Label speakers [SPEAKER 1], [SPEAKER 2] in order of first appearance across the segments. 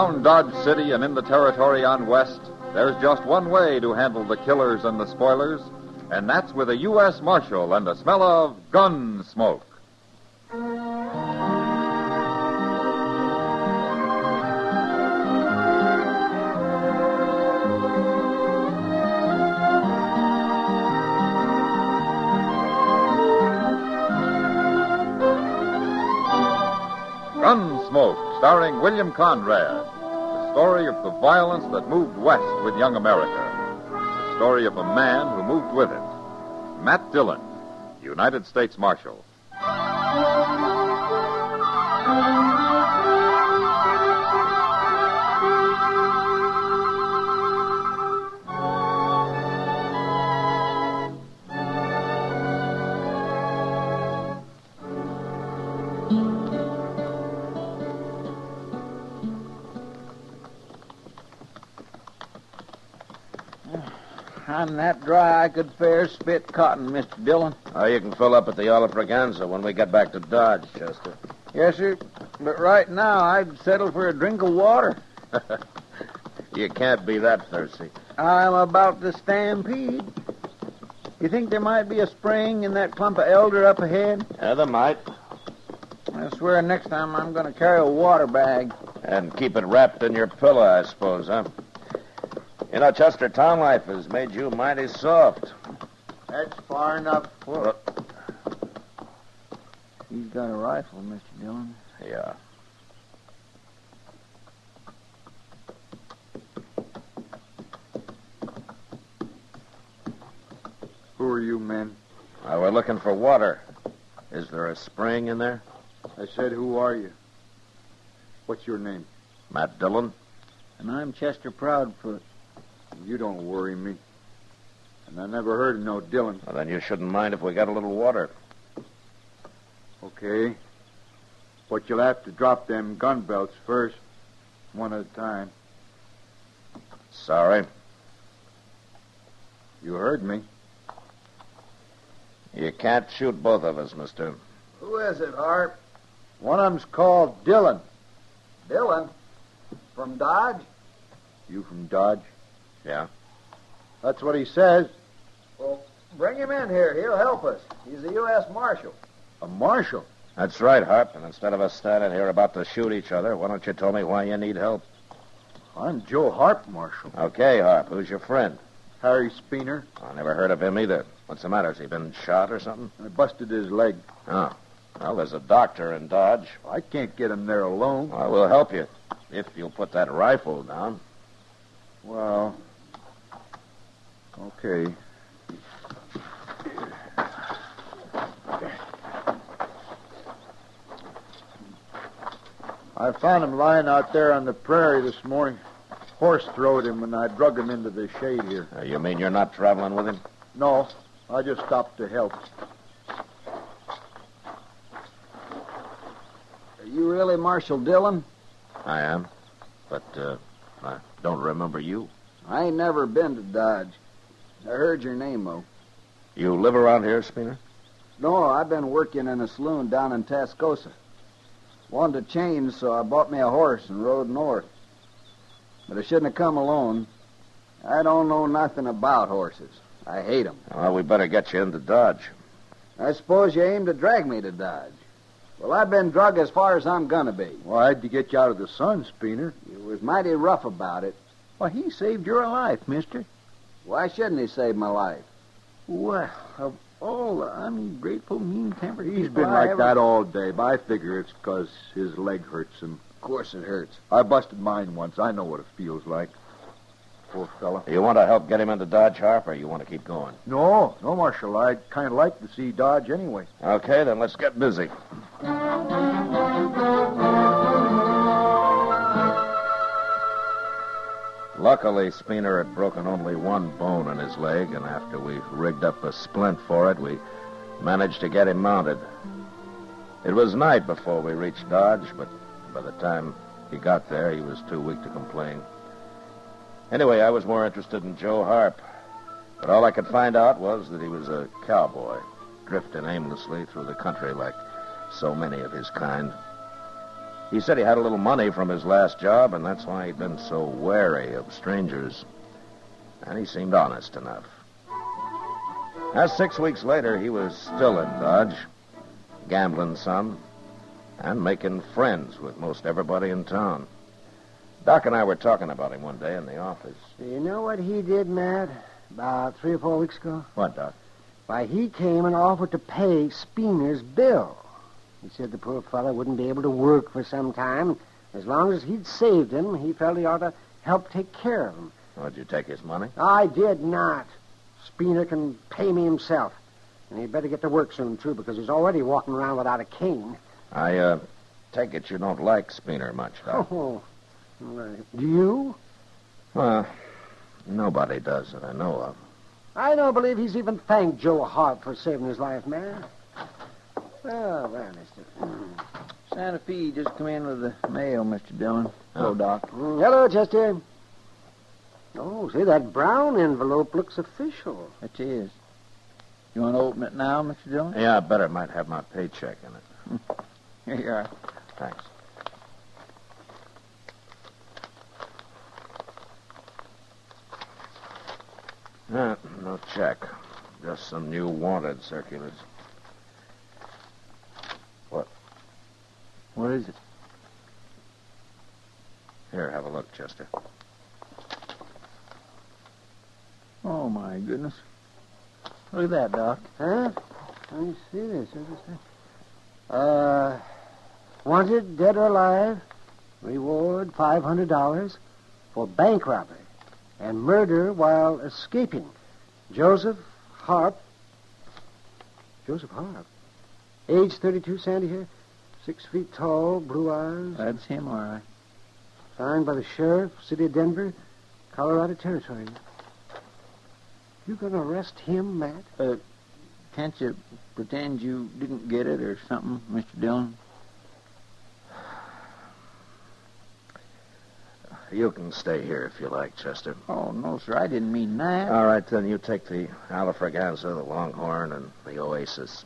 [SPEAKER 1] Around Dodge City and in the territory on West, there's just one way to handle the killers and the spoilers, and that's with a U.S. Marshal and a smell of Gunsmoke. Gunsmoke, starring William Conrad. The story of the violence that moved west with young America. The story of a man who moved with it. Matt Dillon, United States Marshal.
[SPEAKER 2] I'm that dry I could fair spit cotton, Mr. Dillon.
[SPEAKER 3] Oh, you can fill up at the Olive Braganza when we get back to Dodge, Chester.
[SPEAKER 2] Yes, sir. But right now, I'd settle for a drink of water.
[SPEAKER 3] You can't be that thirsty.
[SPEAKER 2] I'm about to stampede. You think there might be a spring in that clump of elder up ahead?
[SPEAKER 3] Yeah, there might.
[SPEAKER 2] I swear next time I'm going to carry a water bag.
[SPEAKER 3] And keep it wrapped in your pillow, I suppose, huh? You know, Chester, town life has made you mighty soft.
[SPEAKER 2] That's far enough. He's got a rifle, Mr. Dillon.
[SPEAKER 3] Yeah.
[SPEAKER 4] Who are you men?
[SPEAKER 3] We're looking for water. Is there a spring in there?
[SPEAKER 4] I said, who are you? What's your name?
[SPEAKER 3] Matt Dillon.
[SPEAKER 2] And I'm Chester Proudfoot.
[SPEAKER 4] You don't worry me. And I never heard of no Dillon.
[SPEAKER 3] Well, then you shouldn't mind if we got a little water.
[SPEAKER 4] Okay. But you'll have to drop them gun belts first, one at a time.
[SPEAKER 3] Sorry.
[SPEAKER 4] You heard me.
[SPEAKER 3] You can't shoot both of us, mister.
[SPEAKER 2] Who is it, Harp?
[SPEAKER 4] One of them's called Dillon.
[SPEAKER 2] Dillon? From Dodge?
[SPEAKER 4] You from Dodge?
[SPEAKER 3] Yeah?
[SPEAKER 4] That's what he says.
[SPEAKER 2] Well, bring him in here. He'll help us. He's a U.S. Marshal.
[SPEAKER 4] A marshal?
[SPEAKER 3] That's right, Harp. And instead of us standing here about to shoot each other, why don't you tell me why you need help?
[SPEAKER 4] I'm Joe Harp, Marshal.
[SPEAKER 3] Okay, Harp. Who's your friend?
[SPEAKER 4] Harry Speener.
[SPEAKER 3] I never heard of him either. What's the matter? Has he been shot or something?
[SPEAKER 4] I busted his leg.
[SPEAKER 3] Oh. Well, there's a doctor in Dodge.
[SPEAKER 4] I can't get him there alone.
[SPEAKER 3] Well, we'll help you. If you'll put that rifle down.
[SPEAKER 4] Well, okay. I found him lying out there on the prairie this morning. Horse throwed him, and I drug him into the shade here.
[SPEAKER 3] You mean you're not traveling with him?
[SPEAKER 4] No, I just stopped to help.
[SPEAKER 2] Are you really Marshal Dillon?
[SPEAKER 3] I am. But, I don't remember you.
[SPEAKER 2] I ain't never been to Dodge. I heard your name, though.
[SPEAKER 3] You live around here, Speener?
[SPEAKER 2] No, I've been working in a saloon down in Tascosa. Wanted to change, so I bought me a horse and rode north. But I shouldn't have come alone. I don't know nothing about horses. I hate them.
[SPEAKER 3] Well, we better get you into Dodge.
[SPEAKER 2] I suppose you aim to drag me to Dodge. Well, I've been drug as far as I'm gonna be.
[SPEAKER 4] Well, I had to get you out of the sun, Speener.
[SPEAKER 2] You was mighty rough about it.
[SPEAKER 4] Well, he saved your life, mister.
[SPEAKER 2] Why shouldn't he save my life?
[SPEAKER 4] Well, of all the ungrateful, mean-tempered
[SPEAKER 2] He's
[SPEAKER 4] people
[SPEAKER 2] been
[SPEAKER 4] I
[SPEAKER 2] like
[SPEAKER 4] ever...
[SPEAKER 2] that
[SPEAKER 4] all day, but I figure it's because his leg hurts him.
[SPEAKER 2] Of course it hurts.
[SPEAKER 4] I busted mine once. I know what it feels like. Poor fella.
[SPEAKER 3] You want to help get him into Dodge, Harp, or you want to keep going?
[SPEAKER 4] No, Marshal. I'd kind of like to see Dodge anyway.
[SPEAKER 3] Okay, then let's get busy. Luckily, Speener had broken only one bone in his leg, and after we rigged up a splint for it, we managed to get him mounted. It was night before we reached Dodge, but by the time he got there, he was too weak to complain. Anyway, I was more interested in Joe Harp, but all I could find out was that he was a cowboy, drifting aimlessly through the country like so many of his kind. He said he had a little money from his last job, and that's why he'd been so wary of strangers. And he seemed honest enough. Now, 6 weeks later, he was still in Dodge, gambling some, and making friends with most everybody in town. Doc and I were talking about him one day in the office.
[SPEAKER 5] You know what he did, Matt, about 3 or 4 weeks ago?
[SPEAKER 3] What, Doc?
[SPEAKER 5] Why, he came and offered to pay Speener's bill. He said the poor fellow wouldn't be able to work for some time. As long as he'd saved him, he felt he ought to help take care of him.
[SPEAKER 3] Oh, did you take his money?
[SPEAKER 5] I did not. Speener can pay me himself. And he'd better get to work soon, too, because he's already walking around without a cane.
[SPEAKER 3] I take it you don't like Speener much, Doc.
[SPEAKER 5] Oh, do you?
[SPEAKER 3] Well, nobody does that I know of.
[SPEAKER 5] I don't believe he's even thanked Joe Hart for saving his life, man. Oh, well, mister.
[SPEAKER 4] Santa Fe just come in with the mail, Mr. Dillon. Hello, Doc.
[SPEAKER 5] Hello, Chester. Oh, see, that brown envelope looks official.
[SPEAKER 4] It is. You want to open it now, Mr. Dillon?
[SPEAKER 3] Yeah, I better. It might have my paycheck in it.
[SPEAKER 4] Here you are.
[SPEAKER 3] Thanks. No check. Just some new wanted circulars.
[SPEAKER 4] What is it?
[SPEAKER 3] Here, have a look, Chester.
[SPEAKER 4] Oh, my goodness. Look at that, Doc.
[SPEAKER 5] Huh? Let me see this. Wanted, dead or alive, reward $500 for bank robbery and murder while escaping. Joseph Harp. Joseph Harp. Age 32, Sandy here. 6 feet tall, blue eyes.
[SPEAKER 4] That's him, all right.
[SPEAKER 5] Signed by the sheriff, city of Denver, Colorado Territory. You gonna arrest him, Matt?
[SPEAKER 4] Can't you pretend you didn't get it or something, Mr. Dillon?
[SPEAKER 3] You can stay here if you like, Chester.
[SPEAKER 4] Oh, no, sir. I didn't mean that.
[SPEAKER 3] All right, then you take the Alafraganza, the Longhorn, and the Oasis.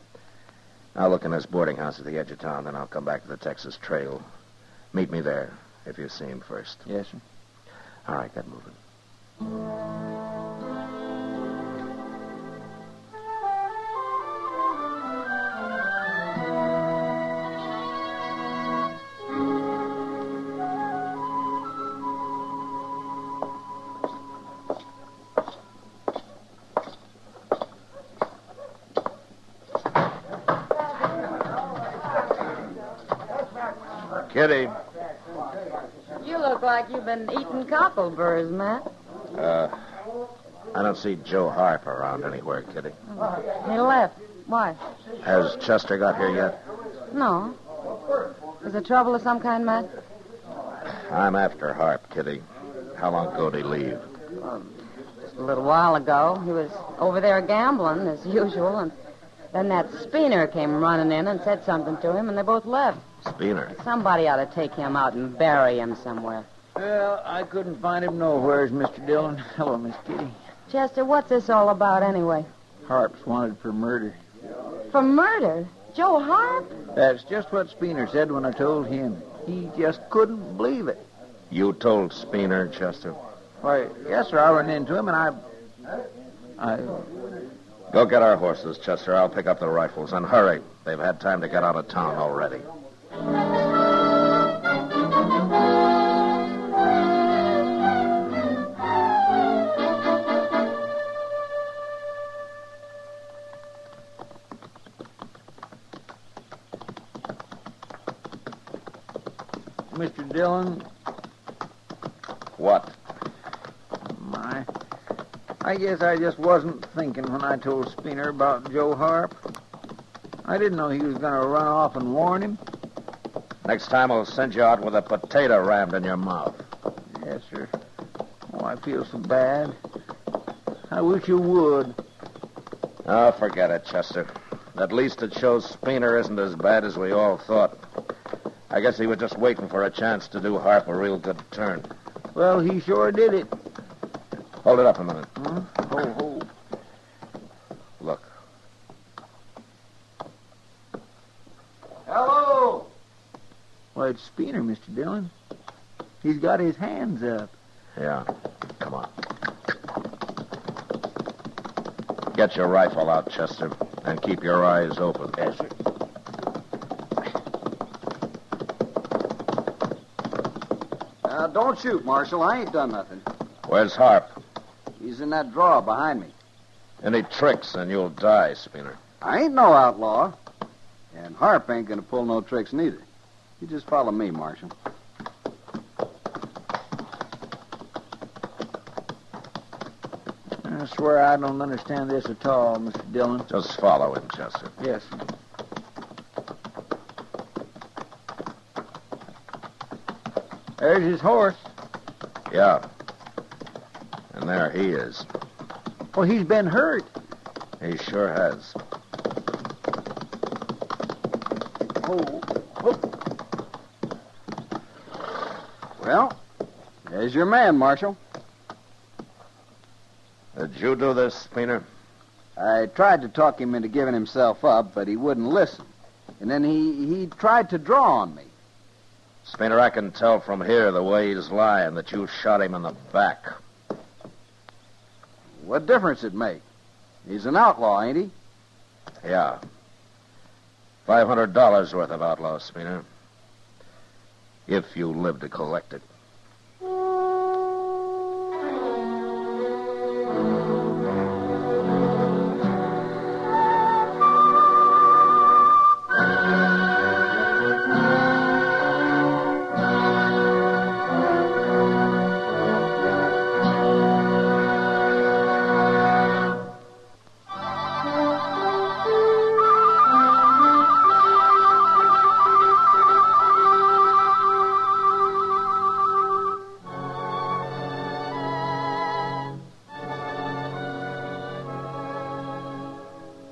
[SPEAKER 3] I'll look in this boarding house at the edge of town, then I'll come back to the Texas Trail. Meet me there, if you see him first.
[SPEAKER 4] Yes, sir.
[SPEAKER 3] All right, get moving. Kitty.
[SPEAKER 6] You look like you've been eating cockleburrs, Matt.
[SPEAKER 3] I don't see Joe Harp around anywhere, Kitty.
[SPEAKER 6] He left. Why?
[SPEAKER 3] Has Chester got here yet?
[SPEAKER 6] No. Is there trouble of some kind, Matt?
[SPEAKER 3] I'm after Harp, Kitty. How long ago did he leave?
[SPEAKER 6] Just a little while ago. He was over there gambling, as usual, and then that Speener came running in and said something to him, and they both left.
[SPEAKER 3] Speener.
[SPEAKER 6] Somebody ought to take him out and bury him somewhere.
[SPEAKER 4] Well, I couldn't find him nowheres, Mr. Dillon. Hello, Miss Kitty.
[SPEAKER 6] Chester, what's this all about anyway?
[SPEAKER 4] Harp's wanted for murder.
[SPEAKER 6] For murder? Joe Harp?
[SPEAKER 4] That's just what Speener said when I told him. He just couldn't believe it.
[SPEAKER 3] You told Speener, Chester?
[SPEAKER 4] Why, yes, sir. I ran into him, and I...
[SPEAKER 3] Go get our horses, Chester. I'll pick up the rifles. And hurry. They've had time to get out of town already.
[SPEAKER 4] Mr. Dillon.
[SPEAKER 3] What?
[SPEAKER 4] I guess I just wasn't thinking when I told Speener about Joe Harp. I didn't know he was going to run off and warn him.
[SPEAKER 3] Next time I'll send you out with a potato rammed in your mouth.
[SPEAKER 4] Yes, sir. Oh, I feel so bad. I wish you would.
[SPEAKER 3] Oh, forget it, Chester. At least it shows Speener isn't as bad as we all thought. I guess he was just waiting for a chance to do Harp a real good turn.
[SPEAKER 4] Well, he sure did it.
[SPEAKER 3] Hold it up a minute.
[SPEAKER 4] Ho.
[SPEAKER 3] Look.
[SPEAKER 5] Hello.
[SPEAKER 4] Why, it's Spooner, Mr. Dillon. He's got his hands up.
[SPEAKER 3] Yeah. Come on. Get your rifle out, Chester, and keep your eyes open.
[SPEAKER 4] Yes, sir.
[SPEAKER 2] Don't shoot, Marshal. I ain't done nothing.
[SPEAKER 3] Where's Harp?
[SPEAKER 2] He's in that drawer behind me.
[SPEAKER 3] Any tricks and you'll die, Spooner.
[SPEAKER 2] I ain't no outlaw. And Harp ain't gonna pull no tricks neither. You just follow me, Marshal.
[SPEAKER 4] I swear I don't understand this at all, Mr. Dillon.
[SPEAKER 3] Just follow him, Chester.
[SPEAKER 4] Yes, sir. There's his horse.
[SPEAKER 3] Yeah. And there he is.
[SPEAKER 4] Oh, he's been hurt.
[SPEAKER 3] He sure has.
[SPEAKER 2] Oh. Well, there's your man, Marshal.
[SPEAKER 3] Did you do this, Spooner?
[SPEAKER 2] I tried to talk him into giving himself up, but he wouldn't listen. And then he tried to draw on me.
[SPEAKER 3] Spooner, I can tell from here the way he's lying that you shot him in the back.
[SPEAKER 2] What difference it make? He's an outlaw, ain't he?
[SPEAKER 3] Yeah. $500 worth of outlaw, Spooner. If you live to collect it.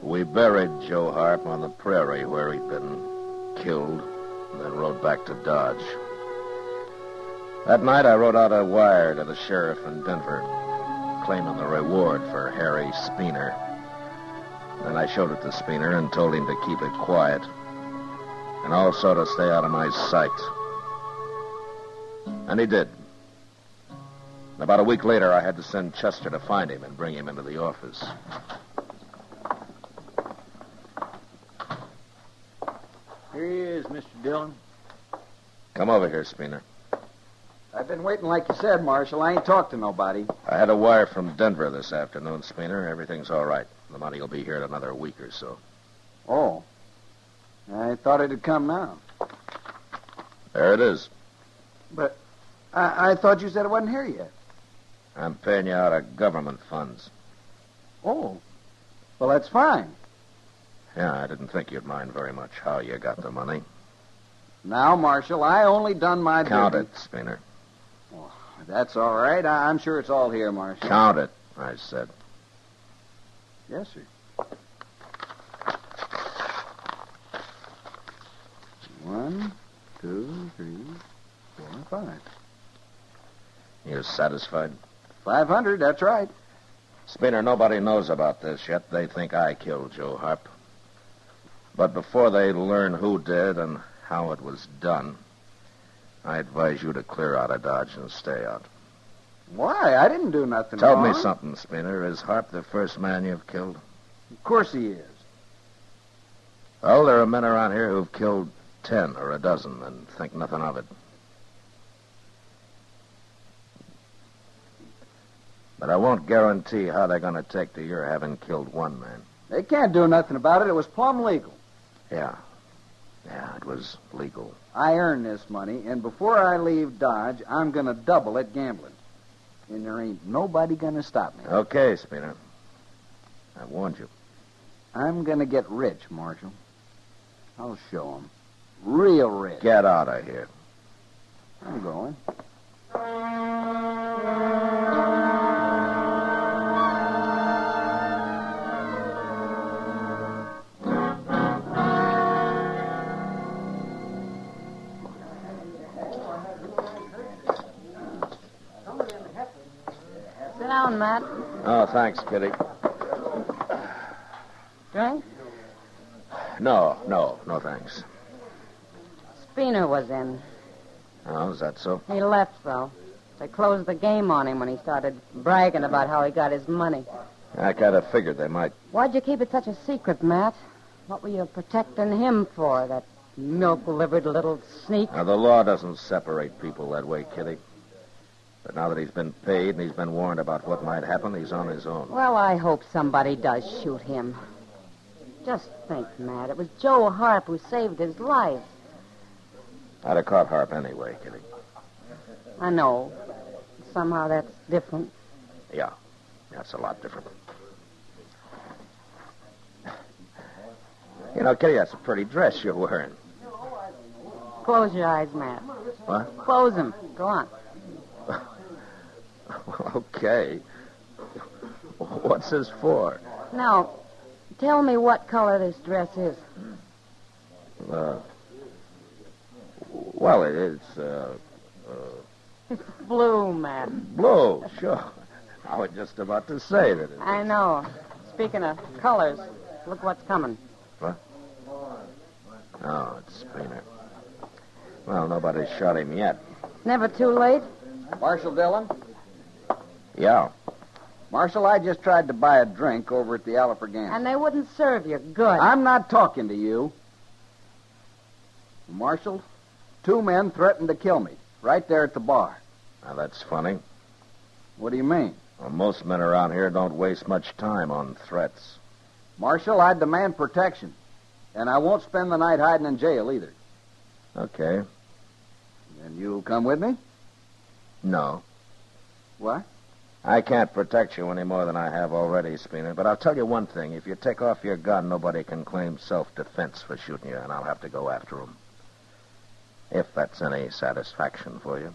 [SPEAKER 3] We buried Joe Harp on the prairie where he'd been killed, and then rode back to Dodge. That night, I wrote out a wire to the sheriff in Denver, claiming the reward for Harry Spooner. Then I showed it to Spooner and told him to keep it quiet, and also to stay out of my sight. And he did. About a week later, I had to send Chester to find him and bring him into the office.
[SPEAKER 4] Here he is, Mr. Dillon.
[SPEAKER 3] Come over here, Spooner.
[SPEAKER 2] I've been waiting like you said, Marshal. I ain't talked to nobody.
[SPEAKER 3] I had a wire from Denver this afternoon, Spooner. Everything's all right. The money will be here in another week or so.
[SPEAKER 2] Oh. I thought it'd come now.
[SPEAKER 3] There it is.
[SPEAKER 2] But I thought you said it wasn't here yet.
[SPEAKER 3] I'm paying you out of government funds.
[SPEAKER 2] Oh. Well, that's fine.
[SPEAKER 3] Yeah, I didn't think you'd mind very much how you got the money.
[SPEAKER 2] Now, Marshal, I only done my
[SPEAKER 3] Count
[SPEAKER 2] duty.
[SPEAKER 3] it, Spooner.
[SPEAKER 2] Oh, that's all right. I'm sure it's all here, Marshal.
[SPEAKER 3] Count it, I said.
[SPEAKER 2] Yes, sir. 1, 2, 3, 4, 5.
[SPEAKER 3] You satisfied?
[SPEAKER 2] 500, that's right.
[SPEAKER 3] Spooner, nobody knows about this yet. They think I killed Joe Harp. But before they learn who did and how it was done, I advise you to clear out of Dodge and stay out.
[SPEAKER 2] Why? I didn't do nothing
[SPEAKER 3] Tell
[SPEAKER 2] wrong.
[SPEAKER 3] me something, Spooner. Is Harp the first man you've killed?
[SPEAKER 2] Of course he is.
[SPEAKER 3] Well, there are men around here who've killed 10 or a dozen and think nothing of it. But I won't guarantee how they're going to take to your having killed one man.
[SPEAKER 2] They can't do nothing about it. It was plumb legal.
[SPEAKER 3] Yeah. Yeah, it was legal.
[SPEAKER 2] I earned this money, and before I leave Dodge, I'm going to double it gambling. And there ain't nobody going to stop me.
[SPEAKER 3] Okay, Spooner. I warned you.
[SPEAKER 2] I'm going to get rich, Marshal. I'll show 'em. Real rich.
[SPEAKER 3] Get out of here.
[SPEAKER 2] I'm going.
[SPEAKER 6] Sit down, Matt.
[SPEAKER 3] Oh, thanks, Kitty.
[SPEAKER 6] Drink?
[SPEAKER 3] No, thanks.
[SPEAKER 6] Spooner was in.
[SPEAKER 3] Oh, is that so?
[SPEAKER 6] He left, though. They closed the game on him when he started bragging about how he got his money.
[SPEAKER 3] I kind of figured they might.
[SPEAKER 6] Why'd you keep it such a secret, Matt? What were you protecting him for, that milk-livered little sneak?
[SPEAKER 3] Now, the law doesn't separate people that way, Kitty. But now that he's been paid and he's been warned about what might happen, he's on his own.
[SPEAKER 6] Well, I hope somebody does shoot him. Just think, Matt, it was Joe Harp who saved his life.
[SPEAKER 3] I'd have caught Harp anyway, Kitty.
[SPEAKER 6] I know. Somehow that's different.
[SPEAKER 3] Yeah, that's a lot different. You know, Kitty, that's a pretty dress you're wearing.
[SPEAKER 6] Close your eyes, Matt.
[SPEAKER 3] What?
[SPEAKER 6] Close them. Go on.
[SPEAKER 3] Okay. What's this for?
[SPEAKER 6] Now, tell me what color this dress is.
[SPEAKER 3] Well, it's,
[SPEAKER 6] It's blue, Matt.
[SPEAKER 3] blue, sure. I was just about to say that.
[SPEAKER 6] I know. Speaking of colors, look what's coming.
[SPEAKER 3] What? Oh, it's Spooner. Well, nobody's shot him yet.
[SPEAKER 6] Never too late?
[SPEAKER 2] Marshal Dillon?
[SPEAKER 3] Yeah.
[SPEAKER 2] Marshal, I just tried to buy a drink over at the Alfregan.
[SPEAKER 6] And they wouldn't serve you. Good.
[SPEAKER 2] I'm not talking to you. Marshal, 2 men threatened to kill me right there at the bar.
[SPEAKER 3] Now, that's funny.
[SPEAKER 2] What do you mean?
[SPEAKER 3] Well, most men around here don't waste much time on threats.
[SPEAKER 2] Marshal, I demand protection. And I won't spend the night hiding in jail either.
[SPEAKER 3] Okay.
[SPEAKER 2] And you'll come with me?
[SPEAKER 3] No.
[SPEAKER 2] What?
[SPEAKER 3] I can't protect you any more than I have already, Spooner. But I'll tell you one thing. If you take off your gun, nobody can claim self-defense for shooting you, and I'll have to go after them. If that's any satisfaction for you.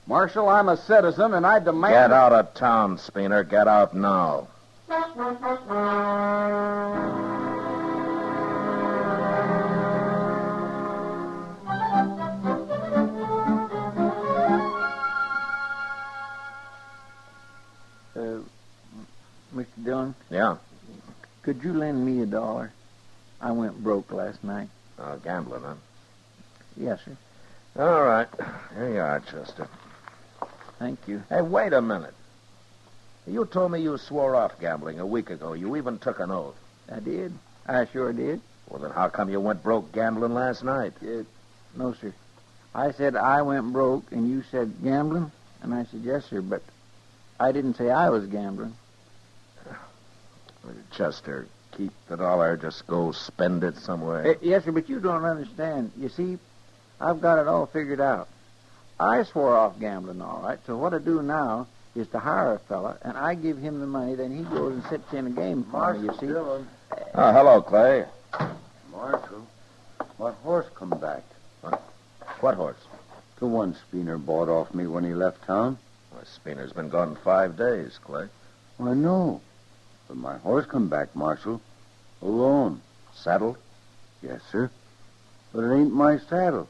[SPEAKER 2] Marshal, I'm a citizen, and I demand...
[SPEAKER 3] Get out of town, Spooner. Get out now.
[SPEAKER 4] Mr. Dillon,
[SPEAKER 3] Yeah.
[SPEAKER 4] could you lend me $1? I went broke last night.
[SPEAKER 3] Gambling, huh?
[SPEAKER 4] Yes, sir.
[SPEAKER 3] All right. Here you are, Chester.
[SPEAKER 4] Thank you.
[SPEAKER 3] Hey, wait a minute. You told me you swore off gambling a week ago. You even took an oath.
[SPEAKER 4] I did. I sure did.
[SPEAKER 3] Well, then how come you went broke gambling last night?
[SPEAKER 4] No, sir. I said I went broke, and you said gambling, and I said yes, sir, but I didn't say I was gambling.
[SPEAKER 3] Chester, keep the dollar. Just go spend it somewhere.
[SPEAKER 4] Yes, sir, but you don't understand. You see, I've got it all figured out. I swore off gambling, all right, so what I do now is to hire a fella, and I give him the money, then he goes and sits in a game for me, you see.
[SPEAKER 7] Dillon.
[SPEAKER 3] Oh, hello, Clay.
[SPEAKER 7] Marshal, my horse come back.
[SPEAKER 3] What horse?
[SPEAKER 7] The one Spooner bought off me when he left town.
[SPEAKER 3] Well, Spooner's been gone 5 days, Clay.
[SPEAKER 7] I know. But my horse come back, Marshal. Alone.
[SPEAKER 3] Saddled?
[SPEAKER 7] Yes, sir. But it ain't my saddle.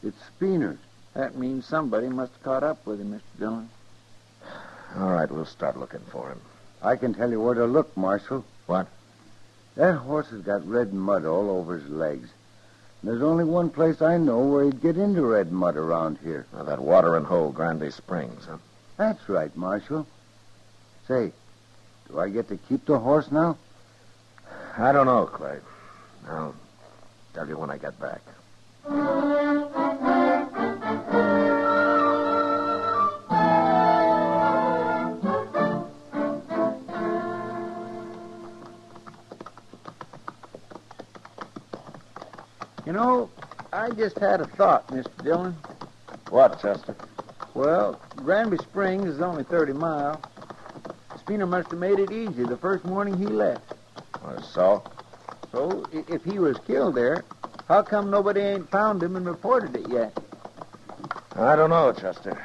[SPEAKER 7] It's Spooner's.
[SPEAKER 4] That means somebody must have caught up with him, Mr. Dillon.
[SPEAKER 3] All right, we'll start looking for him.
[SPEAKER 7] I can tell you where to look, Marshal.
[SPEAKER 3] What?
[SPEAKER 7] That horse has got red mud all over his legs. There's only one place I know where he'd get into red mud around here.
[SPEAKER 3] Now, that watering hole, Grande Springs, huh?
[SPEAKER 7] That's right, Marshal. Say, do I get to keep the horse now?
[SPEAKER 3] I don't know, Clay. I'll tell you when I get back.
[SPEAKER 4] You know, I just had a thought, Mr. Dillon.
[SPEAKER 3] What, Chester?
[SPEAKER 4] Well, Granby Springs is only 30 miles. Spooner must have made it easy the first morning he left.
[SPEAKER 3] So?
[SPEAKER 4] So, if he was killed there, how come nobody ain't found him and reported it yet?
[SPEAKER 3] I don't know, Chester.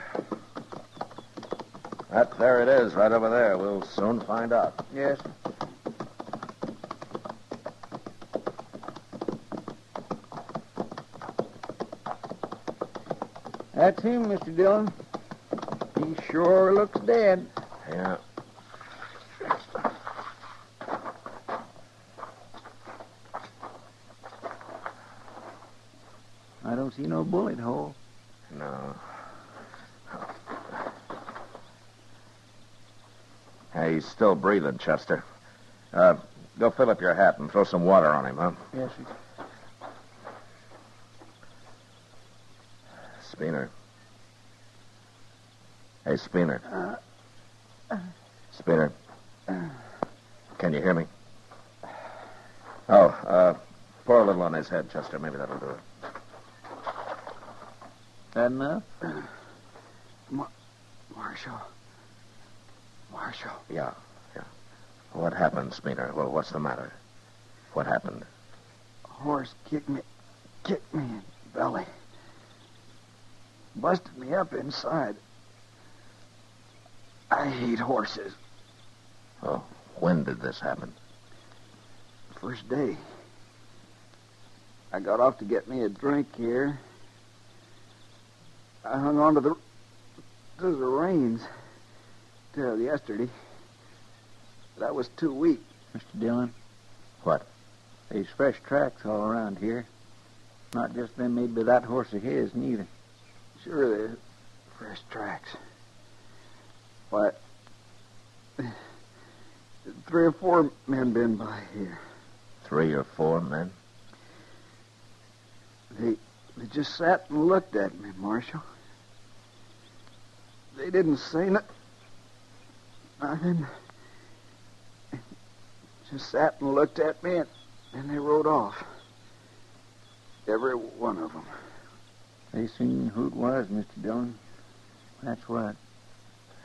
[SPEAKER 3] There it is, right over there. We'll soon find out.
[SPEAKER 4] Yes. That's him, Mr. Dillon. He sure looks dead.
[SPEAKER 3] Yeah.
[SPEAKER 4] I don't don't see no bullet hole.
[SPEAKER 3] No. Hey, he's still breathing, Chester. Go fill up your hat and throw some water on him, huh?
[SPEAKER 4] Yes, sir.
[SPEAKER 3] Spooner. Hey, Spooner. Spooner. Can you hear me? Oh, pour a little on his head, Chester. Maybe that'll do it.
[SPEAKER 4] That enough?
[SPEAKER 2] Marshal.
[SPEAKER 3] Yeah. What happened, Spooner? Well, what's the matter? What happened?
[SPEAKER 2] A horse kicked me in the belly. Busted me up inside. I hate horses.
[SPEAKER 3] Oh, when did this happen?
[SPEAKER 2] First day. I got off to get me a drink here. I hung on to the reins till yesterday. But I was too weak.
[SPEAKER 4] Mr. Dillon?
[SPEAKER 3] What?
[SPEAKER 4] There's fresh tracks all around here. Not just them made by that horse of his, neither.
[SPEAKER 2] Sure, there's fresh tracks. Why, 3 or 4 men been by here.
[SPEAKER 3] 3 or 4 men?
[SPEAKER 2] They just sat and looked at me, Marshal. They didn't say nothing. Just sat and looked at me, and they rode off. Every one of them.
[SPEAKER 4] They seen who it was, Mr. Dillon. That's what.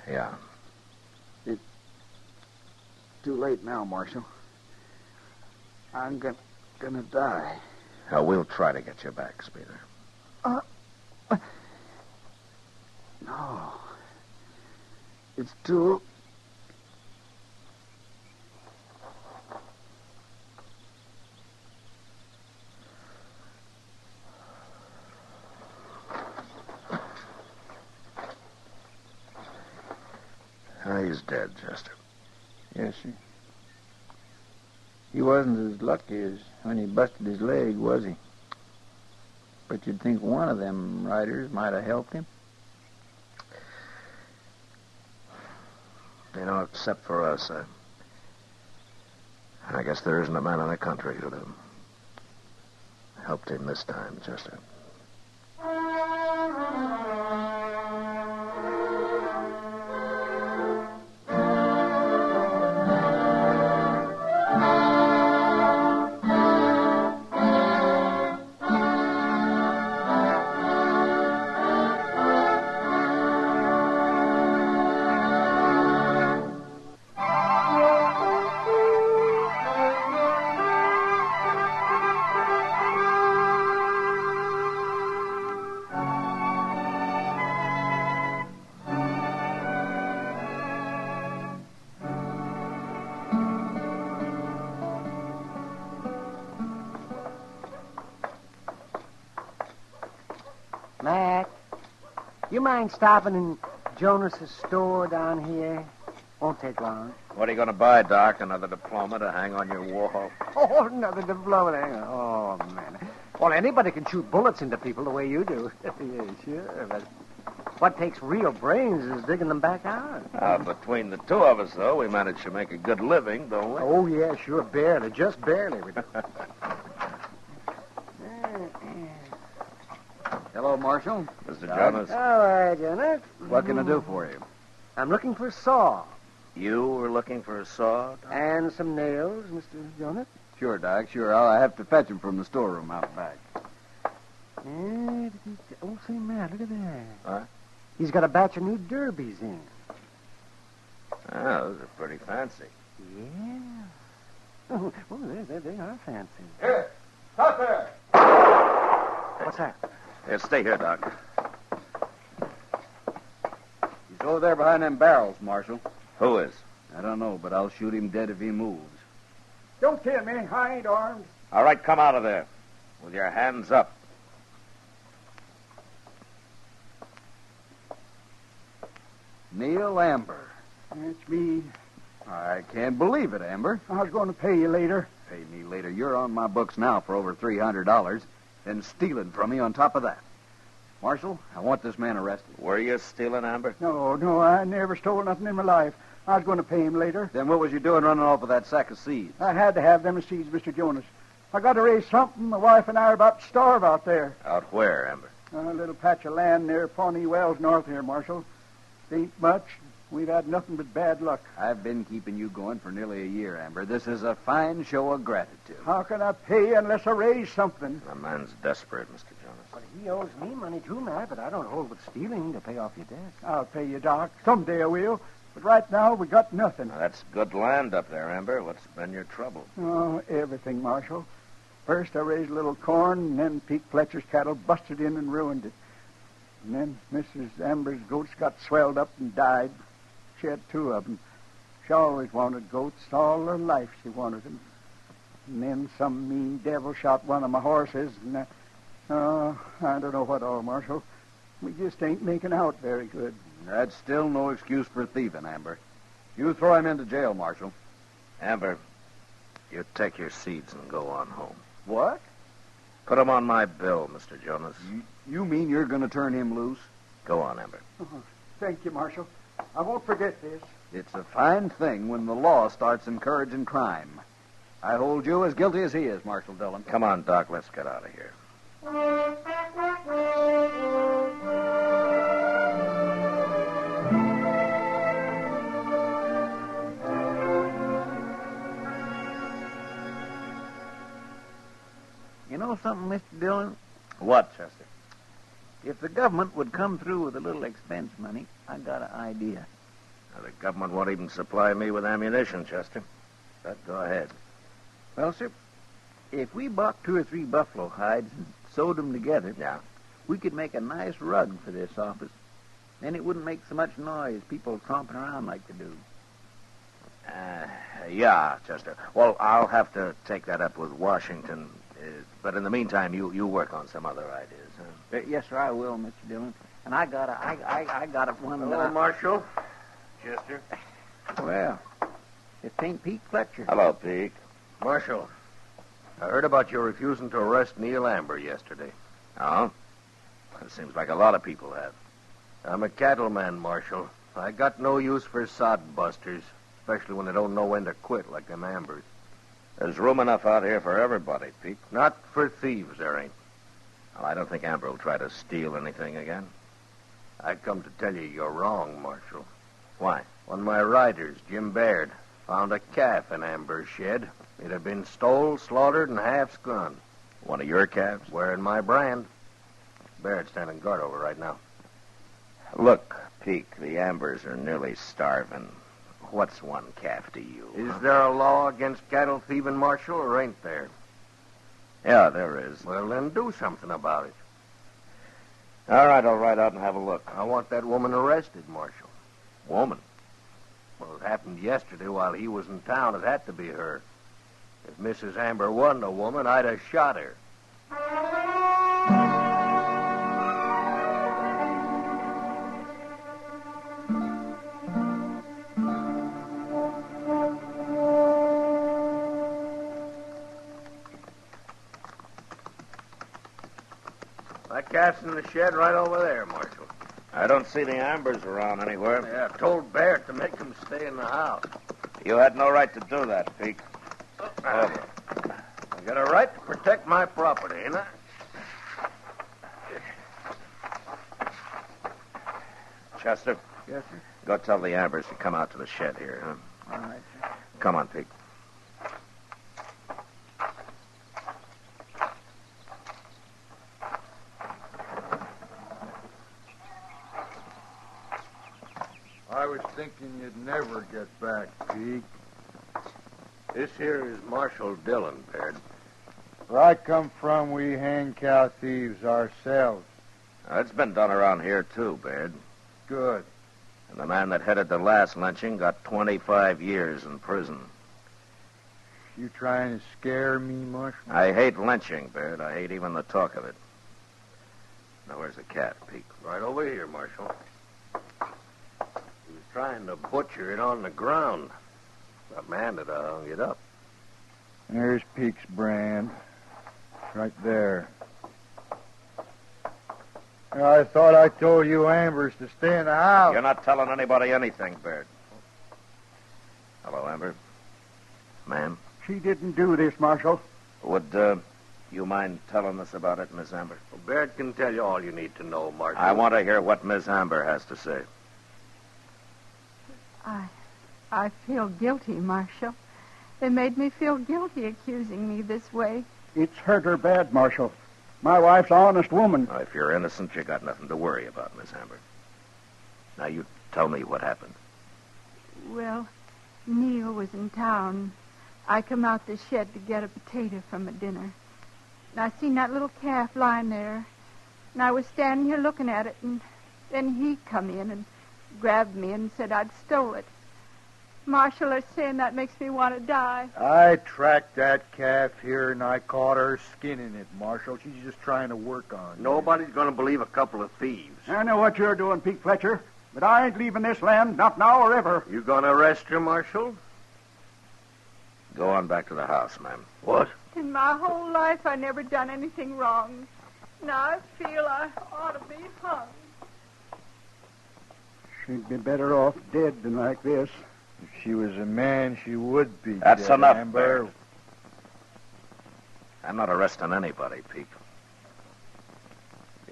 [SPEAKER 3] Yeah.
[SPEAKER 2] It's too late now, Marshal. I'm gonna die.
[SPEAKER 3] We'll try to get you back, Spooner.
[SPEAKER 2] No. It's too...
[SPEAKER 3] He's dead, Chester.
[SPEAKER 4] Yes, sir. He wasn't as lucky as when he busted his leg, was he? But you'd think one of them riders might have helped him.
[SPEAKER 3] You know, except for us, I guess there isn't a man in the country who'd have helped him this time, Chester.
[SPEAKER 5] Mac, you mind stopping in Jonas's store down here? Won't take long.
[SPEAKER 3] What are you going to buy, Doc? Another diploma to hang on your wall?
[SPEAKER 5] Oh, another diploma. Oh, man. Well, anybody can shoot bullets into people the way you do. Yeah, sure. But what takes real brains is digging them back out.
[SPEAKER 3] Between the two of us, though, we managed to make a good living, don't we?
[SPEAKER 5] Oh, yeah, sure. Barely. Just barely.
[SPEAKER 2] Hello, Marshal.
[SPEAKER 3] Mr. Jonas.
[SPEAKER 5] All right, Jonas.
[SPEAKER 2] What can I do for you?
[SPEAKER 5] I'm looking for a saw.
[SPEAKER 3] You were looking for a saw, Doc?
[SPEAKER 5] And some nails, Mr. Jonas.
[SPEAKER 2] Sure, Doc, sure. I have to fetch them from the storeroom out back.
[SPEAKER 5] Oh, say, Matt, look at that.
[SPEAKER 3] Huh?
[SPEAKER 5] He's got a batch of new derbies in.
[SPEAKER 3] Those are pretty fancy.
[SPEAKER 5] Yeah. Oh, they are fancy.
[SPEAKER 2] Here, stop there.
[SPEAKER 5] What's that?
[SPEAKER 3] Here, stay here, Doc.
[SPEAKER 2] He's over there behind them barrels, Marshal.
[SPEAKER 3] Who is?
[SPEAKER 2] I don't know, but I'll shoot him dead if he moves.
[SPEAKER 5] Don't kill me. I ain't armed.
[SPEAKER 3] All right, come out of there. With your hands up.
[SPEAKER 2] Neil Amber.
[SPEAKER 5] That's me.
[SPEAKER 2] I can't believe it, Amber.
[SPEAKER 5] I was going to pay you later.
[SPEAKER 2] Pay me later. You're on my books now for over $300. and stealing from me on top of that. Marshal, I want this man arrested.
[SPEAKER 3] Were you stealing, Amber?
[SPEAKER 8] No, I never stole nothing in my life. I was going to pay him later.
[SPEAKER 2] Then what was you doing running off with that sack of seeds?
[SPEAKER 8] I had to have them seeds, Mr. Jonas. I got to raise something. My wife and I are about to starve out there.
[SPEAKER 3] Out where, Amber?
[SPEAKER 8] A little patch of land near Pawnee Wells north here, Marshal. It ain't much. We've had nothing but bad luck.
[SPEAKER 2] I've been keeping you going for nearly a year, Amber. This is a fine show of gratitude.
[SPEAKER 8] How can I pay unless I raise something?
[SPEAKER 3] The man's desperate, Mr. Jonas.
[SPEAKER 5] But he owes me money too, Matt, but I don't hold with stealing to pay off your debt.
[SPEAKER 8] I'll pay you, Doc. Someday I will. But right now, we got nothing.
[SPEAKER 3] Now, that's good land up there, Amber. What's been your trouble?
[SPEAKER 8] Oh, everything, Marshal. First, I raised a little corn, and then Pete Fletcher's cattle busted in and ruined it. And then Mrs. Amber's goats got swelled up and died. She had 2 of them. She always wanted goats. All her life she wanted them. And then some mean devil shot one of my horses, and I don't know what all, Marshal. We just ain't making out very good.
[SPEAKER 2] That's still no excuse for thieving, Amber. You throw him into jail, Marshal.
[SPEAKER 3] Amber, you take your seeds and go on home.
[SPEAKER 2] What?
[SPEAKER 3] Put them on my bill, Mr. Jonas.
[SPEAKER 2] You mean you're going to turn him loose?
[SPEAKER 3] Go on, Amber.
[SPEAKER 8] Thank you, Marshal. I won't forget this.
[SPEAKER 2] It's a fine thing when the law starts encouraging crime. I hold you as guilty as he is, Marshal Dillon.
[SPEAKER 3] Come on, Doc. Let's get out of here.
[SPEAKER 4] You know something, Mr. Dillon?
[SPEAKER 3] What, Chester?
[SPEAKER 4] If the government would come through with a little expense money, I got an idea.
[SPEAKER 3] Now, the government won't even supply me with ammunition, Chester. But go ahead.
[SPEAKER 4] Well, sir, if we bought 2 or 3 buffalo hides and sewed them together,
[SPEAKER 3] Yeah.
[SPEAKER 4] we could make a nice rug for this office. Then it wouldn't make so much noise, people tromping around like they do.
[SPEAKER 3] Yeah, Chester. Well, I'll have to take that up with Washington. But in the meantime, you work on some other ideas, huh?
[SPEAKER 4] Yes, sir, I will, Mr. Dillon. And I got one that
[SPEAKER 3] Hello, Marshal. Chester.
[SPEAKER 4] Well, it ain't Pete Fletcher.
[SPEAKER 3] Hello, Pete.
[SPEAKER 9] Marshal, I heard about your refusing to arrest Neil Amber yesterday.
[SPEAKER 3] Oh? It seems like a lot of people have.
[SPEAKER 9] I'm a cattleman, Marshal. I got no use for sod busters, especially when they don't know when to quit like them Ambers.
[SPEAKER 3] There's room enough out here for everybody, Pete.
[SPEAKER 9] Not for thieves, there ain't.
[SPEAKER 3] Well, I don't think Amber will try to steal anything again.
[SPEAKER 9] I come to tell you you're wrong, Marshal.
[SPEAKER 3] Why?
[SPEAKER 9] One of my riders, Jim Baird, found a calf in Amber's shed. It had been stole, slaughtered, and half skunned.
[SPEAKER 3] One of your calves?
[SPEAKER 9] Wearing my brand. Baird's standing guard over right now.
[SPEAKER 3] Look, Pete, the Ambers are nearly starving. What's one calf to you?
[SPEAKER 9] Is there a law against cattle thieving, Marshal, or ain't there?
[SPEAKER 3] Yeah, there is.
[SPEAKER 9] Well, then do something about it.
[SPEAKER 3] All right, I'll ride out and have a look.
[SPEAKER 9] I want that woman arrested, Marshal.
[SPEAKER 3] Woman?
[SPEAKER 9] Well, it happened yesterday while he was in town. It had to be her. If Mrs. Amber wasn't a woman, I'd have shot her. My calf's in the shed right over there, Marshal.
[SPEAKER 3] I don't see the Ambers around anywhere.
[SPEAKER 9] Yeah, I told Barrett to make him stay in the house.
[SPEAKER 3] You had no right to do that, Pete.
[SPEAKER 9] I got a right to protect my property, ain't I?
[SPEAKER 3] Chester,
[SPEAKER 4] Yes, sir.
[SPEAKER 3] go tell the Ambers to come out to the shed here, huh?
[SPEAKER 4] All right, sir.
[SPEAKER 3] Come on, Pete.
[SPEAKER 7] I was thinking you'd never get back, Pete.
[SPEAKER 9] This here is Marshal Dillon, Baird.
[SPEAKER 7] Where I come from, we hang cow thieves ourselves.
[SPEAKER 3] Now, it's been done around here, too, Baird.
[SPEAKER 7] Good.
[SPEAKER 3] And the man that headed the last lynching got 25 years in prison.
[SPEAKER 7] You trying to scare me, Marshal?
[SPEAKER 3] I hate lynching, Baird. I hate even the talk of it. Now, where's the cat, Pete?
[SPEAKER 9] Right over here, Marshal. He was trying to butcher it on the ground. The man that hung it up.
[SPEAKER 7] There's Peke's brand. Right there.
[SPEAKER 10] I thought I told you Ambers to stay in the house.
[SPEAKER 3] You're not telling anybody anything, Baird. Hello, Amber. Ma'am?
[SPEAKER 8] She didn't do this, Marshal.
[SPEAKER 3] Would you mind telling us about it, Miss Amber?
[SPEAKER 9] Well, Baird can tell you all you need to know, Marshal.
[SPEAKER 3] I want to hear what Miss Amber has to say.
[SPEAKER 11] I feel guilty, Marshal. They made me feel guilty accusing me this way.
[SPEAKER 8] It's hurt her bad, Marshal. My wife's an honest woman.
[SPEAKER 3] Now, if you're innocent, you got nothing to worry about, Miss Amber. Now, you tell me what happened.
[SPEAKER 11] Well, Neil was in town. I come out the shed to get a potato from a dinner. And I seen that little calf lying there. And I was standing here looking at it, and then he come in and grabbed me and said I'd stole it. Marshal is saying that makes me want to die.
[SPEAKER 10] I tracked that calf here, and I caught her skinning it, Marshal. She's just trying to work on you.
[SPEAKER 9] Nobody's going to believe a couple of thieves.
[SPEAKER 8] I know what you're doing, Pete Fletcher, but I ain't leaving this land, not now or ever.
[SPEAKER 9] You going to arrest her, Marshal?
[SPEAKER 3] Go on back to the house, ma'am.
[SPEAKER 9] What?
[SPEAKER 11] In my whole life, I never done anything wrong. Now I feel I ought to be hung.
[SPEAKER 8] She'd be better off dead than like this.
[SPEAKER 10] If she was a man, she would be.
[SPEAKER 3] That's
[SPEAKER 10] dead,
[SPEAKER 3] enough,
[SPEAKER 10] Amber.
[SPEAKER 3] Baird. I'm not arresting anybody, Pete.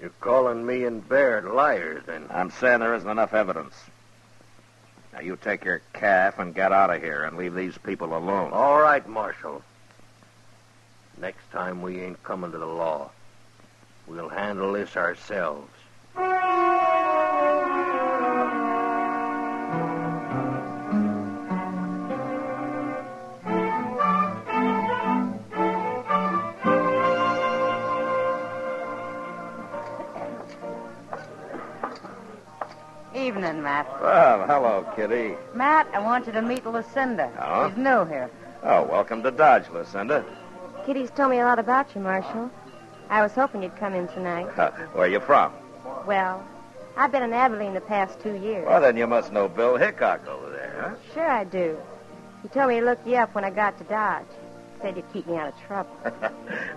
[SPEAKER 9] You're calling me and Baird liars, then?
[SPEAKER 3] I'm saying there isn't enough evidence. Now, you take your calf and get out of here and leave these people alone.
[SPEAKER 9] All right, Marshal. Next time we ain't coming to the law. We'll handle this ourselves.
[SPEAKER 6] Evening, Matt.
[SPEAKER 3] Well, hello, Kitty.
[SPEAKER 6] Matt, I want you to meet Lucinda.
[SPEAKER 3] Oh?
[SPEAKER 6] She's new here.
[SPEAKER 3] Oh, welcome to Dodge, Lucinda.
[SPEAKER 12] Kitty's told me a lot about you, Marshal. I was hoping you'd come in tonight.
[SPEAKER 3] Where you from?
[SPEAKER 12] Well, I've been in Abilene the past 2 years.
[SPEAKER 3] Well, then you must know Bill Hickok over there, huh?
[SPEAKER 12] Sure I do. He told me to look you up when I got to Dodge. Said you'd keep me out of trouble.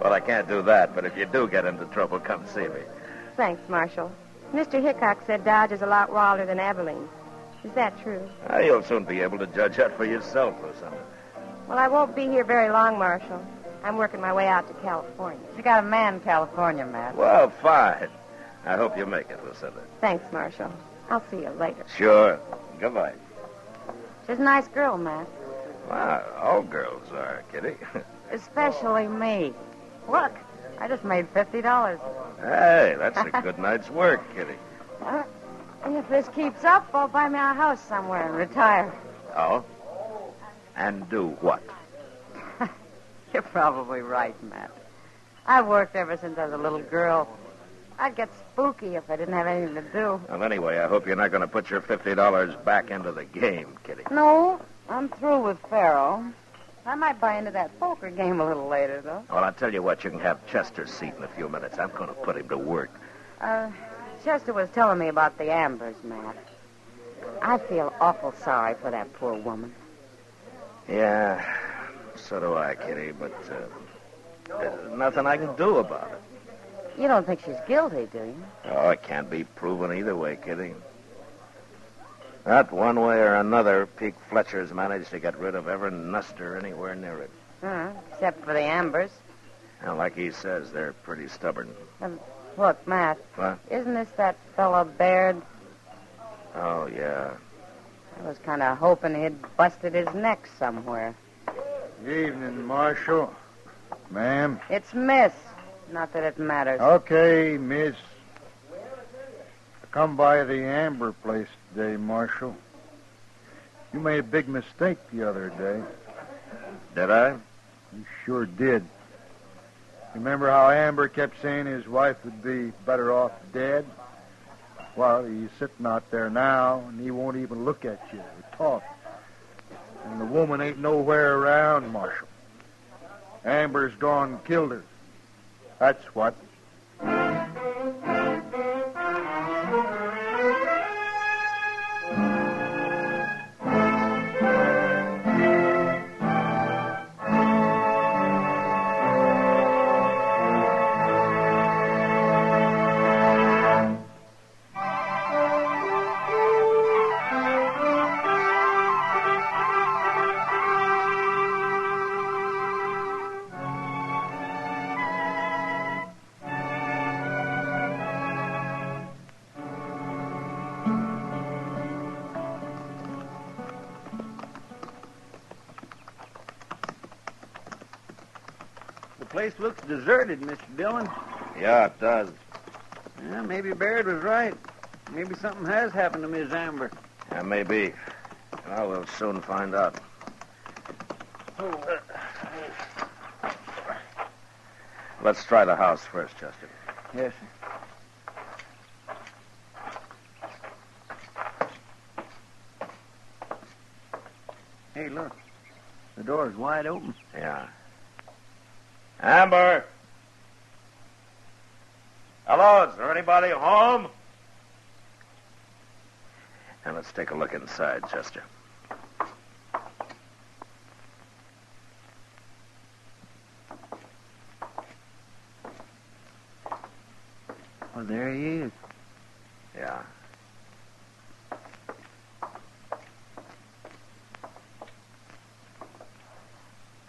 [SPEAKER 3] Well, I can't do that, but if you do get into trouble, come see me.
[SPEAKER 12] Thanks, Marshal. Mr. Hickok said Dodge is a lot wilder than Abilene. Is that true?
[SPEAKER 3] You'll soon be able to judge that for yourself, Lucinda.
[SPEAKER 12] Well, I won't be here very long, Marshal. I'm working my way out to California.
[SPEAKER 6] You got a man in California, Matt.
[SPEAKER 3] Well, fine. I hope you make it, Lucinda.
[SPEAKER 12] Thanks, Marshal. I'll see you later.
[SPEAKER 3] Sure. Goodbye.
[SPEAKER 6] She's a nice girl, Matt.
[SPEAKER 3] Well, all girls are, Kitty.
[SPEAKER 6] Especially me. Look, I just made $50.
[SPEAKER 3] Hey, that's a good night's work, Kitty.
[SPEAKER 6] If this keeps up, I'll buy me a house somewhere and retire.
[SPEAKER 3] Oh? And do what?
[SPEAKER 6] You're probably right, Matt. I've worked ever since I was a little girl. I'd get spooky if I didn't have anything to do.
[SPEAKER 3] Well, anyway, I hope you're not going to put your $50 back into the game, Kitty.
[SPEAKER 6] No, I'm through with Pharaoh. I might buy into that poker game a little later, though.
[SPEAKER 3] Well, I'll tell you what, you can have Chester's seat in a few minutes. I'm going to put him to work.
[SPEAKER 6] Chester was telling me about the Ambers, Matt. I feel awful sorry for that poor woman.
[SPEAKER 3] Yeah, so do I, Kitty, but there's nothing I can do about it.
[SPEAKER 6] You don't think she's guilty, do you?
[SPEAKER 3] Oh, it can't be proven either way, Kitty. Not one way or another, Pete Fletcher's managed to get rid of every nuster anywhere near it.
[SPEAKER 6] Except for the Ambers.
[SPEAKER 3] And like he says, they're pretty stubborn.
[SPEAKER 6] Look, Matt.
[SPEAKER 3] What?
[SPEAKER 6] Isn't this that fella Baird?
[SPEAKER 3] Oh, yeah.
[SPEAKER 6] I was kind of hoping he'd busted his neck somewhere.
[SPEAKER 10] Evening, Marshal. Ma'am.
[SPEAKER 6] It's Miss. Not that it matters.
[SPEAKER 10] Okay, Miss. I come by the Amber place today, Marshal. You made a big mistake the other day.
[SPEAKER 3] Did I?
[SPEAKER 10] You sure did. Remember how Amber kept saying his wife would be better off dead? Well, he's sitting out there now, and he won't even look at you or talk. And the woman ain't nowhere around, Marshal. Amber's gone and killed her. That's what.
[SPEAKER 4] place looks deserted, Mr. Dillon.
[SPEAKER 3] Yeah, it does.
[SPEAKER 4] Yeah, maybe Baird was right. Maybe something has happened to Miss Amber.
[SPEAKER 3] Yeah, maybe. Well, we'll soon find out. Let's try the house first, Chester.
[SPEAKER 4] Yes, sir. Hey, look. The door's wide open.
[SPEAKER 3] Yeah. Amber! Hello, is there anybody home? And let's take a look inside, Chester.
[SPEAKER 4] Well, there he is.
[SPEAKER 3] Yeah.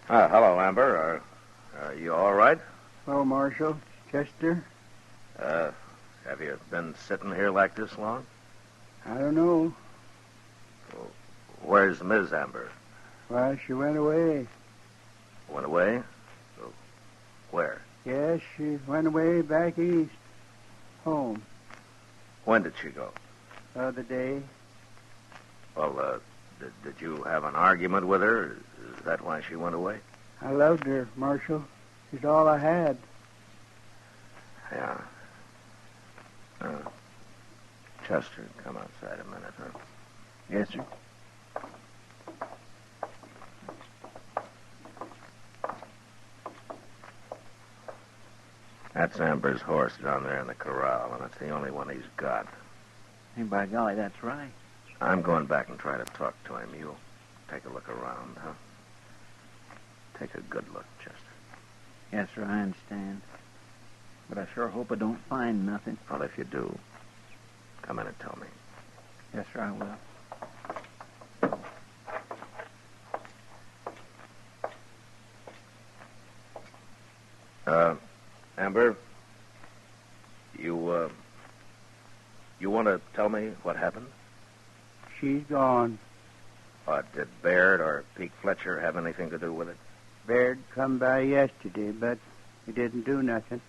[SPEAKER 3] Hello, Amber. Are you all right?
[SPEAKER 8] Oh, Marshal, Chester,
[SPEAKER 3] Have you been sitting here like this long?
[SPEAKER 8] I don't know.
[SPEAKER 3] Where's Ms. Amber?
[SPEAKER 8] Why, she went away.
[SPEAKER 3] Went away? Where?
[SPEAKER 8] Yes, she went away back east. Home.
[SPEAKER 3] When did she go?
[SPEAKER 8] The other day.
[SPEAKER 3] Well, did you have an argument with her? Is that why she went away?
[SPEAKER 8] I loved her, Marshal. She's all I had.
[SPEAKER 3] Yeah. Chester, come outside a minute, huh?
[SPEAKER 4] Yes, sir.
[SPEAKER 3] That's Amber's horse down there in the corral, and it's the only one he's got.
[SPEAKER 4] Hey, by golly, that's right.
[SPEAKER 3] I'm going back and try to talk to him. You'll take a look around, huh? Take a good look, Chester.
[SPEAKER 4] Yes, sir, I understand. But I sure hope I don't find nothing.
[SPEAKER 3] Well, if you do, come in and tell me.
[SPEAKER 4] Yes, sir, I will.
[SPEAKER 3] Amber, you want to tell me what happened?
[SPEAKER 8] She's gone.
[SPEAKER 3] Did Baird or Pete Fletcher have anything to do with it?
[SPEAKER 8] Baird come by yesterday, but he didn't do nothing.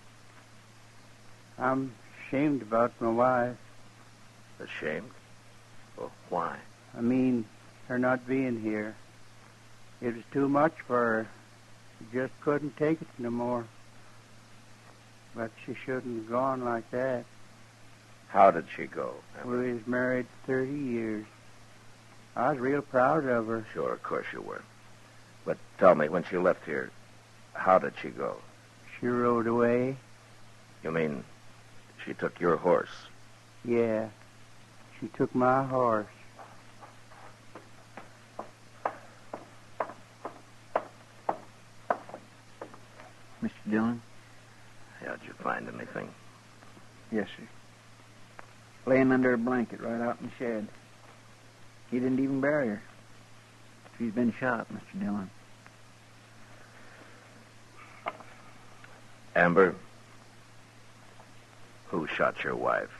[SPEAKER 8] I'm ashamed about my wife.
[SPEAKER 3] Ashamed? Well, why?
[SPEAKER 8] I mean, her not being here. It was too much for her. She just couldn't take it no more. But she shouldn't have gone like that.
[SPEAKER 3] How did she go, Amber?
[SPEAKER 8] We was married 30 years. I was real proud of her.
[SPEAKER 3] Sure, of course you were. But tell me, when she left here, how did she go?
[SPEAKER 8] She rode away.
[SPEAKER 3] You mean she took your horse?
[SPEAKER 8] Yeah. She took my horse.
[SPEAKER 4] Mr. Dillon?
[SPEAKER 3] Yeah, did you find anything?
[SPEAKER 4] Yes, sir. Laying under a blanket right out in the shed. He didn't even bury her. She's been shot, Mr. Dillon.
[SPEAKER 3] Amber, who shot your wife?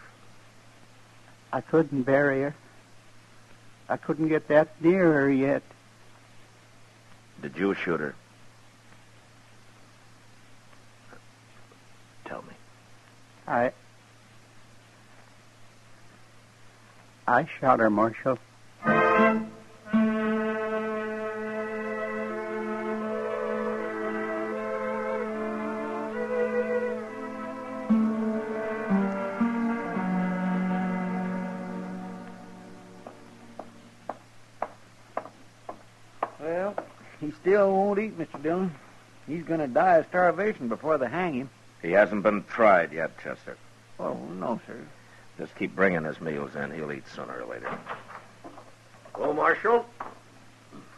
[SPEAKER 8] I couldn't bury her. I couldn't get that near her yet.
[SPEAKER 3] Did you shoot her? Tell me.
[SPEAKER 8] I shot her, Marshal.
[SPEAKER 4] Well, he still won't eat, Mr. Dillon. He's going to die of starvation before they hang him.
[SPEAKER 3] He hasn't been tried yet, Chester.
[SPEAKER 4] Oh, no, sir.
[SPEAKER 3] Just keep bringing his meals in. He'll eat sooner or later.
[SPEAKER 9] Hello, Marshal.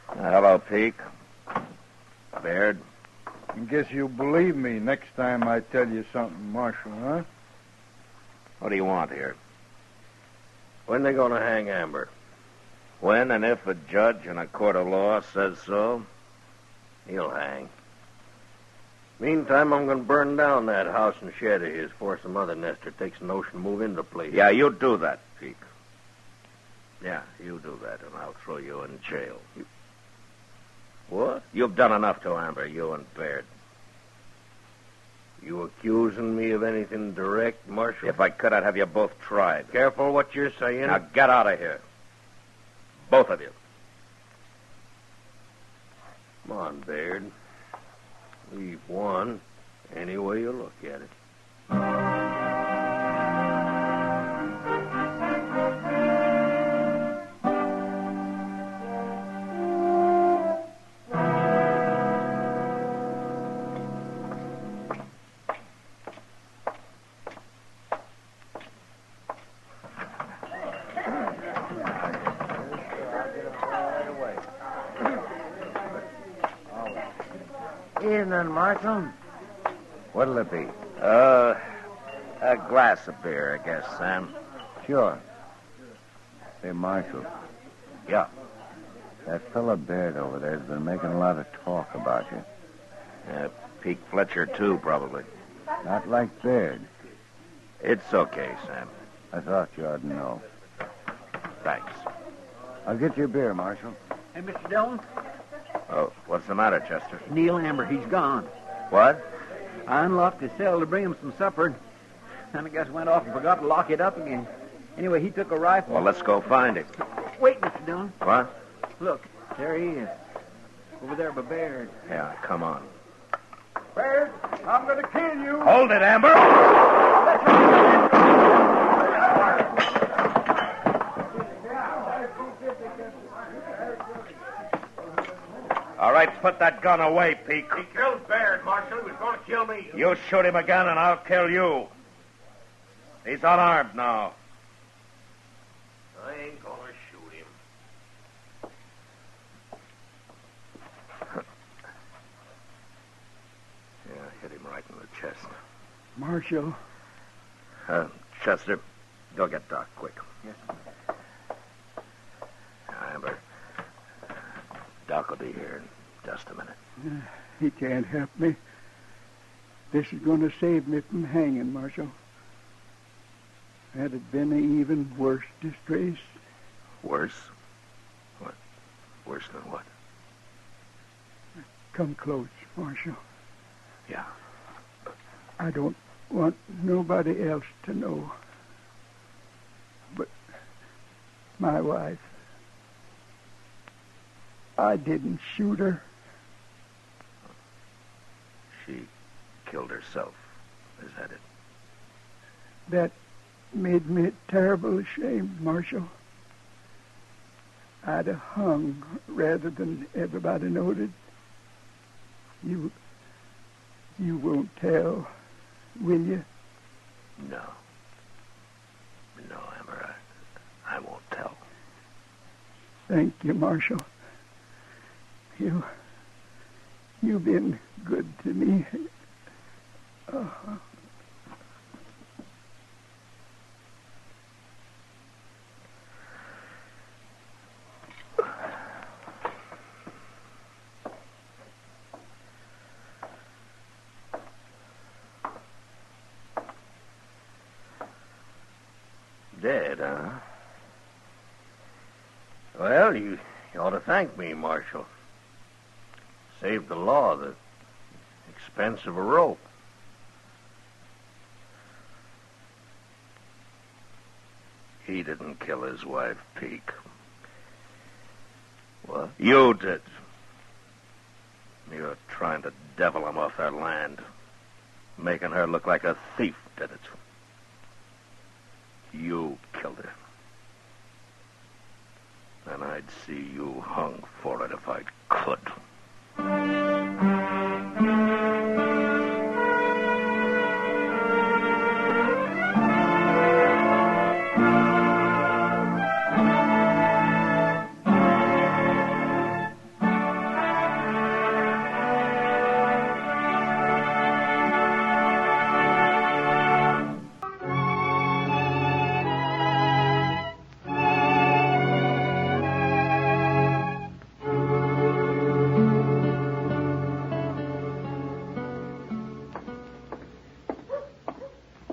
[SPEAKER 3] Hello, Pete. Baird.
[SPEAKER 10] I guess you'll believe me next time I tell you something, Marshal, huh?
[SPEAKER 3] What do you want here?
[SPEAKER 9] When they going to hang Amber?
[SPEAKER 3] When and if a judge in a court of law says so,
[SPEAKER 9] He'll hang. Meantime, I'm going to burn down that house and shed of his before some other nester takes a notion to move into the place.
[SPEAKER 3] Yeah, you do that, Pete. Yeah, you do that, and I'll throw you in jail.
[SPEAKER 9] What?
[SPEAKER 3] You've done enough to Amber, you and Baird.
[SPEAKER 9] You accusing me of anything direct, Marshal?
[SPEAKER 3] If I could, I'd have you both tried.
[SPEAKER 9] Careful what you're saying.
[SPEAKER 3] Now get out of here. Both of you.
[SPEAKER 9] Come on, Baird. We've won any way you look at it.
[SPEAKER 5] Evening, Marshal.
[SPEAKER 3] What'll it be? A glass of beer, I guess, Sam.
[SPEAKER 7] Sure. Say, Marshal,
[SPEAKER 3] Yeah.
[SPEAKER 7] that fella Baird over there's been making a lot of talk about you.
[SPEAKER 3] Pete Fletcher, too, probably.
[SPEAKER 7] Not like Baird.
[SPEAKER 3] It's okay, Sam.
[SPEAKER 7] I thought you ought to know.
[SPEAKER 3] Thanks.
[SPEAKER 7] I'll get you a beer, Marshal.
[SPEAKER 4] Hey, Mr. Dillon,
[SPEAKER 3] Oh, what's the matter, Chester?
[SPEAKER 4] Neil Amber, he's gone.
[SPEAKER 3] What?
[SPEAKER 4] I unlocked his cell to bring him some supper, and I guess went off and forgot to lock it up again. Anyway, he took a rifle.
[SPEAKER 3] Well, let's go find him.
[SPEAKER 4] Wait, Mr. Dillon.
[SPEAKER 3] What?
[SPEAKER 4] Look, there he is. Over there by Baird.
[SPEAKER 3] Yeah, come on.
[SPEAKER 8] Baird, I'm going to kill you.
[SPEAKER 3] Hold it, Amber! All right, put that gun away, Pete.
[SPEAKER 9] He killed Baird, Marshal. He was going to kill me.
[SPEAKER 3] You shoot him again, and I'll kill you. He's unarmed now.
[SPEAKER 9] I ain't going to shoot him.
[SPEAKER 3] Yeah, hit him right in the chest.
[SPEAKER 8] Marshal.
[SPEAKER 3] Chester, go get Doc, quick.
[SPEAKER 4] Yes.
[SPEAKER 3] Amber, Doc will be here in just a minute.
[SPEAKER 8] He can't help me. This is going to save me from hanging, Marshal. Had it been an even worse disgrace.
[SPEAKER 3] Worse? What? Worse than what?
[SPEAKER 8] Come close, Marshal.
[SPEAKER 3] Yeah.
[SPEAKER 8] I don't want nobody else to know. But my wife, I didn't shoot her.
[SPEAKER 3] She killed herself. Is that it?
[SPEAKER 8] That made me terrible ashamed, Marshal. I'd have hung rather than everybody noted. You won't tell, will you?
[SPEAKER 3] No. No, Amber, I won't tell.
[SPEAKER 8] Thank you, Marshal. You've been good to me.
[SPEAKER 9] Dead, huh? Well, you ought to thank me, Marshal. Saved the law the expense of a rope.
[SPEAKER 3] He didn't kill his wife, Peake.
[SPEAKER 9] What?
[SPEAKER 3] You did. You're trying to devil him off that land. Making her look like a thief did it. You killed her. And I'd see you hung for it if I could.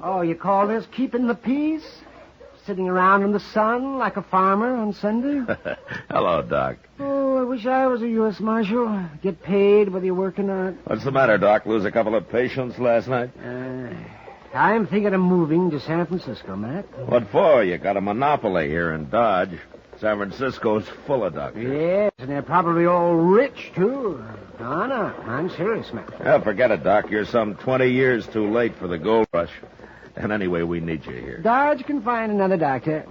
[SPEAKER 5] Oh, you call this keeping the peace? Sitting around in the sun like a farmer on Sunday?
[SPEAKER 3] Hello, Doc.
[SPEAKER 5] Oh, it wish I was a U.S. Marshal. Get paid whether you work or not.
[SPEAKER 3] What's the matter, Doc? Lose a couple of patients last night?
[SPEAKER 5] I'm thinking of moving to San Francisco, Matt.
[SPEAKER 3] What for? You got a monopoly here in Dodge. San Francisco's full of doctors.
[SPEAKER 5] Yes, and they're probably all rich, too. No, I'm serious, Matt.
[SPEAKER 3] Well, forget it, Doc. You're some 20 years too late for the gold rush. And anyway, we need you here.
[SPEAKER 5] Dodge can find another doctor.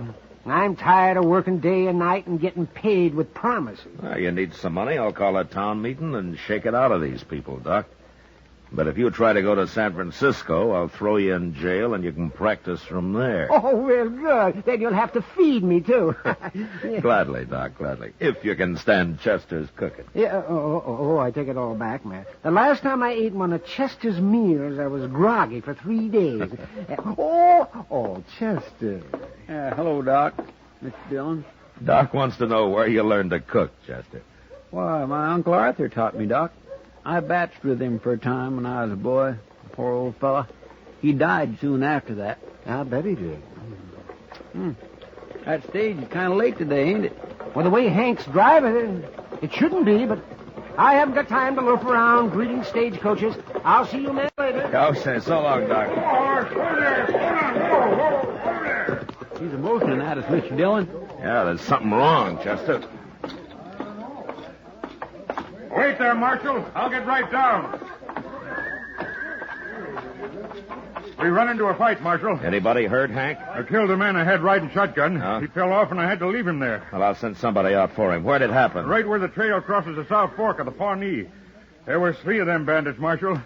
[SPEAKER 5] I'm tired of working day and night and getting paid with promises.
[SPEAKER 3] Well, you need some money. I'll call a town meeting and shake it out of these people, Doc. But if you try to go to San Francisco, I'll throw you in jail and you can practice from there.
[SPEAKER 5] Oh, well, good. Then you'll have to feed me, too.
[SPEAKER 3] Gladly, Doc, gladly. If you can stand Chester's cooking.
[SPEAKER 5] Yeah, I take it all back, Matt. The last time I ate one of Chester's meals, I was groggy for 3 days. Chester.
[SPEAKER 2] Hello, Doc. Mr. Dillon.
[SPEAKER 3] Doc wants to know where you learned to cook, Chester.
[SPEAKER 2] Why, my Uncle Arthur taught me, Doc. I batched with him for a time when I was a boy. Poor old fella. He died soon after that.
[SPEAKER 5] I bet he did.
[SPEAKER 2] That stage is kind of late today, ain't it?
[SPEAKER 5] Well, the way Hank's driving it shouldn't be, but I haven't got time to loaf around greeting stagecoaches. I'll see you men later.
[SPEAKER 3] Okay, so long, Doc.
[SPEAKER 2] He's a motioning at us, Mr. Dillon.
[SPEAKER 3] Yeah, there's something wrong, Chester.
[SPEAKER 10] Wait there, Marshal. I'll get right down. We run into a fight, Marshal.
[SPEAKER 3] Anybody hurt, Hank?
[SPEAKER 10] I killed a man I had riding shotgun.
[SPEAKER 3] Huh?
[SPEAKER 10] He fell off, and I had to leave him there.
[SPEAKER 3] Well, I'll send somebody out for him. Where'd it happen?
[SPEAKER 10] Right where the trail crosses the South Fork of the Pawnee. There was 3 of them bandits, Marshal.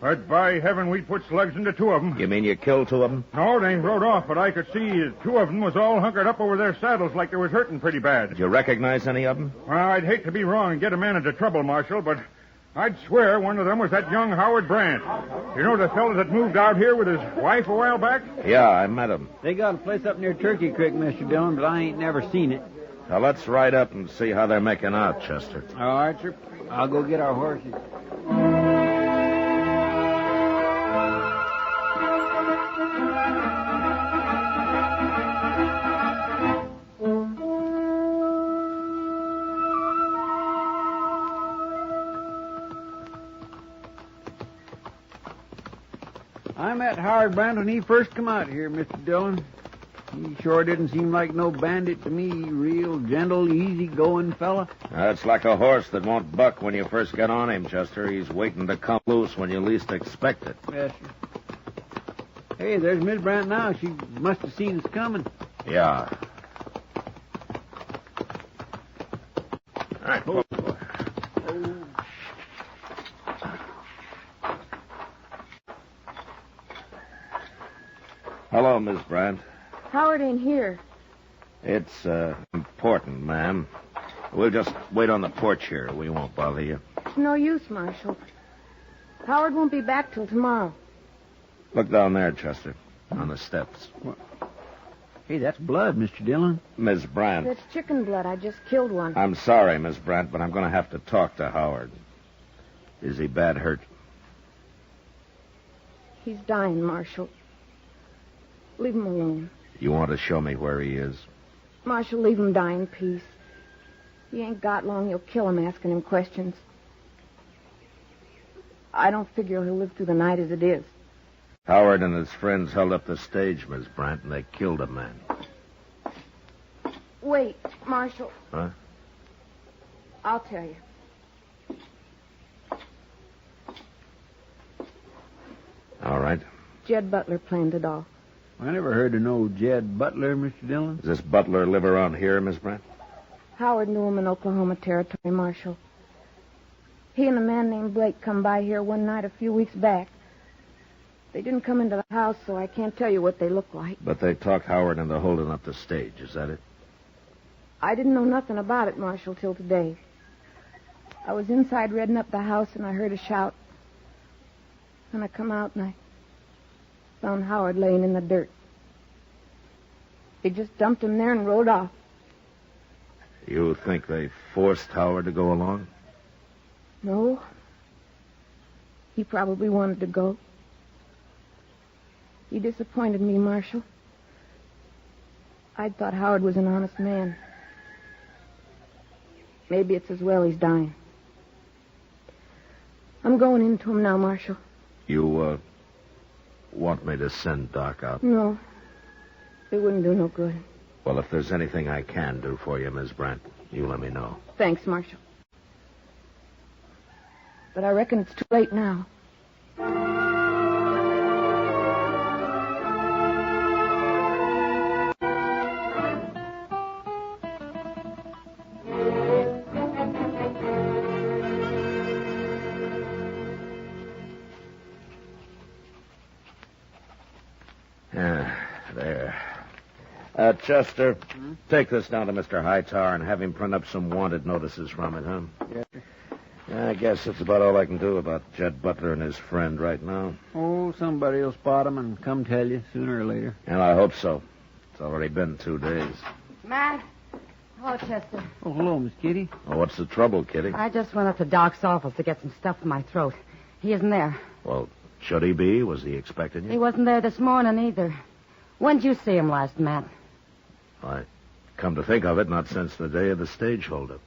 [SPEAKER 10] But by heaven, we put slugs into 2 of them.
[SPEAKER 3] You mean you killed 2 of them?
[SPEAKER 10] No, they rode off, but I could see 2 of them was all hunkered up over their saddles like they was hurting pretty bad.
[SPEAKER 3] Did you recognize any of them?
[SPEAKER 10] Well, I'd hate to be wrong and get a man into trouble, Marshal, but I'd swear one of them was that young Howard Brandt. You know the fellow that moved out here with his wife a while back?
[SPEAKER 3] Yeah, I met him.
[SPEAKER 2] They got a place up near Turkey Creek, Mr. Dillon, but I ain't never seen it.
[SPEAKER 3] Now, let's ride up and see how they're making out, Chester.
[SPEAKER 2] All right, sir. I'll go get our horses. I met Howard Brandt when he first come out here, Mr. Dillon. He sure didn't seem like no bandit to me. Real gentle, easy-going fella.
[SPEAKER 3] That's like a horse that won't buck when you first get on him, Chester. He's waiting to come loose when you least expect it.
[SPEAKER 2] Yes, sir. Hey, there's Miss Brandt now. She must have seen us coming.
[SPEAKER 3] Yeah. All right.
[SPEAKER 2] Oh.
[SPEAKER 3] Hello, Miss Brandt.
[SPEAKER 12] Howard ain't here.
[SPEAKER 3] It's important, ma'am. We'll just wait on the porch here. We won't bother you.
[SPEAKER 12] It's no use, Marshal. Howard won't be back till tomorrow.
[SPEAKER 3] Look down there, Chester, on the steps.
[SPEAKER 2] Hey, that's blood, Mr. Dillon.
[SPEAKER 3] Miss Brandt.
[SPEAKER 12] That's chicken blood. I just killed one.
[SPEAKER 3] I'm sorry, Miss Brandt, but I'm going to have to talk to Howard. Is he bad hurt?
[SPEAKER 12] He's dying, Marshal. Leave him alone.
[SPEAKER 3] You want to show me where he is?
[SPEAKER 12] Marshal, leave him die in peace. He ain't got long. You'll kill him asking him questions. I don't figure he'll live through the night as it is.
[SPEAKER 3] Howard and his friends held up the stage, Miss Brandt, and they killed a man.
[SPEAKER 12] Wait, Marshal.
[SPEAKER 3] Huh?
[SPEAKER 12] I'll tell you.
[SPEAKER 3] All right.
[SPEAKER 12] Jed Butler planned it all.
[SPEAKER 2] I never heard of no Jed Butler, Mr. Dillon.
[SPEAKER 3] Does this Butler live around here, Miss Brandt?
[SPEAKER 12] Howard knew him in Oklahoma Territory, Marshal. He and a man named Blake come by here one night a few weeks back. They didn't come into the house, so I can't tell you what they look like.
[SPEAKER 3] But they talked Howard into holding up the stage. Is that it?
[SPEAKER 12] I didn't know nothing about it, Marshal, till today. I was inside redding up the house, and I heard a shout. And I come out, and I found Howard laying in the dirt. They just dumped him there and rode off.
[SPEAKER 3] You think they forced Howard to go along?
[SPEAKER 12] No. He probably wanted to go. He disappointed me, Marshal. I thought Howard was an honest man. Maybe it's as well he's dying. I'm going into him now, Marshal.
[SPEAKER 3] You, want me to send Doc out?
[SPEAKER 12] No. It wouldn't do no good.
[SPEAKER 3] Well, if there's anything I can do for you, Miss Brent, you let me know.
[SPEAKER 12] Thanks, Marshal. But I reckon it's too late now.
[SPEAKER 3] There. Chester, take this down to Mr. Hightower and have him print up some wanted notices from it, huh?
[SPEAKER 2] Yes, sir.
[SPEAKER 3] Yeah, I guess that's about all I can do about Jed Butler and his friend right now.
[SPEAKER 4] Oh, somebody will spot him and come tell you sooner or later.
[SPEAKER 3] And I hope so. It's already been 2 days.
[SPEAKER 6] Matt? Hello, Chester.
[SPEAKER 4] Oh, hello, Miss Kitty.
[SPEAKER 3] Oh, what's the trouble, Kitty?
[SPEAKER 6] I just went up to Doc's office to get some stuff for my throat. He isn't there.
[SPEAKER 3] Well, should he be? Was he expecting
[SPEAKER 6] He
[SPEAKER 3] you?
[SPEAKER 6] wasn't there this morning either. When'd you see him last, Matt?
[SPEAKER 3] Why, come to think of it, not since the day of the stage holdup.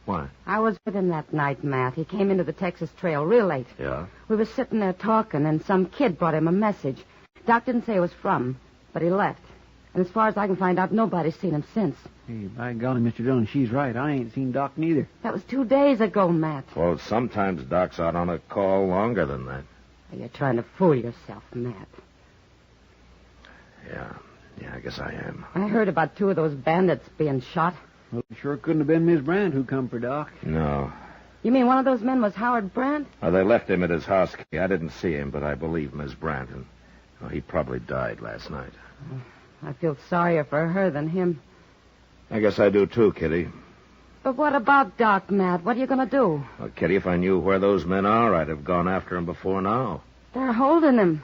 [SPEAKER 3] Why?
[SPEAKER 6] I was with him that night, Matt. He came into the Texas Trail real late.
[SPEAKER 3] Yeah?
[SPEAKER 6] We were sitting there talking, and some kid brought him a message. Doc didn't say it was from, but he left. And as far as I can find out, nobody's seen him since.
[SPEAKER 4] Hey, by golly, Mr. Dillon, she's right. I ain't seen Doc neither.
[SPEAKER 6] That was 2 days ago, Matt.
[SPEAKER 3] Well, sometimes Doc's out on a call longer than that.
[SPEAKER 6] You're trying to fool yourself, Matt.
[SPEAKER 3] Yeah, I guess I am.
[SPEAKER 6] I heard about 2 of those bandits being shot.
[SPEAKER 4] Well, it sure couldn't have been Miss Brand who come for Doc.
[SPEAKER 3] No.
[SPEAKER 6] You mean one of those men was Howard Brandt?
[SPEAKER 3] Well, they left him at his house. I didn't see him, but I believe Miss Brant. And he probably died last night.
[SPEAKER 6] I feel sorrier for her than him.
[SPEAKER 3] I guess I do too, Kitty.
[SPEAKER 6] But what about Doc, Matt? What are you going to do?
[SPEAKER 3] Well, Kitty, if I knew where those men are, I'd have gone after him before now.
[SPEAKER 6] They're holding him.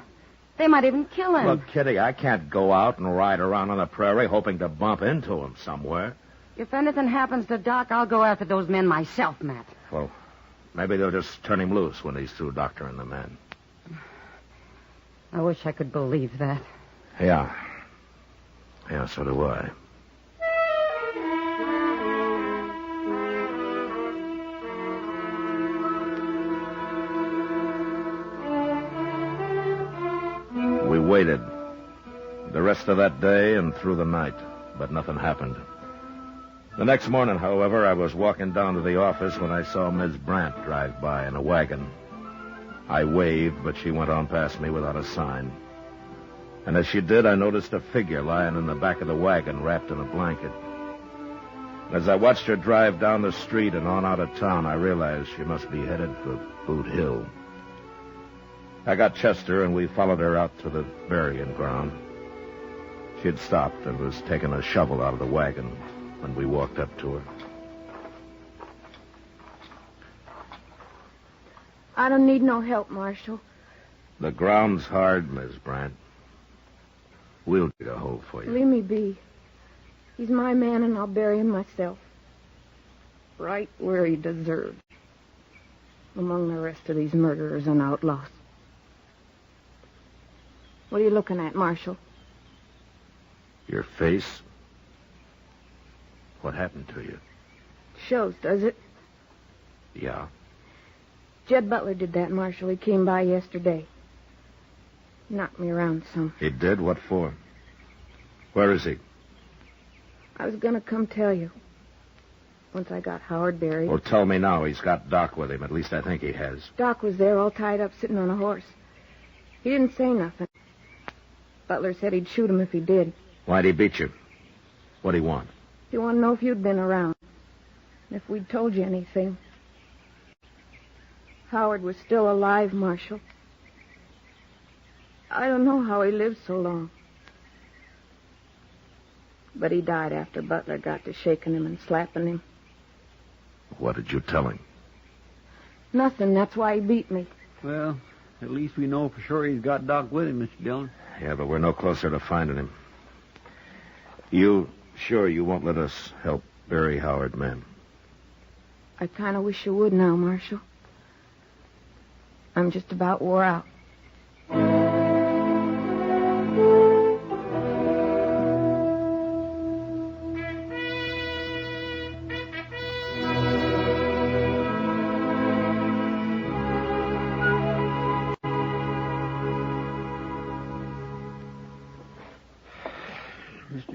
[SPEAKER 6] They might even kill him.
[SPEAKER 3] Look, Kitty, I can't go out and ride around on the prairie hoping to bump into him somewhere.
[SPEAKER 6] If anything happens to Doc, I'll go after those men myself, Matt.
[SPEAKER 3] Well, maybe they'll just turn him loose when he's through doctoring the men.
[SPEAKER 6] I wish I could believe that.
[SPEAKER 3] Yeah. Yeah, so do I. We waited. The rest of that day and through the night, but nothing happened. The next morning, however, I was walking down to the office when I saw Ms. Brandt drive by in a wagon. I waved, but she went on past me without a sign. And as she did, I noticed a figure lying in the back of the wagon wrapped in a blanket. As I watched her drive down the street and on out of town, I realized she must be headed for Boot Hill. I got Chester, and we followed her out to the burying ground. She had stopped and was taking a shovel out of the wagon when we walked up to her.
[SPEAKER 12] I don't need no help, Marshal.
[SPEAKER 3] The ground's hard, Miss Brandt. We'll dig a hole for you.
[SPEAKER 12] Leave me be. He's my man, and I'll bury him myself. Right where he deserves. Among the rest of these murderers and outlaws. What are you looking at, Marshal?
[SPEAKER 3] Your face? What happened to you?
[SPEAKER 12] Shows, does it?
[SPEAKER 3] Yeah.
[SPEAKER 12] Jed Butler did that, Marshal. He came by yesterday. Knocked me around some.
[SPEAKER 3] He did? What for? Where is he?
[SPEAKER 12] I was going to come tell you. Once I got Howard buried.
[SPEAKER 3] Well, tell me now. He's got Doc with him. At least I think he has.
[SPEAKER 12] Doc was there all tied up, sitting on a horse. He didn't say nothing. Butler said he'd shoot him if he did.
[SPEAKER 3] Why'd he beat you? What'd he want?
[SPEAKER 12] He wanted to know if you'd been around. And if we'd told you anything. Howard was still alive, Marshal. I don't know how he lived so long. But he died after Butler got to shaking him and slapping him.
[SPEAKER 3] What did you tell him?
[SPEAKER 12] Nothing. That's why he beat me.
[SPEAKER 4] Well, at least we know for sure he's got Doc with him, Mr. Dillon.
[SPEAKER 3] Yeah, but we're no closer to finding him. You sure you won't let us help bury Howard, ma'am?
[SPEAKER 12] I kind of wish you would now, Marshal. I'm just about wore out.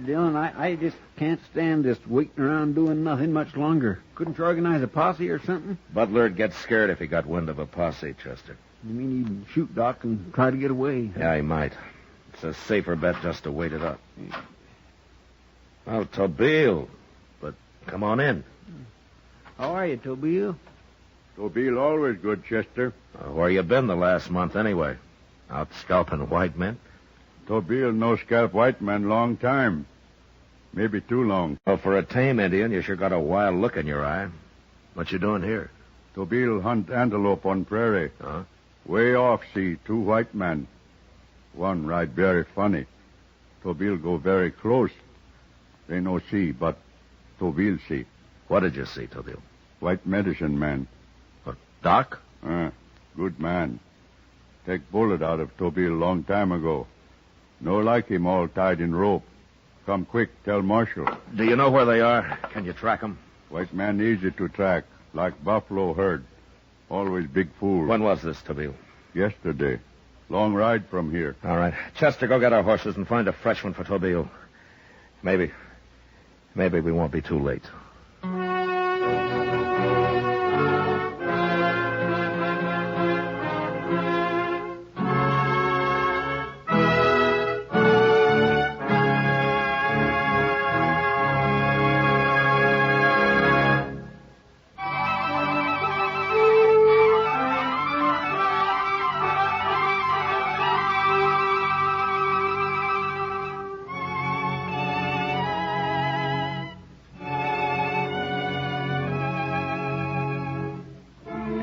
[SPEAKER 13] Mr. Dillon, I just can't stand this waiting around doing nothing much longer. Couldn't you organize a posse or something?
[SPEAKER 3] Butler'd get scared if he got wind of a posse, Chester.
[SPEAKER 13] You mean he'd shoot Doc and try to get away?
[SPEAKER 3] Yeah, he might. It's a safer bet just to wait it up. Well, Tobile, but come on in.
[SPEAKER 13] How are you, Tobile?
[SPEAKER 14] Tobile always good, Chester.
[SPEAKER 3] Where you been the last month, anyway? Out scalping white men?
[SPEAKER 14] Tobile no scalp white man long time. Maybe too long.
[SPEAKER 3] Well, for a tame Indian, you sure got a wild look in your eye. What you doing here?
[SPEAKER 14] Tobile hunt antelope on prairie.
[SPEAKER 3] Huh?
[SPEAKER 14] Way off see two white men. One ride very funny. Tobile go very close. They no see, but Tobile see.
[SPEAKER 3] What did you see, Tobile?
[SPEAKER 14] White medicine man.
[SPEAKER 3] What, Doc?
[SPEAKER 14] Good man. Take bullet out of Tobile long time ago. No like him all tied in rope. Come quick, tell Marshal.
[SPEAKER 3] Do you know where they are? Can you track them?
[SPEAKER 14] White man easy to track, like buffalo herd. Always big fool.
[SPEAKER 3] When was this, Tobile?
[SPEAKER 14] Yesterday. Long ride from here.
[SPEAKER 3] All right. Chester, go get our horses and find a fresh one for Tobile. Maybe we won't be too late.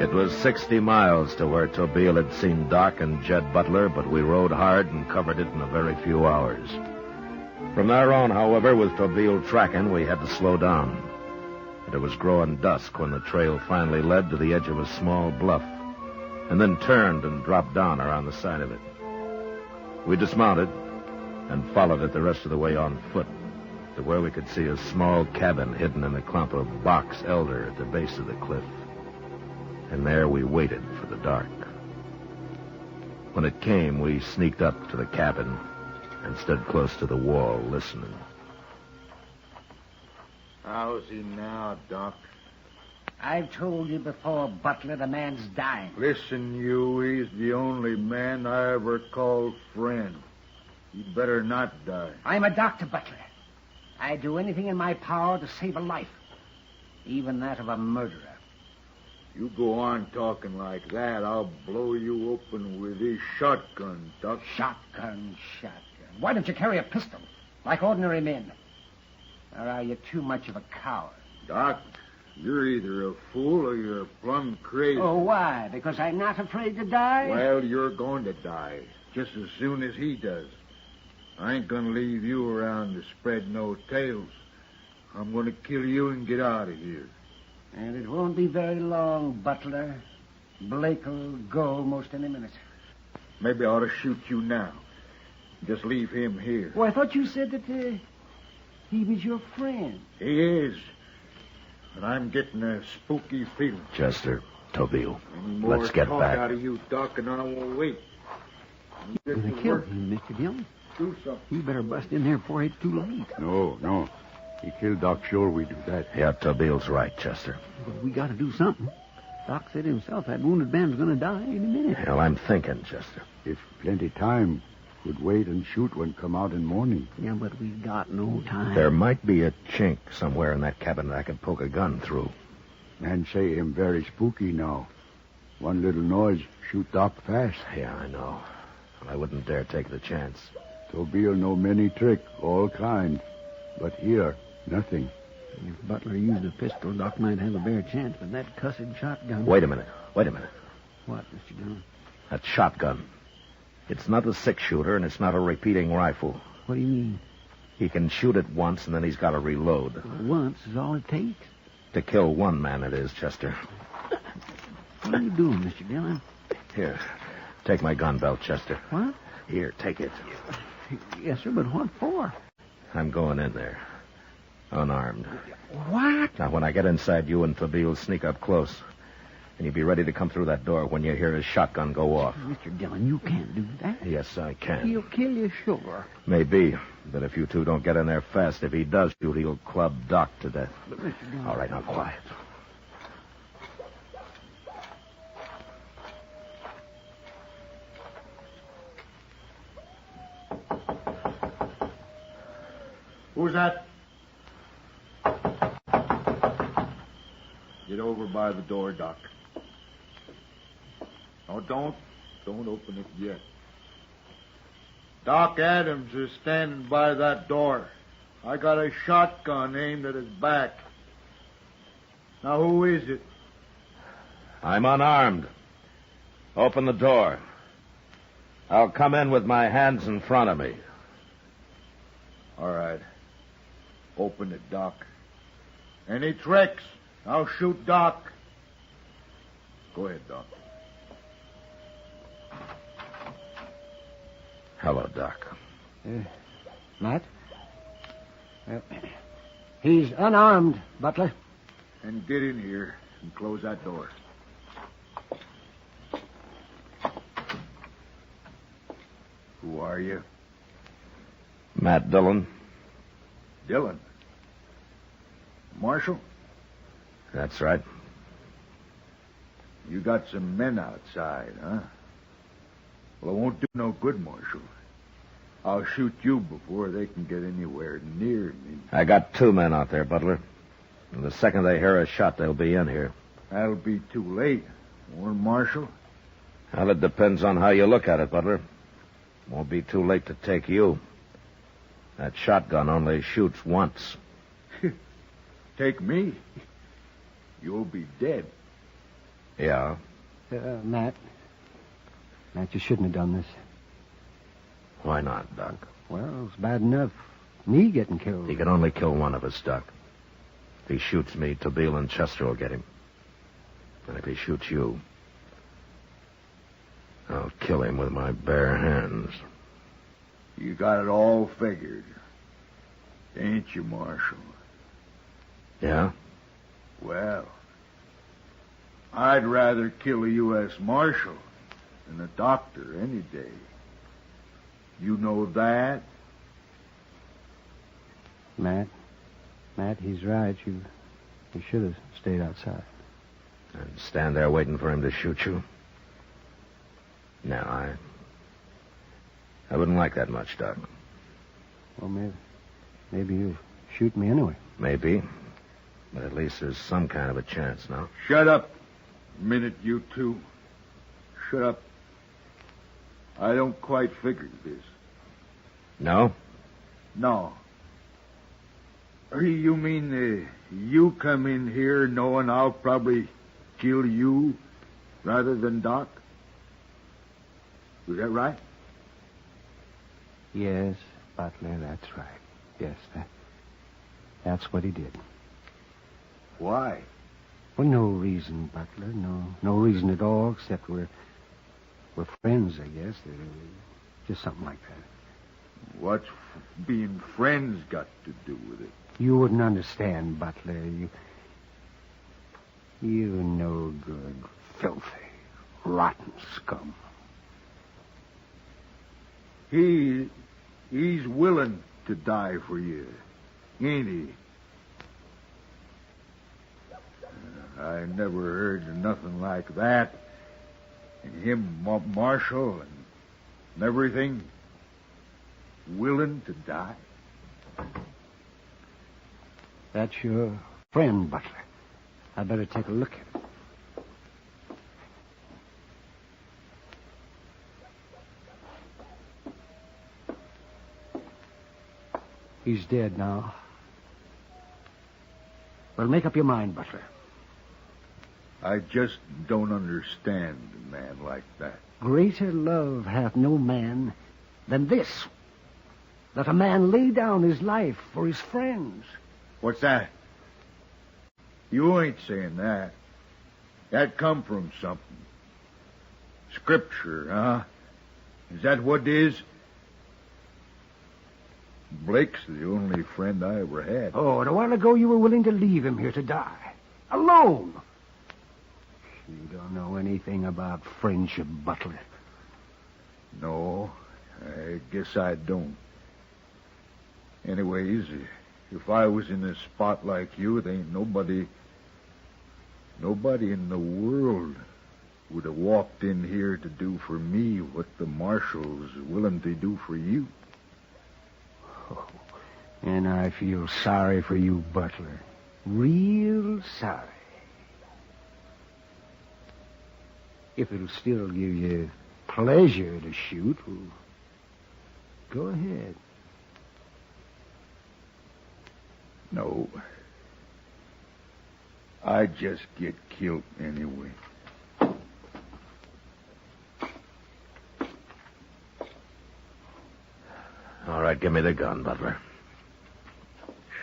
[SPEAKER 3] It was 60 miles to where Tobile had seen Doc and Jed Butler, but we rode hard and covered it in a very few hours. From there on, however, with Tobile tracking, we had to slow down. And it was growing dusk when the trail finally led to the edge of a small bluff, and then turned and dropped down around the side of it. We dismounted and followed it the rest of the way on foot to where we could see a small cabin hidden in a clump of box elder at the base of the cliff. And there we waited for the dark. When it came, we sneaked up to the cabin and stood close to the wall, listening.
[SPEAKER 10] How's he now, Doc?
[SPEAKER 5] I've told you before, Butler, the man's dying.
[SPEAKER 10] Listen, you, he's the only man I ever called friend. He'd better not die.
[SPEAKER 5] I'm a doctor, Butler. I'd do anything in my power to save a life, even that of a murderer.
[SPEAKER 10] You go on talking like that, I'll blow you open with this shotgun, Doc.
[SPEAKER 5] Shotgun. Why don't you carry a pistol, like ordinary men? Or are you too much of a coward?
[SPEAKER 10] Doc, you're either a fool or you're plumb crazy.
[SPEAKER 5] Oh, why? Because I'm not afraid to die?
[SPEAKER 10] Well, you're going to die, just as soon as he does. I ain't going to leave you around to spread no tales. I'm going to kill you and get out of here.
[SPEAKER 5] And it won't be very long, Butler. Blake'll go almost any minute.
[SPEAKER 10] Maybe I ought to shoot you now. Just leave him here.
[SPEAKER 5] Well, I thought you said that he was your friend.
[SPEAKER 10] He is. But I'm getting a spooky feeling.
[SPEAKER 3] Chester, Tobile,
[SPEAKER 10] Any more
[SPEAKER 3] let's get
[SPEAKER 10] talk
[SPEAKER 3] back.
[SPEAKER 10] out of you, Doc, and I won't wait.
[SPEAKER 13] You're going to kill him, Mr. Dillon.
[SPEAKER 10] Do something.
[SPEAKER 13] You better bust in there before it's too late.
[SPEAKER 14] No. He killed Doc, sure we do that.
[SPEAKER 3] Yeah, Tobile's right, Chester.
[SPEAKER 13] But we got to do something. Doc said himself that wounded man's going to die any minute.
[SPEAKER 3] Well, I'm thinking, Chester.
[SPEAKER 14] If plenty time, could wait and shoot when come out in morning.
[SPEAKER 13] Yeah, but we got no time.
[SPEAKER 3] There might be a chink somewhere in that cabin that I could poke a gun through.
[SPEAKER 14] Man say him very spooky now. One little noise, shoot Doc fast.
[SPEAKER 3] Yeah, I know. I wouldn't dare take the chance.
[SPEAKER 14] Tobile know many trick, all kind. But here, nothing.
[SPEAKER 13] If Butler used a pistol, Doc might have a bare chance, but that cussed shotgun...
[SPEAKER 3] Wait a minute.
[SPEAKER 13] What, Mr. Dillon?
[SPEAKER 3] That shotgun. It's not a 6-shooter, and it's not a repeating rifle.
[SPEAKER 13] What do you mean?
[SPEAKER 3] He can shoot it once, and then he's got to reload.
[SPEAKER 13] Once is all it takes.
[SPEAKER 3] To kill one man it is, Chester.
[SPEAKER 13] What are you doing, Mr. Dillon?
[SPEAKER 3] Here, take my gun belt, Chester.
[SPEAKER 13] What?
[SPEAKER 3] Here, take it.
[SPEAKER 13] Yes, sir, but what for?
[SPEAKER 3] I'm going in there. Unarmed.
[SPEAKER 13] What?
[SPEAKER 3] Now, when I get inside, you and Tobile sneak up close. And you'll be ready to come through that door when you hear his shotgun go off.
[SPEAKER 13] Mr. Dillon, you can't do that.
[SPEAKER 3] Yes, I can.
[SPEAKER 13] He'll kill you, sure.
[SPEAKER 3] Maybe. But if you two don't get in there fast, if he does shoot, he'll club Doc to death. All right, now quiet.
[SPEAKER 10] Who's that? Get over by the door, Doc. Oh, don't open it yet. Doc Adams is standing by that door. I got a shotgun aimed at his back. Now, who is it?
[SPEAKER 3] I'm unarmed. Open the door. I'll come in with my hands in front of me.
[SPEAKER 10] All right. Open it, Doc. Any tricks, I'll shoot Doc. Go ahead, Doc.
[SPEAKER 3] Hello, Doc.
[SPEAKER 5] Matt? He's unarmed, Butler.
[SPEAKER 10] And get in here and close that door. Who are you?
[SPEAKER 3] Matt Dillon.
[SPEAKER 10] Dillon? Marshal?
[SPEAKER 3] That's right.
[SPEAKER 10] You got some men outside, huh? Well, it won't do no good, Marshal. I'll shoot you before they can get anywhere near me.
[SPEAKER 3] I got 2 men out there, Butler. And the second they hear a shot, they'll be in here.
[SPEAKER 10] That'll be too late, won't it, Marshal?
[SPEAKER 3] Well, it depends on how you look at it, Butler. Won't be too late to take you. That shotgun only shoots once.
[SPEAKER 10] Take me? You'll be dead.
[SPEAKER 3] Yeah?
[SPEAKER 5] Matt, you shouldn't have done this.
[SPEAKER 3] Why not, Doc?
[SPEAKER 5] Well, it's bad enough me getting killed.
[SPEAKER 3] He can only kill one of us, Doc. If he shoots me, Tabeel and Chester will get him. And if he shoots you, I'll kill him with my bare hands.
[SPEAKER 10] You got it all figured. Ain't you, Marshal?
[SPEAKER 3] Yeah?
[SPEAKER 10] Well, I'd rather kill a U.S. Marshal than a doctor any day. You know that?
[SPEAKER 5] Matt, he's right. You should have stayed outside.
[SPEAKER 3] And stand there waiting for him to shoot you? No, I wouldn't like that much, Doc.
[SPEAKER 5] Well, maybe you shoot me anyway.
[SPEAKER 3] Maybe. But at least there's some kind of a chance now.
[SPEAKER 10] Shut up a minute, you two. Shut up. I don't quite figure this.
[SPEAKER 3] No?
[SPEAKER 10] No. You mean you come in here knowing I'll probably kill you rather than Doc? Is that right?
[SPEAKER 5] Yes, Butler, that's right. Yes, that's what he did.
[SPEAKER 10] Why?
[SPEAKER 5] Well, no reason, Butler. No reason at all, except we're friends, I guess. Just something like that.
[SPEAKER 10] What's being friends got to do with it?
[SPEAKER 5] You wouldn't understand, Butler. You no good, filthy, rotten scum.
[SPEAKER 10] He's willing to die for you, ain't he? I never heard of nothing like that. And him, Marshal, and everything, willing to die.
[SPEAKER 5] That's your friend, Butler. I better take a look at him. He's dead now. Well, make up your mind, Butler.
[SPEAKER 10] I just don't understand a man like that.
[SPEAKER 5] Greater love hath no man than this, that a man lay down his life for his friends.
[SPEAKER 10] What's that? You ain't saying that. That come from something. Scripture, huh? Is that what it is? Blake's the only friend I ever had.
[SPEAKER 5] Oh, and a while ago you were willing to leave him here to die. Alone. You don't know anything about friendship, Butler.
[SPEAKER 10] No, I guess I don't. Anyways, if I was in a spot like you, there ain't nobody in the world would have walked in here to do for me what the marshal's willing to do for you.
[SPEAKER 5] Oh, and I feel sorry for you, Butler. Real sorry. If it'll still give you pleasure to shoot, well, go ahead.
[SPEAKER 10] No. I'd just get killed anyway.
[SPEAKER 3] All right, give me the gun, Butler.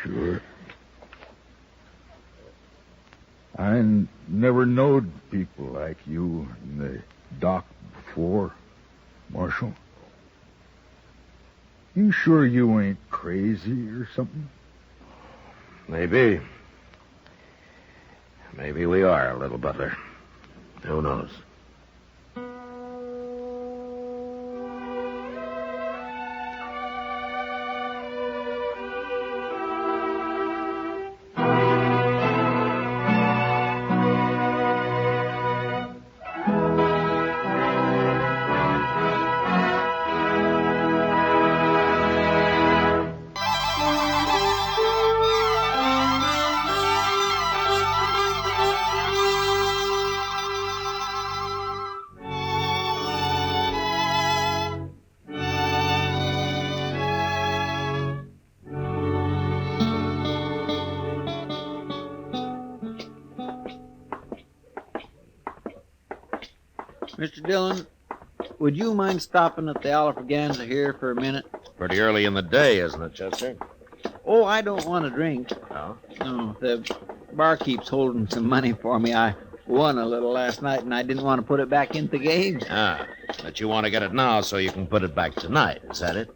[SPEAKER 10] Sure. I never knowed people like you in the dock before, Marshal. You sure you ain't crazy or something?
[SPEAKER 3] Maybe. Maybe we are a little, Butler. Who knows?
[SPEAKER 13] Mr. Dillon, would you mind stopping at the Alfraganza here for a minute?
[SPEAKER 3] Pretty early in the day, isn't it, Chester?
[SPEAKER 13] Oh, I don't want a drink.
[SPEAKER 3] No?
[SPEAKER 13] No, the barkeep's holding some money for me. I won a little last night, and I didn't want to put it back into the game.
[SPEAKER 3] Ah, but you want to get it now so you can put it back tonight. Is that it?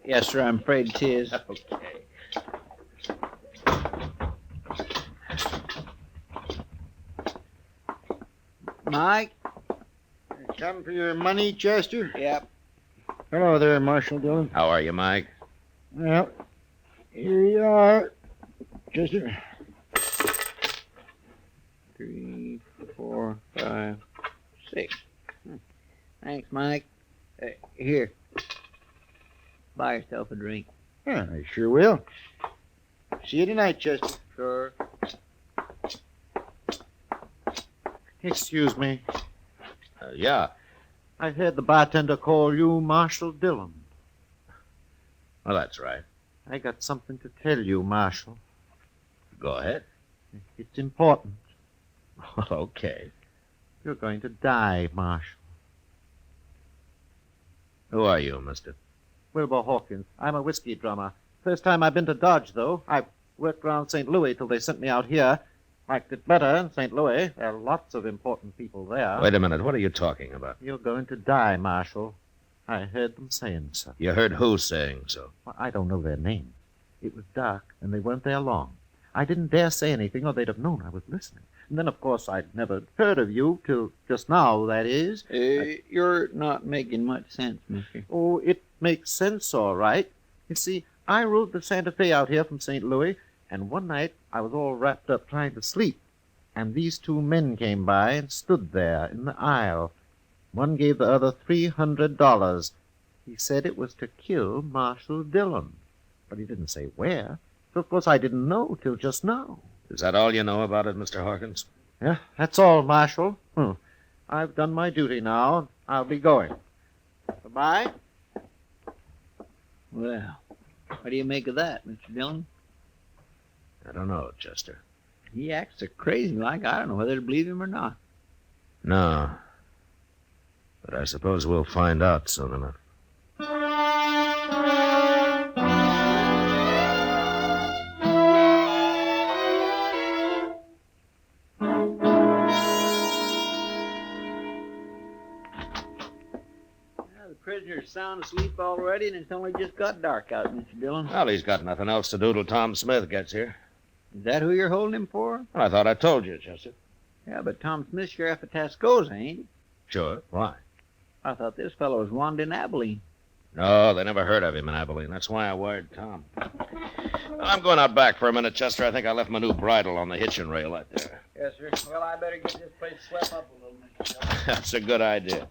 [SPEAKER 13] Yes, sir, I'm afraid 'tis.
[SPEAKER 3] Okay.
[SPEAKER 13] Mike?
[SPEAKER 15] Come for your money, Chester?
[SPEAKER 13] Yep.
[SPEAKER 15] Hello there, Marshal Dillon.
[SPEAKER 3] How are you, Mike?
[SPEAKER 15] Well, here you are, Chester.
[SPEAKER 13] 3, 4, 5, 6. Thanks, Mike. Here. Buy yourself a drink.
[SPEAKER 15] Yeah, I sure will. See you tonight, Chester.
[SPEAKER 13] Sure.
[SPEAKER 15] Excuse me.
[SPEAKER 3] Yeah.
[SPEAKER 15] I heard the bartender call you Marshal Dillon.
[SPEAKER 3] Well, that's right.
[SPEAKER 15] I got something to tell you, Marshal.
[SPEAKER 3] Go ahead.
[SPEAKER 15] It's important.
[SPEAKER 3] Well, okay.
[SPEAKER 15] You're going to die, Marshal.
[SPEAKER 3] Who are you, mister?
[SPEAKER 15] Wilbur Hawkins. I'm a whiskey drummer. First time I've been to Dodge, though. I worked around St. Louis till they sent me out here. Liked it better in St. Louis. There are lots of important people there.
[SPEAKER 3] Wait a minute. What are you talking about?
[SPEAKER 15] You're going to die, Marshal. I heard them saying so.
[SPEAKER 3] You heard who saying so?
[SPEAKER 15] Well, I don't know their names. It was dark, and they weren't there long. I didn't dare say anything, or they'd have known I was listening. And then, of course, I'd never heard of you till just now, that is.
[SPEAKER 13] You're not making much sense, mister.
[SPEAKER 15] Oh, it makes sense, all right. You see, I rode the Santa Fe out here from St. Louis, and one night I was all wrapped up trying to sleep, and these two men came by and stood there in the aisle. One gave the other $300. He said it was to kill Marshal Dillon, but he didn't say where. So, of course, I didn't know till just now.
[SPEAKER 3] Is that all you know about it, Mr. Hawkins?
[SPEAKER 15] Yeah, that's all, Marshal. I've done my duty now. I'll be going. Goodbye.
[SPEAKER 13] Well, what do you make of that, Mr. Dillon?
[SPEAKER 3] I don't know, Chester.
[SPEAKER 13] He acts so crazy like I don't know whether to believe him or not.
[SPEAKER 3] No. But I suppose we'll find out soon enough.
[SPEAKER 13] The prisoner's sound asleep already, and it's only just got dark out, Mr. Dillon.
[SPEAKER 3] Well, he's got nothing else to do till Tom Smith gets here.
[SPEAKER 13] Is that who you're holding him for?
[SPEAKER 3] Well, I thought I told you, Chester.
[SPEAKER 13] Yeah, but Tom Smith's sheriff of Tascosa, ain't he?
[SPEAKER 3] Sure. Why?
[SPEAKER 13] I thought this fellow was wanted in Abilene.
[SPEAKER 3] No, they never heard of him in Abilene. That's why I wired Tom. I'm going out back for a minute, Chester. I think I left my new bridle on the hitching rail out there.
[SPEAKER 13] Yes, sir. Well, I better get this place swept up a little, Mr. Dillon.
[SPEAKER 3] That's a good idea.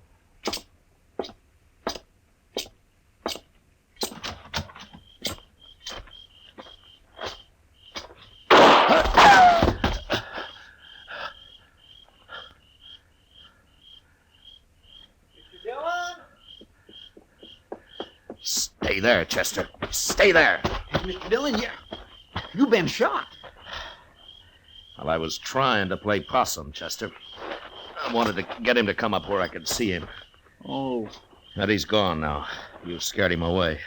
[SPEAKER 3] Stay there, Chester. Stay there.
[SPEAKER 13] Mr. Dillon, you've been shot.
[SPEAKER 3] Well, I was trying to play possum, Chester. I wanted to get him to come up where I could see him.
[SPEAKER 13] Oh.
[SPEAKER 3] But he's gone now. You scared him away.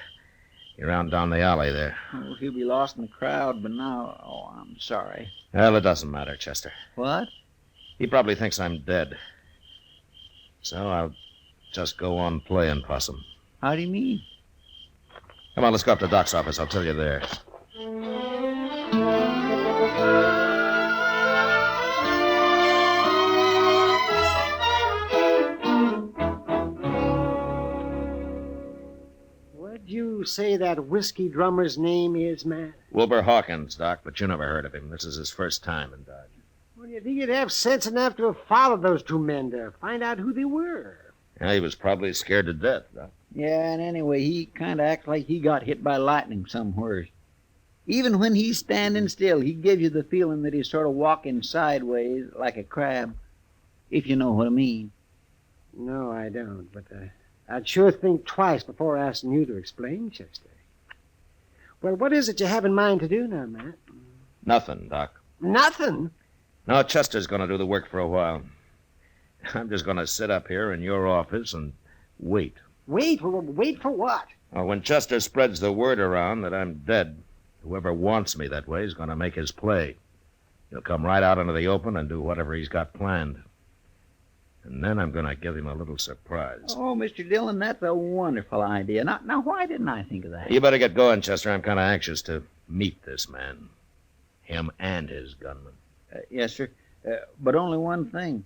[SPEAKER 3] He ran down the alley there.
[SPEAKER 13] Oh, he'll be lost in the crowd, but now... Oh, I'm sorry.
[SPEAKER 3] Well, it doesn't matter, Chester.
[SPEAKER 13] What?
[SPEAKER 3] He probably thinks I'm dead. So I'll just go on playing possum.
[SPEAKER 13] How do you mean?
[SPEAKER 3] Come on, let's go up to Doc's office. I'll tell you there.
[SPEAKER 5] What'd you say that whiskey drummer's name is, Matt?
[SPEAKER 3] Wilbur Hawkins, Doc, but you never heard of him. This is his first time in Dodge.
[SPEAKER 5] Well, you think you'd have sense enough to have followed those two men to find out who they were?
[SPEAKER 3] Yeah, he was probably scared to death, Doc.
[SPEAKER 13] Yeah, and anyway, he kind of acts like he got hit by lightning somewhere. Even when he's standing still, he gives you the feeling that he's sort of walking sideways like a crab, if you know what I mean.
[SPEAKER 5] No, I don't, but I'd sure think twice before asking you to explain, Chester. Well, what is it you have in mind to do now, Matt?
[SPEAKER 3] Nothing, Doc.
[SPEAKER 5] Nothing?
[SPEAKER 3] No, Chester's going to do the work for a while. I'm just going to sit up here in your office and wait.
[SPEAKER 5] Wait? Well, wait for what?
[SPEAKER 3] Well, when Chester spreads the word around that I'm dead, whoever wants me that way is going to make his play. He'll come right out into the open and do whatever he's got planned. And then I'm going to give him a little surprise.
[SPEAKER 13] Oh, Mr. Dillon, that's a wonderful idea. Now, why didn't I think of that?
[SPEAKER 3] You better get going, Chester. I'm kind of anxious to meet this man. Him and his gunman.
[SPEAKER 13] Yes, sir. But only one thing.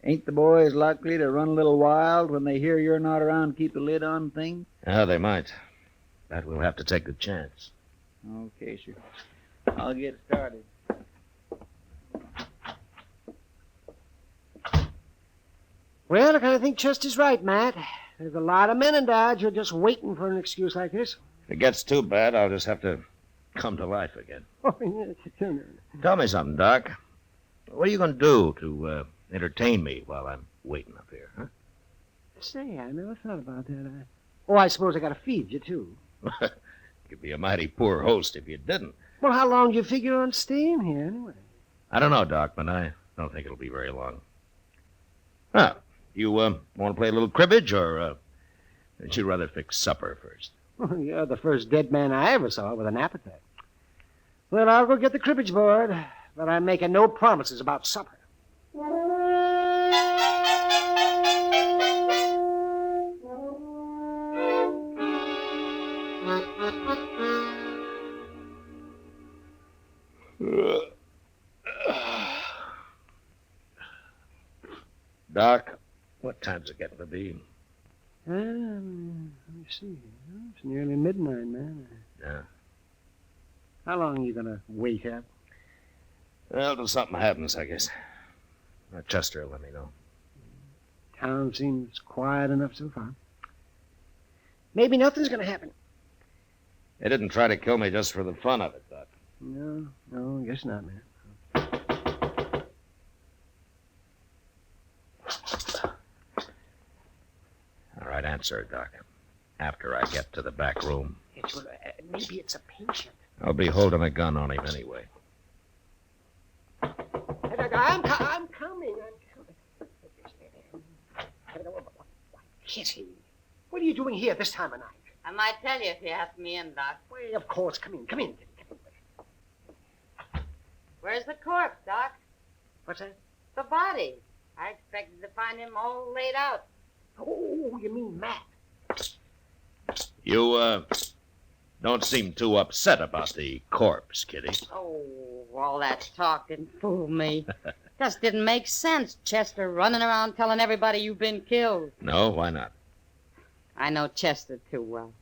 [SPEAKER 13] Ain't the boys likely to run a little wild when they hear you're not around to keep the lid on things?
[SPEAKER 3] Yeah, they might. But we'll have to take the chance.
[SPEAKER 13] Okay, sir. I'll get started.
[SPEAKER 5] Well, I kind of think Chester's right, Matt. There's a lot of men in Dodge who are just waiting for an excuse like this.
[SPEAKER 3] If it gets too bad, I'll just have to come to life again. Tell me something, Doc. What are you going to do to entertain me while I'm waiting up here, huh?
[SPEAKER 5] Say, I never thought about that. I suppose I got to feed you, too.
[SPEAKER 3] You'd be a mighty poor host if you didn't.
[SPEAKER 5] Well, how long do you figure on staying here, anyway?
[SPEAKER 3] I don't know, Doc, but I don't think it'll be very long. Huh. You want to play a little cribbage, or would you rather fix supper first?
[SPEAKER 5] Well, you're the first dead man I ever saw with an appetite. Well, I'll go get the cribbage board, but I'm making no promises about supper.
[SPEAKER 3] Doc, what time's it getting to be?
[SPEAKER 5] Let me see. It's nearly midnight, man.
[SPEAKER 3] Yeah.
[SPEAKER 5] How long are you going to wait up?
[SPEAKER 3] Well, till something happens, I guess. Chester will let me know.
[SPEAKER 5] Town seems quiet enough so far. Maybe nothing's going to happen.
[SPEAKER 3] They didn't try to kill me just for the fun of it, Doc.
[SPEAKER 5] No, I guess not, man.
[SPEAKER 3] All right, answer, Doc. After I get to the back room.
[SPEAKER 5] Maybe it's a patient.
[SPEAKER 3] I'll be holding a gun on him anyway.
[SPEAKER 5] I'm coming. Kitty, what are you doing here this time of night?
[SPEAKER 6] I might tell you if you ask me in, Doc.
[SPEAKER 5] Well, of course. Come in.
[SPEAKER 6] Where's the corpse, Doc?
[SPEAKER 5] What's that?
[SPEAKER 6] The body. I expected to find him all laid out.
[SPEAKER 5] Oh, you mean Matt?
[SPEAKER 3] You, don't seem too upset about the corpse, Kitty.
[SPEAKER 6] Oh, all that talk didn't fool me. Just didn't make sense, Chester, running around telling everybody you've been killed.
[SPEAKER 3] No, why not?
[SPEAKER 6] I know Chester too well.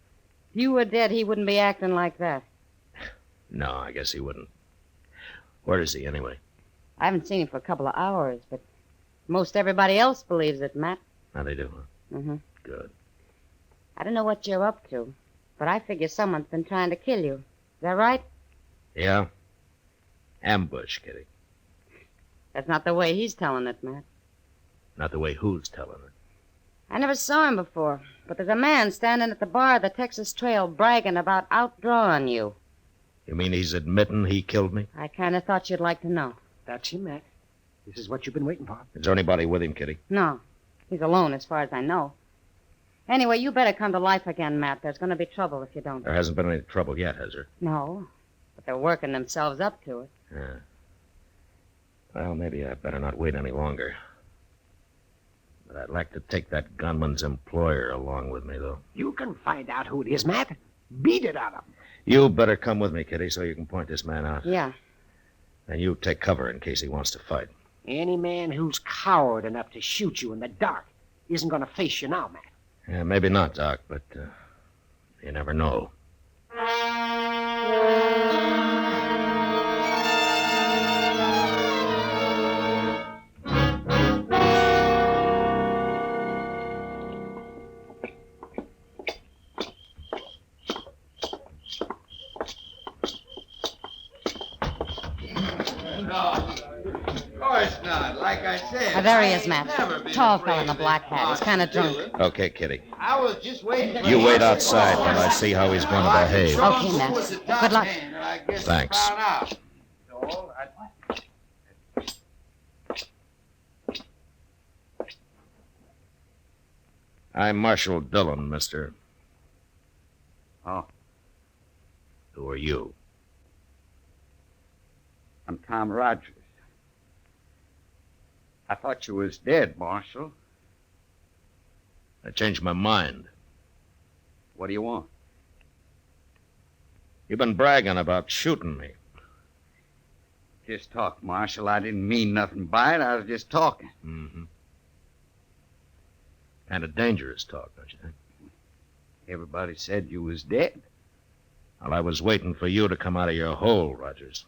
[SPEAKER 6] If you were dead, he wouldn't be acting like that.
[SPEAKER 3] No, I guess he wouldn't. Where is he, anyway?
[SPEAKER 6] I haven't seen him for a couple of hours, but most everybody else believes it, Matt.
[SPEAKER 3] Now they do, huh?
[SPEAKER 6] Mm-hmm.
[SPEAKER 3] Good.
[SPEAKER 6] I don't know what you're up to, but I figure someone's been trying to kill you. Is that right?
[SPEAKER 3] Yeah? Ambush, Kitty.
[SPEAKER 6] That's not the way he's telling it, Matt.
[SPEAKER 3] Not the way who's telling it.
[SPEAKER 6] I never saw him before, but there's a man standing at the bar of the Texas Trail bragging about outdrawing you.
[SPEAKER 3] You mean he's admitting he killed me?
[SPEAKER 6] I kind of thought you'd like to know.
[SPEAKER 5] That's him, Matt. This is what you've been waiting for.
[SPEAKER 3] Is there anybody with him, Kitty?
[SPEAKER 6] No, he's alone as far as I know. Anyway, you better come to life again, Matt. There's going to be trouble if you don't.
[SPEAKER 3] There hasn't been any trouble yet, has there?
[SPEAKER 6] No, but they're working themselves up to it.
[SPEAKER 3] Yeah. Well, maybe I better not wait any longer. But I'd like to take that gunman's employer along with me, though.
[SPEAKER 5] You can find out who it is, Matt. Beat it out of him.
[SPEAKER 3] You better come with me, Kitty, so you can point this man out.
[SPEAKER 6] Yeah.
[SPEAKER 3] And you take cover in case he wants to fight.
[SPEAKER 5] Any man who's coward enough to shoot you in the dark isn't going to face you now, Matt.
[SPEAKER 3] Yeah, maybe not, Doc, but you never know.
[SPEAKER 6] There he is, Matt. Tall fella in a black hat. He's kind of drunk.
[SPEAKER 3] Okay, Kitty.
[SPEAKER 13] I was just waiting for
[SPEAKER 3] You wait outside while I see how he's going to behave.
[SPEAKER 6] Okay, Matt. Good luck.
[SPEAKER 3] Thanks. I'm Marshal Dillon, mister.
[SPEAKER 16] Oh.
[SPEAKER 3] Who are you?
[SPEAKER 16] I'm Tom Rogers. I thought you was dead, Marshal.
[SPEAKER 3] I changed my mind.
[SPEAKER 16] What do you want?
[SPEAKER 3] You've been bragging about shooting me.
[SPEAKER 16] Just talk, Marshal. I didn't mean nothing by it. I was just talking.
[SPEAKER 3] Mm-hmm. Kind of dangerous talk, don't you think?
[SPEAKER 16] Everybody said you was dead.
[SPEAKER 3] Well, I was waiting for you to come out of your hole, Rogers.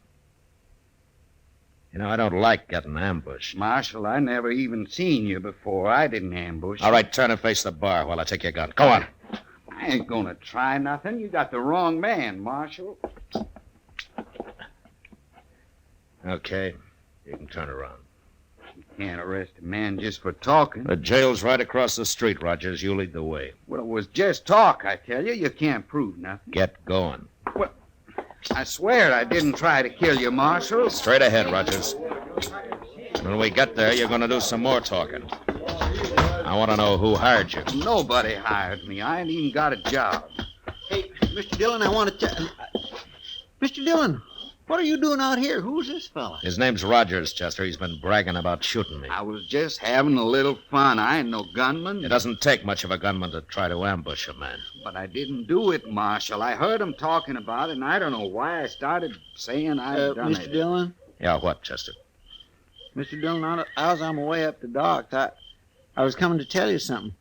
[SPEAKER 3] You know, I don't like getting ambushed.
[SPEAKER 16] Marshal, I never even seen you before. I didn't ambush you.
[SPEAKER 3] All right, turn and face the bar while I take your gun. Go on.
[SPEAKER 16] I ain't gonna try nothing. You got the wrong man, Marshal.
[SPEAKER 3] Okay, you can turn around.
[SPEAKER 16] You can't arrest a man just for talking.
[SPEAKER 3] The jail's right across the street, Rogers. You lead the way.
[SPEAKER 16] Well, it was just talk, I tell you. You can't prove nothing.
[SPEAKER 3] Get going.
[SPEAKER 16] Well, I swear I didn't try to kill you, Marshal.
[SPEAKER 3] Straight ahead, Rogers. When we get there, you're going to do some more talking. I want to know who hired you.
[SPEAKER 16] Nobody hired me. I ain't even got a job.
[SPEAKER 13] Hey, Mr. Dillon, I want to tell... Mr. Dillon, what are you doing out here? Who's this fella?
[SPEAKER 3] His name's Rogers, Chester. He's been bragging about shooting me.
[SPEAKER 16] I was just having a little fun. I ain't no gunman.
[SPEAKER 3] It doesn't take much of a gunman to try to ambush a man.
[SPEAKER 16] But I didn't do it, Marshal. I heard him talking about it, and I don't know why I started saying I'd done
[SPEAKER 13] Mr.
[SPEAKER 16] it.
[SPEAKER 13] Dillon?
[SPEAKER 3] Yeah, what, Chester?
[SPEAKER 13] Mr. Dillon, I was on my way up to docks. I was coming to tell you something.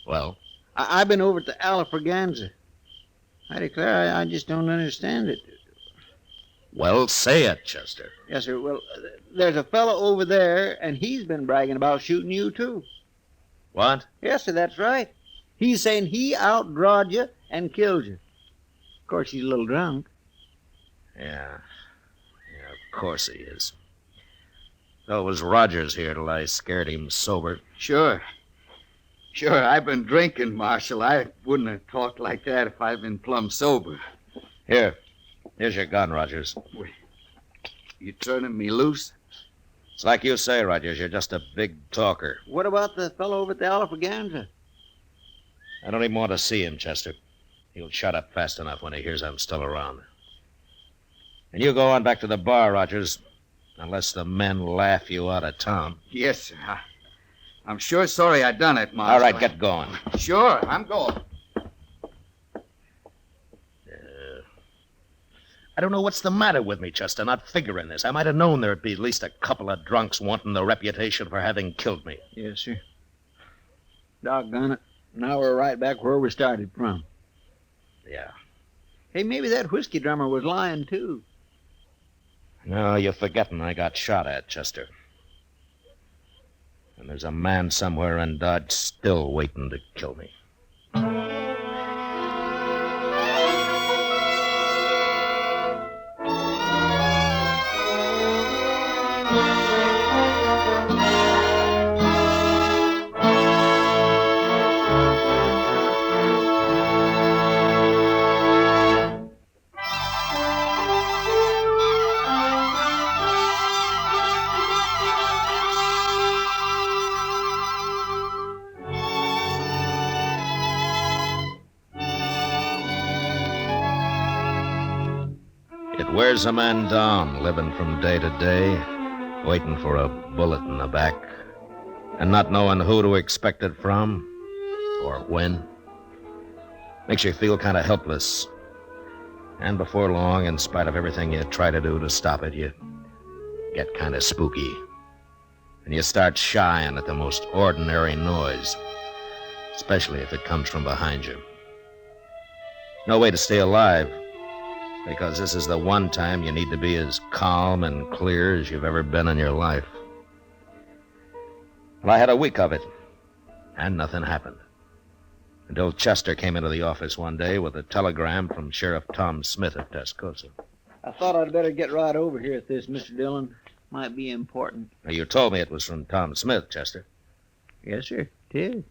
[SPEAKER 3] Well?
[SPEAKER 13] I've been over to Alafraganza. I declare I just don't understand it.
[SPEAKER 3] Well, say it, Chester.
[SPEAKER 13] Yes, sir. Well, there's a fellow over there, and he's been bragging about shooting you, too.
[SPEAKER 3] What?
[SPEAKER 13] Yes, sir, that's right. He's saying he outdrawed you and killed you. Of course, he's a little drunk.
[SPEAKER 3] Yeah, of course he is. So it was Rogers here till I scared him sober.
[SPEAKER 16] Sure, I've been drinking, Marshal. I wouldn't have talked like that if I'd been plumb sober.
[SPEAKER 3] Here's your gun, Rogers.
[SPEAKER 16] You turning me loose?
[SPEAKER 3] It's like you say, Rogers. You're just a big talker.
[SPEAKER 13] What about the fellow over at the Alafraganza?
[SPEAKER 3] I don't even want to see him, Chester. He'll shut up fast enough when he hears I'm still around. And you go on back to the bar, Rogers, unless the men laugh you out of town.
[SPEAKER 16] Yes, sir. I'm sure sorry I done it, Marshal.
[SPEAKER 3] All right, get going.
[SPEAKER 16] Sure, I'm going.
[SPEAKER 3] I don't know what's the matter with me, Chester, not figuring this. I might have known there'd be at least a couple of drunks wanting the reputation for having killed me.
[SPEAKER 13] Yes, sir. Doggone it. Now we're right back where we started from.
[SPEAKER 3] Yeah.
[SPEAKER 13] Hey, maybe that whiskey drummer was lying, too.
[SPEAKER 3] No, you're forgetting I got shot at, Chester. And there's a man somewhere in Dodge still waiting to kill me. It wears a man down, living from day to day, waiting for a bullet in the back, and not knowing who to expect it from or when. Makes you feel kind of helpless. And before long, in spite of everything you try to do to stop it, you get kind of spooky. And you start shying at the most ordinary noise, especially if it comes from behind you. No way to stay alive, because this is the one time you need to be as calm and clear as you've ever been in your life. Well, I had a week of it, and nothing happened. Until Chester came into the office one day with a telegram from Sheriff Tom Smith at Tascosa.
[SPEAKER 13] I thought I'd better get right over here at this, Mr. Dillon. Might be important.
[SPEAKER 3] Now, you told me it was from Tom Smith, Chester.
[SPEAKER 13] Yes, sir. It is.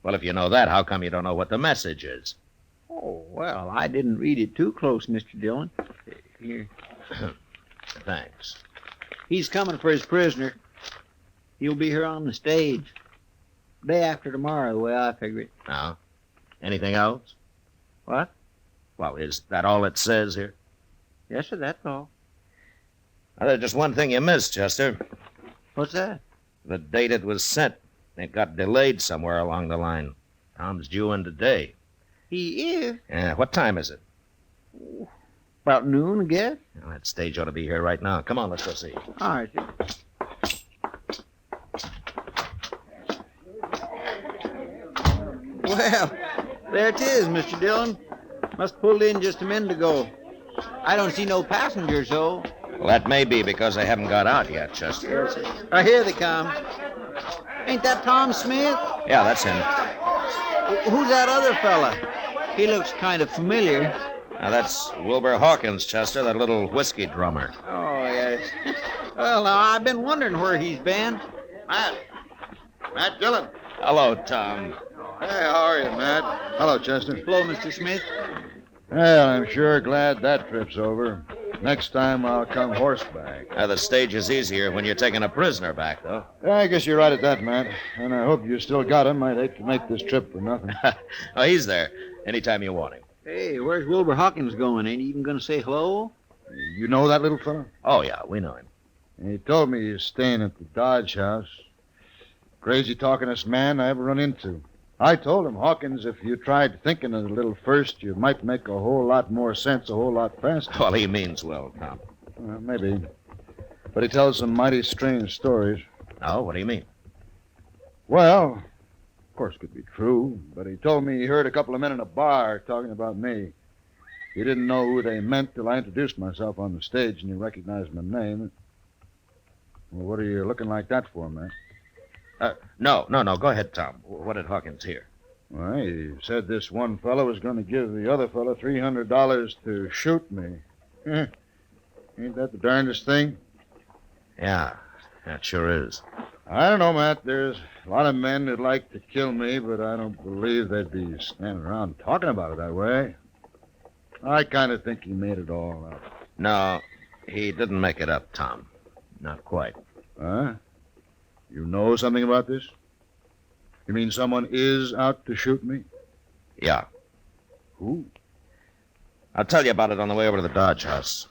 [SPEAKER 3] Well, if you know that, how come you don't know what the message is?
[SPEAKER 13] Oh, well, I didn't read it too close, Mr. Dillon. Here.
[SPEAKER 3] Thanks.
[SPEAKER 13] He's coming for his prisoner. He'll be here on the stage. Day after tomorrow, the way I figure it.
[SPEAKER 3] Now, anything else?
[SPEAKER 13] What?
[SPEAKER 3] Well, is that all it says here?
[SPEAKER 13] Yes, sir, that's all.
[SPEAKER 3] Well, there's just one thing you missed, Chester.
[SPEAKER 13] What's that?
[SPEAKER 3] The date it was sent. It got delayed somewhere along the line. Tom's due in today.
[SPEAKER 13] He is?
[SPEAKER 3] Yeah, what time is it?
[SPEAKER 13] About noon, I guess.
[SPEAKER 3] Well, that stage ought to be here right now. Come on, let's go see.
[SPEAKER 13] All right, sir. Well, there it is, Mr. Dillon. Must pulled in just a minute ago. I don't see no passengers, though.
[SPEAKER 3] Well, that may be because they haven't got out yet, Chester.
[SPEAKER 13] Here they come. Ain't that Tom Smith?
[SPEAKER 3] Yeah, that's him.
[SPEAKER 13] Who's that other fella? He looks kind of familiar.
[SPEAKER 3] Now, that's Wilbur Hawkins, Chester, that little whiskey drummer.
[SPEAKER 13] Oh, yes. Well, now, I've been wondering where he's been.
[SPEAKER 10] Matt Dillon.
[SPEAKER 3] Hello, Tom.
[SPEAKER 10] Hey, how are you, Matt? Hello, Chester.
[SPEAKER 13] Hello, Mr. Smith.
[SPEAKER 10] Well, I'm sure glad that trip's over. Next time I'll come horseback.
[SPEAKER 3] The stage is easier when you're taking a prisoner back, though.
[SPEAKER 10] Yeah, I guess you're right at that, Matt. And I hope you still got him. I'd hate to make this trip for nothing.
[SPEAKER 3] Oh, he's there. Anytime you want him.
[SPEAKER 13] Hey, where's Wilbur Hawkins going? Ain't he even going to say hello?
[SPEAKER 10] You know that little fella?
[SPEAKER 3] Oh, yeah, we know him.
[SPEAKER 10] He told me he's staying at the Dodge house. Crazy talkingest man I ever run into. I told him, Hawkins, if you tried thinking it a little first, you might make a whole lot more sense a whole lot faster.
[SPEAKER 3] Well, he means well, Tom.
[SPEAKER 10] Maybe. But he tells some mighty strange stories.
[SPEAKER 3] Oh, what do you mean?
[SPEAKER 10] Well, of course, it could be true, but he told me he heard a couple of men in a bar talking about me. He didn't know who they meant till I introduced myself on the stage, and he recognized my name. Well, what are you looking like that for, man?
[SPEAKER 3] No. Go ahead, Tom. What did Hawkins hear?
[SPEAKER 10] Well, he said this one fellow was going to give the other fellow $300 to shoot me. Ain't that the darndest thing?
[SPEAKER 3] Yeah, that sure is.
[SPEAKER 10] I don't know, Matt. There's a lot of men that'd like to kill me, but I don't believe they'd be standing around talking about it that way. I kind of think he made it all up.
[SPEAKER 3] No, he didn't make it up, Tom. Not quite.
[SPEAKER 10] Huh? You know something about this? You mean someone is out to shoot me?
[SPEAKER 3] Yeah.
[SPEAKER 10] Who?
[SPEAKER 3] I'll tell you about it on the way over to the Dodge house.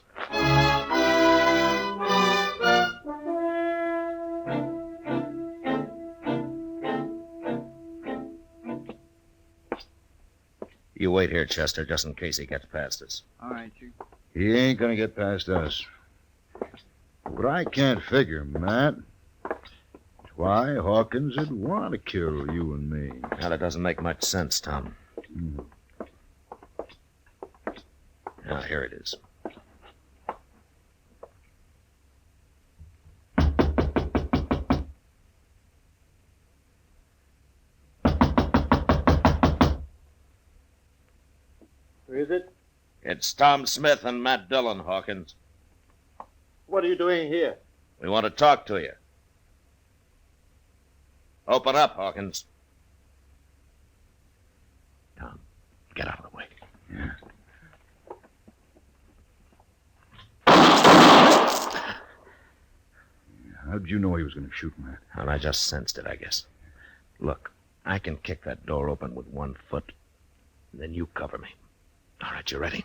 [SPEAKER 3] You wait here, Chester, just in case he gets past us.
[SPEAKER 13] All right, sir.
[SPEAKER 10] He ain't gonna get past us. What I can't figure, Matt, why Hawkins would want to kill you and me.
[SPEAKER 3] Now, that doesn't make much sense, Tom. Now, here it is.
[SPEAKER 15] Who is it?
[SPEAKER 3] It's Tom Smith and Matt Dillon, Hawkins.
[SPEAKER 15] What are you doing here?
[SPEAKER 3] We want to talk to you. Open up, Hawkins. Tom, get out of the way.
[SPEAKER 14] Yeah. How'd you know he was going to shoot Matt?
[SPEAKER 3] Well, I just sensed it, I guess. Look, I can kick that door open with one foot. Then you cover me. All right, you ready?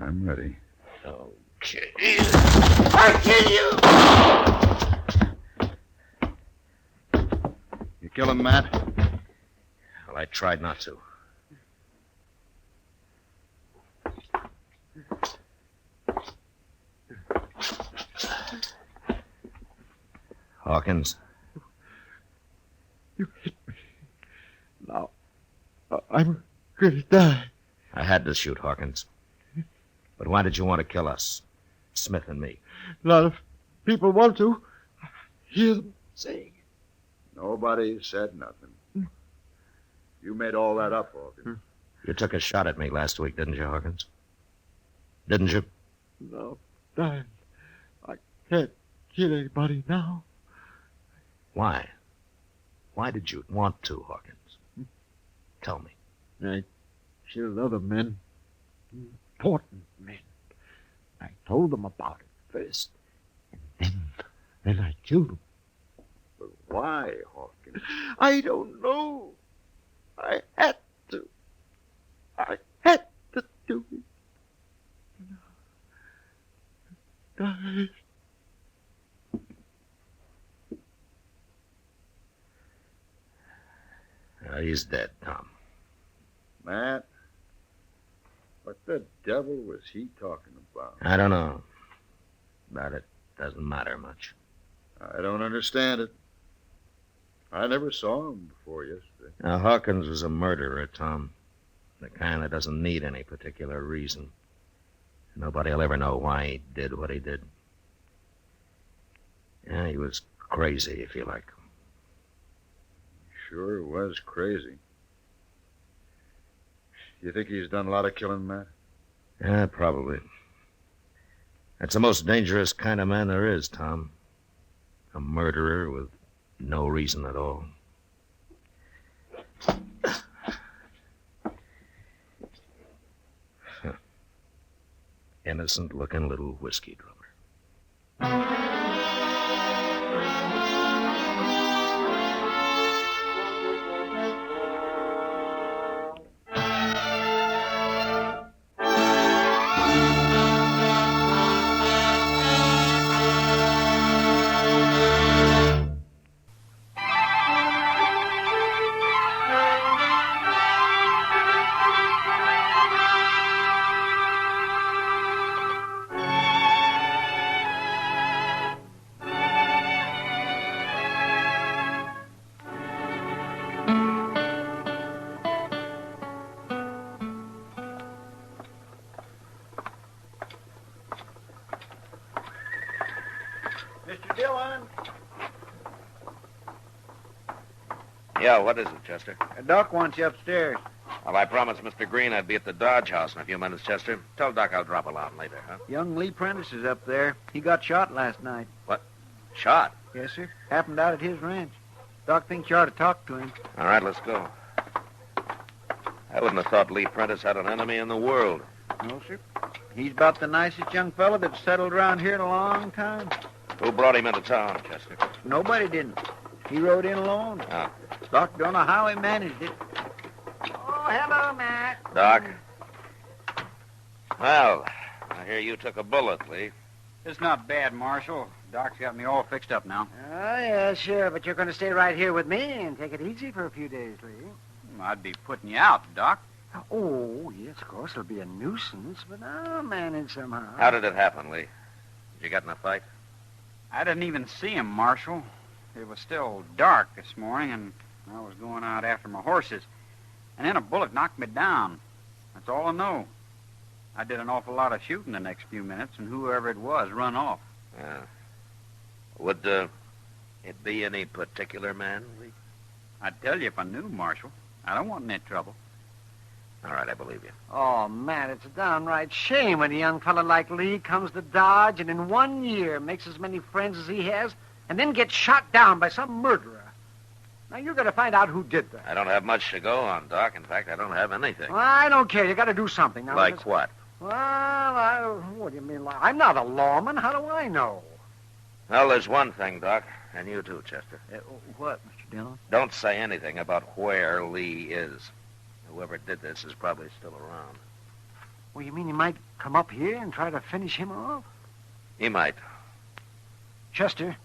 [SPEAKER 14] I'm ready.
[SPEAKER 3] Okay. I'll kill you!
[SPEAKER 14] You kill him, Matt?
[SPEAKER 3] Well, I tried not to. Hawkins.
[SPEAKER 15] You hit me. Now, I'm going to die.
[SPEAKER 3] I had to shoot Hawkins. But why did you want to kill us? Smith and me.
[SPEAKER 15] A lot of people want to. I hear them saying.
[SPEAKER 10] Nobody said nothing. You made all that up, Hawkins.
[SPEAKER 3] You took a shot at me last week, didn't you, Hawkins? Didn't you?
[SPEAKER 15] No, dying. I can't kill anybody now.
[SPEAKER 3] Why? Why did you want to, Hawkins? Tell me.
[SPEAKER 15] I killed other men. Important men. I told them about it first. And then I killed them.
[SPEAKER 10] But why, Hawkins?
[SPEAKER 15] I don't know. I had to. I had to do it. Die.
[SPEAKER 3] He's dead, Tom.
[SPEAKER 10] Matt, what the devil was he talking about?
[SPEAKER 3] I don't know. But it doesn't matter much.
[SPEAKER 10] I don't understand it. I never saw him before yesterday.
[SPEAKER 3] Now, Hawkins was a murderer, Tom. The kind that doesn't need any particular reason. Nobody will ever know why he did what he did. Yeah, he was crazy, if you like.
[SPEAKER 10] Sure was crazy. You think he's done a lot of killing, Matt?
[SPEAKER 3] Yeah, probably. That's the most dangerous kind of man there is, Tom. A murderer with no reason at all. Innocent-looking little whiskey drummer.
[SPEAKER 2] Mr. Dillon.
[SPEAKER 3] Yeah, what is it, Chester?
[SPEAKER 2] Doc wants you upstairs.
[SPEAKER 3] Well, I promised Mr. Green I'd be at the Dodge House in a few minutes, Chester. Tell Doc I'll drop along later, huh?
[SPEAKER 2] Young Lee Prentice is up there. He got shot last night.
[SPEAKER 3] What? Shot?
[SPEAKER 2] Yes, sir. Happened out at his ranch. Doc thinks you ought to talk to him.
[SPEAKER 3] All right, let's go. I wouldn't have thought Lee Prentice had an enemy in the world.
[SPEAKER 2] No, sir. He's about the nicest young fellow that's settled around here in a long time.
[SPEAKER 3] Who brought him into town, Chester?
[SPEAKER 2] Nobody didn't. He rode in alone.
[SPEAKER 3] Ah.
[SPEAKER 2] Doc don't know how he managed it. Oh, hello, Matt.
[SPEAKER 3] Doc? Well, I hear you took a bullet, Lee.
[SPEAKER 17] It's not bad, Marshal. Doc's got me all fixed up now.
[SPEAKER 5] Oh, yeah, sure. But you're going to stay right here with me and take it easy for a few days, Lee.
[SPEAKER 17] I'd be putting you out, Doc.
[SPEAKER 5] Oh, yes, of course. It'll be a nuisance, but I'll manage somehow.
[SPEAKER 3] How did it happen, Lee? Did you get in a fight?
[SPEAKER 17] I didn't even see him, Marshal. It was still dark this morning, and I was going out after my horses. And then a bullet knocked me down. That's all I know. I did an awful lot of shooting the next few minutes, and whoever it was run off.
[SPEAKER 3] Yeah. Would it be any particular man, Lee?
[SPEAKER 17] I'd tell you if I knew, Marshal. I don't want any trouble.
[SPEAKER 3] All right, I believe you.
[SPEAKER 5] Oh, man, it's a downright shame when a young fella like Lee comes to Dodge and in 1 year makes as many friends as he has and then gets shot down by some murderer. Now, you're going to find out who did that.
[SPEAKER 3] I don't have much to go on, Doc. In fact, I don't have anything.
[SPEAKER 5] Well, I don't care. You got to do something. Now,
[SPEAKER 3] Like what?
[SPEAKER 5] Well, what do you mean? I'm not a lawman. How do I know?
[SPEAKER 3] Well, there's one thing, Doc, and you too, Chester.
[SPEAKER 5] What, Mr. Dillon?
[SPEAKER 3] Don't say anything about where Lee is. Whoever did this is probably still around.
[SPEAKER 5] Well, you mean he might come up here and try to finish him off?
[SPEAKER 3] He might.
[SPEAKER 5] Chester,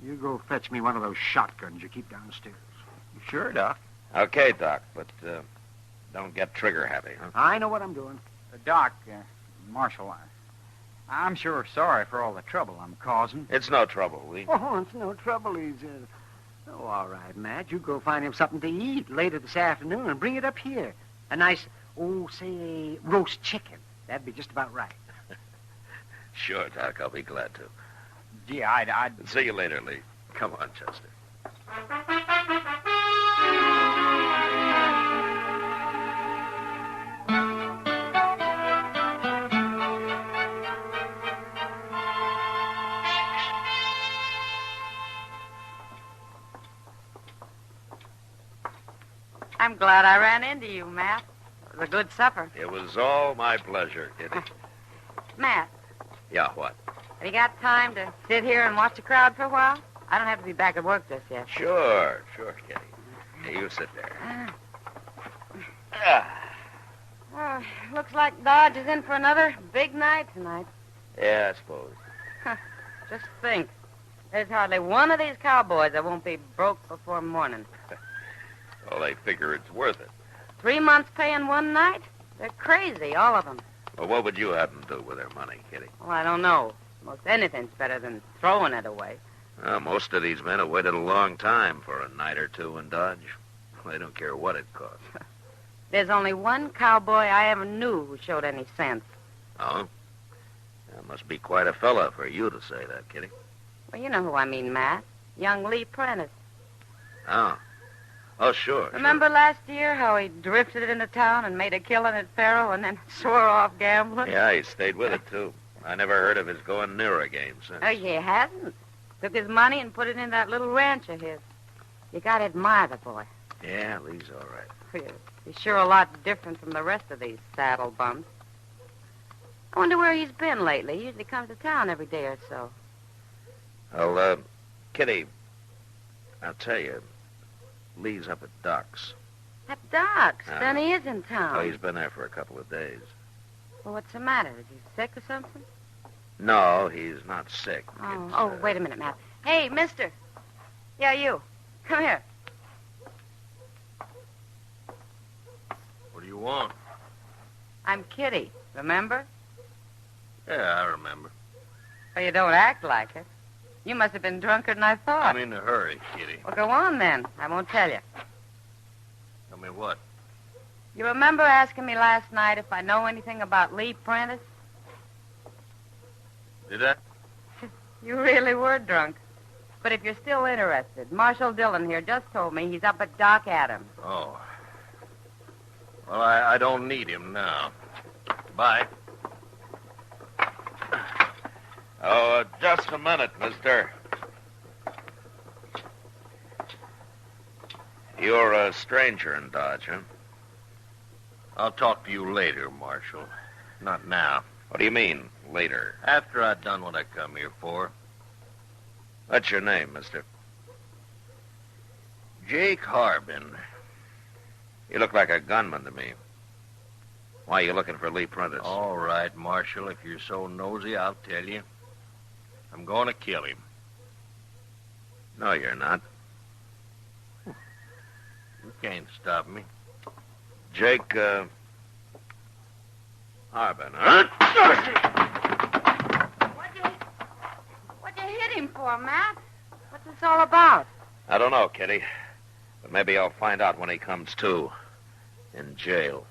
[SPEAKER 5] you go fetch me one of those shotguns you keep downstairs.
[SPEAKER 17] Sure, Doc.
[SPEAKER 3] Okay, Doc, but don't get trigger happy, huh?
[SPEAKER 5] I know what I'm doing.
[SPEAKER 17] Doc, Marshal, I'm sure sorry for all the trouble I'm causing.
[SPEAKER 3] It's no trouble, Lee.
[SPEAKER 5] Oh, it's no trouble. Oh, all right, Matt. You go find him something to eat later this afternoon and bring it up here. A nice, say, roast chicken. That'd be just about right.
[SPEAKER 3] Sure, Doc. I'll be glad to.
[SPEAKER 17] Gee, I'd...
[SPEAKER 3] See you later, Lee. Come on, Chester.
[SPEAKER 6] I'm glad I ran into you, Matt. It was a good supper.
[SPEAKER 3] It was all my pleasure, Kitty.
[SPEAKER 6] Matt,
[SPEAKER 3] Yeah, what?
[SPEAKER 6] have you got time to sit here and watch the crowd for a while? I don't have to be back at work just yet.
[SPEAKER 3] Sure, Kitty. Hey, you sit there.
[SPEAKER 6] Oh, looks like Dodge is in for another big night tonight.
[SPEAKER 3] Yeah, I suppose.
[SPEAKER 6] Just think. There's hardly one of these cowboys that won't be broke before morning.
[SPEAKER 3] Well, they figure it's worth it.
[SPEAKER 6] 3 months pay in one night? They're crazy, all of them.
[SPEAKER 3] Well, what would you have them do with their money, Kitty?
[SPEAKER 6] Well, I don't know. Most anything's better than throwing it away.
[SPEAKER 3] Well, most of these men have waited a long time for a night or two in Dodge. They don't care what it costs.
[SPEAKER 6] There's only one cowboy I ever knew who showed any sense.
[SPEAKER 3] Oh? That must be quite a fella for you to say that, Kitty.
[SPEAKER 6] Well, you know who I mean, Matt. Young Lee Prentice.
[SPEAKER 3] Oh. Oh, sure.
[SPEAKER 6] Remember last year how he drifted into town and made a killing at Faro and then swore off gambling?
[SPEAKER 3] Yeah, he stayed with it, too. I never heard of his going near a game since.
[SPEAKER 6] Oh, he hasn't. Took his money and put it in that little ranch of his. You gotta admire the boy.
[SPEAKER 3] Yeah, Lee's all right.
[SPEAKER 6] He's sure a lot different from the rest of these saddle bums. I wonder where he's been lately. He usually comes to town every day or so.
[SPEAKER 3] Well, Kitty, I'll tell you, Lee's up at Doc's.
[SPEAKER 6] At Doc's? Then he is in town.
[SPEAKER 3] Oh, he's been there for a couple of days.
[SPEAKER 6] Well, what's the matter? Is he sick or something?
[SPEAKER 3] No, he's not sick.
[SPEAKER 6] Oh, wait a minute, Matt. Hey, mister. Yeah, you. Come here.
[SPEAKER 9] What do you want?
[SPEAKER 6] I'm Kitty, remember?
[SPEAKER 9] Yeah, I remember.
[SPEAKER 6] Well, you don't act like it. You must have been drunker than I thought.
[SPEAKER 9] I'm in a hurry, Kitty.
[SPEAKER 6] Well, go on then. I won't tell you.
[SPEAKER 9] Tell me what?
[SPEAKER 6] You remember asking me last night if I know anything about Lee Prentice?
[SPEAKER 9] Did I?
[SPEAKER 6] You really were drunk. But if you're still interested, Marshal Dillon here just told me he's up at Doc Adams.
[SPEAKER 9] Oh. Well, I don't need him now. Bye.
[SPEAKER 3] Oh, just a minute, mister. You're a stranger in Dodge, huh?
[SPEAKER 9] I'll talk to you later, Marshal. Not now.
[SPEAKER 3] What do you mean, later?
[SPEAKER 9] After I've done what I come here for.
[SPEAKER 3] What's your name, mister?
[SPEAKER 9] Jake Harbin.
[SPEAKER 3] You look like a gunman to me. Why are you looking for Lee Prentice?
[SPEAKER 9] All right, Marshal, if you're so nosy, I'll tell you. I'm going to kill him.
[SPEAKER 3] No, you're not.
[SPEAKER 9] You can't stop me.
[SPEAKER 3] Jake, Harbin, huh?
[SPEAKER 6] What'd you hit him for, Matt? What's this all about?
[SPEAKER 3] I don't know, Kitty. But maybe I'll find out when he comes to. In jail.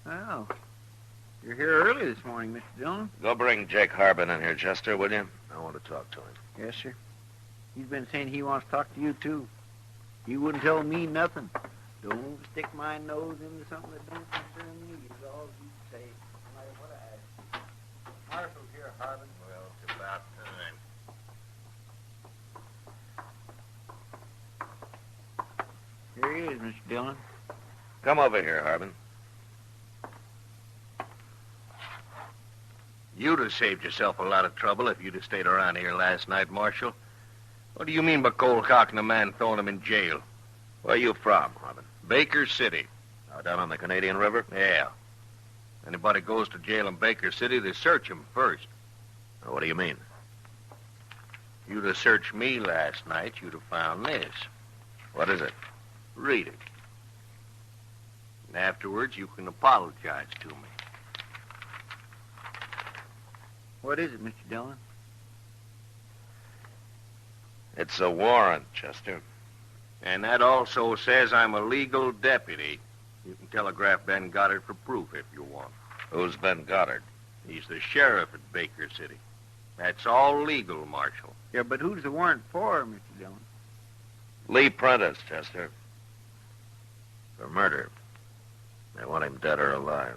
[SPEAKER 4] Well, you're here early this morning, Mr. Dillon.
[SPEAKER 3] Go bring Jake Harbin in here, Chester, will you? I want to talk to him.
[SPEAKER 4] Yes, sir. He's been saying he wants to talk to you, too. You wouldn't tell me nothing. Don't stick my nose into something that don't concern me, is all you say. No matter what I ask. Marshal's here, Harbin.
[SPEAKER 3] Well, it's about time.
[SPEAKER 4] Here he is, Mr. Dillon.
[SPEAKER 3] Come over here, Harbin.
[SPEAKER 9] You'd have saved yourself a lot of trouble if you'd have stayed around here last night, Marshal. What do you mean by cold cocking a man throwing him in jail?
[SPEAKER 3] Where you from, Harbin?
[SPEAKER 9] Baker City.
[SPEAKER 3] Down on the Canadian River?
[SPEAKER 9] Yeah. Anybody goes to jail in Baker City, they search him first.
[SPEAKER 3] What do you mean?
[SPEAKER 9] You'd have searched me last night, you'd have found this.
[SPEAKER 3] What is it?
[SPEAKER 9] Read it. And afterwards, you can apologize to me.
[SPEAKER 4] What is it, Mr. Dillon?
[SPEAKER 3] It's a warrant, Chester.
[SPEAKER 9] And that also says I'm a legal deputy. You can telegraph Ben Goddard for proof if you want.
[SPEAKER 3] Who's Ben Goddard?
[SPEAKER 9] He's the sheriff at Baker City. That's all legal, Marshal.
[SPEAKER 4] Yeah, but who's the warrant for, Mr. Dillon?
[SPEAKER 3] Lee Prentice, Chester. For murder. They want him dead or alive.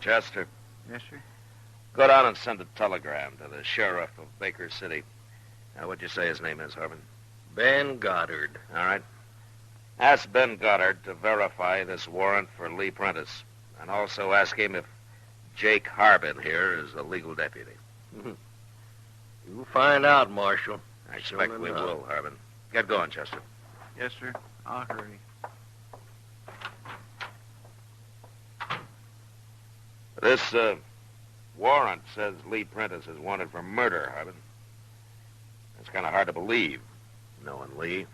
[SPEAKER 3] Chester.
[SPEAKER 4] Yes, sir.
[SPEAKER 3] Go down and send a telegram to the sheriff of Baker City. Now, what'd you say his name is, Harbin?
[SPEAKER 9] Ben Goddard.
[SPEAKER 3] All right. Ask Ben Goddard to verify this warrant for Lee Prentice. And also ask him if Jake Harbin here is a legal deputy.
[SPEAKER 9] You'll find out, Marshal.
[SPEAKER 3] I expect we will, Harbin. Get going, Chester.
[SPEAKER 4] Yes, sir. I'll hurry.
[SPEAKER 3] This warrant says Lee Prentice is wanted for murder, Harbin. It's kind of hard to believe, knowing Lee.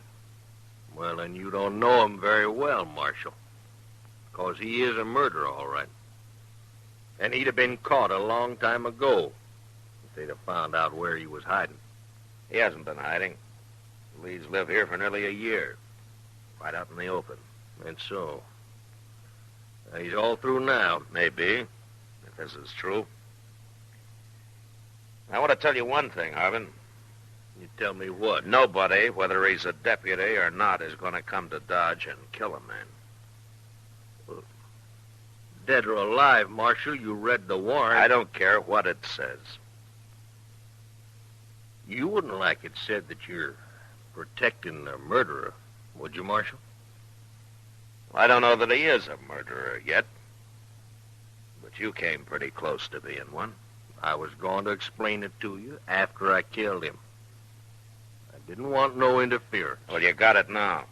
[SPEAKER 9] Well, then you don't know him very well, Marshal. Because he is a murderer, all right. And he'd have been caught a long time ago if they'd have found out where he was hiding.
[SPEAKER 3] He hasn't been hiding. Lee's lived here for nearly a year. Right out in the open.
[SPEAKER 9] And so? He's all through now.
[SPEAKER 3] Maybe. This is true. I want to tell you one thing, Harbin.
[SPEAKER 9] You tell me what?
[SPEAKER 3] Nobody, whether he's a deputy or not, is going to come to Dodge and kill a man.
[SPEAKER 9] Well, dead or alive, Marshal, you read the warrant.
[SPEAKER 3] I don't care what it says.
[SPEAKER 9] You wouldn't like it said that you're protecting a murderer, would you, Marshal?
[SPEAKER 3] Well, I don't know that he is a murderer yet. But you came pretty close to being one.
[SPEAKER 9] I was going to explain it to you after I killed him. I didn't want no interference.
[SPEAKER 3] Well, you got it now.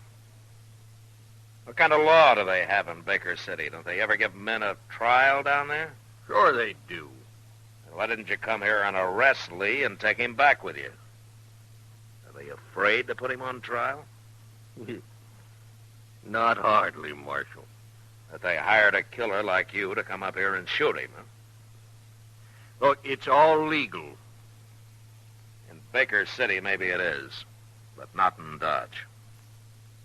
[SPEAKER 3] What kind of law do they have in Baker City? Don't they ever give men a trial down there?
[SPEAKER 9] Sure they do.
[SPEAKER 3] Why didn't you come here and arrest Lee and take him back with you? Are they afraid to put him on trial?
[SPEAKER 9] Not hardly, Marshal.
[SPEAKER 3] That they hired a killer like you to come up here and shoot him, huh?
[SPEAKER 9] Look, it's all legal.
[SPEAKER 3] In Baker City, maybe it is, but not in Dodge.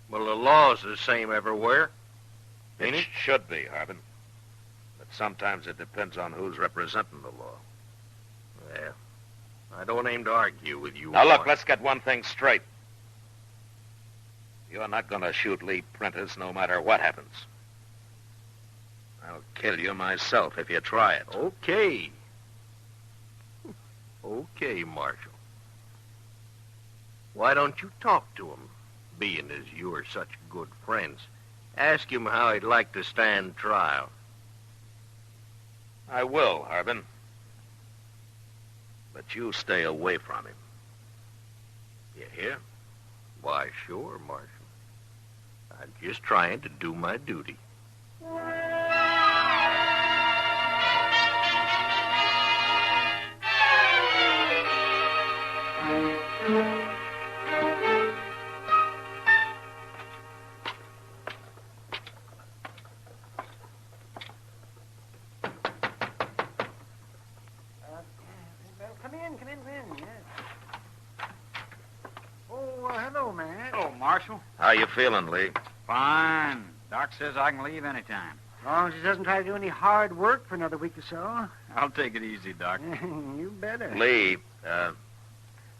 [SPEAKER 9] Well, the law's the same everywhere, ain't it?
[SPEAKER 3] Should be, Harbin. But sometimes it depends on who's representing the law.
[SPEAKER 9] Well, I don't aim to argue with you.
[SPEAKER 3] Now, look, let's get one thing straight. You're not going to shoot Lee Prentice no matter what happens. I'll kill you myself if you try it.
[SPEAKER 9] Okay. Okay, Marshal. Why don't you talk to him, being as you are such good friends? Ask him how he'd like to stand trial.
[SPEAKER 3] I will, Harbin. But you stay away from him. You hear?
[SPEAKER 9] Why, sure, Marshal. I'm just trying to do my duty.
[SPEAKER 5] Come in, yes. Oh, hello, man.
[SPEAKER 17] Hello, Marshal.
[SPEAKER 3] How you feeling, Lee?
[SPEAKER 17] Fine. Doc says I can leave anytime.
[SPEAKER 5] As long as he doesn't try to do any hard work for another week or so.
[SPEAKER 17] I'll take it easy, Doc.
[SPEAKER 5] You better.
[SPEAKER 3] Lee, did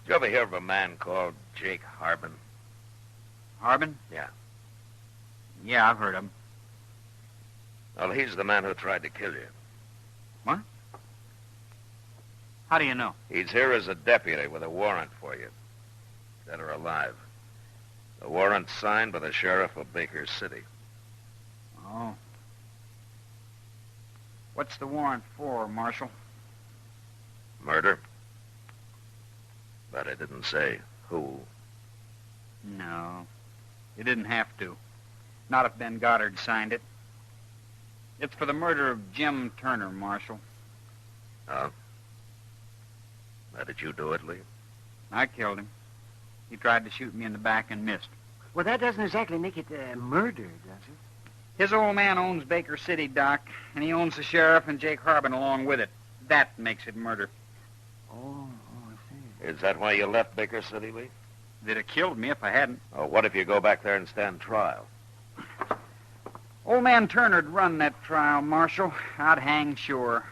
[SPEAKER 3] you ever hear of a man called Jake Harbin?
[SPEAKER 17] Harbin?
[SPEAKER 3] Yeah.
[SPEAKER 17] Yeah, I've heard of him.
[SPEAKER 3] Well, he's the man who tried to kill you.
[SPEAKER 17] What? How do you know?
[SPEAKER 3] He's here as a deputy with a warrant for you. Dead or alive. The warrant's signed by the sheriff of Baker City.
[SPEAKER 17] Oh. What's the warrant for, Marshal?
[SPEAKER 3] Murder. But it didn't say who.
[SPEAKER 17] No. You didn't have to. Not if Ben Goddard signed it. It's for the murder of Jim Turner, Marshal.
[SPEAKER 3] Oh? How did you do it, Lee?
[SPEAKER 17] I killed him. He tried to shoot me in the back and missed.
[SPEAKER 5] Well, that doesn't exactly make it murder, does it?
[SPEAKER 17] His old man owns Baker City, Doc, and he owns the sheriff and Jake Harbin along with it. That makes it murder.
[SPEAKER 5] Oh, I see.
[SPEAKER 3] Is that why you left Baker City, Lee?
[SPEAKER 17] They'd have killed me if I hadn't.
[SPEAKER 3] Oh, what if you go back there and stand trial?
[SPEAKER 17] Old man Turner'd run that trial, Marshal. I'd hang sure.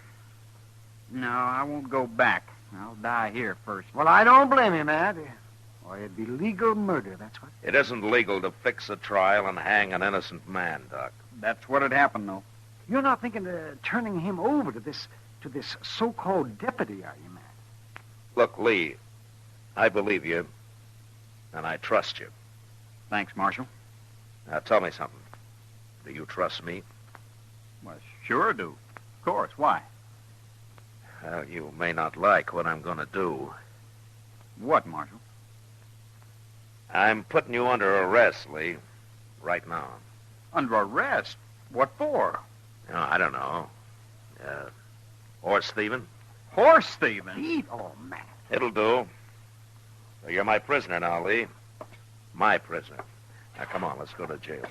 [SPEAKER 17] No, I won't go back. I'll die here first.
[SPEAKER 5] Well, I don't blame you, Matt. Or it'd be legal murder, that's what.
[SPEAKER 3] It isn't legal to fix a trial and hang an innocent man, Doc.
[SPEAKER 17] That's what'd happen, though.
[SPEAKER 5] You're not thinking of turning him over to this so-called deputy, are you, Matt?
[SPEAKER 3] Look, Lee, I believe you, and I trust you.
[SPEAKER 17] Thanks, Marshal.
[SPEAKER 3] Now, tell me something. Do you trust me?
[SPEAKER 17] Well, sure do. Of course. Why?
[SPEAKER 3] Well, you may not like what I'm going to do.
[SPEAKER 17] What, Marshal?
[SPEAKER 3] I'm putting you under arrest, Lee, right now.
[SPEAKER 17] Under arrest? What for?
[SPEAKER 3] I don't know. Horse thieving?
[SPEAKER 17] Horse thieving?
[SPEAKER 5] Oh, Matt.
[SPEAKER 3] It'll do. So you're my prisoner now, Lee. My prisoner. Now, come on, let's go to jail.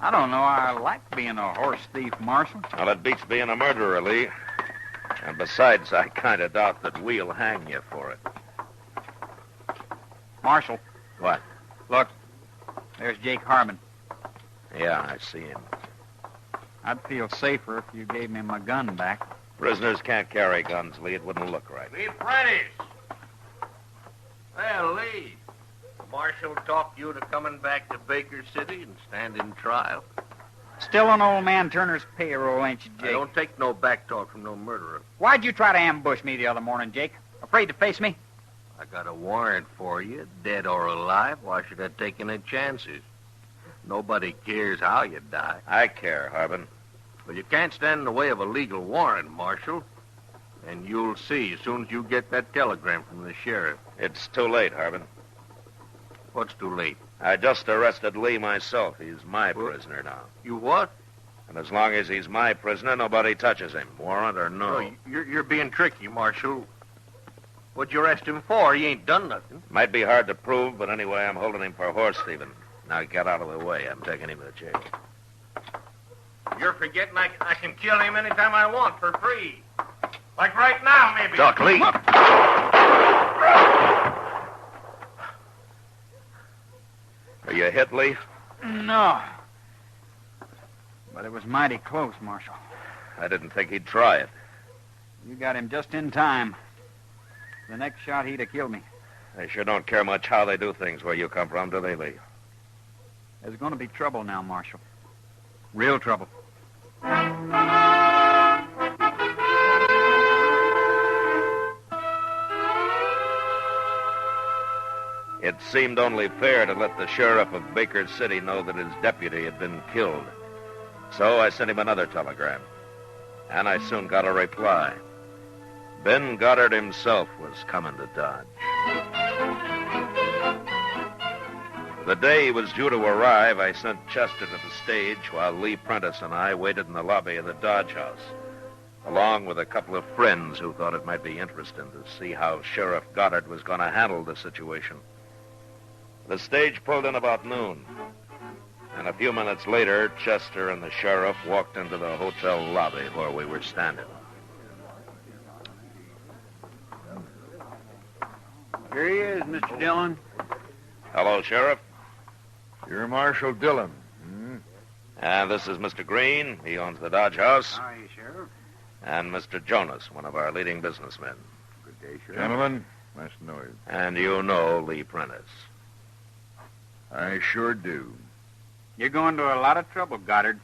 [SPEAKER 17] I don't know. I like being a horse thief, Marshal.
[SPEAKER 3] Well, it beats being a murderer, Lee. And besides, I kind of doubt that we'll hang you for it.
[SPEAKER 17] Marshal.
[SPEAKER 3] What?
[SPEAKER 17] Look, there's Jake Harbin.
[SPEAKER 3] Yeah, I see him.
[SPEAKER 17] I'd feel safer if you gave me my gun back.
[SPEAKER 3] Prisoners can't carry guns, Lee. It wouldn't look right.
[SPEAKER 9] Lee Prentice! Well, Lee, the Marshal talked you to coming back to Baker City and standing trial.
[SPEAKER 17] Still on old man Turner's payroll, ain't you, Jake?
[SPEAKER 9] I don't take no back talk from no murderer.
[SPEAKER 17] Why'd you try to ambush me the other morning, Jake? Afraid to face me?
[SPEAKER 9] I got a warrant for you, dead or alive. Why should I take any chances? Nobody cares how you die.
[SPEAKER 3] I care, Harbin.
[SPEAKER 9] But you can't stand in the way of a legal warrant, Marshal. And you'll see as soon as you get that telegram from the sheriff.
[SPEAKER 3] It's too late, Harbin.
[SPEAKER 9] What's too late?
[SPEAKER 3] I just arrested Lee myself. He's my prisoner now.
[SPEAKER 9] You what?
[SPEAKER 3] And as long as he's my prisoner, nobody touches him, warrant or no.
[SPEAKER 9] Oh, you're being tricky, Marshal. What'd you arrest him for? He ain't done nothing.
[SPEAKER 3] Might be hard to prove, but anyway, I'm holding him for horse thieving. Now get out of the way. I'm taking him to jail.
[SPEAKER 9] You're forgetting I can kill him anytime I want for free. Like right now, maybe.
[SPEAKER 3] Doc Lee. Are you hit, Lee?
[SPEAKER 17] No. But it was mighty close, Marshal.
[SPEAKER 3] I didn't think he'd try it.
[SPEAKER 17] You got him just in time. The next shot, he'd have killed me.
[SPEAKER 9] They sure don't care much how they do things where you come from, do they, Lee?
[SPEAKER 17] There's going to be trouble now, Marshal. Real trouble.
[SPEAKER 9] It seemed only fair to let the sheriff of Baker City know that his deputy had been killed. So I sent him another telegram. And I soon got a reply. Ben Goddard himself was coming to Dodge. The day he was due to arrive, I sent Chester to the stage while Lee Prentice and I waited in the lobby of the Dodge House, along with a couple of friends who thought it might be interesting to see how Sheriff Goddard was going to handle the situation. The stage pulled in about noon, and a few minutes later, Chester and the sheriff walked into the hotel lobby where we were standing.
[SPEAKER 17] Here he is, Mr. Dillon.
[SPEAKER 9] Hello, Sheriff.
[SPEAKER 10] You're Marshal Dillon.
[SPEAKER 9] And this is Mr. Green. He owns the Dodge House.
[SPEAKER 17] How are you, Sheriff?
[SPEAKER 9] And Mr. Jonas, one of our leading businessmen.
[SPEAKER 17] Good day, Sheriff.
[SPEAKER 10] Gentlemen, nice to know you.
[SPEAKER 9] And you know Lee Prentice.
[SPEAKER 10] I sure do.
[SPEAKER 17] You're going to a lot of trouble, Goddard.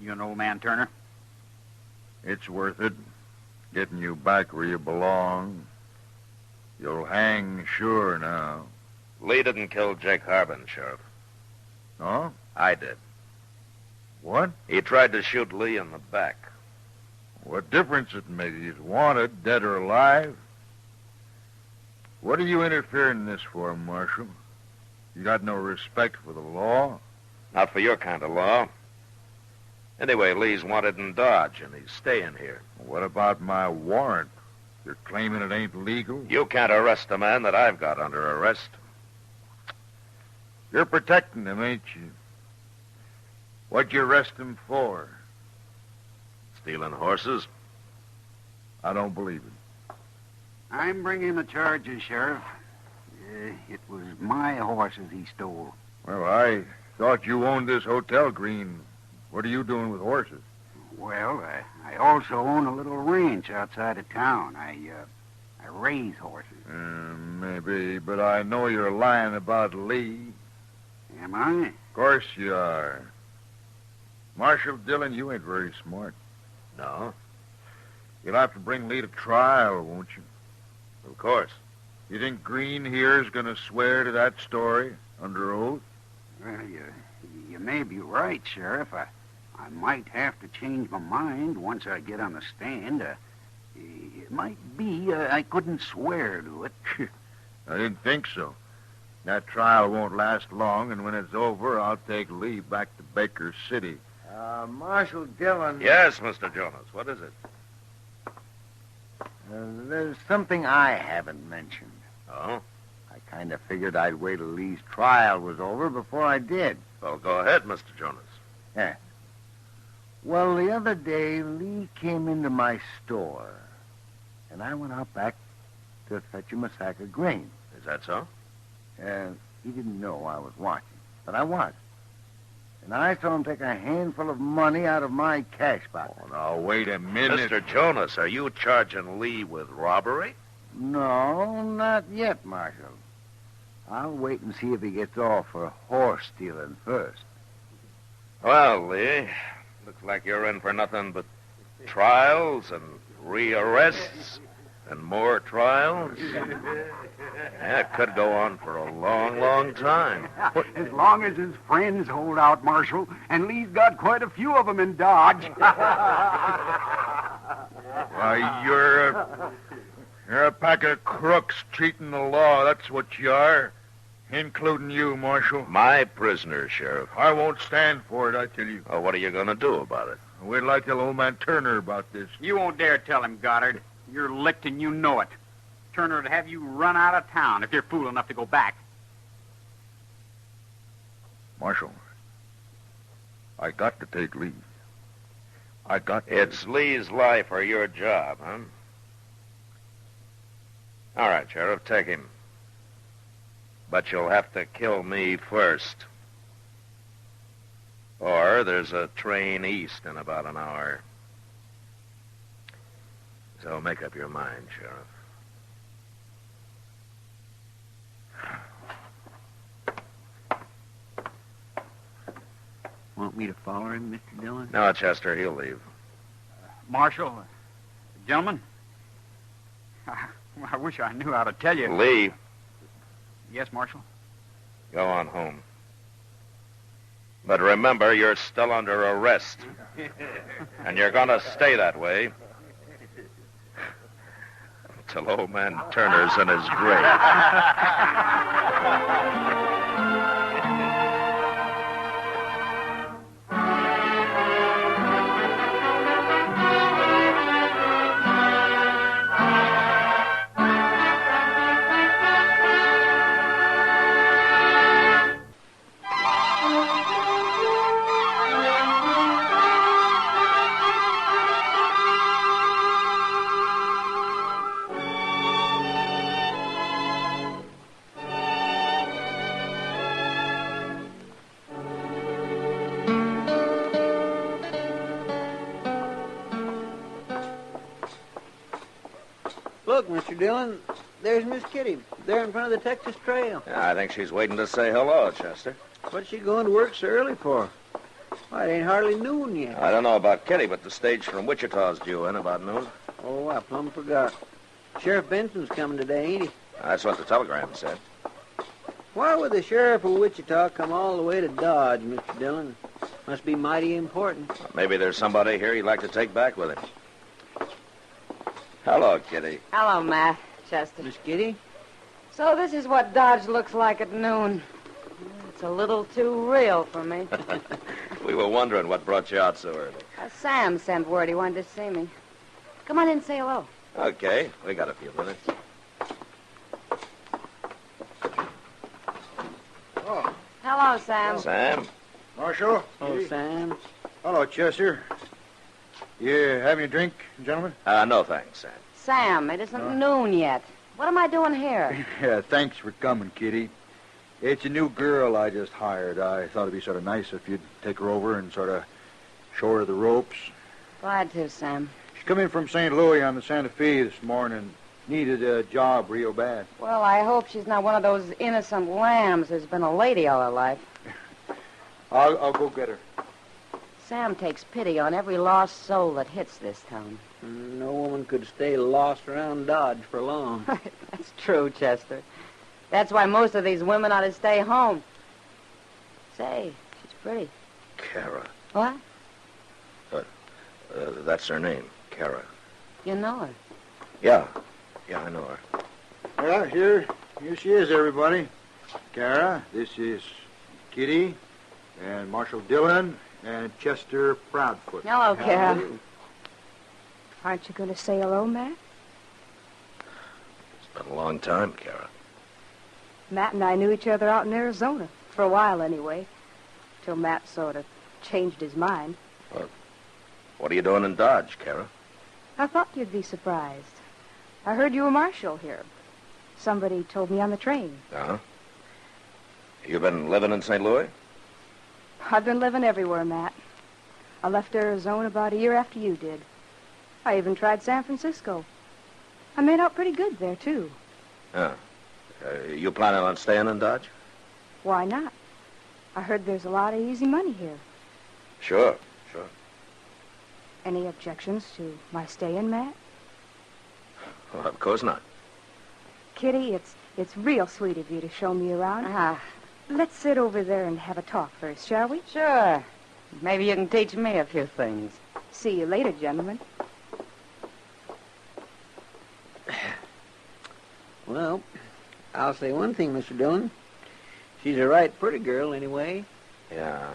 [SPEAKER 17] You and old man Turner.
[SPEAKER 10] It's worth it. Getting you back where you belong. You'll hang sure now.
[SPEAKER 9] Lee didn't kill Jake Harbin, Sheriff.
[SPEAKER 10] No?
[SPEAKER 9] I did.
[SPEAKER 10] What?
[SPEAKER 9] He tried to shoot Lee in the back.
[SPEAKER 10] What difference it makes? He's wanted, dead or alive. What are you interfering in this for, Marshal? You got no respect for the law?
[SPEAKER 9] Not for your kind of law. Anyway, Lee's wanted in Dodge, and he's staying here.
[SPEAKER 10] What about my warrant? You're claiming it ain't legal?
[SPEAKER 9] You can't arrest a man that I've got under arrest.
[SPEAKER 10] You're protecting him, ain't you? What'd you arrest him for?
[SPEAKER 9] Stealing horses?
[SPEAKER 10] I don't believe it.
[SPEAKER 18] I'm bringing the charges, Sheriff. It was my horses he stole.
[SPEAKER 10] Well, I thought you owned this hotel, Green. What are you doing with horses?
[SPEAKER 18] Well, I also own a little ranch outside of town. I raise horses.
[SPEAKER 10] Maybe, but I know you're lying about Lee.
[SPEAKER 18] Am I?
[SPEAKER 10] Of course you are. Marshal Dillon, you ain't very smart.
[SPEAKER 9] No?
[SPEAKER 10] You'll have to bring Lee to trial, won't you?
[SPEAKER 9] Of course.
[SPEAKER 10] You think Green here is going to swear to that story under oath?
[SPEAKER 18] Well, you may be right, Sheriff. I might have to change my mind once I get on the stand. It might be I couldn't swear to it.
[SPEAKER 10] I didn't think so. That trial won't last long, and when it's over, I'll take Lee back to Baker City.
[SPEAKER 7] Marshal Dillon.
[SPEAKER 9] Yes, Mr. Jonas. What is it?
[SPEAKER 7] There's something I haven't mentioned.
[SPEAKER 9] Oh?
[SPEAKER 7] I kind of figured I'd wait till Lee's trial was over before I did.
[SPEAKER 9] Well, go ahead, Mr. Jonas.
[SPEAKER 7] Yeah. Well, the other day, Lee came into my store, and I went out back to fetch him a sack of grain.
[SPEAKER 9] Is that so?
[SPEAKER 7] And he didn't know I was watching, but I was. And I saw him take a handful of money out of my cash box.
[SPEAKER 10] Oh, now, wait a minute.
[SPEAKER 9] Mr. Jonas, are you charging Lee with robbery?
[SPEAKER 7] No, not yet, Marshal. I'll wait and see if he gets off for horse stealing first.
[SPEAKER 9] Well, Lee, looks like you're in for nothing but trials and rearrests and more trials. Yeah, it could go on for a long, long time.
[SPEAKER 18] As long as his friends hold out, Marshal, and Lee's got quite a few of them in Dodge.
[SPEAKER 10] Why, you're a pack of crooks cheating the law. That's what you are. Including you, Marshal.
[SPEAKER 9] My prisoner, Sheriff.
[SPEAKER 10] I won't stand for it, I tell you.
[SPEAKER 9] Well, what are you going to do about it?
[SPEAKER 10] Wait till I tell old man Turner about this.
[SPEAKER 17] You won't dare tell him, Goddard. You're licked and you know it. Turner would have you run out of town if you're fool enough to go back.
[SPEAKER 10] Marshal, I got to take Lee. I got to.
[SPEAKER 9] It's Lee's life or your job, huh? All right, Sheriff, take him. But you'll have to kill me first. Or there's a train east in about an hour. So make up your mind, Sheriff.
[SPEAKER 4] Want me to follow him, Mr. Dillon?
[SPEAKER 3] No, Chester, he'll leave.
[SPEAKER 17] Marshal, gentlemen, I wish I knew how to tell you.
[SPEAKER 3] Lee,
[SPEAKER 17] Yes, Marshal?
[SPEAKER 3] go on home. But remember, you're still under arrest. And you're going to stay that way till old man Turner's in his grave.
[SPEAKER 13] Look, Mr. Dillon, there's Miss Kitty, there in front of the Texas Trail.
[SPEAKER 3] Yeah, I think she's waiting to say hello, Chester.
[SPEAKER 13] What's she going to work so early for? Why, it ain't hardly noon yet.
[SPEAKER 3] I don't know about Kitty, but the stage from Wichita's due in about noon.
[SPEAKER 13] Oh, I plumb forgot. Sheriff Benson's coming today, ain't he?
[SPEAKER 3] That's what the telegram said.
[SPEAKER 13] Why would the sheriff of Wichita come all the way to Dodge, Mr. Dillon? Must be mighty important.
[SPEAKER 3] Maybe there's somebody here he'd like to take back with him. Hello, Kitty.
[SPEAKER 6] Hello, Matt. Chester.
[SPEAKER 13] Miss Kitty?
[SPEAKER 6] So this is what Dodge looks like at noon. It's a little too real for me.
[SPEAKER 3] We were wondering what brought you out so early.
[SPEAKER 6] Sam sent word he wanted to see me. Come on in and say hello.
[SPEAKER 3] Okay, we got a few minutes.
[SPEAKER 10] Oh,
[SPEAKER 6] Hello, Sam.
[SPEAKER 3] Sam?
[SPEAKER 10] Marshal.
[SPEAKER 13] Oh, Sam.
[SPEAKER 10] Hello, Chester. You having a drink, gentlemen?
[SPEAKER 3] No, thanks, Sam.
[SPEAKER 6] Sam, it isn't noon yet. What am I doing here?
[SPEAKER 10] Yeah, thanks for coming, Kitty. It's a new girl I just hired. I thought it'd be sort of nice if you'd take her over and sort of show her the ropes.
[SPEAKER 6] Glad to, Sam.
[SPEAKER 10] She come in from St. Louis on the Santa Fe this morning. Needed a job real bad.
[SPEAKER 6] Well, I hope she's not one of those innocent lambs who's been a lady all her life.
[SPEAKER 10] I'll go get her.
[SPEAKER 6] Sam takes pity on every lost soul that hits this town.
[SPEAKER 13] No woman could stay lost around Dodge for long.
[SPEAKER 6] That's true, Chester. That's why most of these women ought to stay home. Say, she's pretty.
[SPEAKER 3] Cara.
[SPEAKER 6] What?
[SPEAKER 3] That's her name, Cara.
[SPEAKER 6] You know her?
[SPEAKER 3] Yeah, I know her.
[SPEAKER 10] Well, here she is, everybody. Cara, this is Kitty, and Marshal Dillon, and Chester Proudfoot.
[SPEAKER 6] Hello, Cara.
[SPEAKER 11] Aren't you going to say hello, Matt?
[SPEAKER 3] It's been a long time, Cara.
[SPEAKER 11] Matt and I knew each other out in Arizona, for a while anyway, till Matt sort of changed his mind.
[SPEAKER 3] What are you doing in Dodge, Cara?
[SPEAKER 11] I thought you'd be surprised. I heard you were marshal here. Somebody told me on the train.
[SPEAKER 3] Uh-huh. You been living in St. Louis?
[SPEAKER 11] I've been living everywhere, Matt. I left Arizona about a year after you did. I even tried San Francisco. I made out pretty good there, too.
[SPEAKER 3] Yeah. You planning on staying in Dodge?
[SPEAKER 11] Why not? I heard there's a lot of easy money here.
[SPEAKER 3] Sure.
[SPEAKER 11] Any objections to my staying, Matt?
[SPEAKER 3] Well, of course not.
[SPEAKER 11] Kitty, it's real sweet of you to show me around. Let's sit over there and have a talk first, shall we?
[SPEAKER 6] Sure. Maybe you can teach me a few things.
[SPEAKER 11] See you later, gentlemen.
[SPEAKER 13] Well, I'll say one thing, Mr. Dillon. She's a right pretty girl, anyway.
[SPEAKER 3] Yeah.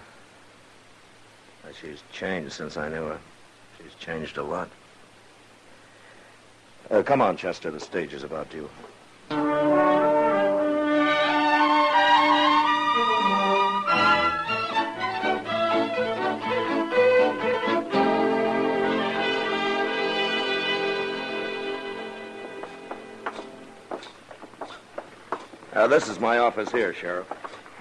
[SPEAKER 3] She's changed since I knew her. She's changed a lot. Come on, Chester. The stage is about due. This is my office here, Sheriff.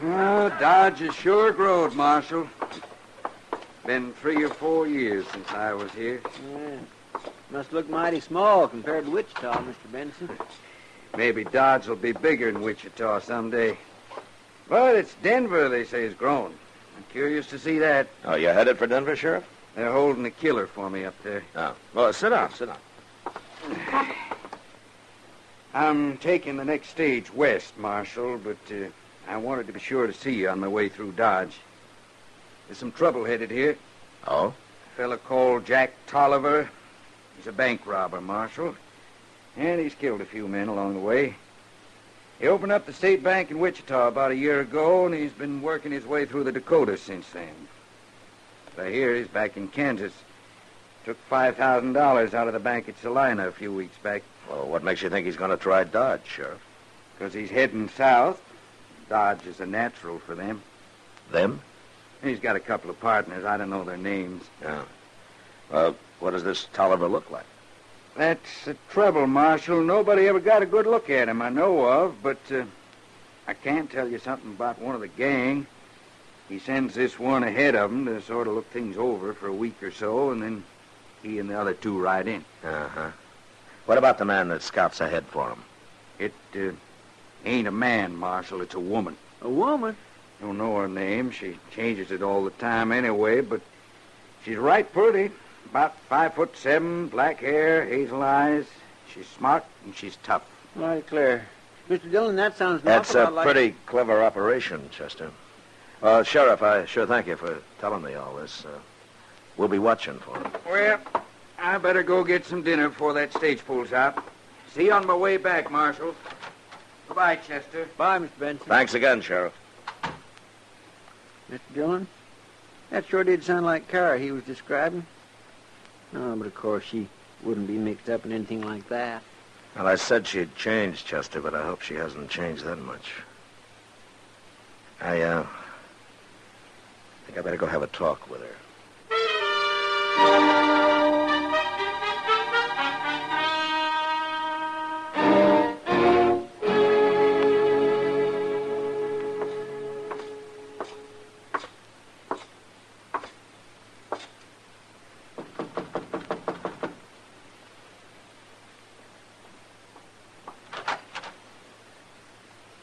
[SPEAKER 19] Well, Dodge has sure growed, Marshal. Been 3 or 4 years since I was here.
[SPEAKER 13] Yeah. Must look mighty small compared to Wichita, Mr. Benson.
[SPEAKER 19] Maybe Dodge will be bigger than Wichita someday. But it's Denver, they say, is growing. I'm curious to see that.
[SPEAKER 3] Oh, you headed for Denver, Sheriff?
[SPEAKER 19] They're holding a killer for me up there.
[SPEAKER 3] Oh. Well, sit down.
[SPEAKER 19] I'm taking the next stage west, Marshal, but I wanted to be sure to see you on my way through Dodge. There's some trouble headed here.
[SPEAKER 3] Oh?
[SPEAKER 19] A fella called Jack Tolliver. He's a bank robber, Marshal. And he's killed a few men along the way. He opened up the state bank in Wichita about a year ago, and he's been working his way through the Dakotas since then. But I hear he's back in Kansas. Took $5,000 out of the bank at Salina a few weeks back.
[SPEAKER 3] Well, what makes you think he's going to try Dodge, Sheriff?
[SPEAKER 19] Because he's heading south. Dodge is a natural for them.
[SPEAKER 3] Them?
[SPEAKER 19] He's got a couple of partners. I don't know their names.
[SPEAKER 3] Yeah. What does this Tolliver look like?
[SPEAKER 19] That's the trouble, Marshal. Nobody ever got a good look at him I know of, but I can tell you something about one of the gang. He sends this one ahead of him to sort of look things over for a week or so, and then he and the other two ride in.
[SPEAKER 3] Uh-huh. What about the man that scouts ahead for him?
[SPEAKER 19] It ain't a man, Marshal. It's a woman.
[SPEAKER 4] A woman?
[SPEAKER 19] Don't know her name. She changes it all the time anyway, but she's right pretty. About 5'7", black hair, hazel eyes. She's smart and she's tough.
[SPEAKER 4] Right, Claire. Mr. Dillon, that sounds an
[SPEAKER 3] That's
[SPEAKER 4] awful
[SPEAKER 3] a
[SPEAKER 4] lot like...
[SPEAKER 3] pretty clever operation, Chester. Sheriff, I sure thank you for telling me all this. We'll be watching for him.
[SPEAKER 19] Well, I better go get some dinner before that stage pulls out. See you on my way back, Marshal. Goodbye, Chester.
[SPEAKER 4] Bye, Mr. Benson.
[SPEAKER 3] Thanks again, Sheriff.
[SPEAKER 4] Mr. Dillon, that sure did sound like Cara he was describing. No, but of course she wouldn't be mixed up in anything like that.
[SPEAKER 3] Well, I said she'd changed, Chester, but I hope she hasn't changed that much. I think I better go have a talk with her.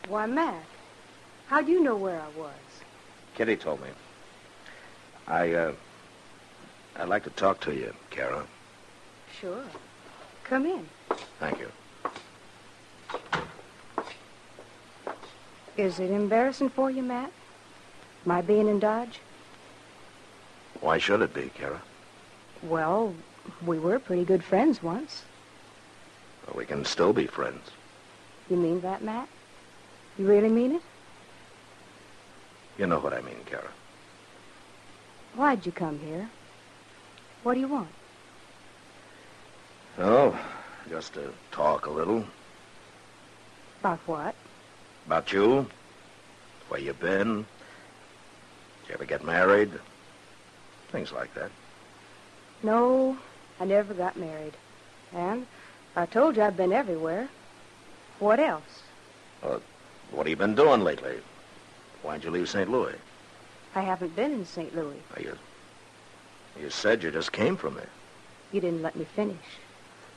[SPEAKER 20] Why, Matt, how'd you know where I was?
[SPEAKER 3] Kitty told me. I'd like to talk to you, Cara.
[SPEAKER 20] Sure. Come in.
[SPEAKER 3] Thank you.
[SPEAKER 20] Is it embarrassing for you, Matt? My being in Dodge?
[SPEAKER 3] Why should it be, Cara?
[SPEAKER 20] Well, we were pretty good friends once.
[SPEAKER 3] Well, we can still be friends.
[SPEAKER 20] You mean that, Matt? You really mean it?
[SPEAKER 3] You know what I mean, Cara.
[SPEAKER 20] Why'd you come here? What do you want?
[SPEAKER 3] Oh, just to talk a little.
[SPEAKER 20] About what?
[SPEAKER 3] About you. Where you been. Did you ever get married? Things like that.
[SPEAKER 20] No, I never got married. And I told you I've been everywhere. What else?
[SPEAKER 3] What have you been doing lately? Why'd you leave St. Louis?
[SPEAKER 20] I haven't been in St. Louis.
[SPEAKER 3] You said you just came from there.
[SPEAKER 20] You didn't let me finish.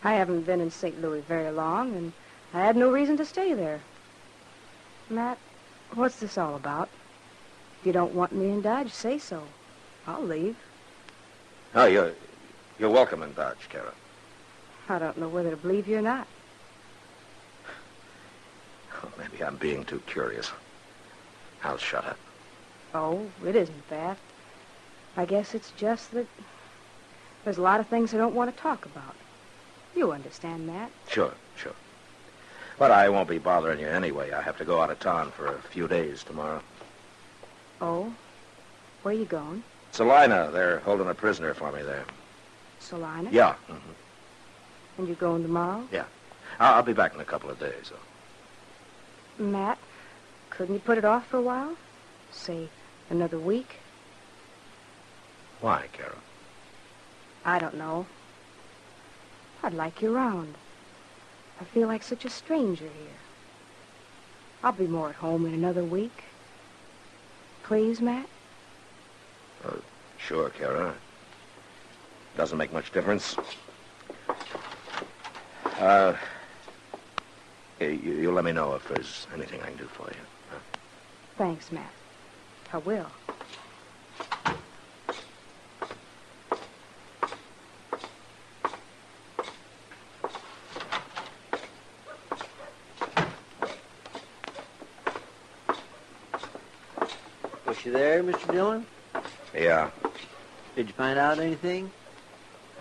[SPEAKER 20] I haven't been in St. Louis very long, and I had no reason to stay there. Matt, what's this all about? If you don't want me in Dodge, say so. I'll leave.
[SPEAKER 3] Oh, you're welcome in Dodge, Cara.
[SPEAKER 20] I don't know whether to believe you or not.
[SPEAKER 3] Oh, maybe I'm being too curious. I'll shut up.
[SPEAKER 20] Oh, it isn't that. I guess it's just that there's a lot of things I don't want to talk about. You understand that?
[SPEAKER 3] Sure. But I won't be bothering you anyway. I have to go out of town for a few days tomorrow.
[SPEAKER 20] Oh? Where you going?
[SPEAKER 3] Salina. They're holding a prisoner for me there.
[SPEAKER 20] Salina?
[SPEAKER 3] Yeah. Mm-hmm.
[SPEAKER 20] And you're going tomorrow?
[SPEAKER 3] Yeah. I'll be back in a couple of days.
[SPEAKER 20] Matt, couldn't you put it off for a while? Say, another week?
[SPEAKER 3] Why, Cara?
[SPEAKER 20] I don't know. I'd like you around. I feel like such a stranger here. I'll be more at home in another week. Please, Matt?
[SPEAKER 3] Sure, Cara. Doesn't make much difference. You let me know if there's anything I can do for you. Huh?
[SPEAKER 20] Thanks, Matt. I will.
[SPEAKER 13] Is she there, Mr. Dillon?
[SPEAKER 3] Yeah.
[SPEAKER 13] Did you find out anything?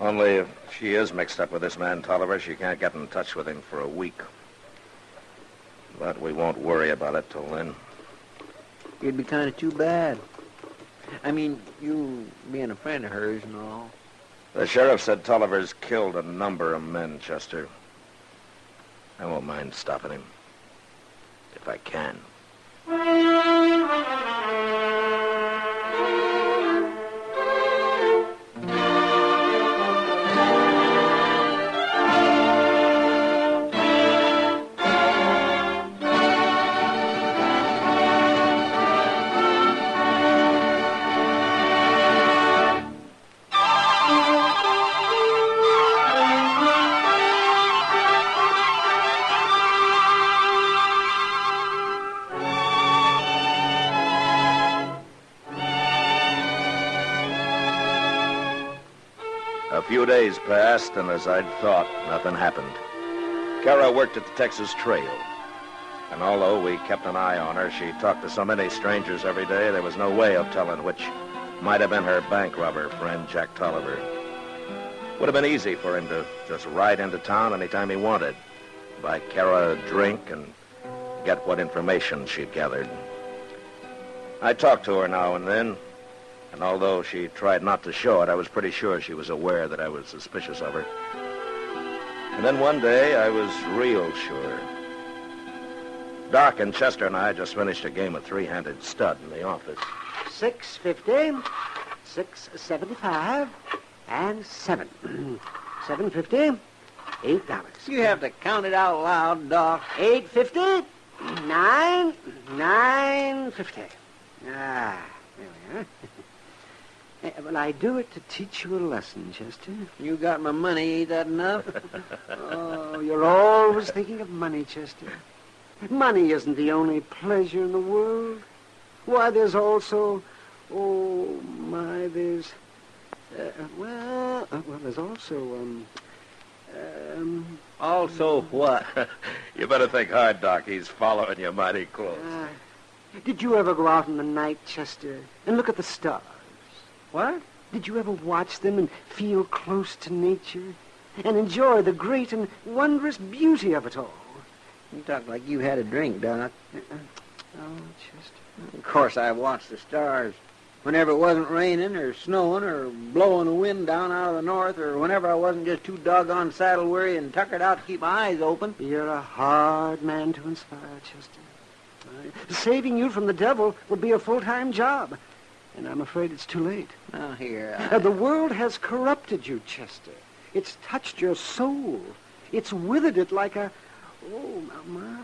[SPEAKER 3] Only if she is mixed up with this man, Tolliver, she can't get in touch with him for a week. But we won't worry about it till then.
[SPEAKER 13] It'd be kind of too bad. I mean, you being a friend of hers and all.
[SPEAKER 3] The sheriff said Tolliver's killed a number of men, Chester. I won't mind stopping him. If I can. A few days passed, and as I'd thought, nothing happened. Cara worked at the Texas Trail. And although we kept an eye on her, she talked to so many strangers every day, there was no way of telling which might have been her bank robber friend, Jack Tolliver. Would have been easy for him to just ride into town anytime he wanted, buy Cara a drink, and get what information she'd gathered. I talked to her now and then, and although she tried not to show it, I was pretty sure she was aware that I was suspicious of her. And then one day, I was real sure. Doc and Chester and I just finished a game of three-handed stud in the office.
[SPEAKER 5] $6.50, $6.75, and $7. $7.50, $8.
[SPEAKER 13] You have to count it out loud, Doc.
[SPEAKER 5] $8.50, $9.50. Ah, there we are. Well, I do it to teach you a lesson, Chester.
[SPEAKER 13] You got my money, ain't that enough?
[SPEAKER 5] Oh, you're always thinking of money, Chester. Money isn't the only pleasure in the world. Why, there's also... Oh, my, there's... there's also,
[SPEAKER 13] Also what?
[SPEAKER 3] You better think hard, Doc. He's following you mighty close.
[SPEAKER 5] Did you ever go out in the night, Chester, and look at the stars?
[SPEAKER 13] What?
[SPEAKER 5] Did you ever watch them and feel close to nature and enjoy the great and wondrous beauty of it all?
[SPEAKER 13] You talk like you had a drink, Doc.
[SPEAKER 5] Oh, Chester.
[SPEAKER 13] Of course, I watched the stars. Whenever it wasn't raining or snowing or blowing the wind down out of the north, or whenever I wasn't just too doggone saddle-weary and tuckered out to keep my eyes open.
[SPEAKER 5] You're a hard man to inspire, Chester. Saving you from the devil would be a full-time job. And I'm afraid it's too late.
[SPEAKER 13] Now, here,
[SPEAKER 5] The world has corrupted you, Chester. It's touched your soul. It's withered it like a... Oh, my,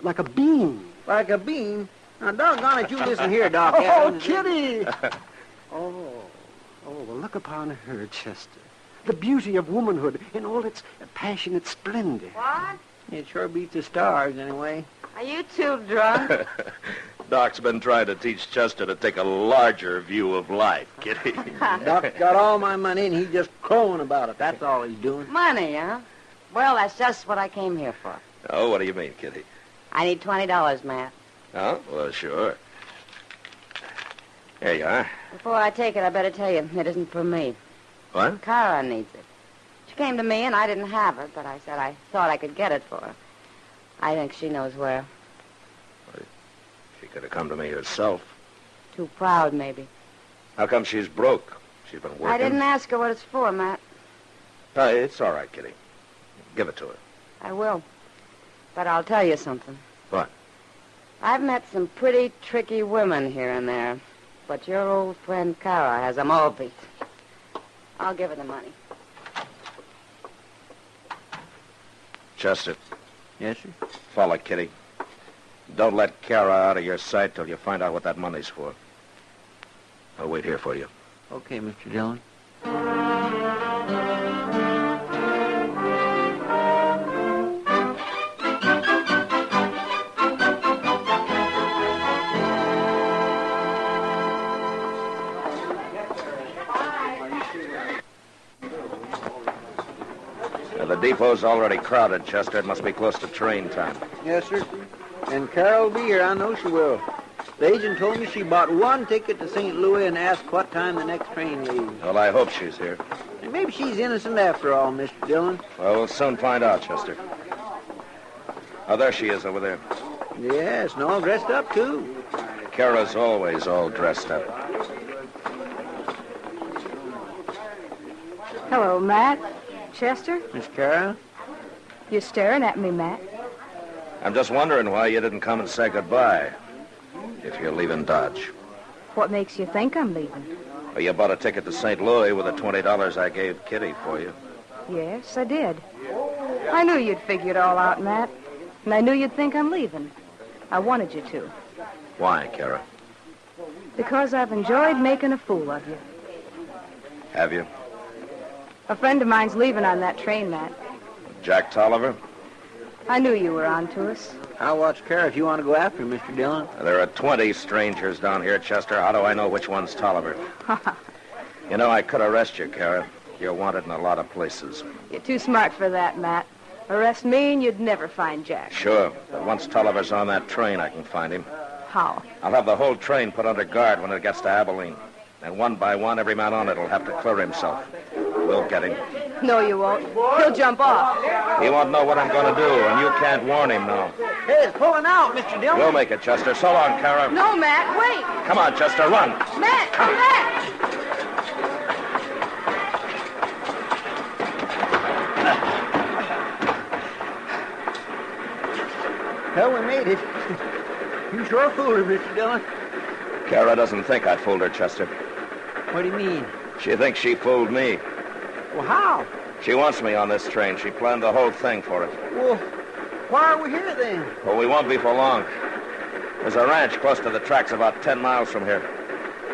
[SPEAKER 5] like a bean.
[SPEAKER 13] Like a bean? Now, doggone it, you listen here, Doc.
[SPEAKER 5] Oh, Kitty! well, look upon her, Chester. The beauty of womanhood in all its passionate splendor.
[SPEAKER 6] What?
[SPEAKER 13] It sure beats the stars, anyway.
[SPEAKER 6] Are you too drunk?
[SPEAKER 3] Doc's been trying to teach Chester to take a larger view of life, Kitty.
[SPEAKER 13] Doc's got all my money, and he's just crowing about it. That's all he's doing.
[SPEAKER 6] Money, huh? Well, that's just what I came here for.
[SPEAKER 3] Oh, what do you mean, Kitty?
[SPEAKER 6] I need $20, Matt.
[SPEAKER 3] Oh, well, sure. Here you are.
[SPEAKER 6] Before I take it, I better tell you, it isn't for me.
[SPEAKER 3] What?
[SPEAKER 6] Cara needs it. She came to me, and I didn't have it, but I said I thought I could get it for her. I think she knows where.
[SPEAKER 3] Well, she could have come to me herself.
[SPEAKER 6] Too proud, maybe.
[SPEAKER 3] How come she's broke? She's been working.
[SPEAKER 6] I didn't ask her what it's for, Matt.
[SPEAKER 3] It's all right, Kitty. Give it to her.
[SPEAKER 6] I will. But I'll tell you something.
[SPEAKER 3] What?
[SPEAKER 6] I've met some pretty tricky women here and there, but your old friend Cara has them all beat. I'll give her the money.
[SPEAKER 3] Chester.
[SPEAKER 13] Yes, sir?
[SPEAKER 3] Follow Kitty. Don't let Cara out of your sight till you find out what that money's for. I'll wait here for you.
[SPEAKER 13] Okay, Mr. Dillon.
[SPEAKER 3] The depot's already crowded, Chester. It must be close to train time.
[SPEAKER 13] Yes, sir. And Cara'll be here. I know she will. The agent told me she bought one ticket to St. Louis and asked what time the next train leaves.
[SPEAKER 3] Well, I hope she's here.
[SPEAKER 13] And maybe she's innocent after all, Mr. Dillon.
[SPEAKER 3] Well, we'll soon find out, Chester. Oh, there she is over there.
[SPEAKER 13] Yes, and all dressed up, too.
[SPEAKER 3] Cara's always all dressed up.
[SPEAKER 20] Hello, Matt. Chester?
[SPEAKER 13] Miss Cara?
[SPEAKER 20] You're staring at me, Matt.
[SPEAKER 3] I'm just wondering why you didn't come and say goodbye if you're leaving Dodge.
[SPEAKER 20] What makes you think I'm leaving?
[SPEAKER 3] Well, you bought a ticket to St. Louis with the $20 I gave Kitty for you.
[SPEAKER 20] Yes, I did. I knew you'd figure it all out, Matt. And I knew you'd think I'm leaving. I wanted you to.
[SPEAKER 3] Why, Cara?
[SPEAKER 20] Because I've enjoyed making a fool of you.
[SPEAKER 3] Have you?
[SPEAKER 20] A friend of mine's leaving on that train, Matt.
[SPEAKER 3] Jack Tolliver?
[SPEAKER 20] I knew you were on to us.
[SPEAKER 13] I'll watch Cara if you want to go after him, Mr. Dillon.
[SPEAKER 3] There are 20 strangers down here, Chester. How do I know which one's Tolliver? You know, I could arrest you, Cara. You're wanted in a lot of places.
[SPEAKER 20] You're too smart for that, Matt. Arrest me and you'd never find Jack.
[SPEAKER 3] Sure, but once Tolliver's on that train, I can find him.
[SPEAKER 20] How?
[SPEAKER 3] I'll have the whole train put under guard when it gets to Abilene. And one by one, every man on it will have to clear himself. We'll get him.
[SPEAKER 20] No, you won't. He'll jump off.
[SPEAKER 3] He won't know what I'm going to do, and you can't warn him now.
[SPEAKER 13] Hey, it's pulling out, Mr. Dillon.
[SPEAKER 3] We'll make it, Chester. So long, Cara.
[SPEAKER 20] No, Matt, wait.
[SPEAKER 3] Come on, Chester, run.
[SPEAKER 20] Matt, come back.
[SPEAKER 13] Well, we made it. You sure fooled her, Mr. Dillon.
[SPEAKER 3] Cara doesn't think I fooled her, Chester.
[SPEAKER 13] What do you mean?
[SPEAKER 3] She thinks she fooled me.
[SPEAKER 13] Well, how?
[SPEAKER 3] She wants me on this train. She planned the whole thing for it.
[SPEAKER 13] Well, why are we here then?
[SPEAKER 3] Well, we won't be for long. There's a ranch close to the tracks about 10 miles from here.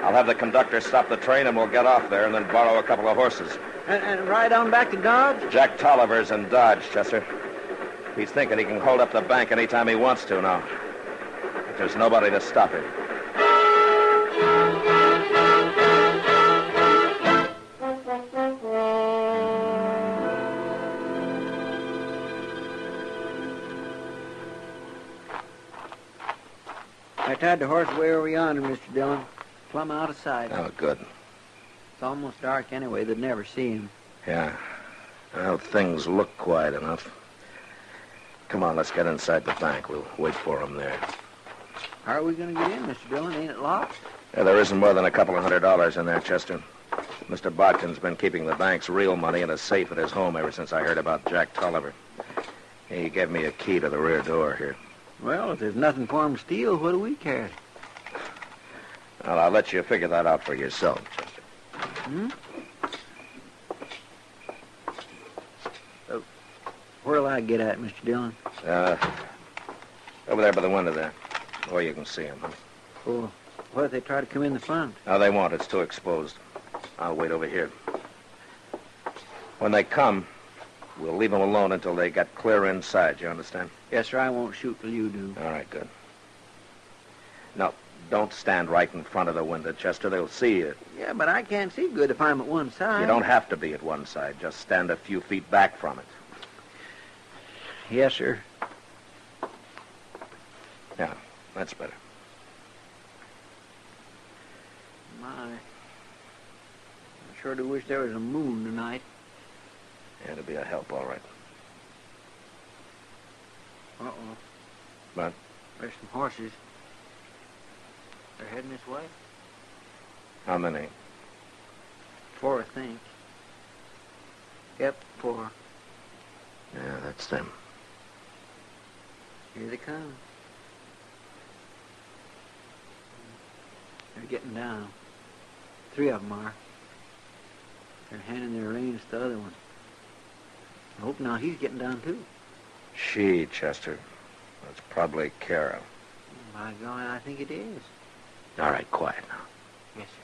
[SPEAKER 3] I'll have the conductor stop the train and we'll get off there and then borrow a couple of horses.
[SPEAKER 13] And ride on back to Dodge?
[SPEAKER 3] Jack Tolliver's in Dodge, Chester. He's thinking he can hold up the bank anytime he wants to now. But there's nobody to stop him.
[SPEAKER 13] I tied the horse way over yonder, Mr. Dillon. Plumb out of sight.
[SPEAKER 3] Oh, good.
[SPEAKER 13] It's almost dark anyway. They'd never see him.
[SPEAKER 3] Yeah. Well, things look quiet enough. Come on, let's get inside the bank. We'll wait for him there.
[SPEAKER 13] How are we going to get in, Mr. Dillon? Ain't it locked?
[SPEAKER 3] Yeah, there isn't more than a couple of $100 in there, Chester. Mr. Bodkin's been keeping the bank's real money in a safe at his home ever since I heard about Jack Tolliver. He gave me a key to the rear door here.
[SPEAKER 13] Well, if there's nothing for him to steal, what do we care?
[SPEAKER 3] Well, I'll let you figure that out for yourself, Chester.
[SPEAKER 13] Hmm? Where'll I get at, Mr. Dillon?
[SPEAKER 3] Over there by the window there. Or you can see him. Huh?
[SPEAKER 13] Well, what if they try to come in the front?
[SPEAKER 3] No, they won't. It's too exposed. I'll wait over here. When they come, we'll leave them alone until they get clear inside. You understand?
[SPEAKER 13] Yes, sir. I won't shoot till you do.
[SPEAKER 3] All right, good. No, don't stand right in front of the window, Chester. They'll see you.
[SPEAKER 13] Yeah, but I can't see good if I'm at one side.
[SPEAKER 3] You don't have to be at one side. Just stand a few feet back from it.
[SPEAKER 13] Yes, sir.
[SPEAKER 3] Yeah, that's better.
[SPEAKER 13] My. I sure do wish there was a moon tonight.
[SPEAKER 3] Yeah, it'll be a help, all right.
[SPEAKER 13] Uh-oh.
[SPEAKER 3] What?
[SPEAKER 13] There's some horses. They're heading this way.
[SPEAKER 3] How many?
[SPEAKER 13] 4, I think. Yep, 4.
[SPEAKER 3] Yeah, that's them.
[SPEAKER 13] Here they come. They're getting down. 3 of them are. They're handing their reins to the other one. I hope now he's getting down, too.
[SPEAKER 3] She, Chester. That's probably Cara.
[SPEAKER 13] By God, I think it is.
[SPEAKER 3] All right, quiet now.
[SPEAKER 13] Yes, sir.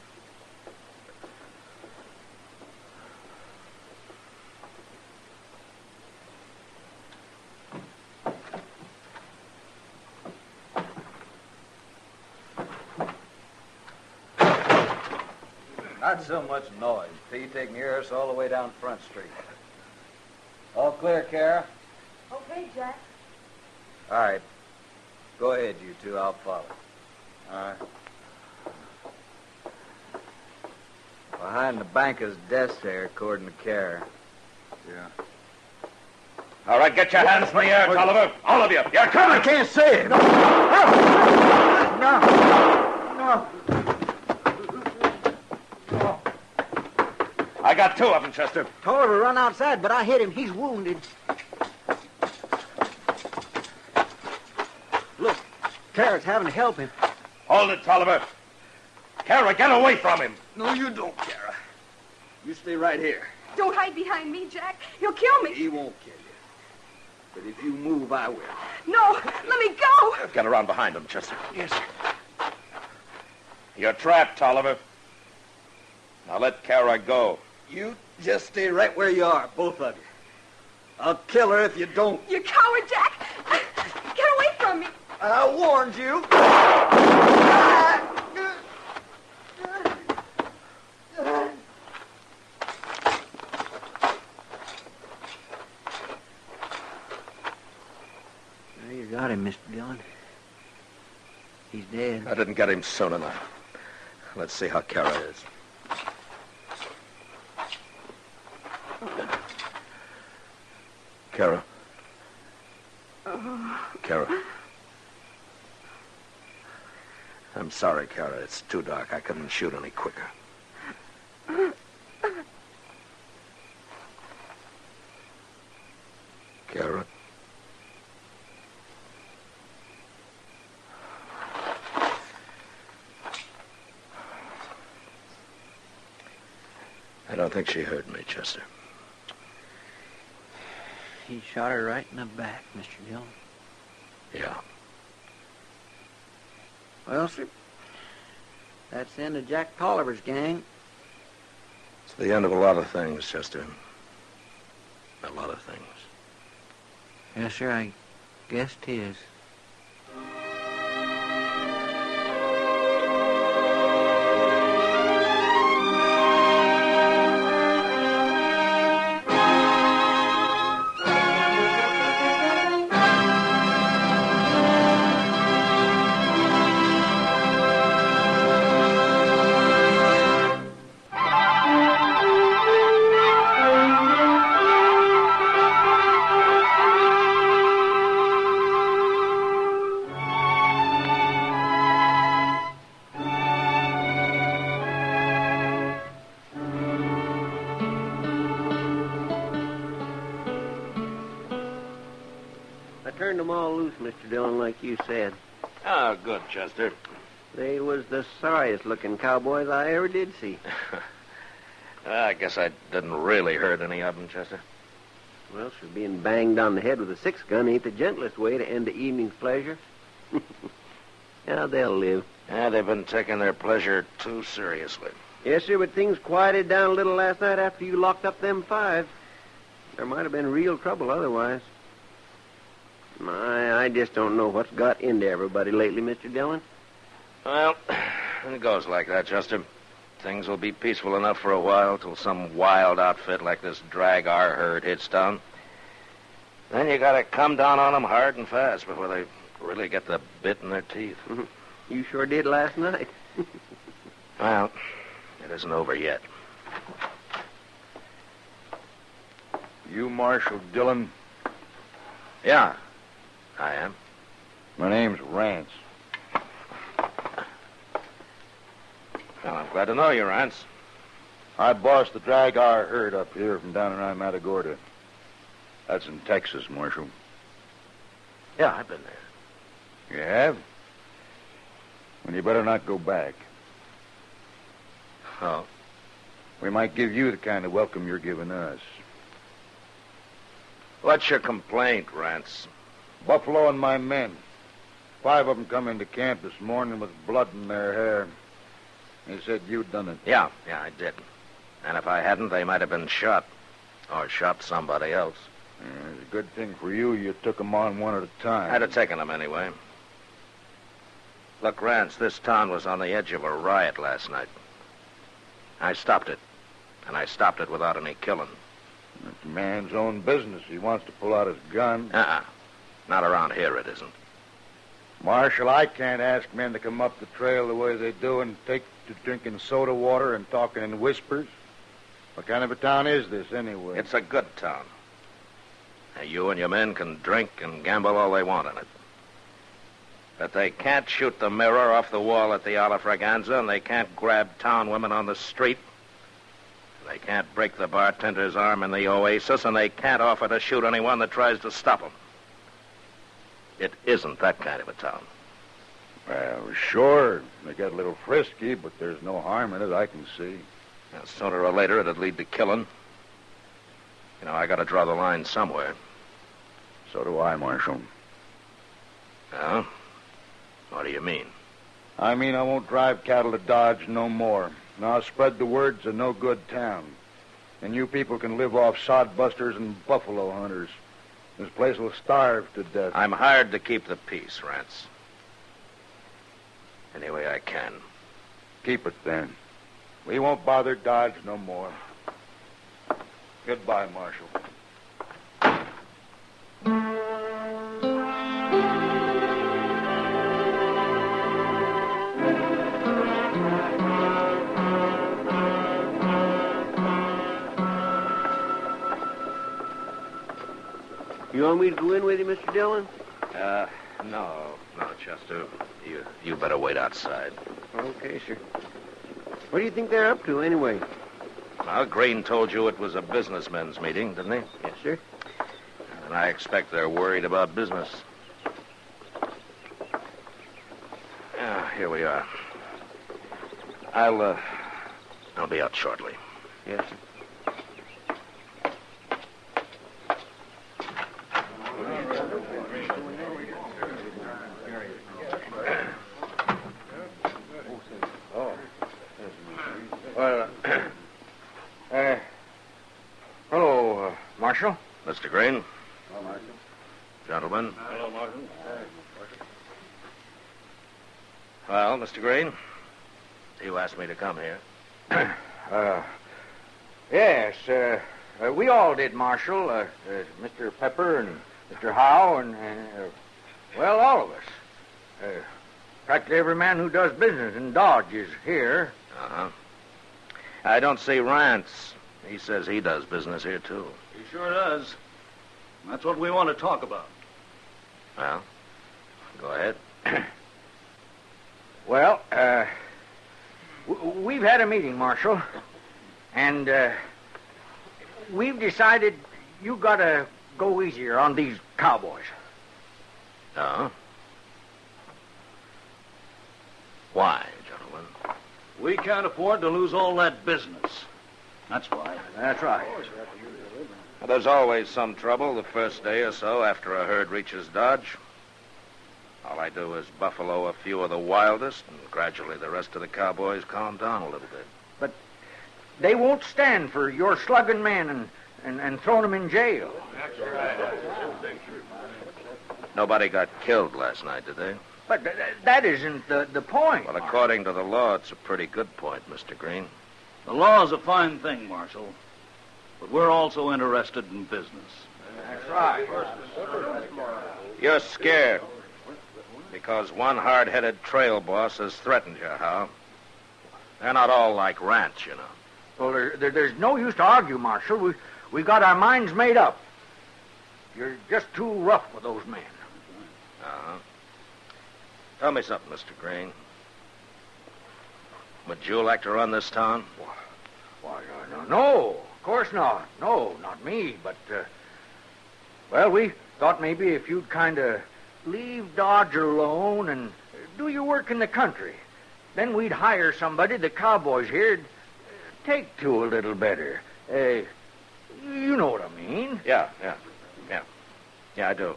[SPEAKER 21] Not so much noise. P taking yours all the way down Front Street. All clear, Cara?
[SPEAKER 20] Okay, Jack.
[SPEAKER 21] All right. Go ahead, you two. I'll follow. Behind the banker's desk there, according to Cara.
[SPEAKER 10] Yeah.
[SPEAKER 3] All right, get your hands in the air, Tolliver. All of you. You're coming.
[SPEAKER 10] I can't see it. No.
[SPEAKER 3] I got two of them, Chester.
[SPEAKER 5] Tolliver run outside, but I hit him. He's wounded. Look, Cara's having to help him.
[SPEAKER 3] Hold it, Tolliver. Cara, get away from him.
[SPEAKER 21] No, you don't, Cara. You stay right here.
[SPEAKER 1] Don't hide behind me, Jack. You'll kill me.
[SPEAKER 21] He won't kill you. But if you move, I will.
[SPEAKER 1] No, let me go.
[SPEAKER 3] Get around behind him, Chester.
[SPEAKER 5] Yes, sir.
[SPEAKER 3] You're trapped, Tolliver. Now let Cara go.
[SPEAKER 21] You just stay right where you are, both of you. I'll kill her if you don't.
[SPEAKER 1] You coward, Jack. Get away from me.
[SPEAKER 21] I warned you.
[SPEAKER 5] You got him, Mr. Dillon. He's dead.
[SPEAKER 3] I didn't get him soon enough. Let's see how Cara is. Cara. Cara. I'm sorry, Cara. It's too dark. I couldn't shoot any quicker. Cara. I don't think she heard me, Chester.
[SPEAKER 5] He shot her right in the back, Mr. Dillon.
[SPEAKER 3] Yeah.
[SPEAKER 5] Well, sir, that's the end of Jack Tolliver's gang.
[SPEAKER 3] It's the end of a lot of things, Chester. A lot of things.
[SPEAKER 5] Yes, sir, I guess 'tis.
[SPEAKER 22] Turned them all loose, Mr. Dillon, like you said.
[SPEAKER 3] Oh, good, Chester.
[SPEAKER 22] They was the sorriest-looking cowboys I ever did see.
[SPEAKER 3] I guess I didn't really hurt any of them, Chester.
[SPEAKER 22] Well, sir, being banged on the head with a 6-gun ain't the gentlest way to end the evening's pleasure. Yeah, they'll live.
[SPEAKER 3] Yeah, they've been taking their pleasure too seriously.
[SPEAKER 22] Yes, sir, but things quieted down a little last night after you locked up them 5. There might have been real trouble otherwise. I just don't know what's got into everybody lately, Mr. Dillon.
[SPEAKER 3] Well, it goes like that, Chester. Things will be peaceful enough for a while till some wild outfit like this drag our herd hits town. Then you gotta come down on them hard and fast before they really get the bit in their teeth.
[SPEAKER 22] You sure did last night.
[SPEAKER 3] Well, it isn't over yet.
[SPEAKER 10] You Marshal Dillon?
[SPEAKER 3] Yeah, I am.
[SPEAKER 10] My name's Rance.
[SPEAKER 3] Well, I'm glad to know you, Rance.
[SPEAKER 10] I boss the drag our herd up here from down around Matagorda. That's in Texas, Marshal.
[SPEAKER 3] Yeah, I've been there.
[SPEAKER 10] You have? Well, you better not go back.
[SPEAKER 3] Oh?
[SPEAKER 10] We might give you the kind of welcome you're giving us.
[SPEAKER 3] What's your complaint, Rance?
[SPEAKER 10] Buffalo and my men. 5 of them come into camp this morning with blood in their hair. They said you'd done it.
[SPEAKER 3] Yeah, I did. And if I hadn't, they might have been shot. Or shot somebody else.
[SPEAKER 10] Yeah, it's a good thing for you took them on one at a time.
[SPEAKER 3] I'd have taken them anyway. Look, Rance, this town was on the edge of a riot last night. I stopped it. And I stopped it without any killing.
[SPEAKER 10] It's a man's own business. He wants to pull out his gun.
[SPEAKER 3] Not around here, it isn't.
[SPEAKER 10] Marshal, I can't ask men to come up the trail the way they do and take to drinking soda water and talking in whispers. What kind of a town is this, anyway?
[SPEAKER 3] It's a good town. Now, you and your men can drink and gamble all they want in it. But they can't shoot the mirror off the wall at the Ala Fraganza, and they can't grab town women on the street. They can't break the bartender's arm in the Oasis, and they can't offer to shoot anyone that tries to stop them. It isn't that kind of a town.
[SPEAKER 10] Well, sure, they get a little frisky, but there's no harm in it, I can see.
[SPEAKER 3] Now, sooner or later, it'd lead to killing. You know, I gotta draw the line somewhere.
[SPEAKER 10] So do I, Marshal.
[SPEAKER 3] Oh? What do you mean?
[SPEAKER 10] I mean I won't drive cattle to Dodge no more. And I'll spread the word it's a no-good town. And you people can live off sodbusters and buffalo hunters. This place will starve to death.
[SPEAKER 3] I'm hired to keep the peace, Rance. Any way I can.
[SPEAKER 10] Keep it, then. We won't bother Dodge no more. Goodbye, Marshal.
[SPEAKER 22] You want me to go in with you, Mr. Dillon?
[SPEAKER 3] No, Chester. You better wait outside.
[SPEAKER 22] Okay, sir. What do you think they're up to, anyway?
[SPEAKER 3] Well, Green told you it was a businessmen's meeting, didn't he?
[SPEAKER 22] Yes, sir.
[SPEAKER 3] And I expect they're worried about business. Here we are. I'll be out shortly.
[SPEAKER 22] Yes, sir.
[SPEAKER 19] Hello, Marshal.
[SPEAKER 3] Mr. Green.
[SPEAKER 10] Hello, Marshal.
[SPEAKER 3] Gentlemen.
[SPEAKER 10] Hello, Marshal.
[SPEAKER 3] Well, Mr. Green, you asked me to come here.
[SPEAKER 19] Yes, we all did, Marshal. Mr. Pepper and Mr. Howe and well, all of us. Practically every man who does business in Dodge is here.
[SPEAKER 3] Uh-huh. I don't see Rance. He says he does business here, too.
[SPEAKER 8] He sure does. That's what we want to talk about.
[SPEAKER 3] Well, go ahead.
[SPEAKER 19] Well, we've had a meeting, Marshal, and we've decided you got to go easier on these cowboys.
[SPEAKER 3] Oh? Why, gentlemen?
[SPEAKER 8] We can't afford to lose all that business. That's why.
[SPEAKER 19] That's right.
[SPEAKER 3] Well, there's always some trouble the first day or so after a herd reaches Dodge. All I do is buffalo a few of the wildest, and gradually the rest of the cowboys calm down a little bit.
[SPEAKER 19] But they won't stand for your slugging men and throwing them in jail.
[SPEAKER 3] Nobody got killed last night, did they?
[SPEAKER 19] But that isn't the point.
[SPEAKER 3] Well, according to the law, it's a pretty good point, Mr. Green.
[SPEAKER 8] The law's a fine thing, Marshal. But we're also interested in business.
[SPEAKER 19] That's right.
[SPEAKER 3] You're scared because one hard-headed trail boss has threatened you, Hal. They're not all like Rance, you know.
[SPEAKER 19] Well, there's no use to argue, Marshal. We got our minds made up. You're just too rough with those men.
[SPEAKER 3] Uh-huh. Tell me something, Mr. Green. Would you like to run this town?
[SPEAKER 19] Why, no, of course not. No, not me, but, well, we thought maybe if you'd kind of leave Dodge alone and do your work in the country, then we'd hire somebody the cowboys here'd take to a little better. You know what I mean.
[SPEAKER 3] Yeah, I do.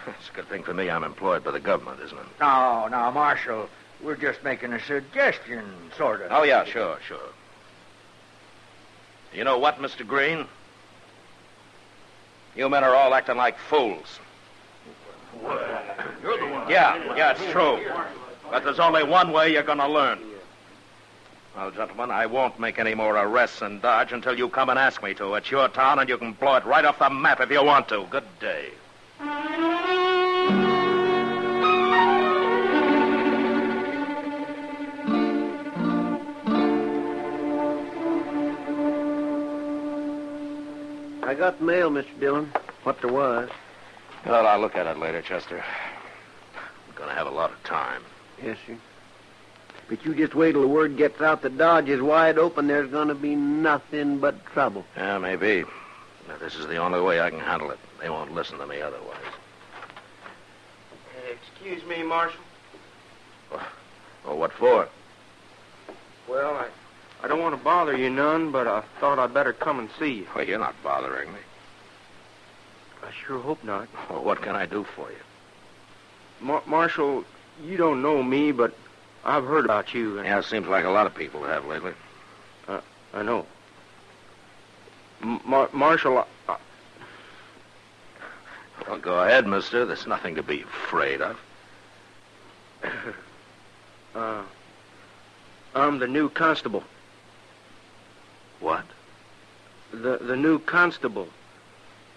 [SPEAKER 3] It's a good thing for me I'm employed by the government, isn't it?
[SPEAKER 19] No, Marshal, we're just making a suggestion, sort of.
[SPEAKER 3] Oh, yeah, sure. You know what, Mr. Green? You men are all acting like fools.
[SPEAKER 8] You're the one.
[SPEAKER 3] Yeah, it's true. But there's only one way you're going to learn. Well, gentlemen, I won't make any more arrests in Dodge until you come and ask me to. It's your town, and you can blow it right off the map if you want to. Good day.
[SPEAKER 22] I got the mail, Mr. Dillon. What there was.
[SPEAKER 3] Well, I'll look at it later, Chester. I'm going to have a lot of time.
[SPEAKER 22] Yes, sir. But you just wait till the word gets out that Dodge is wide open. There's going to be nothing but trouble.
[SPEAKER 3] Yeah, maybe. But this is the only way I can handle it. They won't listen to me otherwise.
[SPEAKER 12] Excuse me, Marshal.
[SPEAKER 3] Well, what for?
[SPEAKER 12] Well, I don't want to bother you none, but I thought I'd better come and see you.
[SPEAKER 3] Well, you're not bothering me.
[SPEAKER 12] I sure hope not.
[SPEAKER 3] Well, what can I do for you?
[SPEAKER 12] Marshal, you don't know me, but I've heard about you.
[SPEAKER 3] Yeah, it seems like a lot of people have lately.
[SPEAKER 12] I know. Marshal,
[SPEAKER 3] Well, go ahead, mister. There's nothing to be afraid of.
[SPEAKER 12] I'm the new constable.
[SPEAKER 3] What?
[SPEAKER 12] The new constable.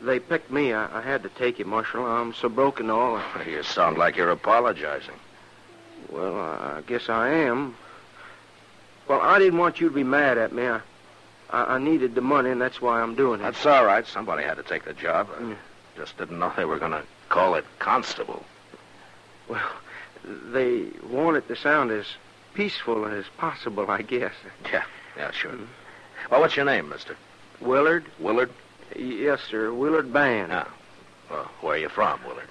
[SPEAKER 12] They picked me. I had to take it, Marshal. I'm so broke and all.
[SPEAKER 3] You sound like you're apologizing.
[SPEAKER 12] Well, I guess I am. Well, I didn't want you to be mad at me. I needed the money, and that's why I'm doing it.
[SPEAKER 3] That's all right. Somebody had to take the job. I just didn't know they were going to call it constable.
[SPEAKER 12] Well, they want it to sound as peaceful as possible, I guess.
[SPEAKER 3] Yeah, sure. Well, what's your name, mister?
[SPEAKER 12] Willard.
[SPEAKER 3] Willard?
[SPEAKER 12] Yes, sir. Willard Band.
[SPEAKER 3] Ah. Well, where are you from, Willard?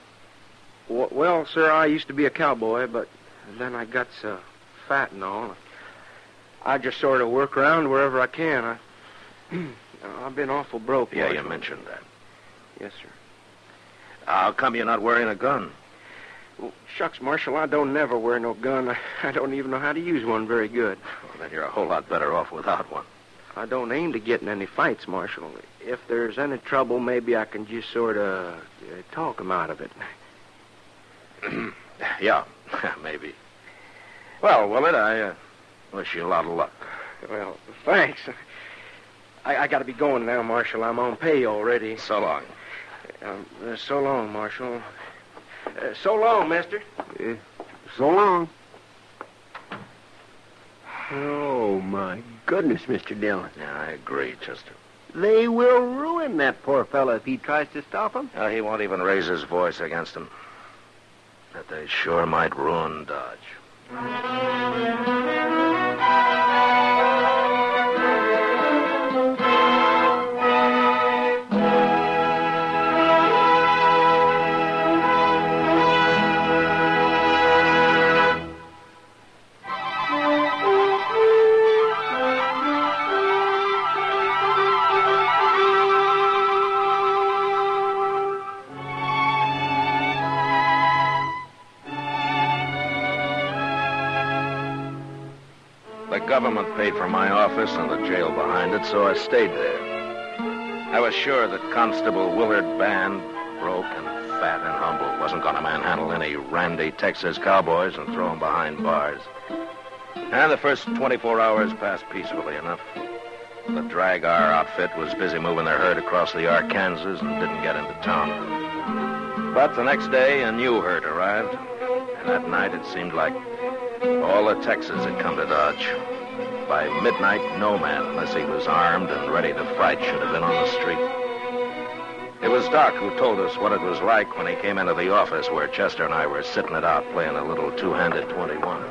[SPEAKER 12] Well, sir, I used to be a cowboy, but then I got so fat and all. I just sort of work around wherever I can. I've been awful broke.
[SPEAKER 3] Yeah,
[SPEAKER 12] Marshal.
[SPEAKER 3] you mentioned that.
[SPEAKER 12] Yes, sir.
[SPEAKER 3] How come you're not wearing a gun?
[SPEAKER 12] Well, shucks, Marshal, I don't never wear no gun. I don't even know how to use one very good.
[SPEAKER 3] Well, then you're a whole lot better off without one.
[SPEAKER 12] I don't aim to get in any fights, Marshal. If there's any trouble, maybe I can just sort of talk 'em out of it.
[SPEAKER 3] Yeah, maybe. Well, Willard, I wish you a lot of luck.
[SPEAKER 12] Well, thanks. I got to be going now, Marshal. I'm on pay already.
[SPEAKER 3] So long.
[SPEAKER 12] So long, Marshal. So long, mister.
[SPEAKER 22] So long. Oh, my goodness, Mr. Dillon.
[SPEAKER 3] Yeah, I agree, Chester.
[SPEAKER 22] They will ruin that poor fellow if he tries to stop him.
[SPEAKER 3] He won't even raise his voice against him. But they sure might ruin Dodge. The government paid for my office and the jail behind it, so I stayed there. I was sure that Constable Willard Band, broke and fat and humble, wasn't going to manhandle any randy Texas cowboys and throw them behind bars. And the first 24 hours passed peacefully enough. The Drag R outfit was busy moving their herd across the Arkansas and didn't get into town. But the next day, a new herd arrived. And that night, it seemed like all of Texas had come to Dodge. By midnight, no man, unless he was armed and ready to fight, should have been on the street. It was Doc who told us what it was like when he came into the office where Chester and I were sitting it out playing a little two-handed 21.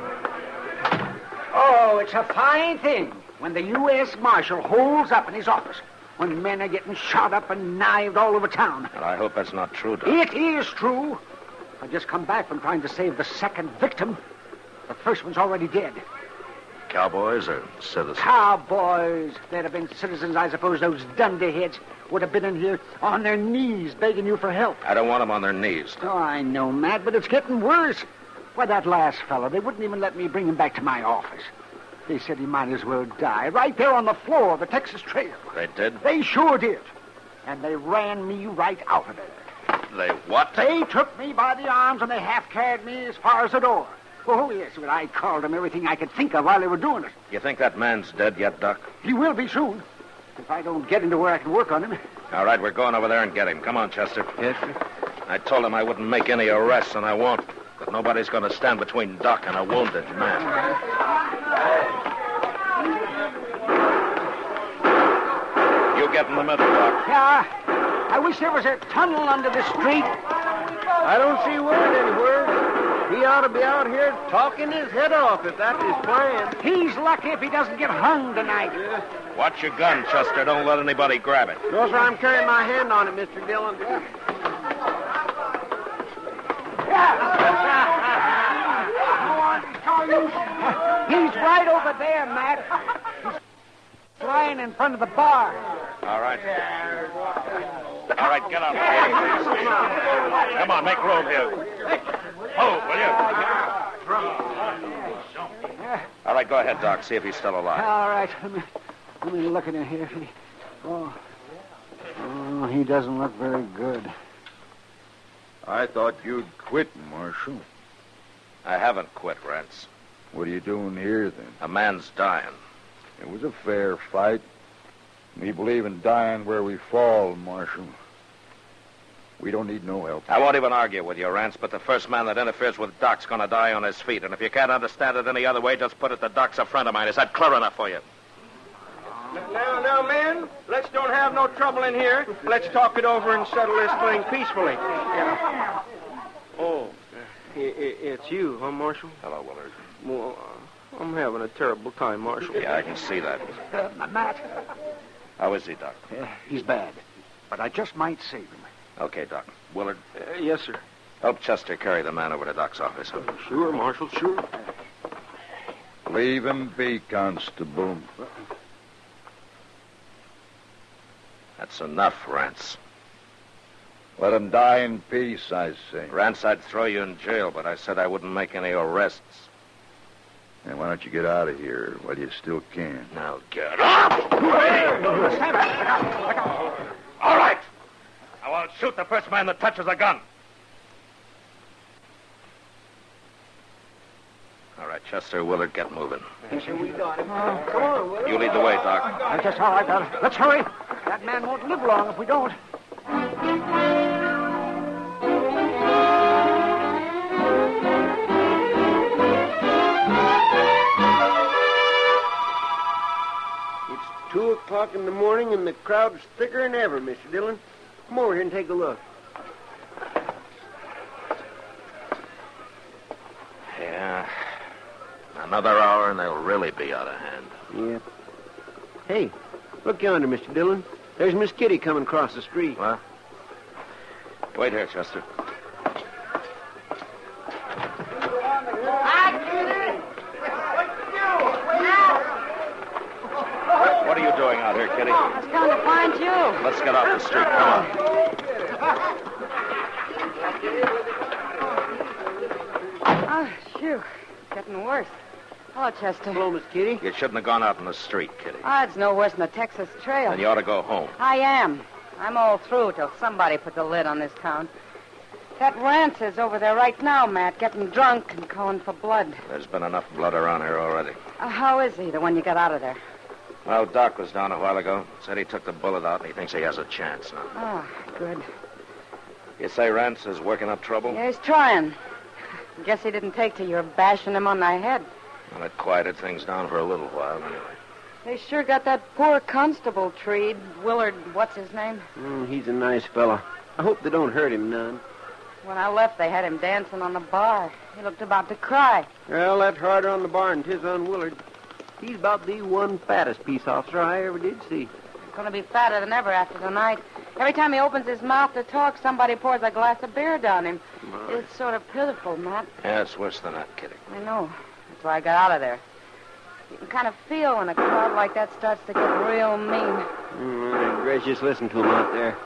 [SPEAKER 18] Oh, it's a fine thing when the U.S. Marshal holds up in his office, when men are getting shot up and knifed all over town.
[SPEAKER 3] And I hope that's not true, Doc.
[SPEAKER 18] It is true. I just come back from trying to save the second victim. The first one's already dead.
[SPEAKER 3] Cowboys or citizens?
[SPEAKER 18] Cowboys. They'd have been citizens, I suppose. Those dunderheads would have been in here on their knees begging you for help.
[SPEAKER 3] I don't want them on their knees.
[SPEAKER 18] Oh, I know, Matt, but it's getting worse. Why, that last fellow, they wouldn't even let me bring him back to my office. They said he might as well die right there on the floor of the Texas Trail.
[SPEAKER 3] They did?
[SPEAKER 18] They sure did. And they ran me right out of there.
[SPEAKER 3] They what?
[SPEAKER 18] They took me by the arms and they half-carried me as far as the door. Oh, yes, but I called them everything I could think of while they were doing it.
[SPEAKER 3] You think that man's dead yet, Doc?
[SPEAKER 18] He will be soon, if I don't get into where I can work on him.
[SPEAKER 3] All right, we're going over there and get him. Come on, Chester.
[SPEAKER 22] Yes, sir.
[SPEAKER 3] I told him I wouldn't make any arrests, and I won't. But nobody's going to stand between Doc and a wounded man. You get in the middle, Doc.
[SPEAKER 18] Yeah. I wish there was a tunnel under the street.
[SPEAKER 12] I don't see Willard anywhere. He ought to be out here talking his head off if that's his plan.
[SPEAKER 18] He's lucky if he doesn't get hung tonight.
[SPEAKER 3] Watch your gun, Chester. Don't let anybody grab it.
[SPEAKER 12] No, sir, I'm carrying my hand on it, Mr. Dillon.
[SPEAKER 18] He's right over there, Matt. He's lying in front of the bar.
[SPEAKER 3] All right. All right, get out. Come on, make room here. Oh, will you? All right, go ahead, Doc. See if he's still alive.
[SPEAKER 18] All right. Let me look at him here. Oh, he doesn't look very good.
[SPEAKER 10] I thought you'd quit, Marshal.
[SPEAKER 3] I haven't quit, Rance.
[SPEAKER 10] What are you doing here, then?
[SPEAKER 3] A man's dying.
[SPEAKER 10] It was a fair fight. We believe in dying where we fall, Marshal. We don't need no help.
[SPEAKER 3] I won't even argue with you, Rance, but the first man that interferes with Doc's going to die on his feet. And if you can't understand it any other way, just put it that Doc's a friend of mine. Is that clear enough for you?
[SPEAKER 12] Now, men, let's don't have no trouble in here. Let's talk it over and settle this thing peacefully. Yeah. Oh, it's you, huh, Marshal?
[SPEAKER 3] Hello, Willard.
[SPEAKER 12] Well, I'm having a terrible time, Marshal.
[SPEAKER 3] Yeah, I can see that.
[SPEAKER 18] Matt.
[SPEAKER 3] How is he, Doc?
[SPEAKER 18] He's bad, but I just might save him.
[SPEAKER 3] Okay, Doc. Willard?
[SPEAKER 12] Yes, sir.
[SPEAKER 3] Help Chester carry the man over to Doc's office. Huh?
[SPEAKER 12] Sure, Marshal, sure.
[SPEAKER 10] Leave him be, Constable.
[SPEAKER 3] That's enough, Rance.
[SPEAKER 10] Let him die in peace, I say.
[SPEAKER 3] Rance, I'd throw you in jail, but I said I wouldn't make any arrests.
[SPEAKER 10] And why don't you get out of here while you still can?
[SPEAKER 3] Now get up! All right. Now I'll shoot the first man that touches a gun. All right, Chester, Willard, get moving.
[SPEAKER 12] Yes, sir, we got him. Come on, Willard.
[SPEAKER 3] You lead the way, Doc.
[SPEAKER 18] I guess all right, brother. Let's hurry. That man won't live long if we don't.
[SPEAKER 12] It's 2 o'clock in the morning, and the crowd's thicker than ever, Mr. Dillon. Come over here and take a look.
[SPEAKER 3] Yeah. Another hour, and they'll really be out of hand.
[SPEAKER 12] Yeah. Hey, look yonder, Mr. Dillon. There's Miss Kitty coming across the street.
[SPEAKER 3] What? Wait here, Chester. What are you doing out here, Kitty?
[SPEAKER 6] I was coming to find you.
[SPEAKER 3] Let's get off the street. Come on.
[SPEAKER 6] Oh, phew. Getting worse. Hello, Chester.
[SPEAKER 12] Hello, Miss Kitty.
[SPEAKER 3] You shouldn't have gone out in the street, Kitty.
[SPEAKER 6] Oh, it's no worse than the Texas Trail.
[SPEAKER 3] Then you ought to go home.
[SPEAKER 6] I am. I'm all through till somebody put the lid on this town. That Rance is over there right now, Matt, getting drunk and calling for blood.
[SPEAKER 3] There's been enough blood around here already.
[SPEAKER 6] How is he, the one you got out of there?
[SPEAKER 3] Well, Doc was down a while ago. Said he took the bullet out and he thinks he has a chance now.
[SPEAKER 6] Oh, good.
[SPEAKER 3] You say Rance is working up trouble?
[SPEAKER 6] Yeah, he's trying. Guess he didn't take to your bashing him on the head.
[SPEAKER 3] Well, it quieted things down for a little while, anyway.
[SPEAKER 6] They sure got that poor constable treed. Willard, what's his name?
[SPEAKER 12] He's a nice fella. I hope they don't hurt him none.
[SPEAKER 6] When I left, they had him dancing on the bar. He looked about to cry.
[SPEAKER 12] Well, that's harder on the bar than 'tis on Willard. He's about the one fattest peace officer I ever did see.
[SPEAKER 6] He's going to be fatter than ever after tonight. Every time he opens his mouth to talk, somebody pours a glass of beer down him. It's sort of pitiful, Matt.
[SPEAKER 3] Yeah, it's worse than that, Kitty.
[SPEAKER 6] I know. That's why I got out of there. You can kind of feel when a crowd like that starts to get real mean.
[SPEAKER 12] Gracious, listen to him out there.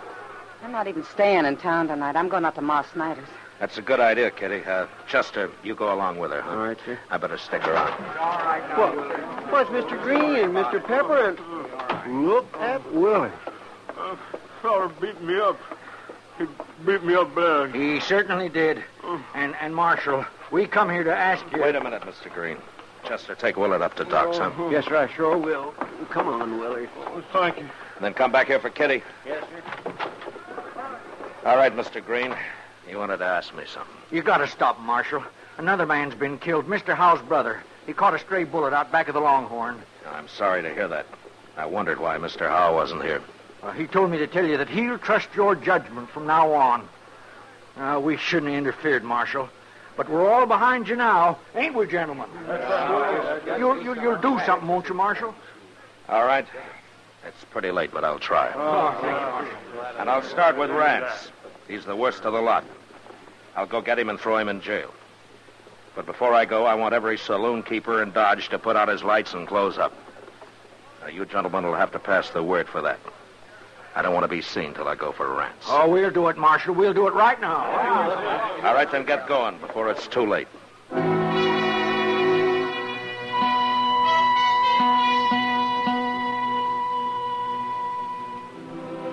[SPEAKER 6] I'm not even staying in town tonight. I'm going out to Ma Snyder's.
[SPEAKER 3] That's a good idea, Kitty. Chester, you go along with her, huh?
[SPEAKER 12] All right, sir.
[SPEAKER 3] I better stick around.
[SPEAKER 18] All right, now.
[SPEAKER 12] What's Mr. Green and Mr. Pepper and... Look at Willie.
[SPEAKER 14] Fella beat me up. He beat me up bad.
[SPEAKER 18] He certainly did. And Marshal, we come here to ask you...
[SPEAKER 3] Wait a minute, Mr. Green. Chester, take Willard up to Doc's, huh?
[SPEAKER 12] Yes, sir, I sure will. Come on, Willard.
[SPEAKER 14] Thank you.
[SPEAKER 3] And then come back here for Kitty.
[SPEAKER 18] Yes, sir.
[SPEAKER 3] All right, Mr. Green. You wanted to ask me something.
[SPEAKER 18] You got to stop him, Marshal. Another man's been killed. Mr. Howe's brother. He caught a stray bullet out back of the Longhorn.
[SPEAKER 3] I'm sorry to hear that. I wondered why Mr. Howe wasn't here.
[SPEAKER 15] He told me to tell you that he'll trust your judgment from now on. We shouldn't have interfered, Marshal. But we're all behind you now, ain't we, gentlemen? You'll do something, won't you, Marshal?
[SPEAKER 3] All right. It's pretty late, but I'll try.
[SPEAKER 15] Thank you, Marshal.
[SPEAKER 3] And I'll start with Rance. He's the worst of the lot. I'll go get him and throw him in jail. But before I go, I want every saloon keeper in Dodge to put out his lights and close up. Now, you gentlemen will have to pass the word for that. I don't want to be seen till I go for Rance.
[SPEAKER 15] Oh, we'll do it, Marshal. We'll do it right now.
[SPEAKER 3] All right, then get going before it's too late.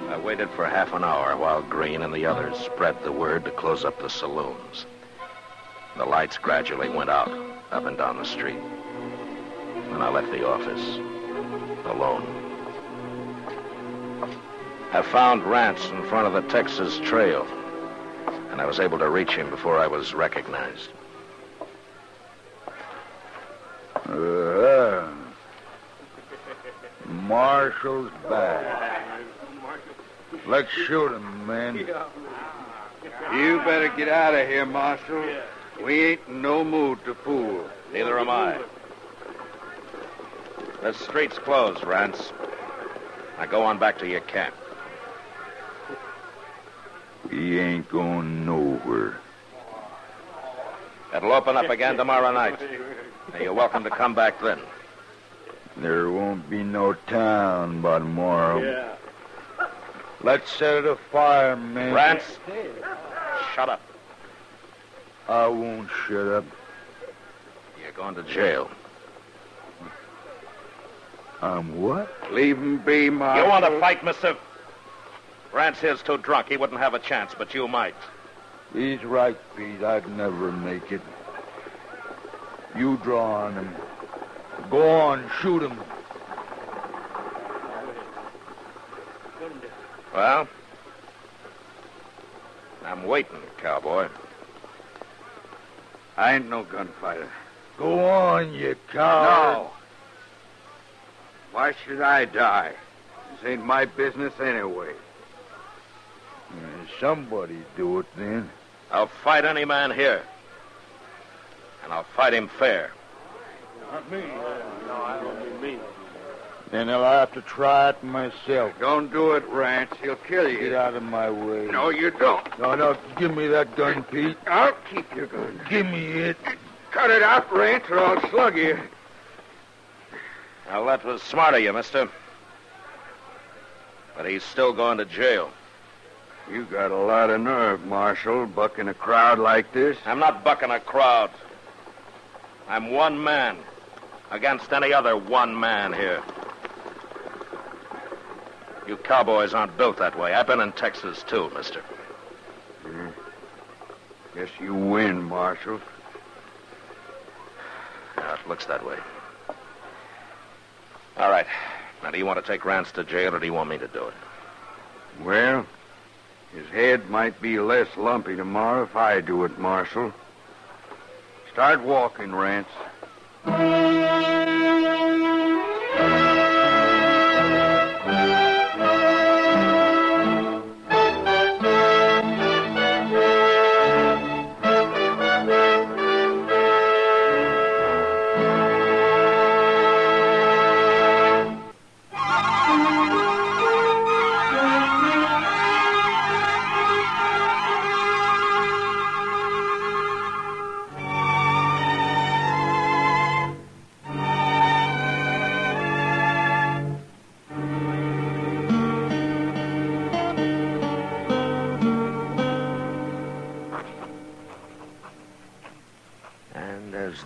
[SPEAKER 3] I waited for half an hour while Green and the others spread the word to close up the saloons. The lights gradually went out, up and down the street. Then I left the office, alone. I found Rance in front of the Texas Trail, and I was able to reach him before I was recognized.
[SPEAKER 10] Marshal's back. Let's shoot him, man.
[SPEAKER 7] You better get out of here, Marshal. We ain't in no mood to fool.
[SPEAKER 3] Neither am I. The street's closed, Rance. Now go on back to your camp.
[SPEAKER 10] He ain't going nowhere.
[SPEAKER 3] It'll open up again tomorrow night. Now, you're welcome to come back then.
[SPEAKER 10] There won't be no town by tomorrow.
[SPEAKER 14] Yeah.
[SPEAKER 10] Let's set it afire, man.
[SPEAKER 3] Rance, shut up.
[SPEAKER 10] I won't shut up.
[SPEAKER 3] You're going to jail.
[SPEAKER 10] I'm what?
[SPEAKER 7] Leave him be, Marshal.
[SPEAKER 3] You want to fight, mister? Rance here's too drunk. He wouldn't have a chance, but you might.
[SPEAKER 10] He's right, Pete. I'd never make it. You draw on him. Go on, shoot him.
[SPEAKER 3] Well, I'm waiting, cowboy.
[SPEAKER 7] I ain't no gunfighter.
[SPEAKER 10] Go on, you coward.
[SPEAKER 7] No. Why should I die? This ain't my business anyway.
[SPEAKER 10] Somebody do it then.
[SPEAKER 3] I'll fight any man here. And I'll fight him fair.
[SPEAKER 14] Not me. No, I don't mean me.
[SPEAKER 10] Then I'll have to try it myself.
[SPEAKER 7] Don't do it, Rance. He'll kill you.
[SPEAKER 10] Get out of my way.
[SPEAKER 7] No, you don't.
[SPEAKER 10] No, give me that gun, Pete.
[SPEAKER 7] I'll keep your gun.
[SPEAKER 10] Give me it.
[SPEAKER 7] Cut it out, Rance, or I'll slug you.
[SPEAKER 3] Well, that was smart of you, mister. But he's still going to jail.
[SPEAKER 7] You got a lot of nerve, Marshal, bucking a crowd like this.
[SPEAKER 3] I'm not bucking a crowd. I'm one man against any other one man here. You cowboys aren't built that way. I've been in Texas, too, mister.
[SPEAKER 7] Guess you win, Marshal.
[SPEAKER 3] Yeah, it looks that way. All right. Now, do you want to take Rance to jail, or do you want me to do it?
[SPEAKER 7] Well, his head might be less lumpy tomorrow if I do it, Marshal. Start walking, Rance.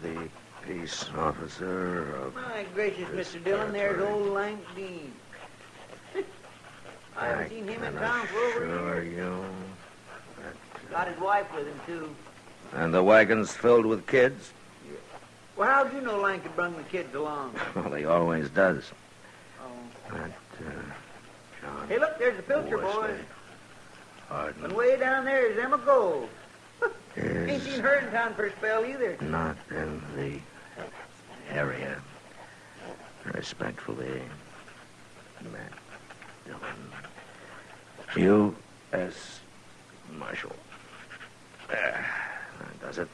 [SPEAKER 3] The peace officer of...
[SPEAKER 13] My gracious, Mr. Dillon, there's old Lank Dean. I haven't seen him in town for over a year. Got his wife with him, too.
[SPEAKER 3] And the wagon's filled with kids?
[SPEAKER 13] Well, how'd you know Lank had brung the kids along?
[SPEAKER 3] Well, he always does.
[SPEAKER 13] Oh.
[SPEAKER 3] That, John...
[SPEAKER 13] Hey, look, there's the Pilcher boys.
[SPEAKER 3] Hardin.
[SPEAKER 13] And way down there is Emma Gold.
[SPEAKER 3] Is
[SPEAKER 13] Ain't seen her in town for a spell either.
[SPEAKER 3] not in the area. Respectfully, Matt. U.S. Marshal. There. That does it.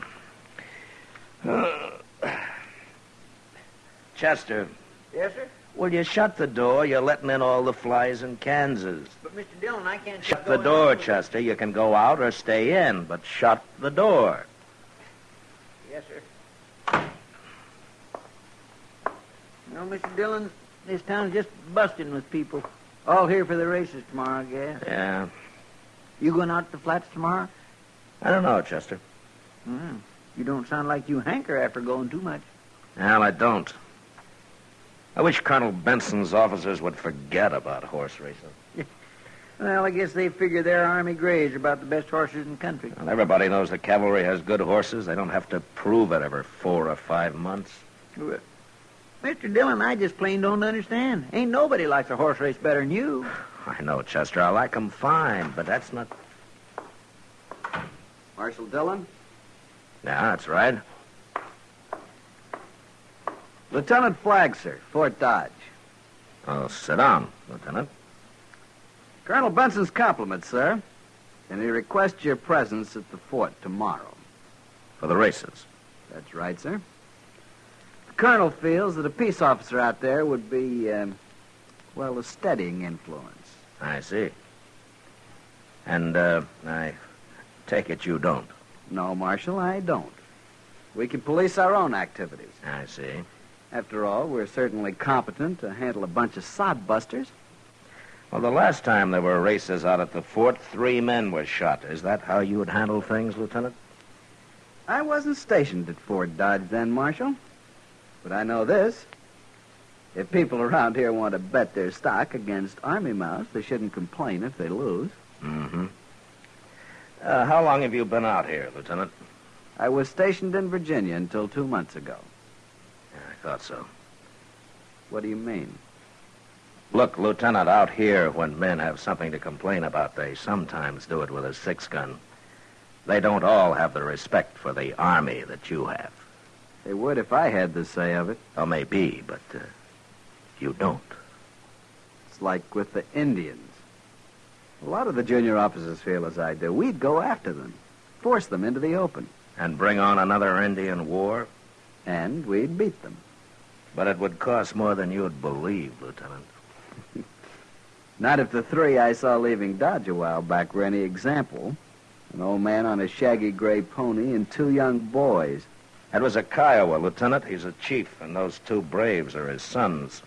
[SPEAKER 3] Chester.
[SPEAKER 13] Yes, sir?
[SPEAKER 3] Will you shut the door? You're letting in all the flies in Kansas.
[SPEAKER 13] But, Mr. Dillon, I can't...
[SPEAKER 3] Shut the door, Chester. You can go out or stay in, but shut the door.
[SPEAKER 13] Yes, sir. No, Mr. Dillon, this town's just busting with people. All here for the races tomorrow, I guess.
[SPEAKER 3] Yeah.
[SPEAKER 13] You going out to the flats tomorrow?
[SPEAKER 3] I don't know, Chester.
[SPEAKER 13] You don't sound like you hanker after going too much.
[SPEAKER 3] Well, I don't. I wish Colonel Benson's officers would forget about horse racing.
[SPEAKER 13] Well, I guess they figure their Army Greys are about the best horses in the country.
[SPEAKER 3] Well, everybody knows the cavalry has good horses. They don't have to prove it every 4 or 5 months.
[SPEAKER 13] Well, Mr. Dillon, I just plain don't understand. Ain't nobody likes a horse race better than you.
[SPEAKER 3] I know, Chester. I like 'em fine, but that's not...
[SPEAKER 22] Marshal Dillon?
[SPEAKER 3] Yeah, that's right.
[SPEAKER 22] Lieutenant Flagg, sir, Fort Dodge.
[SPEAKER 3] Oh, sit down, Lieutenant.
[SPEAKER 22] Colonel Benson's compliments, sir. And he requests your presence at the fort tomorrow.
[SPEAKER 3] For the races?
[SPEAKER 22] That's right, sir. The colonel feels that a peace officer out there would be, a steadying influence.
[SPEAKER 3] I see. And, I take it you don't?
[SPEAKER 22] No, Marshal, I don't. We can police our own activities.
[SPEAKER 3] I see.
[SPEAKER 22] After all, we're certainly competent to handle a bunch of sodbusters.
[SPEAKER 3] Well, the last time there were races out at the fort, 3 men were shot. Is that how you would handle things, Lieutenant?
[SPEAKER 22] I wasn't stationed at Fort Dodge then, Marshal. But I know this. If people around here want to bet their stock against Army mounts, they shouldn't complain if they lose.
[SPEAKER 3] Mm-hmm. How long have you been out here, Lieutenant?
[SPEAKER 22] I was stationed in Virginia until 2 months ago.
[SPEAKER 3] Yeah, I thought so.
[SPEAKER 22] What do you mean?
[SPEAKER 3] Look, Lieutenant, out here, when men have something to complain about, they sometimes do it with a 6-gun. They don't all have the respect for the Army that you have.
[SPEAKER 22] They would if I had the say of it.
[SPEAKER 3] Oh, maybe, but you don't.
[SPEAKER 22] It's like with the Indians. A lot of the junior officers feel as I do. We'd go after them, force them into the open.
[SPEAKER 3] And bring on another Indian war?
[SPEAKER 22] And we'd beat them.
[SPEAKER 3] But it would cost more than you'd believe, Lieutenant.
[SPEAKER 22] Not if the 3 I saw leaving Dodge a while back were any example. An old man on a shaggy gray pony and 2 young boys.
[SPEAKER 3] That was a Kiowa, Lieutenant. He's a chief, and those 2 braves are his sons.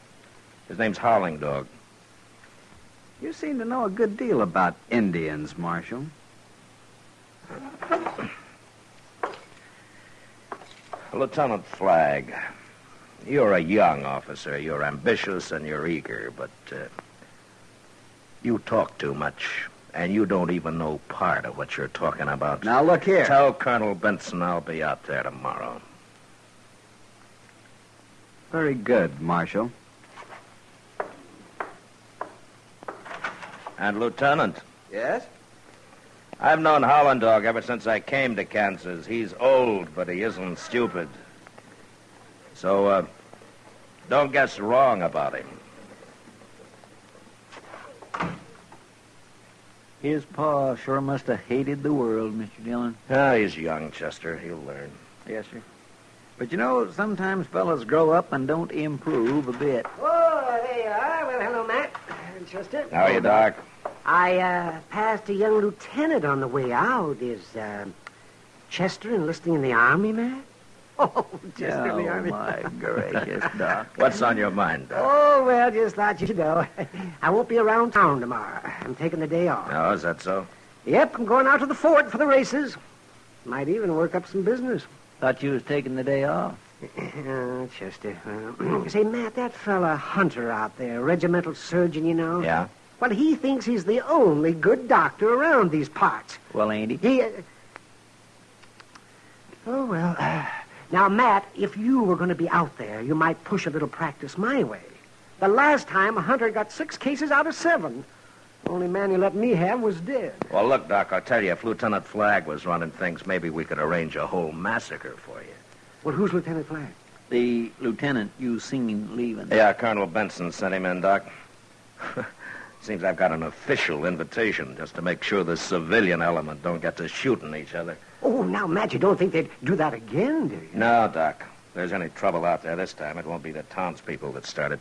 [SPEAKER 3] His name's Howling Dog.
[SPEAKER 22] You seem to know a good deal about Indians, Marshal.
[SPEAKER 3] Lieutenant Flagg, you're a young officer. You're ambitious and you're eager, but you talk too much, and you don't even know part of what you're talking about.
[SPEAKER 22] Now, look here.
[SPEAKER 3] Tell Colonel Benson I'll be out there tomorrow.
[SPEAKER 22] Very good, Marshal.
[SPEAKER 3] And, Lieutenant.
[SPEAKER 22] Yes?
[SPEAKER 3] I've known Howling Dog ever since I came to Kansas. He's old, but he isn't stupid. So, don't guess wrong about him.
[SPEAKER 13] His pa sure must have hated the world, Mr. Dillon.
[SPEAKER 3] Ah, he's young, Chester. He'll learn.
[SPEAKER 13] Yes, sir. But you know, sometimes fellas grow up and don't improve a bit.
[SPEAKER 2] Oh, there you are. Well, hello, Matt. Chester.
[SPEAKER 3] How are you, Doc?
[SPEAKER 2] I passed a young lieutenant on the way out. Is Chester enlisting in the Army, Matt? Oh, Chester in the Army.
[SPEAKER 13] My gracious, Doc.
[SPEAKER 3] What's on your mind, Doc?
[SPEAKER 2] Oh, well, just thought you'd know. I won't be around town tomorrow. I'm taking the day off.
[SPEAKER 3] Oh, is that so?
[SPEAKER 2] Yep, I'm going out to the fort for the races. Might even work up some business.
[SPEAKER 13] Thought you was taking the day off.
[SPEAKER 2] Chester. Say, Matt, that fella Hunter out there, regimental surgeon, you know.
[SPEAKER 3] Yeah?
[SPEAKER 2] Well, he thinks he's the only good doctor around these parts.
[SPEAKER 13] Well, ain't he?
[SPEAKER 2] He... Oh, well... Now, Matt, if you were going to be out there, you might push a little practice my way. The last time, Hunter got 6 cases out of 7. The only man he let me have was dead.
[SPEAKER 3] Well, look, Doc, I'll tell you, if Lieutenant Flagg was running things, maybe we could arrange a whole massacre for you.
[SPEAKER 2] Well, who's Lieutenant Flagg?
[SPEAKER 13] The lieutenant you seen leaving.
[SPEAKER 3] Yeah, Colonel Benson sent him in, Doc. Seems I've got an official invitation just to make sure the civilian element don't get to shooting each other.
[SPEAKER 2] Oh, now, Matt, you don't think they'd do that again, do you?
[SPEAKER 3] No, Doc. If there's any trouble out there this time, it won't be the townspeople that start it.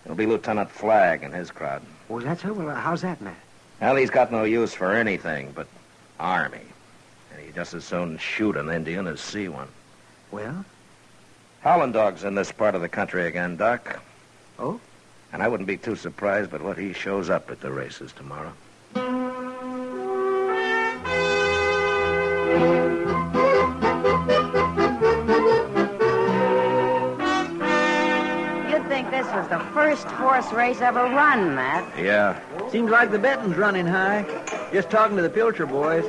[SPEAKER 3] It'll be Lieutenant Flagg and his crowd.
[SPEAKER 2] Oh, that's so? Well, how's that, Matt?
[SPEAKER 3] Well, he's got no use for anything but Army. And he'd just as soon shoot an Indian as see one.
[SPEAKER 2] Well?
[SPEAKER 3] Howland Dog's in this part of the country again, Doc.
[SPEAKER 2] Oh?
[SPEAKER 3] And I wouldn't be too surprised but what he shows up at the races tomorrow.
[SPEAKER 6] You'd think this was the first horse race ever run, Matt.
[SPEAKER 3] Yeah.
[SPEAKER 13] Seems like the betting's running high. Just talking to the Pilcher boys.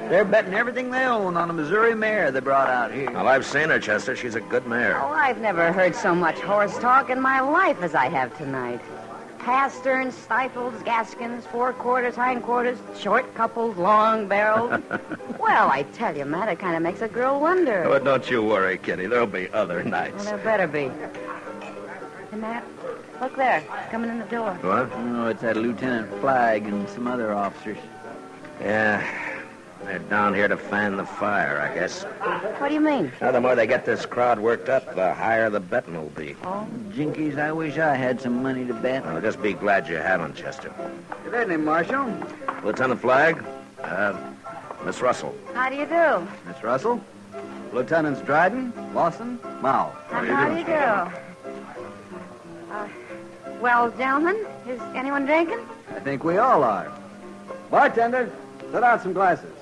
[SPEAKER 13] They're betting everything they own on a Missouri mare they brought out here.
[SPEAKER 3] Well, I've seen her, Chester. She's a good mare.
[SPEAKER 6] Oh, I've never heard so much horse talk in my life as I have tonight. Pasterns, stifles, gaskins, forequarters, hindquarters, short coupled, long barreled. Well, I tell you, Matt, it kind of makes a girl wonder.
[SPEAKER 3] Oh, don't you worry, Kitty. There'll be other
[SPEAKER 6] Well,
[SPEAKER 3] nights.
[SPEAKER 6] there better be. Hey, Matt, look there, coming in the door.
[SPEAKER 3] What?
[SPEAKER 13] Oh, it's that Lieutenant Flagg and some other officers.
[SPEAKER 3] Yeah. They're down here to fan the fire, I guess.
[SPEAKER 6] What do you mean?
[SPEAKER 3] Now, the more they get this crowd worked up, the higher the betting will be.
[SPEAKER 6] Oh?
[SPEAKER 13] Jinkies, I wish I had some money to bet.
[SPEAKER 3] Well, just be glad you haven't, Chester.
[SPEAKER 22] Good evening, Marshal.
[SPEAKER 3] Lieutenant Flagg, Miss Russell.
[SPEAKER 6] How do you do?
[SPEAKER 22] Miss Russell. Lieutenants Dryden, Lawson, Mao.
[SPEAKER 6] How do you do? Well, gentlemen, is anyone drinking?
[SPEAKER 22] I think we all are. Bartender, set out some glasses.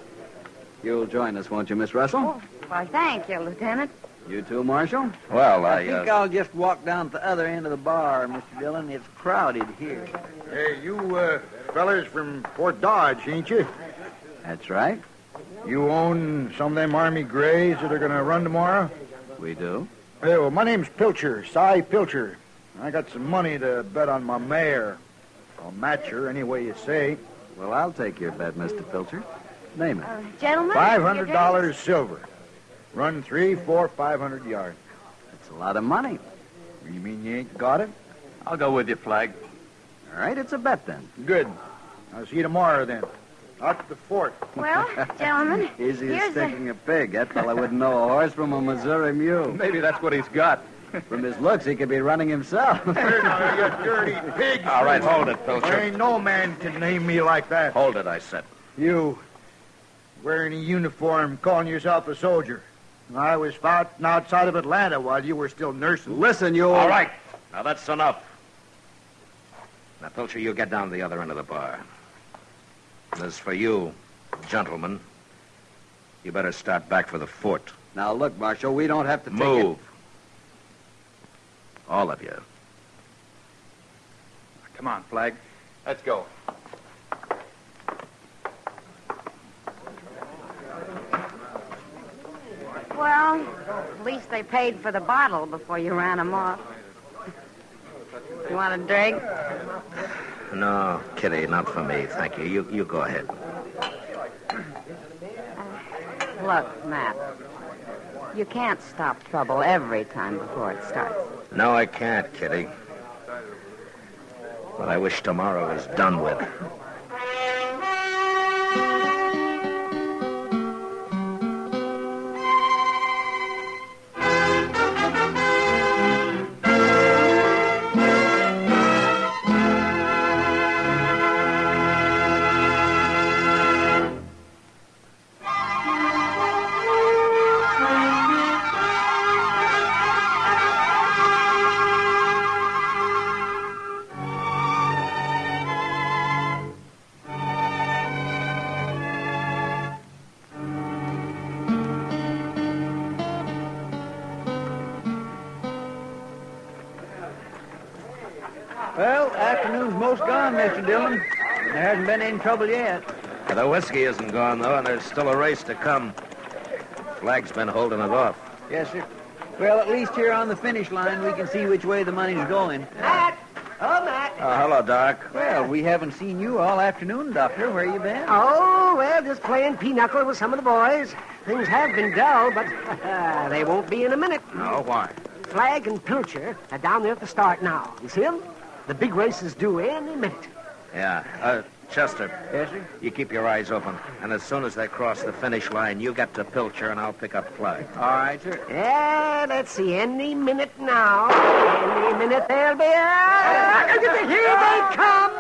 [SPEAKER 22] You'll join us, won't you, Miss Russell?
[SPEAKER 6] Oh, why, thank you, Lieutenant.
[SPEAKER 22] You too, Marshal?
[SPEAKER 3] Well,
[SPEAKER 13] I think I'll just walk down to the other end of the bar, Mr. Dillon. It's crowded here.
[SPEAKER 10] Hey, you fellas from Fort Dodge, ain't you?
[SPEAKER 22] That's right.
[SPEAKER 10] You own some of them Army Grays that are going to run tomorrow?
[SPEAKER 22] We do.
[SPEAKER 10] Hey, well, my name's Pilcher, Cy Pilcher. I got some money to bet on my mare. I'll match her any way you say.
[SPEAKER 22] Well, I'll take your bet, Mr. Pilcher. Name it.
[SPEAKER 6] Gentlemen?
[SPEAKER 10] $500 silver. Run 3, 4, 500 yards.
[SPEAKER 22] That's a lot of money.
[SPEAKER 10] You mean you ain't got it?
[SPEAKER 15] I'll go with you, Flagg.
[SPEAKER 22] All right, it's a bet then.
[SPEAKER 10] Good. I'll see you tomorrow then. Out to the fort.
[SPEAKER 6] Well, gentlemen,
[SPEAKER 22] Easy as
[SPEAKER 6] here's
[SPEAKER 22] sticking a pig. That fella wouldn't know a horse from a Missouri mule.
[SPEAKER 15] Maybe that's what he's got.
[SPEAKER 22] From his looks, he could be running himself.
[SPEAKER 10] Here now, you dirty pig.
[SPEAKER 3] All right, hold it, Pilcher.
[SPEAKER 10] There ain't no man can name me like that.
[SPEAKER 3] Hold it, I said.
[SPEAKER 10] You, wearing a uniform, calling yourself a soldier. I was fighting outside of Atlanta while you were still nursing.
[SPEAKER 22] Listen, you...
[SPEAKER 3] All right. Now, that's enough. Now, Pilcher, you get down to the other end of the bar. As for you, gentlemen, you better start back for the fort.
[SPEAKER 22] Now, look, Marshal, we don't have to take
[SPEAKER 3] Move. All of you.
[SPEAKER 15] Come on, Flagg. Let's go.
[SPEAKER 6] Well, at least they paid for the bottle before you ran them off. You want a drink?
[SPEAKER 3] No, Kitty, not for me, thank you. You go ahead.
[SPEAKER 6] Look, Matt, you can't stop trouble every time before it starts.
[SPEAKER 3] No, I can't, Kitty. But I wish tomorrow was done with.
[SPEAKER 13] Well, afternoon's most gone, Mr. Dillon. There hasn't been any trouble yet.
[SPEAKER 3] The whiskey isn't gone, though, and there's still a race to come. Flagg's been holding it off.
[SPEAKER 13] Yes, sir. Well, at least here on the finish line, we can see which way the money's going.
[SPEAKER 2] Matt! Oh, Matt.
[SPEAKER 3] Oh, hello, Doc.
[SPEAKER 13] Well, we haven't seen you all afternoon, Doctor. Where you been?
[SPEAKER 2] Oh, well, just playing pinochle with some of the boys. Things have been dull, but they won't be in a minute.
[SPEAKER 3] No, why?
[SPEAKER 2] Flagg and Pilcher are down there at the start now. You see them? The big race is due any minute.
[SPEAKER 3] Yeah. Chester.
[SPEAKER 2] Yes, sir?
[SPEAKER 3] You keep your eyes open. And as soon as they cross the finish line, you get to Pilcher and I'll pick up Flag.
[SPEAKER 2] All right, sir. Yeah, let's see. Any minute now. Any minute they'll be... Here they come!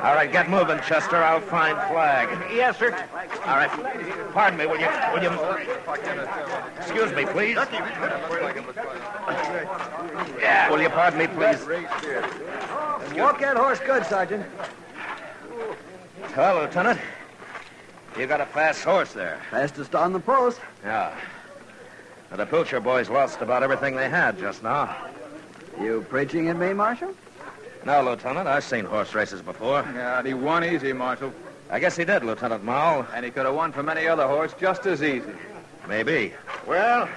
[SPEAKER 3] All right, get moving, Chester. I'll find Flag.
[SPEAKER 2] Yes, sir.
[SPEAKER 3] All right. Pardon me, will you... Excuse me, please. Yeah. Will you pardon me, please?
[SPEAKER 2] Walk that horse good, Sergeant.
[SPEAKER 3] Well, Lieutenant, you got a fast horse there.
[SPEAKER 22] Fastest on the post.
[SPEAKER 3] Yeah. Well, the Pilcher boys lost about everything they had just now.
[SPEAKER 22] You preaching at me, Marshal?
[SPEAKER 3] No, Lieutenant. I've seen horse races before.
[SPEAKER 9] Yeah, and he won easy, Marshal.
[SPEAKER 3] I guess he did, Lieutenant Mall.
[SPEAKER 9] And he could have won from any other horse just as easy.
[SPEAKER 3] Maybe.
[SPEAKER 10] Well,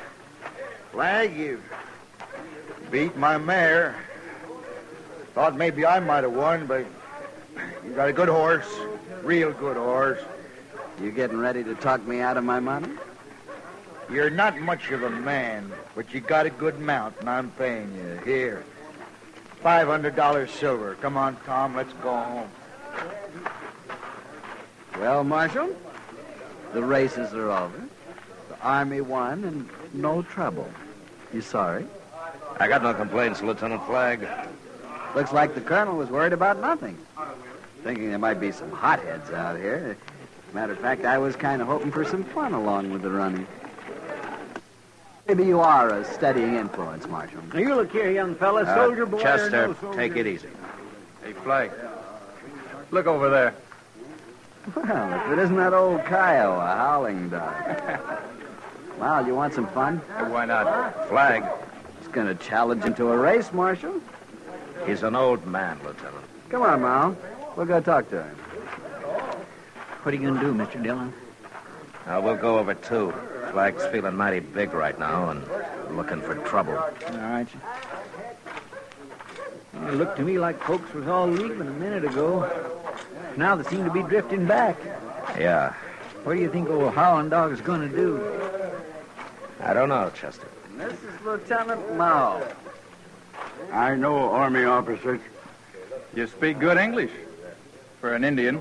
[SPEAKER 10] Flag, you beat my mare. Thought maybe I might have won, but you got a good horse. Real good horse.
[SPEAKER 22] You getting ready to talk me out of my money?
[SPEAKER 10] You're not much of a man, but you got a good mount, and I'm paying you. Here. $500 silver. Come on, Tom, let's go home.
[SPEAKER 22] Well, Marshal, the races are over. The Army won and no trouble. You sorry?
[SPEAKER 3] I got no complaints, Lieutenant Flag.
[SPEAKER 22] Looks like the colonel was worried about nothing. Thinking there might be some hotheads out here. Matter of fact, I was kind of hoping for some fun along with the running. Maybe you are a steadying influence, Marshal.
[SPEAKER 2] Now, you look here, young fella. Soldier boy
[SPEAKER 3] Chester,
[SPEAKER 2] or no soldier.
[SPEAKER 3] take it easy.
[SPEAKER 9] Hey, Flag, look over there.
[SPEAKER 22] Well, if it isn't that old Kiowa howling dog. Well, you want some fun?
[SPEAKER 9] Why not?
[SPEAKER 3] Flag.
[SPEAKER 22] He's going to challenge him to a race, Marshal.
[SPEAKER 3] He's an old man, Lieutenant.
[SPEAKER 22] Come on, Mal. We'll go talk to him.
[SPEAKER 13] What are you going to do, Mr. Dillon?
[SPEAKER 3] We'll go over, too. Flag's feeling mighty big right now and looking for trouble.
[SPEAKER 13] All right. Well, it looked to me like folks was all leaving a minute ago. Now they seem to be drifting back.
[SPEAKER 3] Yeah.
[SPEAKER 13] What do you think old Howling Dog's going to do?
[SPEAKER 3] I don't know, Chester.
[SPEAKER 22] This is Lieutenant Mao.
[SPEAKER 14] I know Army officers.
[SPEAKER 9] You speak good English for an Indian.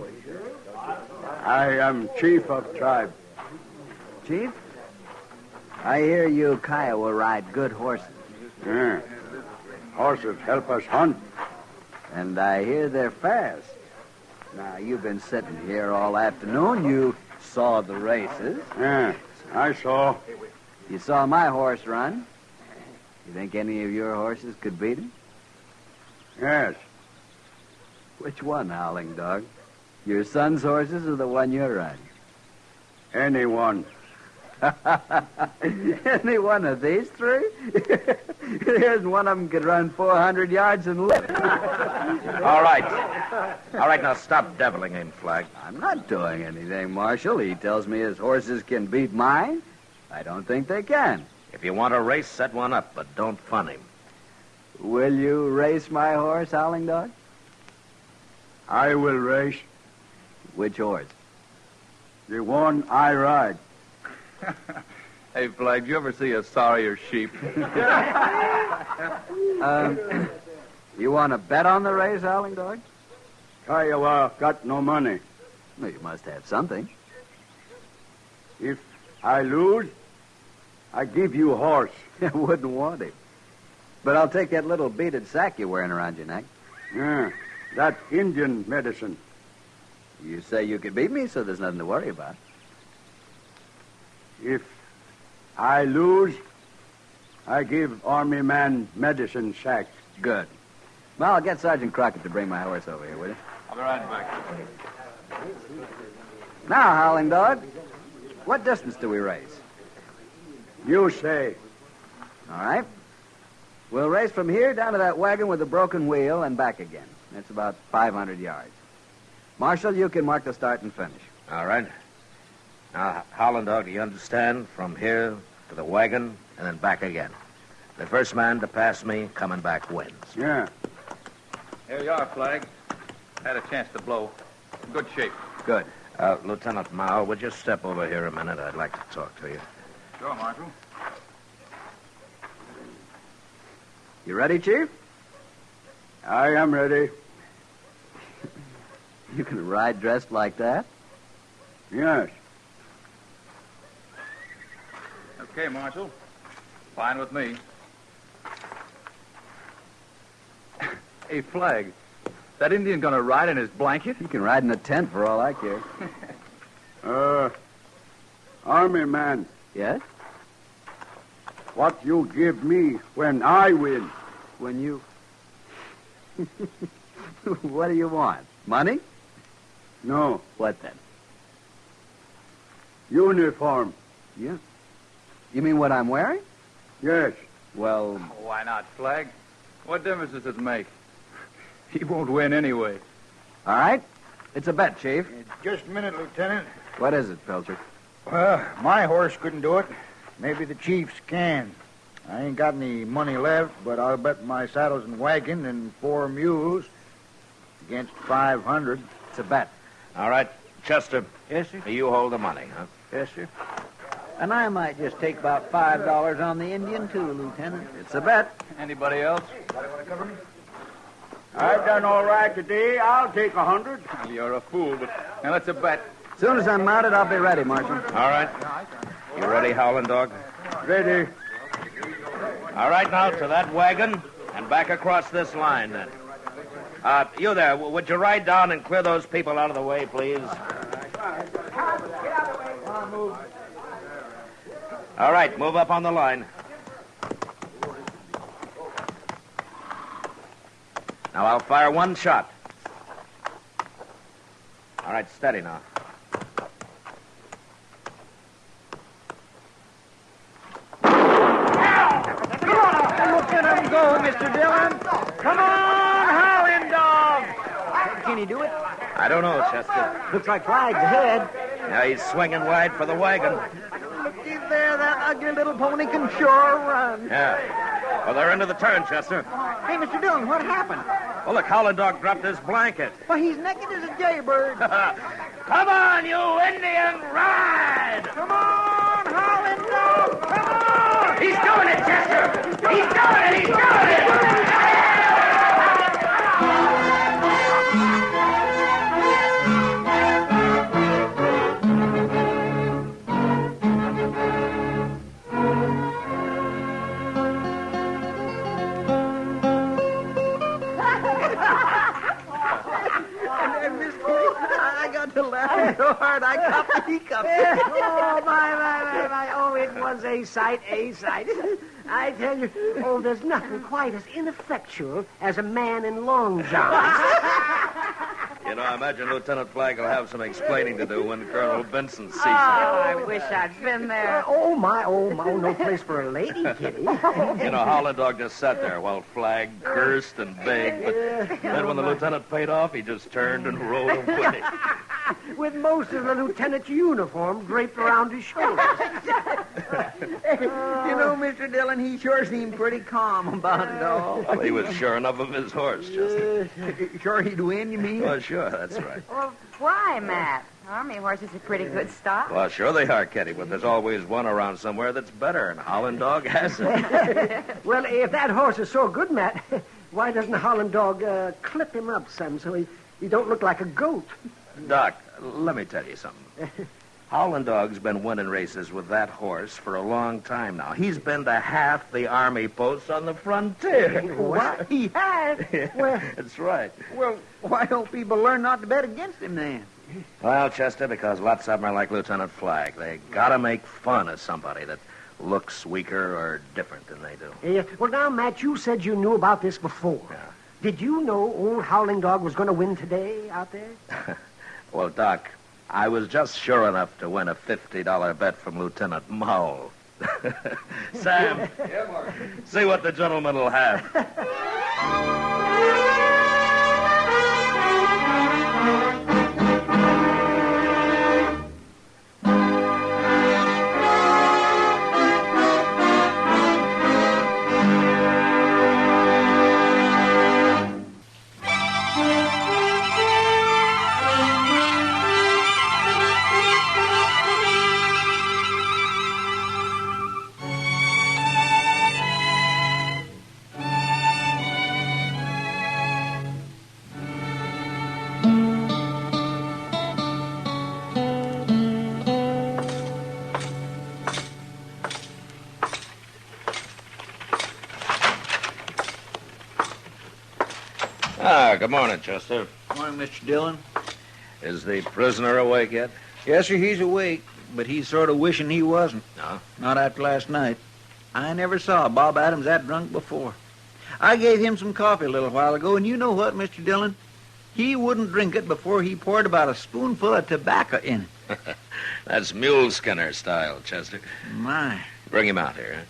[SPEAKER 14] I am chief of tribe.
[SPEAKER 22] Chief? I hear you Kiowa ride good horses.
[SPEAKER 14] Yeah. Horses help us hunt.
[SPEAKER 22] And I hear they're fast. Now, you've been sitting here all afternoon. You saw the races.
[SPEAKER 14] Yeah, I saw.
[SPEAKER 22] You saw my horse run. You think any of your horses could beat him?
[SPEAKER 14] Yes.
[SPEAKER 22] Which one, Howling Dog? Your son's horses or the one you're riding?
[SPEAKER 14] Anyone.
[SPEAKER 22] Any one of these three? There's one of them could run 400 yards and live.
[SPEAKER 3] All right. All right, now stop deviling him, Flag.
[SPEAKER 22] I'm not doing anything, Marshal. He tells me his horses can beat mine. I don't think they can.
[SPEAKER 3] If you want a race, set one up, but don't fun him.
[SPEAKER 22] Will you race my horse, Howling Dog?
[SPEAKER 14] I will race.
[SPEAKER 22] Which horse?
[SPEAKER 14] The one I ride.
[SPEAKER 9] Hey, Flag, did you ever see a sorrier sheep?
[SPEAKER 22] You want to bet on the race, Howling Dog?
[SPEAKER 14] Kiowa got no money.
[SPEAKER 22] Well, you must have something.
[SPEAKER 14] If I lose, I give you a horse.
[SPEAKER 22] I wouldn't want him. But I'll take that little beaded sack you're wearing around your neck.
[SPEAKER 14] Yeah, that Indian medicine.
[SPEAKER 22] You say you could beat me, so there's nothing to worry about.
[SPEAKER 14] If I lose, I give Army man medicine sack.
[SPEAKER 22] Good. Well, I'll get Sergeant Crockett to bring my horse over here, will you?
[SPEAKER 9] I'll be right back.
[SPEAKER 22] Now, Howling Dog, what distance do we race?
[SPEAKER 14] You say.
[SPEAKER 22] All right. We'll race from here down to that wagon with the broken wheel and back again. That's about 500 yards. Marshal, you can mark the start and finish.
[SPEAKER 3] All right. Now, Howland Dog, do you understand? From here to the wagon and then back again. The first man to pass me coming back wins.
[SPEAKER 14] Yeah.
[SPEAKER 9] Here you are, Flag. Had a chance to blow. Good shape.
[SPEAKER 3] Good. Lieutenant Mao, would you step over here a minute? I'd like to talk to you.
[SPEAKER 9] Sure, Marshal.
[SPEAKER 22] You ready, Chief?
[SPEAKER 14] I am ready.
[SPEAKER 22] You can ride dressed like that?
[SPEAKER 14] Yes.
[SPEAKER 9] Okay, Marshal. Fine with me. Hey, Flag. That Indian gonna ride in his blanket?
[SPEAKER 22] He can ride in a tent for all I care.
[SPEAKER 14] Army man.
[SPEAKER 22] Yes?
[SPEAKER 14] What you give me when I win?
[SPEAKER 22] When you... What do you want? Money?
[SPEAKER 14] No.
[SPEAKER 22] What then?
[SPEAKER 14] Uniform.
[SPEAKER 22] Yeah. You mean what I'm wearing?
[SPEAKER 14] Yes.
[SPEAKER 22] Well...
[SPEAKER 9] Why not, Flag? What difference does it make? He won't win anyway.
[SPEAKER 22] All right. It's a bet, Chief.
[SPEAKER 10] Just a minute, Lieutenant.
[SPEAKER 22] What is it, Pilcher?
[SPEAKER 10] Well, my horse couldn't do it. Maybe the Chief's can. I ain't got any money left, but I'll bet my saddles and wagon and 4 mules against 500.
[SPEAKER 22] It's a bet.
[SPEAKER 3] All right, Chester.
[SPEAKER 13] Yes, sir?
[SPEAKER 3] You hold the money, huh?
[SPEAKER 13] Yes, sir. And I might just take about $5 on the Indian, too, Lieutenant.
[SPEAKER 22] It's a bet.
[SPEAKER 9] Anybody else?
[SPEAKER 14] I've done all right today. I'll take 100.
[SPEAKER 9] Well, you're a fool, but now that's a bet.
[SPEAKER 22] As soon as I'm mounted, I'll be ready, Marshal.
[SPEAKER 3] All right. You ready, Howling Dog?
[SPEAKER 14] Ready.
[SPEAKER 3] All right, now, to that wagon and back across this line, then. You there, would you ride down and clear those people out of the way, please? All right, move up on the line. Now, I'll fire 1 shot. All right, steady now.
[SPEAKER 13] Look at him go, Mr. Dillon. Come on, Howling Dog. Can he do it?
[SPEAKER 3] I don't know, Chester.
[SPEAKER 2] Looks like Flag's ahead.
[SPEAKER 3] Now, he's swinging wide for the wagon.
[SPEAKER 13] Looky there, that ugly little pony can sure run.
[SPEAKER 3] Yeah. Well, they're into the turn, Chester.
[SPEAKER 13] Hey, Mr. Dillon, what happened?
[SPEAKER 3] Well, look, Howling Dog dropped his blanket.
[SPEAKER 13] Well, he's naked as a jaybird.
[SPEAKER 3] Come on, you Indian, ride!
[SPEAKER 13] Come on, Howling Dog, come on!
[SPEAKER 3] He's doing it, Chester! He's doing it! He's doing it!
[SPEAKER 13] And Miss Kitty, I got to laugh so hard I got the hiccups.
[SPEAKER 2] Oh, my. Oh, it was a sight, I tell you, there's nothing quite as ineffectual as a man in long johns.
[SPEAKER 3] You know, I imagine Lieutenant Flagg will have some explaining to do when Colonel Benson sees him.
[SPEAKER 6] I wish I'd been there.
[SPEAKER 2] Oh, my, no place for a lady, Kitty.
[SPEAKER 3] You know, Howling Dog just sat there while Flagg cursed and begged, but then when the lieutenant paid off, he just turned and rode away.
[SPEAKER 2] With most of the lieutenant's uniform draped around his shoulders.
[SPEAKER 13] You know, Mr. Dillon, he sure seemed pretty calm about it all.
[SPEAKER 3] Well, he was sure enough of his horse, Chester.
[SPEAKER 13] Sure he'd win, you mean?
[SPEAKER 3] Well, sure, that's right.
[SPEAKER 6] Well, why, Matt? Army horses are pretty good stock.
[SPEAKER 3] Well, sure they are, Kitty, but there's always one around somewhere that's better, and Howling Dog has it.
[SPEAKER 2] Well, if that horse is so good, Matt, why doesn't Howling Dog clip him up some so he don't look like a goat?
[SPEAKER 3] Doc, let me tell you something. Howling Dog's been winning races with that horse for a long time now. He's been to half the army posts on the frontier.
[SPEAKER 13] What? He has? Well,
[SPEAKER 3] that's right.
[SPEAKER 13] Well, why don't people learn not to bet against him then?
[SPEAKER 3] Well, Chester, because lots of them are like Lieutenant Flagg. They gotta make fun of somebody that looks weaker or different than they do.
[SPEAKER 2] Well, now, Matt, you said you knew about this before.
[SPEAKER 3] Yeah.
[SPEAKER 2] Did you know old Howling Dog was going to win today out there?
[SPEAKER 3] Well, Doc, I was just sure enough to win a $50 bet from Lieutenant Mao. Sam,
[SPEAKER 9] Yeah, Mark.
[SPEAKER 3] see what the gentleman will have. Good morning, Chester.
[SPEAKER 13] Morning, Mr. Dillon.
[SPEAKER 3] Is the prisoner awake yet?
[SPEAKER 13] Yes, sir, he's awake, but he's sort of wishing he wasn't.
[SPEAKER 3] No?
[SPEAKER 13] Not after last night. I never saw Bob Adams that drunk before. I gave him some coffee a little while ago, and you know what, Mr. Dillon? He wouldn't drink it before he poured about a spoonful of tobacco in it.
[SPEAKER 3] That's mule skinner style, Chester.
[SPEAKER 13] My.
[SPEAKER 3] Bring him out here, huh?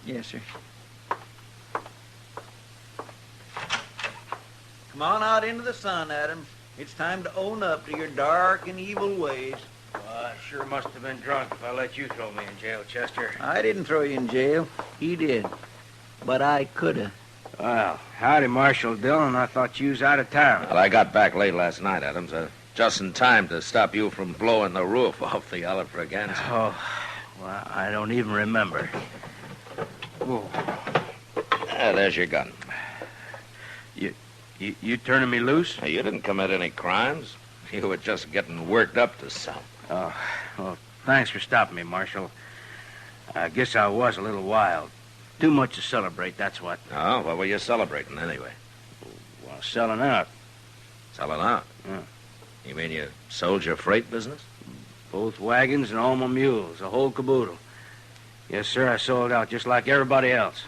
[SPEAKER 13] Yes, sir. Come on out into the sun, Adams. It's time to own up to your dark and evil ways.
[SPEAKER 12] Well, I sure must have been drunk if I let you throw me in jail, Chester.
[SPEAKER 13] I didn't throw you in jail. He did. But I could have.
[SPEAKER 12] Well, howdy, Marshal Dillon. I thought you was out of town.
[SPEAKER 3] Well, I got back late last night, Adams. Just in time to stop you from blowing the roof off the Oliver Ganson.
[SPEAKER 12] Oh, well, I don't even remember. Whoa.
[SPEAKER 3] There's your gun.
[SPEAKER 12] You turning me loose?
[SPEAKER 3] You didn't commit any crimes. You were just getting worked up to some.
[SPEAKER 12] Oh, well, thanks for stopping me, Marshal. I guess I was a little wild. Too much to celebrate, that's what.
[SPEAKER 3] Oh, what were you celebrating anyway?
[SPEAKER 12] Well, selling out.
[SPEAKER 3] Selling out?
[SPEAKER 12] Yeah.
[SPEAKER 3] You mean you sold your freight business?
[SPEAKER 12] Both wagons and all my mules, the whole caboodle. Yes, sir, I sold out just like everybody else.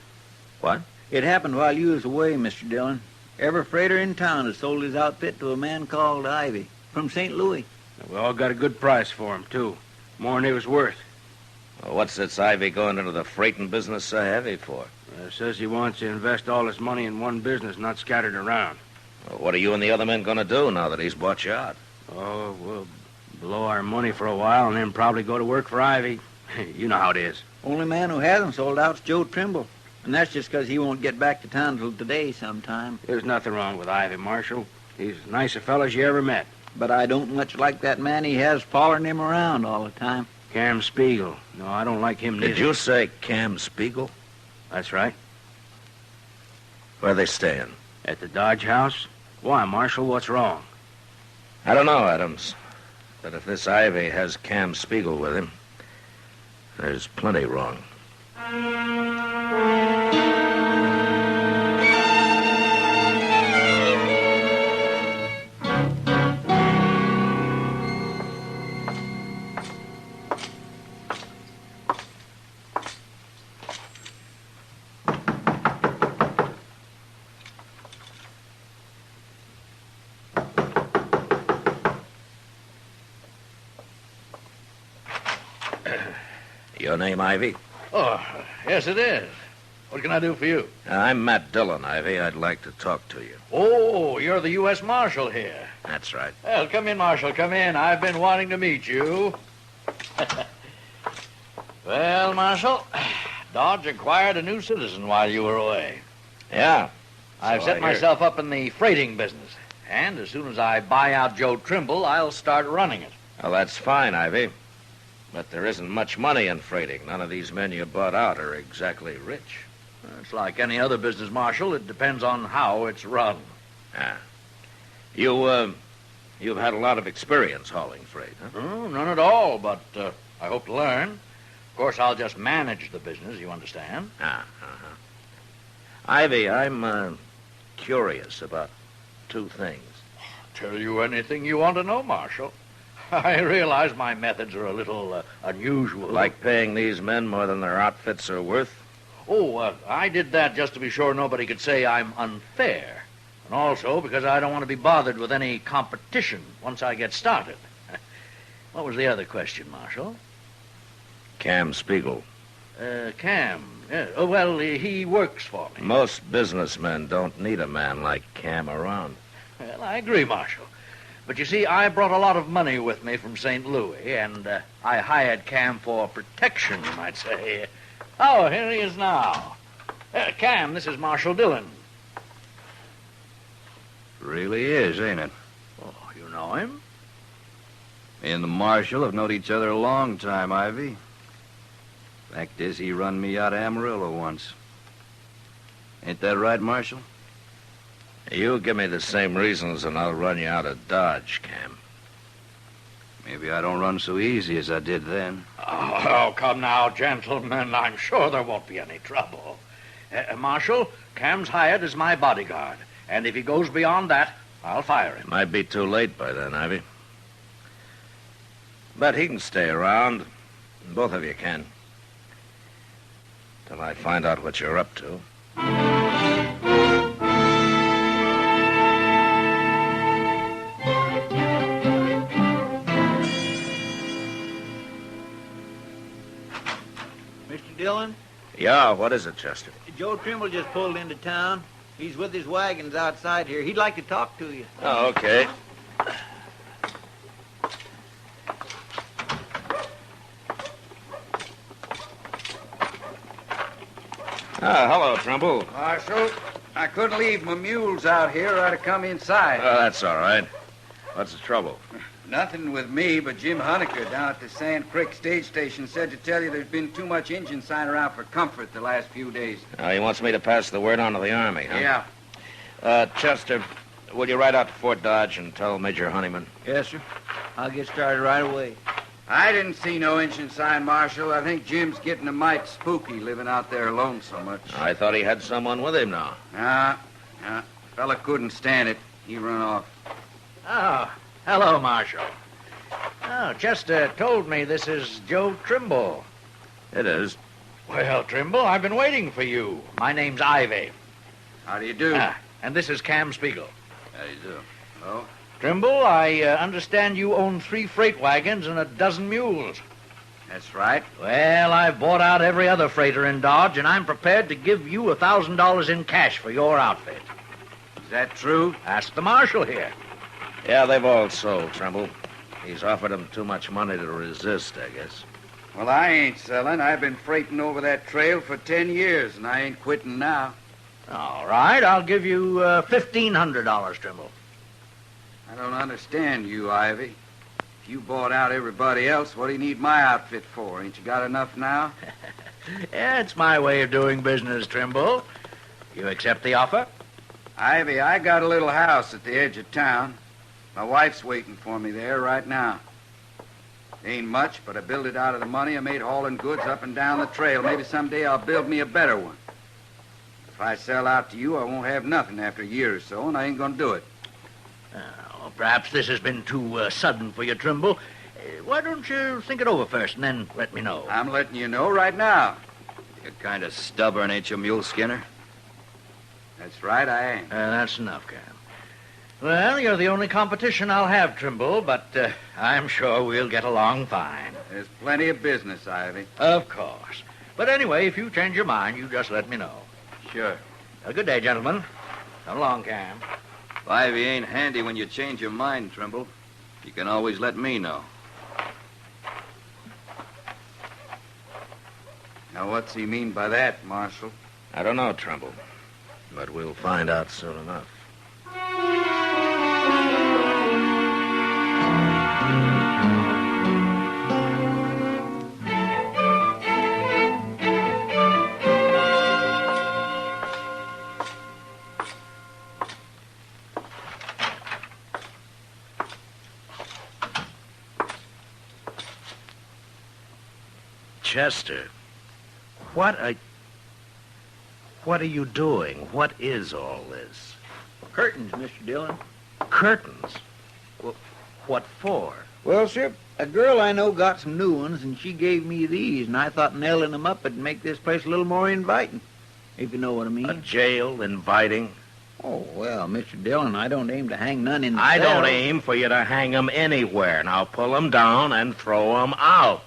[SPEAKER 3] What?
[SPEAKER 13] It happened while you was away, Mr. Dillon. Every freighter in town has sold his outfit to a man called Ivy from St. Louis.
[SPEAKER 12] We all got a good price for him, too. More than he was worth.
[SPEAKER 3] Well, what's this Ivy going into the freighting business so heavy for?
[SPEAKER 12] Says he wants to invest all his money in one business, not scattered around.
[SPEAKER 3] Well, what are you and the other men going to do now that he's bought you out?
[SPEAKER 12] Oh, we'll blow our money for a while and then probably go to work for Ivy. You know how it is.
[SPEAKER 13] Only man who hasn't sold out's Joe Trimble. And that's just because he won't get back to town till today sometime.
[SPEAKER 12] There's nothing wrong with Ivy, Marshal. He's as nice a fellow as you ever met.
[SPEAKER 13] But I don't much like that man he has following him around all the time.
[SPEAKER 12] Cam Spiegel. No, I don't like him neither.
[SPEAKER 3] Did you say Cam Spiegel?
[SPEAKER 12] That's right.
[SPEAKER 3] Where are they staying?
[SPEAKER 12] At the Dodge House? Why, Marshal, what's wrong?
[SPEAKER 3] I don't know, Adams. But if this Ivy has Cam Spiegel with him, there's plenty wrong. Your name, Ivy?
[SPEAKER 15] Oh, yes, it is. What can I do for you?
[SPEAKER 3] I'm Matt Dillon, Ivy. I'd like to talk to you.
[SPEAKER 15] Oh, you're the U.S. Marshal here.
[SPEAKER 3] That's right.
[SPEAKER 15] Well, come in, Marshal, come in. I've been wanting to meet you. Well, Marshal, Dodge acquired a new citizen while you were away.
[SPEAKER 3] Yeah.
[SPEAKER 15] I've set myself up in the freighting business. And as soon as I buy out Joe Trimble, I'll start running it.
[SPEAKER 3] Well, that's fine, Ivy. But there isn't much money in freighting. None of these men you bought out are exactly rich.
[SPEAKER 15] It's like any other business, Marshal. It depends on how it's run.
[SPEAKER 3] Ah. You've had a lot of experience hauling freight, huh?
[SPEAKER 15] Oh, none at all, but I hope to learn. Of course, I'll just manage the business, you understand?
[SPEAKER 3] Ivy, I'm curious about two things.
[SPEAKER 15] Tell you anything you want to know, Marshal. I realize my methods are a little unusual.
[SPEAKER 3] Like paying these men more than their outfits are worth?
[SPEAKER 15] Oh, I did that just to be sure nobody could say I'm unfair. And also because I don't want to be bothered with any competition once I get started. What was the other question, Marshal?
[SPEAKER 3] Cam Spiegel.
[SPEAKER 15] Cam. Yeah. Oh, well, he works for me.
[SPEAKER 3] Most businessmen don't need a man like Cam around.
[SPEAKER 15] Well, I agree, Marshal. But you see, I brought a lot of money with me from St. Louis, and I hired Cam for protection, you might say. Oh, here he is now. Cam, this is Marshal Dillon.
[SPEAKER 21] Really is, ain't it?
[SPEAKER 15] Oh, you know him?
[SPEAKER 21] Me and the Marshal have known each other a long time, Ivy. Fact is, he run me out of Amarillo once. Ain't that right, Marshal?
[SPEAKER 3] You give me the same reasons and I'll run you out of Dodge, Cam.
[SPEAKER 21] Maybe I don't run so easy as I did then.
[SPEAKER 15] Oh, come now, gentlemen. I'm sure there won't be any trouble. Marshal, Cam's hired as my bodyguard. And if he goes beyond that, I'll fire him.
[SPEAKER 21] Might be too late by then, Ivy. But he can stay around. Both of you can. Till I find out what you're up to.
[SPEAKER 13] Mr. Dillon,
[SPEAKER 21] Yeah, what is it, Chester?
[SPEAKER 13] Joe Trimble just pulled into town. He's with his wagons outside here. He'd like to talk to you.
[SPEAKER 21] Oh, okay. Hello, Trimble.
[SPEAKER 19] Marshal, I couldn't leave my mules out here or I'd have come inside.
[SPEAKER 21] Oh, that's all right. What's the trouble?
[SPEAKER 19] Nothing with me, but Jim Honecker down at the Sand Creek stage station said to tell you there's been too much engine sign around for comfort the last few days.
[SPEAKER 21] He wants me to pass the word on to the Army, huh?
[SPEAKER 19] Yeah.
[SPEAKER 21] Chester, will you ride out to Fort Dodge and tell Major Honeyman?
[SPEAKER 13] Yes, sir. I'll get started right away.
[SPEAKER 19] I didn't see no engine sign, Marshal. I think Jim's getting a mite spooky living out there alone so much.
[SPEAKER 21] I thought he had someone with him now.
[SPEAKER 19] Nah. Fella couldn't stand it. He run off.
[SPEAKER 15] Oh, hello, Marshal. Oh, Chester told me this is Joe Trimble.
[SPEAKER 21] It is.
[SPEAKER 15] Well, Trimble, I've been waiting for you. My name's Ivy.
[SPEAKER 19] How do you do?
[SPEAKER 15] And this is Cam Spiegel.
[SPEAKER 19] How do you do? Hello?
[SPEAKER 15] Trimble, I understand you own 3 freight wagons and a dozen mules.
[SPEAKER 19] That's right.
[SPEAKER 15] Well, I've bought out every other freighter in Dodge, and I'm prepared to give you $1,000 in cash for your outfit.
[SPEAKER 19] Is that true?
[SPEAKER 15] Ask the marshal here.
[SPEAKER 21] Yeah, they've all sold, Trimble. He's offered them too much money to resist, I guess.
[SPEAKER 19] Well, I ain't selling. I've been freighting over that trail for 10 years, and I ain't quitting now.
[SPEAKER 15] All right, I'll give you $1,500, Trimble.
[SPEAKER 19] I don't understand you, Ivy. If you bought out everybody else, what do you need my outfit for? Ain't you got enough now?
[SPEAKER 15] Yeah, it's my way of doing business, Trimble. You accept the offer?
[SPEAKER 19] Ivy, I got a little house at the edge of town. My wife's waiting for me there right now. Ain't much, but I built it out of the money I made hauling goods up and down the trail. Maybe someday I'll build me a better one. If I sell out to you, I won't have nothing after a year or so, and I ain't gonna do it.
[SPEAKER 15] Perhaps this has been too sudden for you, Trimble. Why don't you think it over first and then let me know?
[SPEAKER 19] I'm letting you know right now.
[SPEAKER 21] You're kind of stubborn, ain't you, Mule Skinner?
[SPEAKER 19] That's right, I am.
[SPEAKER 15] That's enough, Cam. Well, you're the only competition I'll have, Trimble, but I'm sure we'll get along fine.
[SPEAKER 19] There's plenty of business, Ivy.
[SPEAKER 15] Of course. But anyway, if you change your mind, you just let me know.
[SPEAKER 19] Sure.
[SPEAKER 15] Good day, gentlemen. Come along, Cam.
[SPEAKER 21] If Ivy ain't handy when you change your mind, Trimble, you can always let me know.
[SPEAKER 19] Now, what's he mean by that, Marshal?
[SPEAKER 21] I don't know, Trimble, but we'll find out soon enough. Chester, what are you doing? What is all this?
[SPEAKER 13] Curtains, Mr. Dillon.
[SPEAKER 21] Curtains? Well, what for?
[SPEAKER 13] Well, sir, a girl I know got some new ones, and she gave me these, and I thought nailing them up would make this place a little more inviting, if you know what I mean.
[SPEAKER 21] A jail inviting?
[SPEAKER 13] Oh, well, Mr. Dillon, I don't aim to hang none in the
[SPEAKER 21] I
[SPEAKER 13] cell.
[SPEAKER 21] don't aim for you to hang them anywhere. Now pull them down and throw them out.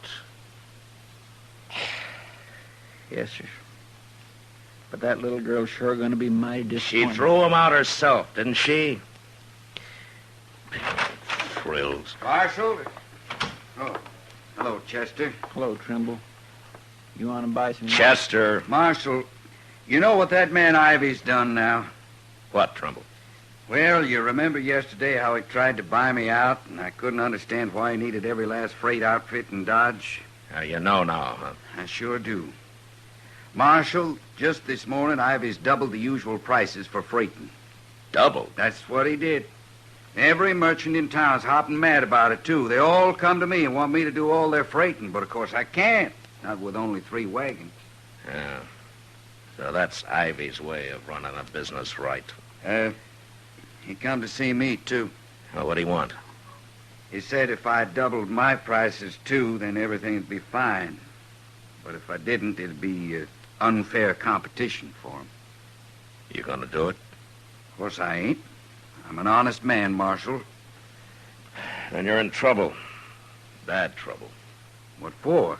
[SPEAKER 13] Yes, sir. But that little girl's sure going to be mighty disappointed.
[SPEAKER 21] She threw them out herself, didn't she? Thrills.
[SPEAKER 19] Marshal? Oh, hello, Chester.
[SPEAKER 13] Hello, Trimble. You want to buy some...
[SPEAKER 21] Chester.
[SPEAKER 19] Marshal, you know what that man Ivy's done now?
[SPEAKER 21] What, Trimble?
[SPEAKER 19] Well, you remember yesterday how he tried to buy me out, and I couldn't understand why he needed every last freight outfit in Dodge?
[SPEAKER 21] You know now, huh?
[SPEAKER 19] I sure do. Marshal, just this morning, Ivy's doubled the usual prices for freighting.
[SPEAKER 21] Doubled?
[SPEAKER 19] That's what he did. Every merchant in town's hopping mad about it, too. They all come to me and want me to do all their freighting, but of course I can't. Not with only 3 wagons.
[SPEAKER 21] Yeah. So that's Ivy's way of running a business right.
[SPEAKER 19] He come to see me, too.
[SPEAKER 21] Well, what'd he want?
[SPEAKER 19] He said if I doubled my prices, too, then everything'd be fine. But if I didn't, it'd be unfair competition for him.
[SPEAKER 21] You gonna do it?
[SPEAKER 19] Of course I ain't. I'm an honest man, Marshal.
[SPEAKER 21] Then you're in trouble. Bad trouble.
[SPEAKER 19] What for?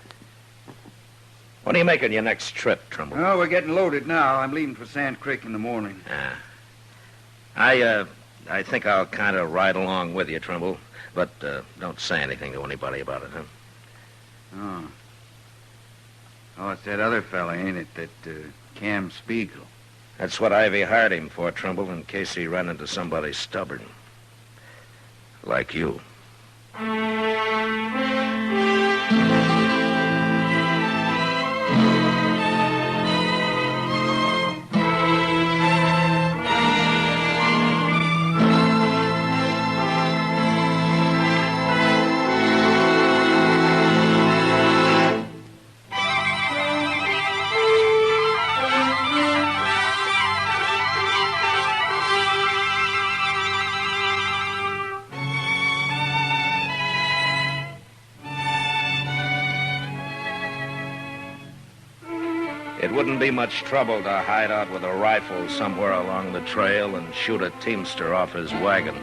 [SPEAKER 21] When are you making your next trip, Trimble?
[SPEAKER 19] Oh, we're getting loaded now. I'm leaving for Sand Creek in the morning.
[SPEAKER 21] I think I'll kind of ride along with you, Trimble. But don't say anything to anybody about it, huh?
[SPEAKER 19] Oh. Oh, it's that other fella, ain't it? That Cam Spiegel.
[SPEAKER 21] That's what Ivy hired him for, Trimble, in case he ran into somebody stubborn. Like you. It wouldn't be much trouble to hide out with a rifle somewhere along the trail and shoot a teamster off his wagon.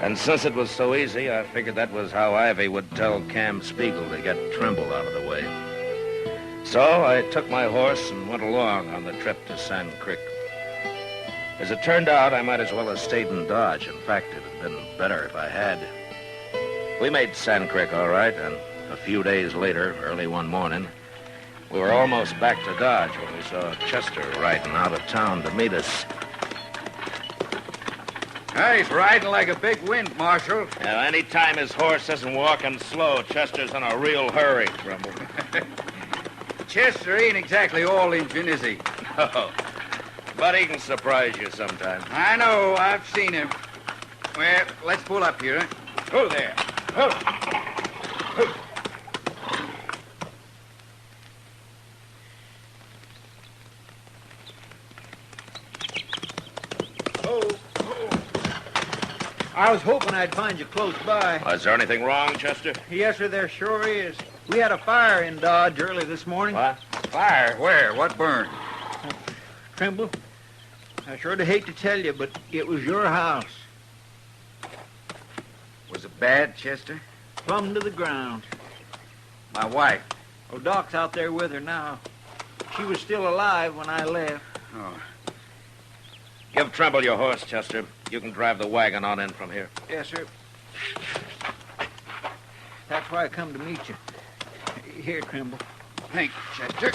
[SPEAKER 21] And since it was so easy, I figured that was how Ivy would tell Cam Spiegel to get Trimble out of the way. So I took my horse and went along on the trip to Sand Creek. As it turned out, I might as well have stayed in Dodge. In fact, it had been better if I had. We made Sand Creek all right, and a few days later, early one morning, we were almost back to Dodge when we saw Chester riding out of town to meet us.
[SPEAKER 19] He's riding like a big wind, Marshal.
[SPEAKER 21] Now, any time his horse isn't walking slow, Chester's in a real hurry, Trimble.
[SPEAKER 19] Chester ain't exactly all Injun, is he?
[SPEAKER 21] No, but he can surprise you sometimes.
[SPEAKER 19] I know. I've seen him. Well, let's pull up here.
[SPEAKER 21] Oh, there. Oh.
[SPEAKER 15] I was hoping I'd find you close by.
[SPEAKER 21] Is there anything wrong, Chester?
[SPEAKER 15] Yes, sir, there sure is. We had a fire in Dodge early this morning.
[SPEAKER 21] What?
[SPEAKER 19] Fire? Where? What burned?
[SPEAKER 15] Trimble, I sure do hate to tell you, but it was your house.
[SPEAKER 19] Was it bad, Chester?
[SPEAKER 15] Plumb to the ground.
[SPEAKER 19] My wife?
[SPEAKER 15] Oh, Doc's out there with her now. She was still alive when I left.
[SPEAKER 19] Oh.
[SPEAKER 21] Give Trimble your horse, Chester. You can drive the wagon on in from here.
[SPEAKER 15] Yes, sir. That's why I come to meet you. Here, Trimble.
[SPEAKER 19] Thank you, Chester.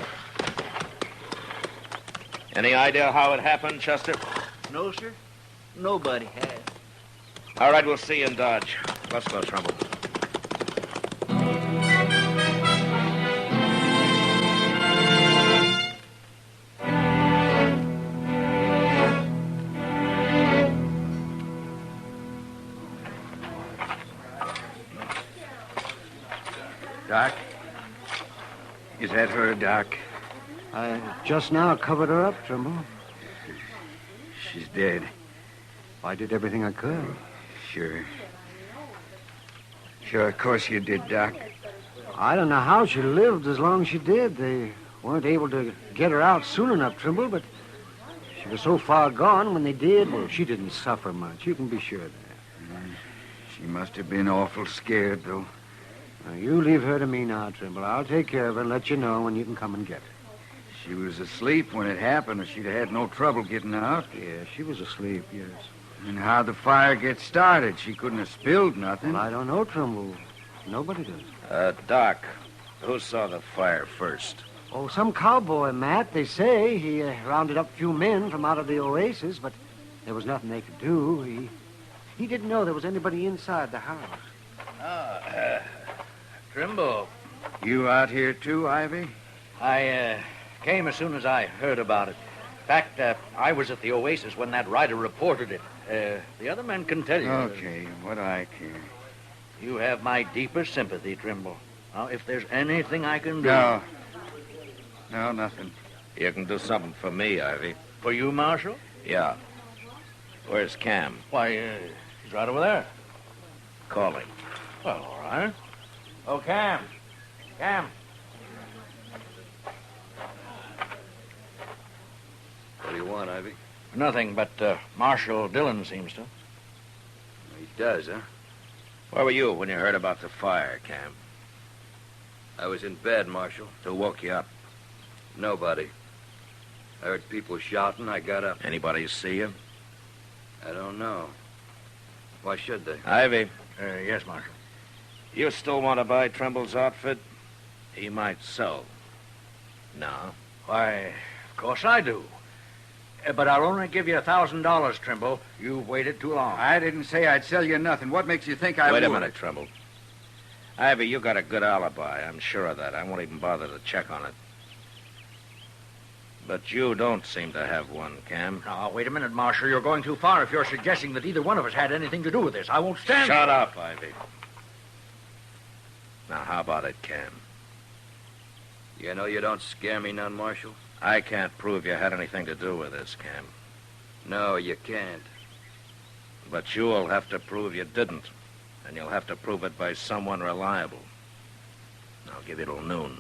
[SPEAKER 21] Any idea how it happened, Chester?
[SPEAKER 15] No, sir. Nobody has.
[SPEAKER 21] All right, we'll see you in Dodge. Let's go, Trimble.
[SPEAKER 19] Doc? Is that her, Doc?
[SPEAKER 2] I just now covered her up, Trimble.
[SPEAKER 19] She's dead.
[SPEAKER 2] I did everything I could.
[SPEAKER 19] Sure. Sure, of course you did, Doc.
[SPEAKER 2] I don't know how she lived as long as she did. They weren't able to get her out soon enough, Trimble, but she was so far gone when they did. Well, she didn't suffer much. You can be sure of that.
[SPEAKER 19] She must have been awful scared, though.
[SPEAKER 2] Now, you leave her to me now, Trimble. I'll take care of her and let you know when you can come and get her.
[SPEAKER 19] She was asleep when it happened, or she'd have had no trouble getting out.
[SPEAKER 2] Yeah, she was asleep, yes.
[SPEAKER 19] And how'd the fire get started? She couldn't have spilled nothing.
[SPEAKER 2] Well, I don't know, Trimble. Nobody does.
[SPEAKER 21] Doc, who saw the fire first?
[SPEAKER 2] Oh, some cowboy, Matt. They say he rounded up a few men from out of the oasis, but there was nothing they could do. He didn't know there was anybody inside the house.
[SPEAKER 15] Trimble.
[SPEAKER 19] You out here, too, Ivy?
[SPEAKER 15] I came as soon as I heard about it. In fact, I was at the oasis when that rider reported it. The other men can tell you.
[SPEAKER 19] Okay, what I care.
[SPEAKER 15] You have my deepest sympathy, Trimble. Now, if there's anything I can do...
[SPEAKER 19] No, nothing.
[SPEAKER 21] You can do something for me, Ivy.
[SPEAKER 15] For you, Marshal?
[SPEAKER 21] Yeah. Where's Cam?
[SPEAKER 15] Why, he's right over there.
[SPEAKER 21] Call him.
[SPEAKER 15] Well, all right. Oh, Cam. Cam.
[SPEAKER 19] What do you want, Ivy?
[SPEAKER 15] Nothing, but Marshal Dillon seems to.
[SPEAKER 19] He does, huh?
[SPEAKER 21] Where were you when you heard about the fire, Cam?
[SPEAKER 19] I was in bed, Marshal.
[SPEAKER 21] Who woke you up?
[SPEAKER 19] Nobody. I heard people shouting. I got up.
[SPEAKER 21] Anybody see you?
[SPEAKER 19] I don't know. Why should they?
[SPEAKER 21] Ivy.
[SPEAKER 15] Yes, Marshal.
[SPEAKER 21] You still want to buy Trimble's outfit? He might sell. No?
[SPEAKER 15] Why, of course I do. But I'll only give you $1,000, Trimble. You've waited too long.
[SPEAKER 9] I didn't say I'd sell you nothing. What makes you think I would?
[SPEAKER 21] Wait a minute, Trimble. Ivy, you got a good alibi. I'm sure of that. I won't even bother to check on it. But you don't seem to have one, Cam.
[SPEAKER 15] Now, wait a minute, Marshal. You're going too far if you're suggesting that either one of us had anything to do with this. I won't stand...
[SPEAKER 21] Shut up, Ivy. Now, how about it, Cam?
[SPEAKER 19] You know you don't scare me none, Marshal.
[SPEAKER 21] I can't prove you had anything to do with this, Cam.
[SPEAKER 19] No, you can't.
[SPEAKER 21] But you'll have to prove you didn't. And you'll have to prove it by someone reliable. I'll give you till noon.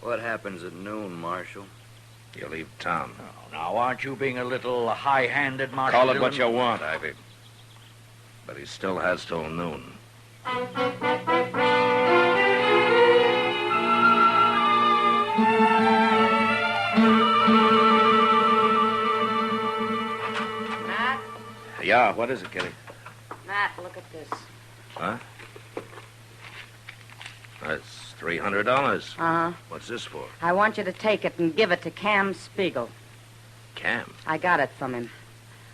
[SPEAKER 19] What happens at noon, Marshal?
[SPEAKER 21] You leave town.
[SPEAKER 15] Oh, now, aren't you being a little high-handed, Marshal?
[SPEAKER 21] Call it what you want, Ivy. But he still has till noon.
[SPEAKER 6] Matt?
[SPEAKER 21] Yeah, what is it, Kitty?
[SPEAKER 6] Matt, look at this.
[SPEAKER 21] Huh? That's $300.
[SPEAKER 6] Uh-huh.
[SPEAKER 21] What's this for?
[SPEAKER 6] I want you to take it and give it to Cam Spiegel.
[SPEAKER 21] Cam?
[SPEAKER 6] I got it from him.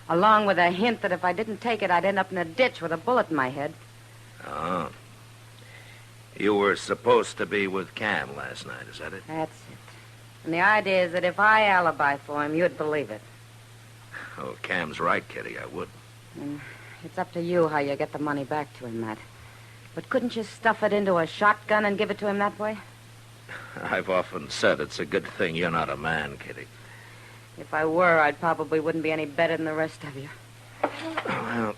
[SPEAKER 6] Along with a hint that if I didn't take it, I'd end up in a ditch with a bullet in my head.
[SPEAKER 21] Oh. You were supposed to be with Cam last night, is that it?
[SPEAKER 6] That's it. And the idea is that if I alibi for him, you'd believe it.
[SPEAKER 21] Oh, Cam's right, Kitty. I would.
[SPEAKER 6] It's up to you how you get the money back to him, Matt. But couldn't you stuff it into a shotgun and give it to him that way?
[SPEAKER 21] I've often said it's a good thing you're not a man, Kitty.
[SPEAKER 6] If I were, I probably wouldn't be any better than the rest of you.
[SPEAKER 21] Well,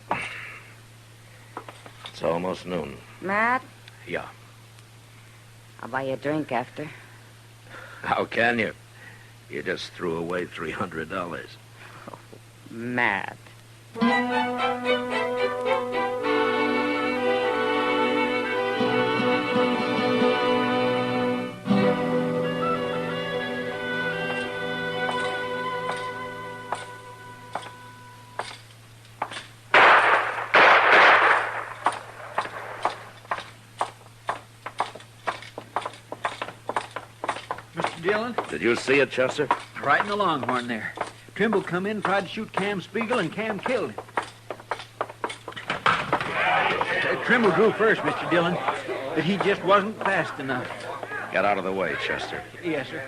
[SPEAKER 21] it's almost noon.
[SPEAKER 6] Matt?
[SPEAKER 21] Yeah.
[SPEAKER 6] I'll buy you a drink after.
[SPEAKER 21] How can you? You just threw away $300.
[SPEAKER 6] Oh, Matt.
[SPEAKER 15] Mr. Dillon?
[SPEAKER 21] Did you see it, Chester?
[SPEAKER 15] Right in the Longhorn there. Trimble come in, tried to shoot Cam Spiegel, and Cam killed him. Trimble drew first, Mr. Dillon, but he just wasn't fast enough.
[SPEAKER 21] Get out of the way, Chester.
[SPEAKER 15] Yes, sir.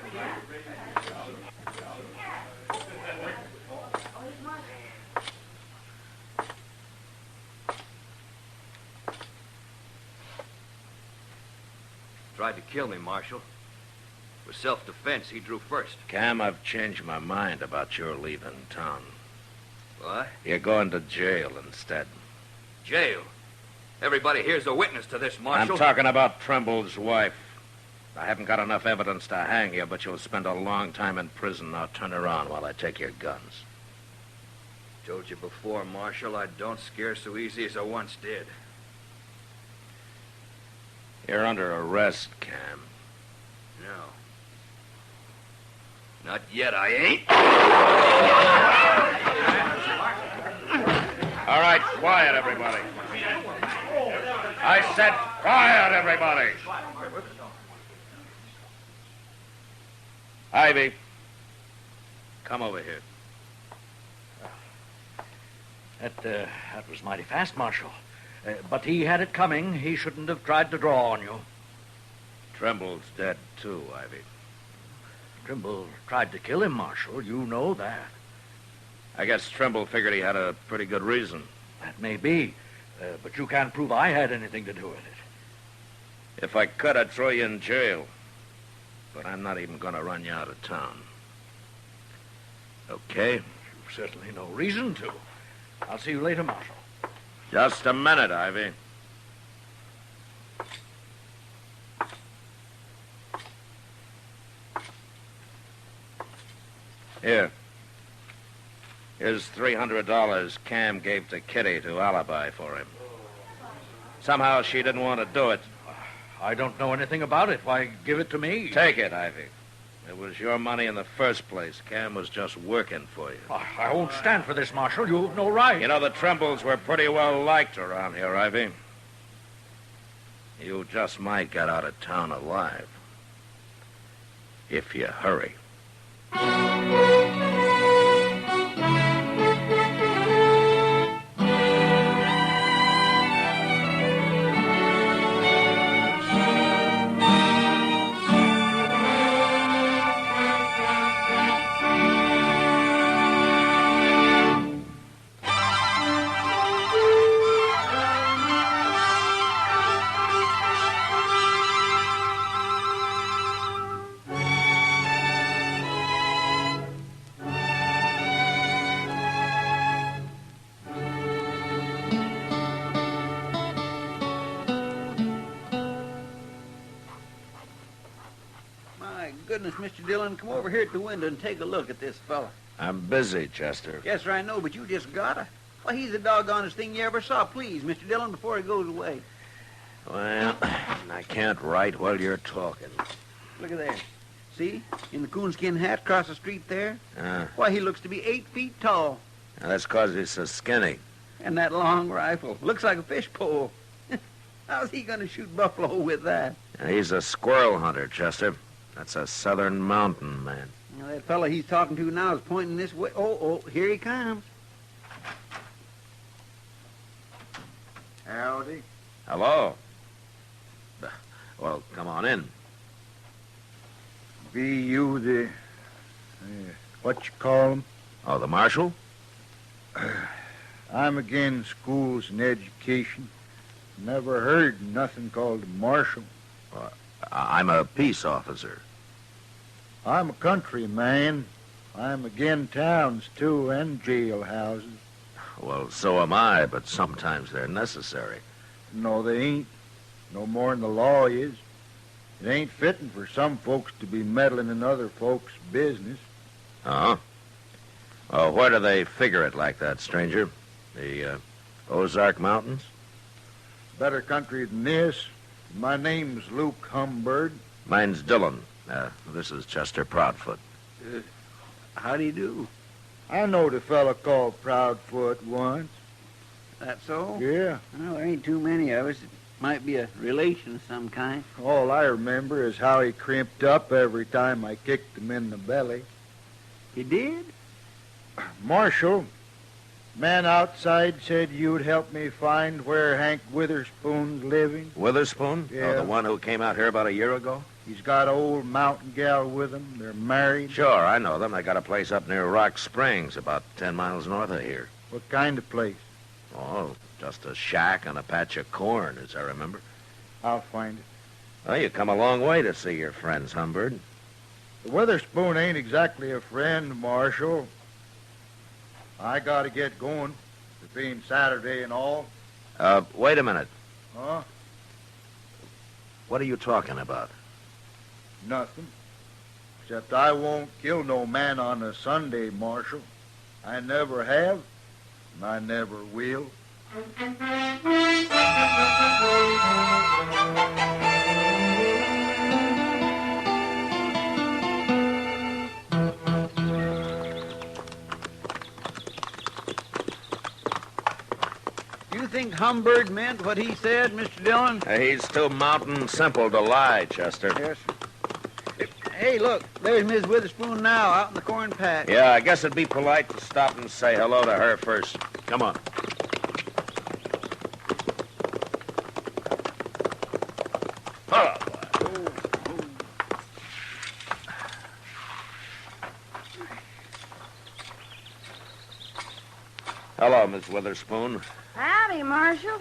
[SPEAKER 19] Tried to kill me, Marshal. For self-defense, he drew first.
[SPEAKER 21] Cam, I've changed my mind about your leaving town.
[SPEAKER 19] What?
[SPEAKER 21] You're going to jail instead.
[SPEAKER 19] Jail? Everybody here's a witness to this, Marshal.
[SPEAKER 21] I'm talking about Trimble's wife. I haven't got enough evidence to hang you, but you'll spend a long time in prison. Now turn around while I take your guns.
[SPEAKER 19] Told you before, Marshal, I don't scare so easy as I once did.
[SPEAKER 21] You're under arrest, Cam.
[SPEAKER 19] No. Not yet, I ain't.
[SPEAKER 21] All right, quiet, everybody. I said quiet, everybody. Ivy, come over here.
[SPEAKER 15] That was mighty fast, Marshal. But he had it coming. He shouldn't have tried to draw on you.
[SPEAKER 21] Trimble's dead, too, Ivy.
[SPEAKER 15] Trimble tried to kill him, Marshal. You know that.
[SPEAKER 21] I guess Trimble figured he had a pretty good reason.
[SPEAKER 15] That may be. But you can't prove I had anything to do with it.
[SPEAKER 21] If I could, I'd throw you in jail. But I'm not even going to run you out of town. Okay?
[SPEAKER 15] certainly no reason to. I'll see you later, Marshal.
[SPEAKER 21] Just a minute, Ivy. Here. Here's $300 Cam gave to Kitty to alibi for him. Somehow she didn't want to do it.
[SPEAKER 15] I don't know anything about it. Why, give it to me.
[SPEAKER 21] Take it, Ivy. It was your money in the first place. Cam was just working for you.
[SPEAKER 15] I won't stand for this, Marshal. You've no right.
[SPEAKER 21] You know, the Trembles were pretty well liked around here, Ivy. You just might get out of town alive. If you hurry.
[SPEAKER 13] Goodness, Mr. Dillon, come over here at the window and take a look at this fella.
[SPEAKER 21] I'm busy, Chester.
[SPEAKER 13] Yes, sir, I know, but you just gotta. Why, he's the doggonest thing you ever saw. Please, Mr. Dillon, before he goes away.
[SPEAKER 21] Well, I can't write while you're talking.
[SPEAKER 13] Look at there. See? In the coonskin hat across the street there? Why, he looks to be 8 feet tall.
[SPEAKER 21] Now, that's 'cause he's so skinny.
[SPEAKER 13] And that long rifle. Looks like a fish pole. How's he going to shoot buffalo with that?
[SPEAKER 21] He's a squirrel hunter, Chester. That's a southern mountain man.
[SPEAKER 13] Now, that fella he's talking to now is pointing this way. Oh, here he comes.
[SPEAKER 10] Howdy.
[SPEAKER 21] Hello. Well, come on in.
[SPEAKER 10] Be you the... what you call 'em?
[SPEAKER 21] Oh, the marshal?
[SPEAKER 10] I'm again schools and education. Never heard nothing called a marshal.
[SPEAKER 21] I'm a peace officer.
[SPEAKER 10] I'm a country man. I'm again towns, too, and jailhouses.
[SPEAKER 21] Well, so am I, but sometimes they're necessary.
[SPEAKER 10] No, they ain't. No more'n the law is. It ain't fitting for some folks to be meddling in other folks' business.
[SPEAKER 21] Uh-huh. Well, where do they figure it like that, stranger? The Ozark Mountains?
[SPEAKER 10] Better country than this. My name's Luke Humbird.
[SPEAKER 21] Mine's Dillon. This is Chester Proudfoot.
[SPEAKER 13] How do you do?
[SPEAKER 10] I knowed a fella called Proudfoot once.
[SPEAKER 13] That so?
[SPEAKER 10] Yeah.
[SPEAKER 13] Well, there ain't too many of us. It might be a relation of some kind.
[SPEAKER 10] All I remember is how he crimped up every time I kicked him in the belly.
[SPEAKER 13] He did?
[SPEAKER 10] Marshal, man outside said you'd help me find where Hank Witherspoon's living.
[SPEAKER 21] Witherspoon?
[SPEAKER 10] Yeah.
[SPEAKER 21] Oh, the one who came out here about a year ago?
[SPEAKER 10] He's got an old mountain gal with him. They're married.
[SPEAKER 21] Sure, I know them. They got a place up near Rock Springs, about 10 miles north of here.
[SPEAKER 10] What kind of place?
[SPEAKER 21] Oh, just a shack and a patch of corn, as I remember.
[SPEAKER 10] I'll find it.
[SPEAKER 21] Well, you come a long way to see your friends, Humbird.
[SPEAKER 10] The Witherspoon ain't exactly a friend, Marshal. I gotta get going. It being Saturday and all.
[SPEAKER 21] Wait a minute.
[SPEAKER 10] Huh?
[SPEAKER 21] What are you talking about?
[SPEAKER 10] Nothing. Except I won't kill no man on a Sunday, Marshal. I never have, and I never will.
[SPEAKER 13] You think Humbird meant what he said, Mr. Dillon?
[SPEAKER 21] He's too mountain simple to lie, Chester.
[SPEAKER 13] Yes, sir. Hey, look, there's Miss Witherspoon now, out in the corn patch.
[SPEAKER 21] Yeah, I guess it'd be polite to stop and say hello to her first. Come on. Hello, Miss Witherspoon.
[SPEAKER 6] Howdy, Marshal.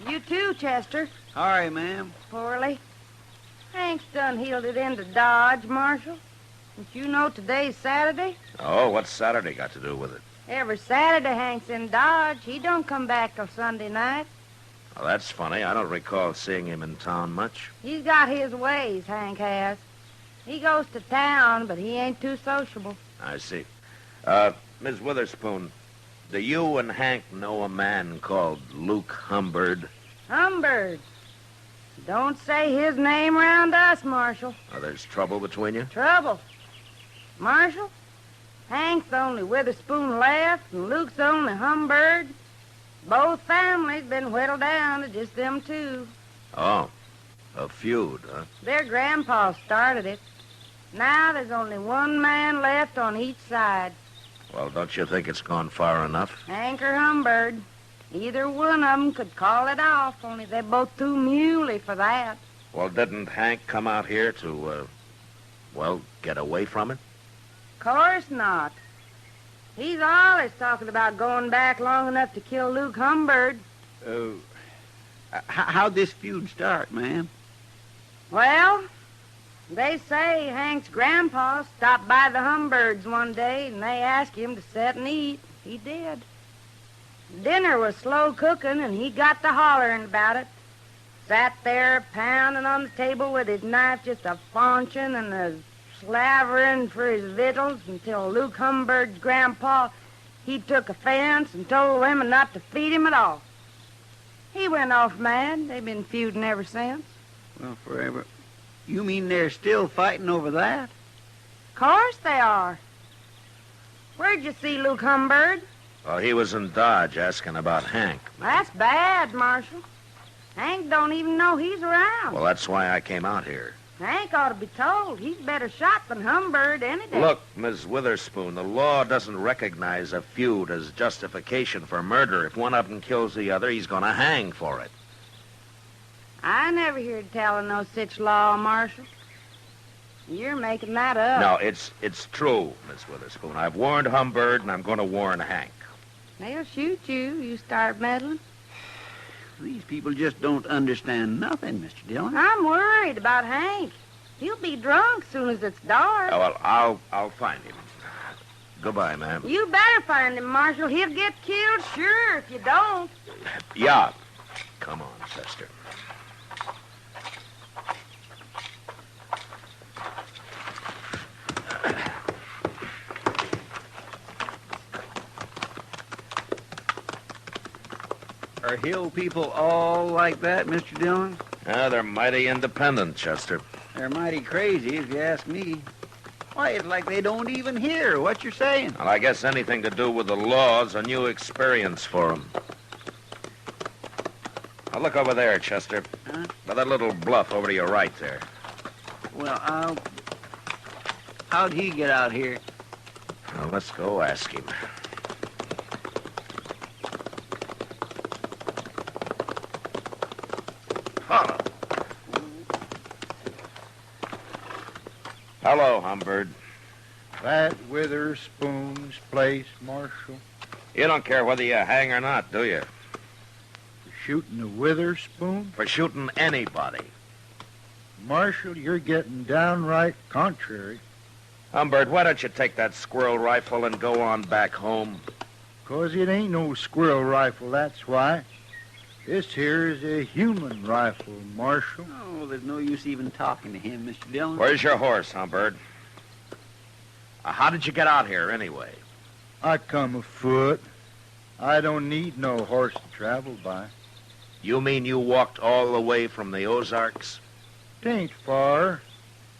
[SPEAKER 6] You too, Chester.
[SPEAKER 13] All right, ma'am.
[SPEAKER 6] Poorly. Hank's done heeled it into Dodge, Marshal. Don't you know today's Saturday?
[SPEAKER 21] Oh, what's Saturday got to do with it?
[SPEAKER 6] Every Saturday Hank's in Dodge. He don't come back till Sunday night.
[SPEAKER 21] Well, that's funny. I don't recall seeing him in town much.
[SPEAKER 6] He's got his ways, Hank has. He goes to town, but he ain't too sociable.
[SPEAKER 21] I see. Miss Witherspoon, do you and Hank know a man called Luke Humbird?
[SPEAKER 6] Humbird. Don't say his name round us, Marshal.
[SPEAKER 21] Oh, there's trouble between you?
[SPEAKER 6] Trouble. Marshal, Hank's the only Witherspoon left, and Luke's the only Humbird. Both families been whittled down to just them two.
[SPEAKER 21] Oh, a feud, huh?
[SPEAKER 6] Their grandpa started it. Now there's only one man left on each side.
[SPEAKER 21] Well, don't you think it's gone far enough?
[SPEAKER 6] Hank or Humbird. Either one of 'em could call it off, only they're both too muley for that.
[SPEAKER 21] Well, didn't Hank come out here to, get away from it?
[SPEAKER 6] Course not. He's always talking about going back long enough to kill Luke Humbird.
[SPEAKER 13] How'd this feud start, ma'am?
[SPEAKER 6] Well, they say Hank's grandpa stopped by the Humbirds one day, and they asked him to sit and eat. He did. Dinner was slow cooking, and he got to hollering about it. Sat there pounding on the table with his knife just a-faunching and a-slavering for his victuals until Luke Humbird's grandpa, he took offense and told the women not to feed him at all. He went off mad. They've been feuding ever since.
[SPEAKER 13] Well, forever. You mean they're still fighting over that?
[SPEAKER 6] Course they are. Where'd you see Luke Humbird?
[SPEAKER 21] Well, he was in Dodge asking about Hank.
[SPEAKER 6] That's bad, Marshal. Hank don't even know he's around.
[SPEAKER 21] Well, that's why I came out here.
[SPEAKER 6] Hank ought to be told. He's better shot than Humbird any day.
[SPEAKER 21] Look, Miss Witherspoon, the law doesn't recognize a feud as justification for murder. If one of them kills the other, he's going to hang for it.
[SPEAKER 6] I never heard tell of no such law, Marshal. You're making that up.
[SPEAKER 21] No, it's true, Miss Witherspoon. I've warned Humbird, and I'm going to warn Hank.
[SPEAKER 6] They'll shoot you start meddling.
[SPEAKER 13] These people just don't understand nothing, Mr. Dillon.
[SPEAKER 6] I'm worried about Hank. He'll be drunk soon as it's dark.
[SPEAKER 21] Oh, well, I'll find him. Goodbye, ma'am.
[SPEAKER 6] You better find him, Marshal. He'll get killed, sure, if you don't.
[SPEAKER 21] Yeah. Come on, sister.
[SPEAKER 13] Are hill people all like that, Mr. Dillon?
[SPEAKER 21] Yeah, they're mighty independent, Chester.
[SPEAKER 13] They're mighty crazy, if you ask me. Why, it's like they don't even hear what you're saying.
[SPEAKER 21] Well, I guess anything to do with the law is a new experience for them. Now, look over there, Chester.
[SPEAKER 13] Huh?
[SPEAKER 21] By that little bluff over to your right there.
[SPEAKER 13] Well, how'd he get out here?
[SPEAKER 21] Well, let's go ask him. Hello, Humbird.
[SPEAKER 10] That Witherspoon's place, Marshal?
[SPEAKER 21] You don't care whether you hang or not, do you?
[SPEAKER 10] For shooting the Witherspoon?
[SPEAKER 21] For shooting anybody.
[SPEAKER 10] Marshal, you're getting downright contrary.
[SPEAKER 21] Humbird, why don't you take that squirrel rifle and go on back home?
[SPEAKER 10] 'Cause it ain't no squirrel rifle, that's why. This here is a human rifle, Marshal.
[SPEAKER 13] Oh, there's no use even talking to him, Mr. Dillon.
[SPEAKER 21] Where's your horse, Humbird? How did you get out here, anyway?
[SPEAKER 10] I come afoot. I don't need no horse to travel by.
[SPEAKER 21] You mean you walked all the way from the Ozarks?
[SPEAKER 10] 'Tain't far.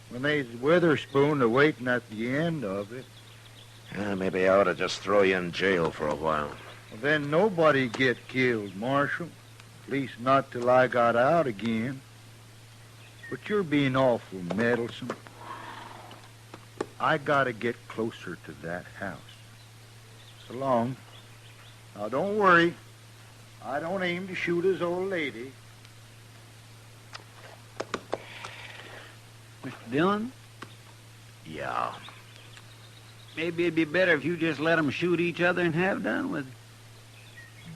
[SPEAKER 10] When they's Witherspoon a-waiting at the end of it.
[SPEAKER 21] Yeah, maybe I ought to just throw you in jail for a while.
[SPEAKER 10] Well, then nobody get killed, Marshal. At least not till I got out again. But you're being awful meddlesome. I gotta get closer to that house. So long. Now, don't worry. I don't aim to shoot his old lady.
[SPEAKER 13] Mr. Dillon?
[SPEAKER 21] Yeah.
[SPEAKER 13] Maybe it'd be better if you just let them shoot each other and have done with it.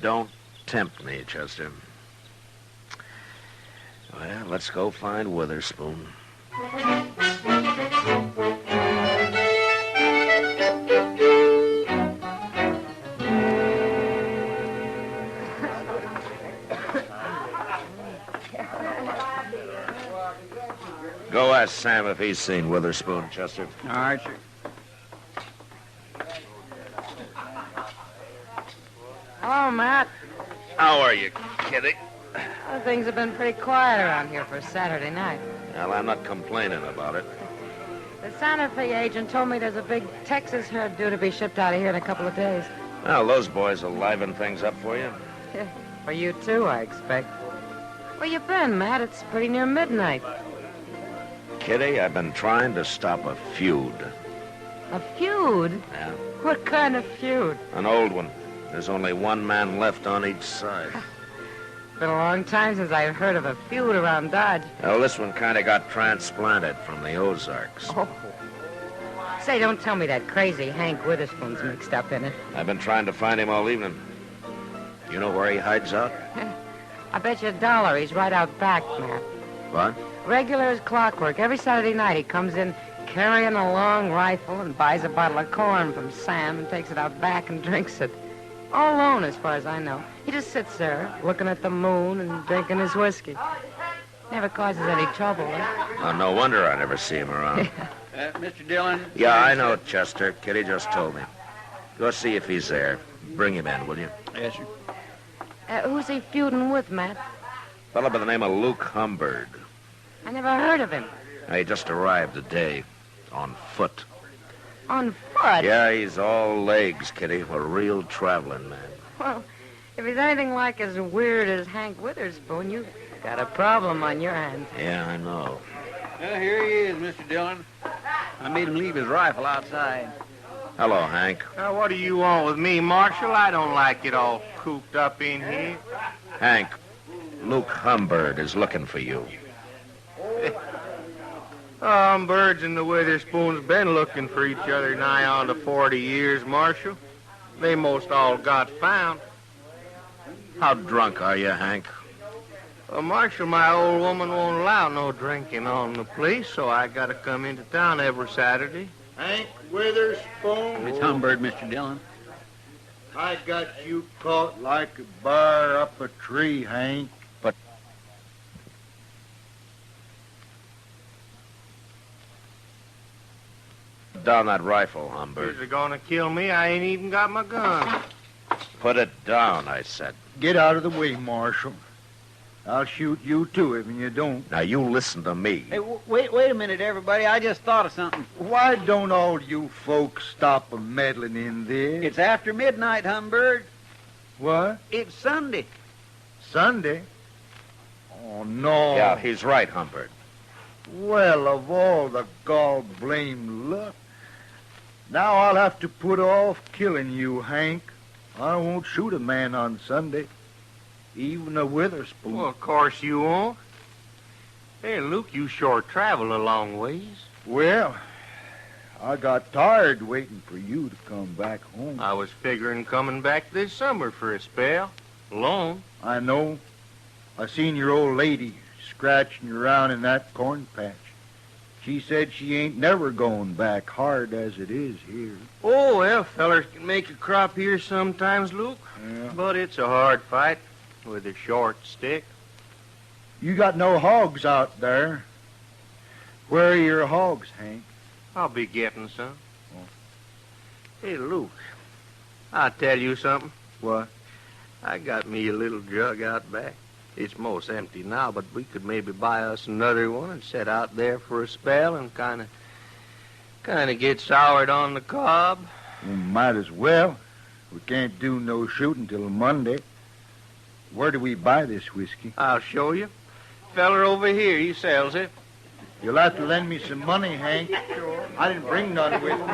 [SPEAKER 21] Don't tempt me, Chester. Well, let's go find Witherspoon. ask Sam if he's seen Witherspoon, Chester.
[SPEAKER 18] All right, sir.
[SPEAKER 6] Hello, Matt.
[SPEAKER 21] How are you, Kitty?
[SPEAKER 6] Well, things have been pretty quiet around here for Saturday night.
[SPEAKER 21] Well, I'm not complaining about it.
[SPEAKER 6] The Santa Fe agent told me there's a big Texas herd due to be shipped out of here in a couple of days.
[SPEAKER 21] Well, those boys will liven things up for you.
[SPEAKER 6] For you, too, I expect. Where you been, Matt? It's pretty near midnight.
[SPEAKER 21] Kitty, I've been trying to stop a feud.
[SPEAKER 6] A feud?
[SPEAKER 21] Yeah,
[SPEAKER 6] What kind of feud?
[SPEAKER 21] an old one. There's only one man left on each side.
[SPEAKER 6] Been a long time since I've heard of a feud around Dodge.
[SPEAKER 21] Well, this one kind of got transplanted from the Ozarks.
[SPEAKER 6] Oh. Say, don't tell me that crazy Hank Witherspoon's mixed up in it.
[SPEAKER 21] I've been trying to find him all evening. You know where he hides out?
[SPEAKER 6] I bet you $1 he's right out back, Matt.
[SPEAKER 21] What?
[SPEAKER 6] Regular as clockwork. Every Saturday night he comes in carrying a long rifle and buys a bottle of corn from Sam and takes it out back and drinks it. All alone, as far as I know. He just sits there, looking at the moon and drinking his whiskey. Never causes any trouble,
[SPEAKER 21] Oh, no wonder I never see him around.
[SPEAKER 18] Mr. Dillon?
[SPEAKER 21] Yeah, I know, Chester. Kitty just told me. Go see if he's there. Bring him in, will you?
[SPEAKER 18] Yes, sir.
[SPEAKER 6] Who's he feuding with, Matt?
[SPEAKER 21] Fellow by the name of Luke Humbird.
[SPEAKER 6] I never heard of him.
[SPEAKER 21] He just arrived today. On foot.
[SPEAKER 6] On foot?
[SPEAKER 21] Yeah, he's all legs, Kitty. A real traveling man.
[SPEAKER 6] Well, if he's anything like as weird as Hank Witherspoon, you got a problem on your hands.
[SPEAKER 21] Yeah, I know.
[SPEAKER 18] Well, here he is, Mr. Dillon. I made him leave his rifle outside.
[SPEAKER 21] Hello, Hank.
[SPEAKER 12] What do you want with me, Marshal? I don't like it all cooped up in here.
[SPEAKER 21] Hank, Luke Humbird is looking for you.
[SPEAKER 12] Birds and the Witherspoons been looking for each other nigh on to 40 years, Marshal. They most all got found.
[SPEAKER 21] How drunk are you, Hank?
[SPEAKER 12] Marshal, my old woman won't allow no drinking on the police, so I gotta come into town every Saturday.
[SPEAKER 10] Hank Witherspoon.
[SPEAKER 18] It's Humbird, Mr. Dillon.
[SPEAKER 10] I got you caught like a bear up a tree, Hank.
[SPEAKER 21] But down that rifle, Humbird.
[SPEAKER 12] If you're gonna kill me, I ain't even got my gun.
[SPEAKER 21] Put it down, I said.
[SPEAKER 10] Get out of the way, Marshal. I'll shoot you, too, if you don't.
[SPEAKER 21] Now, you listen to me.
[SPEAKER 13] Hey, wait a minute, everybody. I just thought of something.
[SPEAKER 10] Why don't all you folks stop meddling in this?
[SPEAKER 13] It's after midnight, Humbird.
[SPEAKER 10] What?
[SPEAKER 13] It's Sunday.
[SPEAKER 10] Sunday? Oh, no.
[SPEAKER 21] Yeah, he's right, Humbird.
[SPEAKER 10] Well, of all the gall-blamed luck. Now I'll have to put off killing you, Hank. I won't shoot a man on Sunday. Even a Witherspoon.
[SPEAKER 12] Well, of course you won't. Hey, Luke, you sure travel a long ways.
[SPEAKER 10] Well, I got tired waiting for you to come back home.
[SPEAKER 12] I was figuring coming back this summer for a spell. Alone.
[SPEAKER 10] I know. I seen your old lady scratching around in that corn patch. She said she ain't never going back, hard as it is here.
[SPEAKER 12] Oh, well, fellers can make a crop here sometimes, Luke.
[SPEAKER 10] Yeah.
[SPEAKER 12] But it's a hard fight with a short stick.
[SPEAKER 10] You got no hogs out there. Where are your hogs, Hank?
[SPEAKER 12] I'll be getting some. Oh. Hey, Luke, I'll tell you something.
[SPEAKER 10] What?
[SPEAKER 12] I got me a little jug out back. It's most empty now, but we could maybe buy us another one and set out there for a spell and kind of get soured on the cob.
[SPEAKER 10] Well, might as well. We can't do no shooting till Monday. Where do we buy this whiskey?
[SPEAKER 12] I'll show you. Feller over here, he sells it.
[SPEAKER 10] You'll have to lend me some money, Hank. Sure. I didn't bring none with me.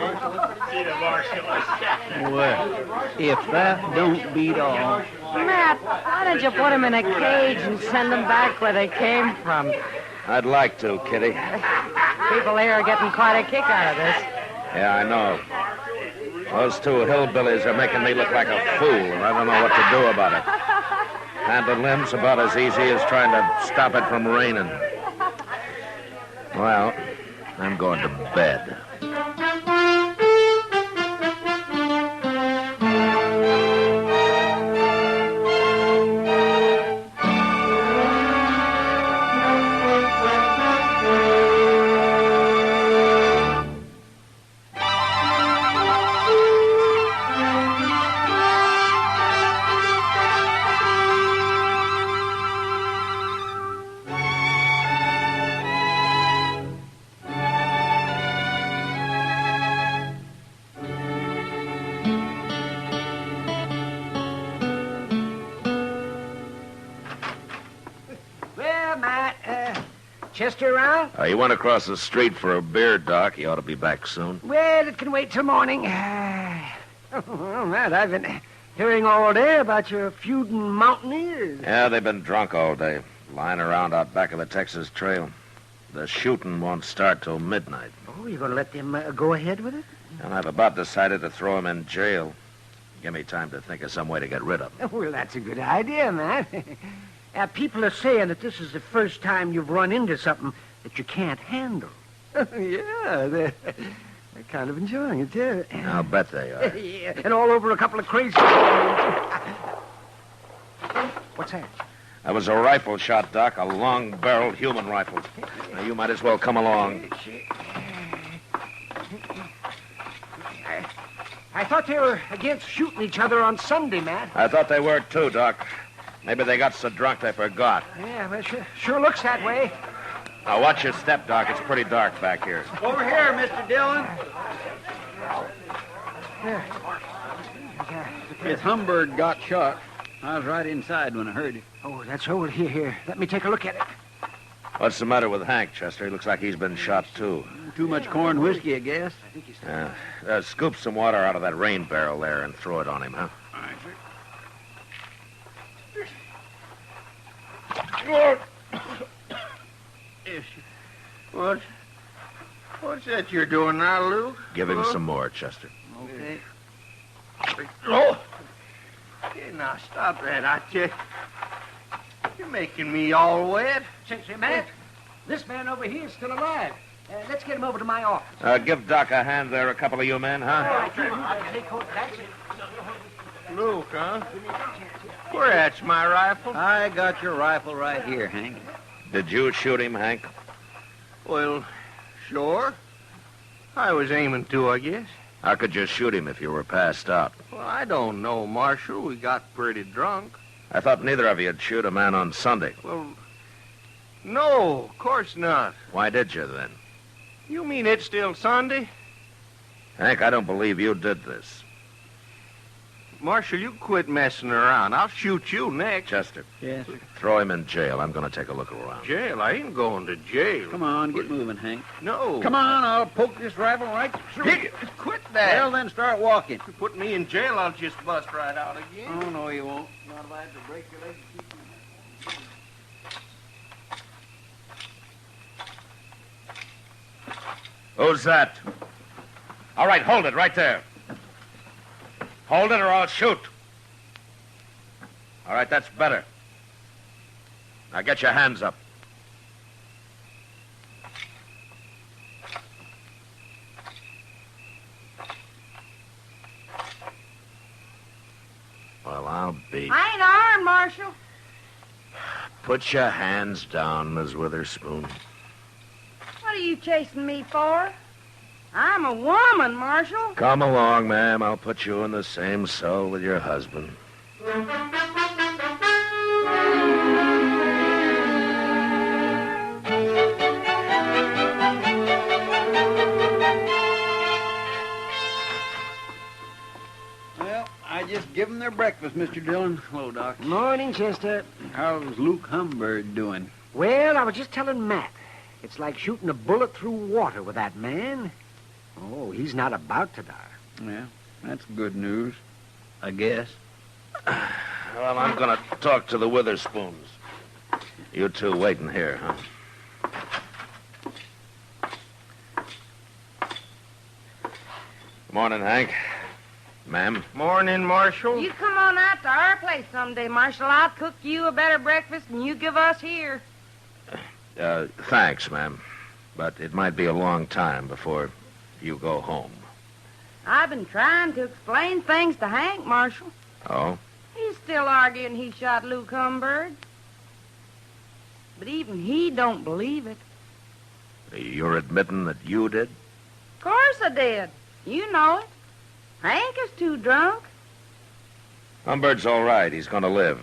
[SPEAKER 13] Well, if that don't beat all.
[SPEAKER 6] Matt, why don't you put him in a cage and send them back where they came from?
[SPEAKER 21] I'd like to, Kitty.
[SPEAKER 6] People here are getting quite a kick out of this.
[SPEAKER 21] Yeah, I know. Those two hillbillies are making me look like a fool, and I don't know what to do about it. Hand and limbs about as easy as trying to stop it from raining. Well, I'm going to bed.
[SPEAKER 2] Chester around?
[SPEAKER 21] He went across the street for a beer, Doc. He ought to be back soon.
[SPEAKER 2] Well, it can wait till morning. Well, Matt, I've been hearing all day about your feuding mountaineers.
[SPEAKER 21] Yeah, they've been drunk all day, lying around out back of the Texas Trail. The shooting won't start till midnight.
[SPEAKER 2] Oh, you're going to let them go ahead with it?
[SPEAKER 21] And I've about decided to throw him in jail. Give me time to think of some way to get rid of him.
[SPEAKER 2] Well, that's a good idea, Matt. People are saying that this is the first time you've run into something that you can't handle. Yeah, they're kind of enjoying it, too.
[SPEAKER 21] I'll bet they are.
[SPEAKER 2] Yeah, and all over a couple of crazy... What's that?
[SPEAKER 21] That was a rifle shot, Doc, a long-barreled human rifle. Now, you might as well come along.
[SPEAKER 2] I thought they were against shooting each other on Sunday, Matt.
[SPEAKER 21] I thought they were, too, Doc. Maybe they got so drunk they forgot.
[SPEAKER 2] Yeah, well, sure looks that way.
[SPEAKER 21] Now, watch your step, Doc. It's pretty dark back here.
[SPEAKER 18] Over here, Mr. Dillon.
[SPEAKER 13] If Humbird got shot, I was right inside when I heard it.
[SPEAKER 2] Oh, that's old. Here. Let me take a look at it.
[SPEAKER 21] What's the matter with Hank, Chester? He looks like he's been shot, too.
[SPEAKER 13] Too much corn whiskey, I guess.
[SPEAKER 21] Scoop some water out of that rain barrel there and throw it on him, huh?
[SPEAKER 13] All right, sir.
[SPEAKER 12] What's that you're doing now, Lou?
[SPEAKER 21] Give him some more, Chester.
[SPEAKER 12] Okay. Oh! Hey, now, stop that, I tell you. You're making me all wet.
[SPEAKER 2] Say, Matt, this man over here is still alive. Let's get him over to my office.
[SPEAKER 21] Give Doc a hand there, a couple of you men, huh?
[SPEAKER 12] Luke, huh? Where at's my rifle?
[SPEAKER 13] I got your rifle right here, Hank.
[SPEAKER 21] Did you shoot him, Hank?
[SPEAKER 12] Well, sure. I was aiming to, I guess.
[SPEAKER 21] How could you shoot him if you were passed out?
[SPEAKER 12] Well, I don't know, Marshal. We got pretty drunk.
[SPEAKER 21] I thought neither of you'd shoot a man on Sunday.
[SPEAKER 12] Well, no, of course not.
[SPEAKER 21] Why did you, then?
[SPEAKER 12] You mean it's still Sunday?
[SPEAKER 21] Hank, I don't believe you did this.
[SPEAKER 12] Marshal, you quit messing around. I'll shoot you next.
[SPEAKER 21] Chester.
[SPEAKER 13] Yes, sir.
[SPEAKER 21] Throw him in jail. I'm going to take a look around.
[SPEAKER 12] Jail? I ain't going to jail.
[SPEAKER 13] Come on, get moving, Hank.
[SPEAKER 12] No.
[SPEAKER 13] Come on, I'll poke this rifle right through you.
[SPEAKER 12] Quit that.
[SPEAKER 13] Well, then start walking.
[SPEAKER 12] If you put me in jail, I'll just bust right out again.
[SPEAKER 13] Oh, no, you won't. Not if I have to break your leg to keep you.
[SPEAKER 21] Who's that? All right, hold it right there. Hold it or I'll shoot. All right, that's better. Now get your hands up. Well, I'll be...
[SPEAKER 1] I ain't armed, Marshal.
[SPEAKER 21] Put your hands down, Miss Witherspoon.
[SPEAKER 1] What are you chasing me for? I'm a woman, Marshal.
[SPEAKER 21] Come along, ma'am. I'll put you in the same cell with your husband.
[SPEAKER 13] Well, I just give them their breakfast, Mr. Dillon. Hello, Doc.
[SPEAKER 2] Morning, Chester.
[SPEAKER 13] How's Luke Humbird doing?
[SPEAKER 2] Well, I was just telling Matt. It's like shooting a bullet through water with that man. Oh, he's not about to die.
[SPEAKER 13] Yeah, that's good news, I guess.
[SPEAKER 21] Well, I'm going to talk to the Witherspoons. You two waiting here, huh? Morning, Hank. Ma'am.
[SPEAKER 12] Morning, Marshal.
[SPEAKER 1] You come on out to our place someday, Marshal. I'll cook you a better breakfast than you give us here.
[SPEAKER 21] Thanks, ma'am. But it might be a long time before you go home.
[SPEAKER 1] I've been trying to explain things to Hank, Marshal.
[SPEAKER 21] Oh?
[SPEAKER 1] He's still arguing he shot Luke Humbird. But even he don't believe it.
[SPEAKER 21] You're admitting that you did?
[SPEAKER 1] Of course I did. You know it. Hank is too drunk.
[SPEAKER 21] Humbird's all right. He's going to live.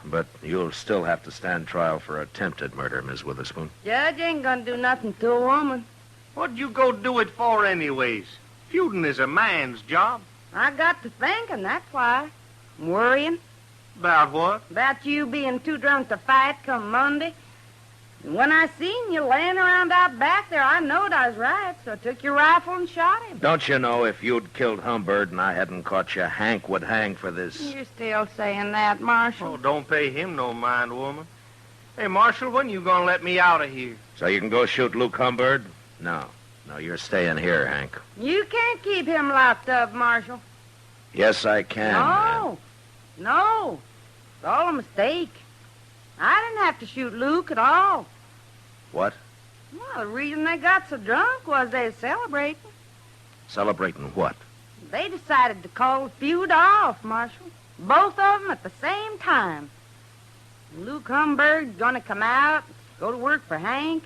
[SPEAKER 21] But you'll still have to stand trial for attempted murder, Miss Witherspoon.
[SPEAKER 1] Judge ain't gonna do nothing to a woman.
[SPEAKER 12] What'd you go do it for anyways? Feuding is a man's job.
[SPEAKER 1] I got to thinking, that's why. Worrying.
[SPEAKER 12] About what?
[SPEAKER 1] About you being too drunk to fight come Monday. And when I seen you laying around out back there, I knowed I was right, so I took your rifle and shot him.
[SPEAKER 21] Don't you know if you'd killed Humbird and I hadn't caught you, Hank would hang for this?
[SPEAKER 1] You're still saying that, Marshal.
[SPEAKER 12] Oh, don't pay him no mind, woman. Hey, Marshal, when you gonna let me out of here?
[SPEAKER 21] So you can go shoot Luke Humbird? No, you're staying here, Hank.
[SPEAKER 1] You can't keep him locked up, Marshal.
[SPEAKER 21] Yes, I can.
[SPEAKER 1] No. It's all a mistake. I didn't have to shoot Luke at all.
[SPEAKER 21] What?
[SPEAKER 1] Well, the reason they got so drunk was they were celebrating.
[SPEAKER 21] Celebrating what?
[SPEAKER 1] They decided to call the feud off, Marshal. Both of them at the same time. Luke Humbird's gonna come out, go to work for Hank,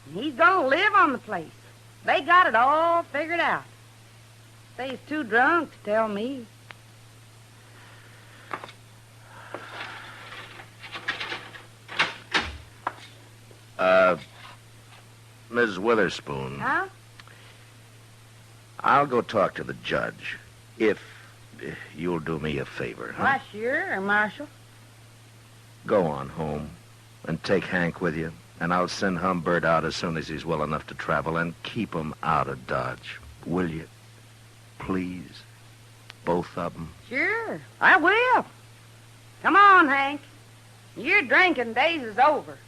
[SPEAKER 1] and he's gonna live on the place. They got it all figured out. They's too drunk to tell me.
[SPEAKER 21] Ms. Witherspoon.
[SPEAKER 1] Huh?
[SPEAKER 21] I'll go talk to the judge. If you'll do me a favor, huh?
[SPEAKER 1] Why, sure, Marshal.
[SPEAKER 21] Go on home and take Hank with you, and I'll send Humbird out as soon as he's well enough to travel, and keep him out of Dodge. Will you? Please? Both of them?
[SPEAKER 1] Sure, I will. Come on, Hank. Your drinking days is over.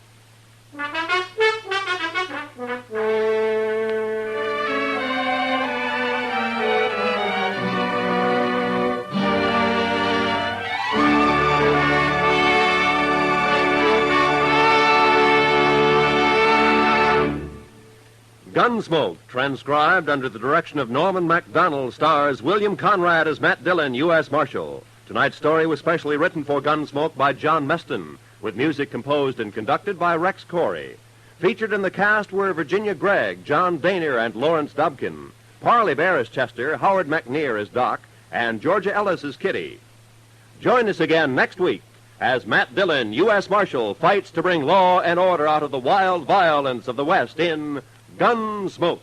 [SPEAKER 16] Gunsmoke, transcribed under the direction of Norman MacDonald, stars William Conrad as Matt Dillon, U.S. Marshal. Tonight's story was specially written for Gunsmoke by John Meston, with music composed and conducted by Rex Corey. Featured in the cast were Virginia Gregg, John Daner, and Lawrence Dobkin. Parley Bear as Chester, Howard McNear as Doc, and Georgia Ellis as Kitty. Join us again next week as Matt Dillon, U.S. Marshal, fights to bring law and order out of the wild violence of the West in Gunsmoke.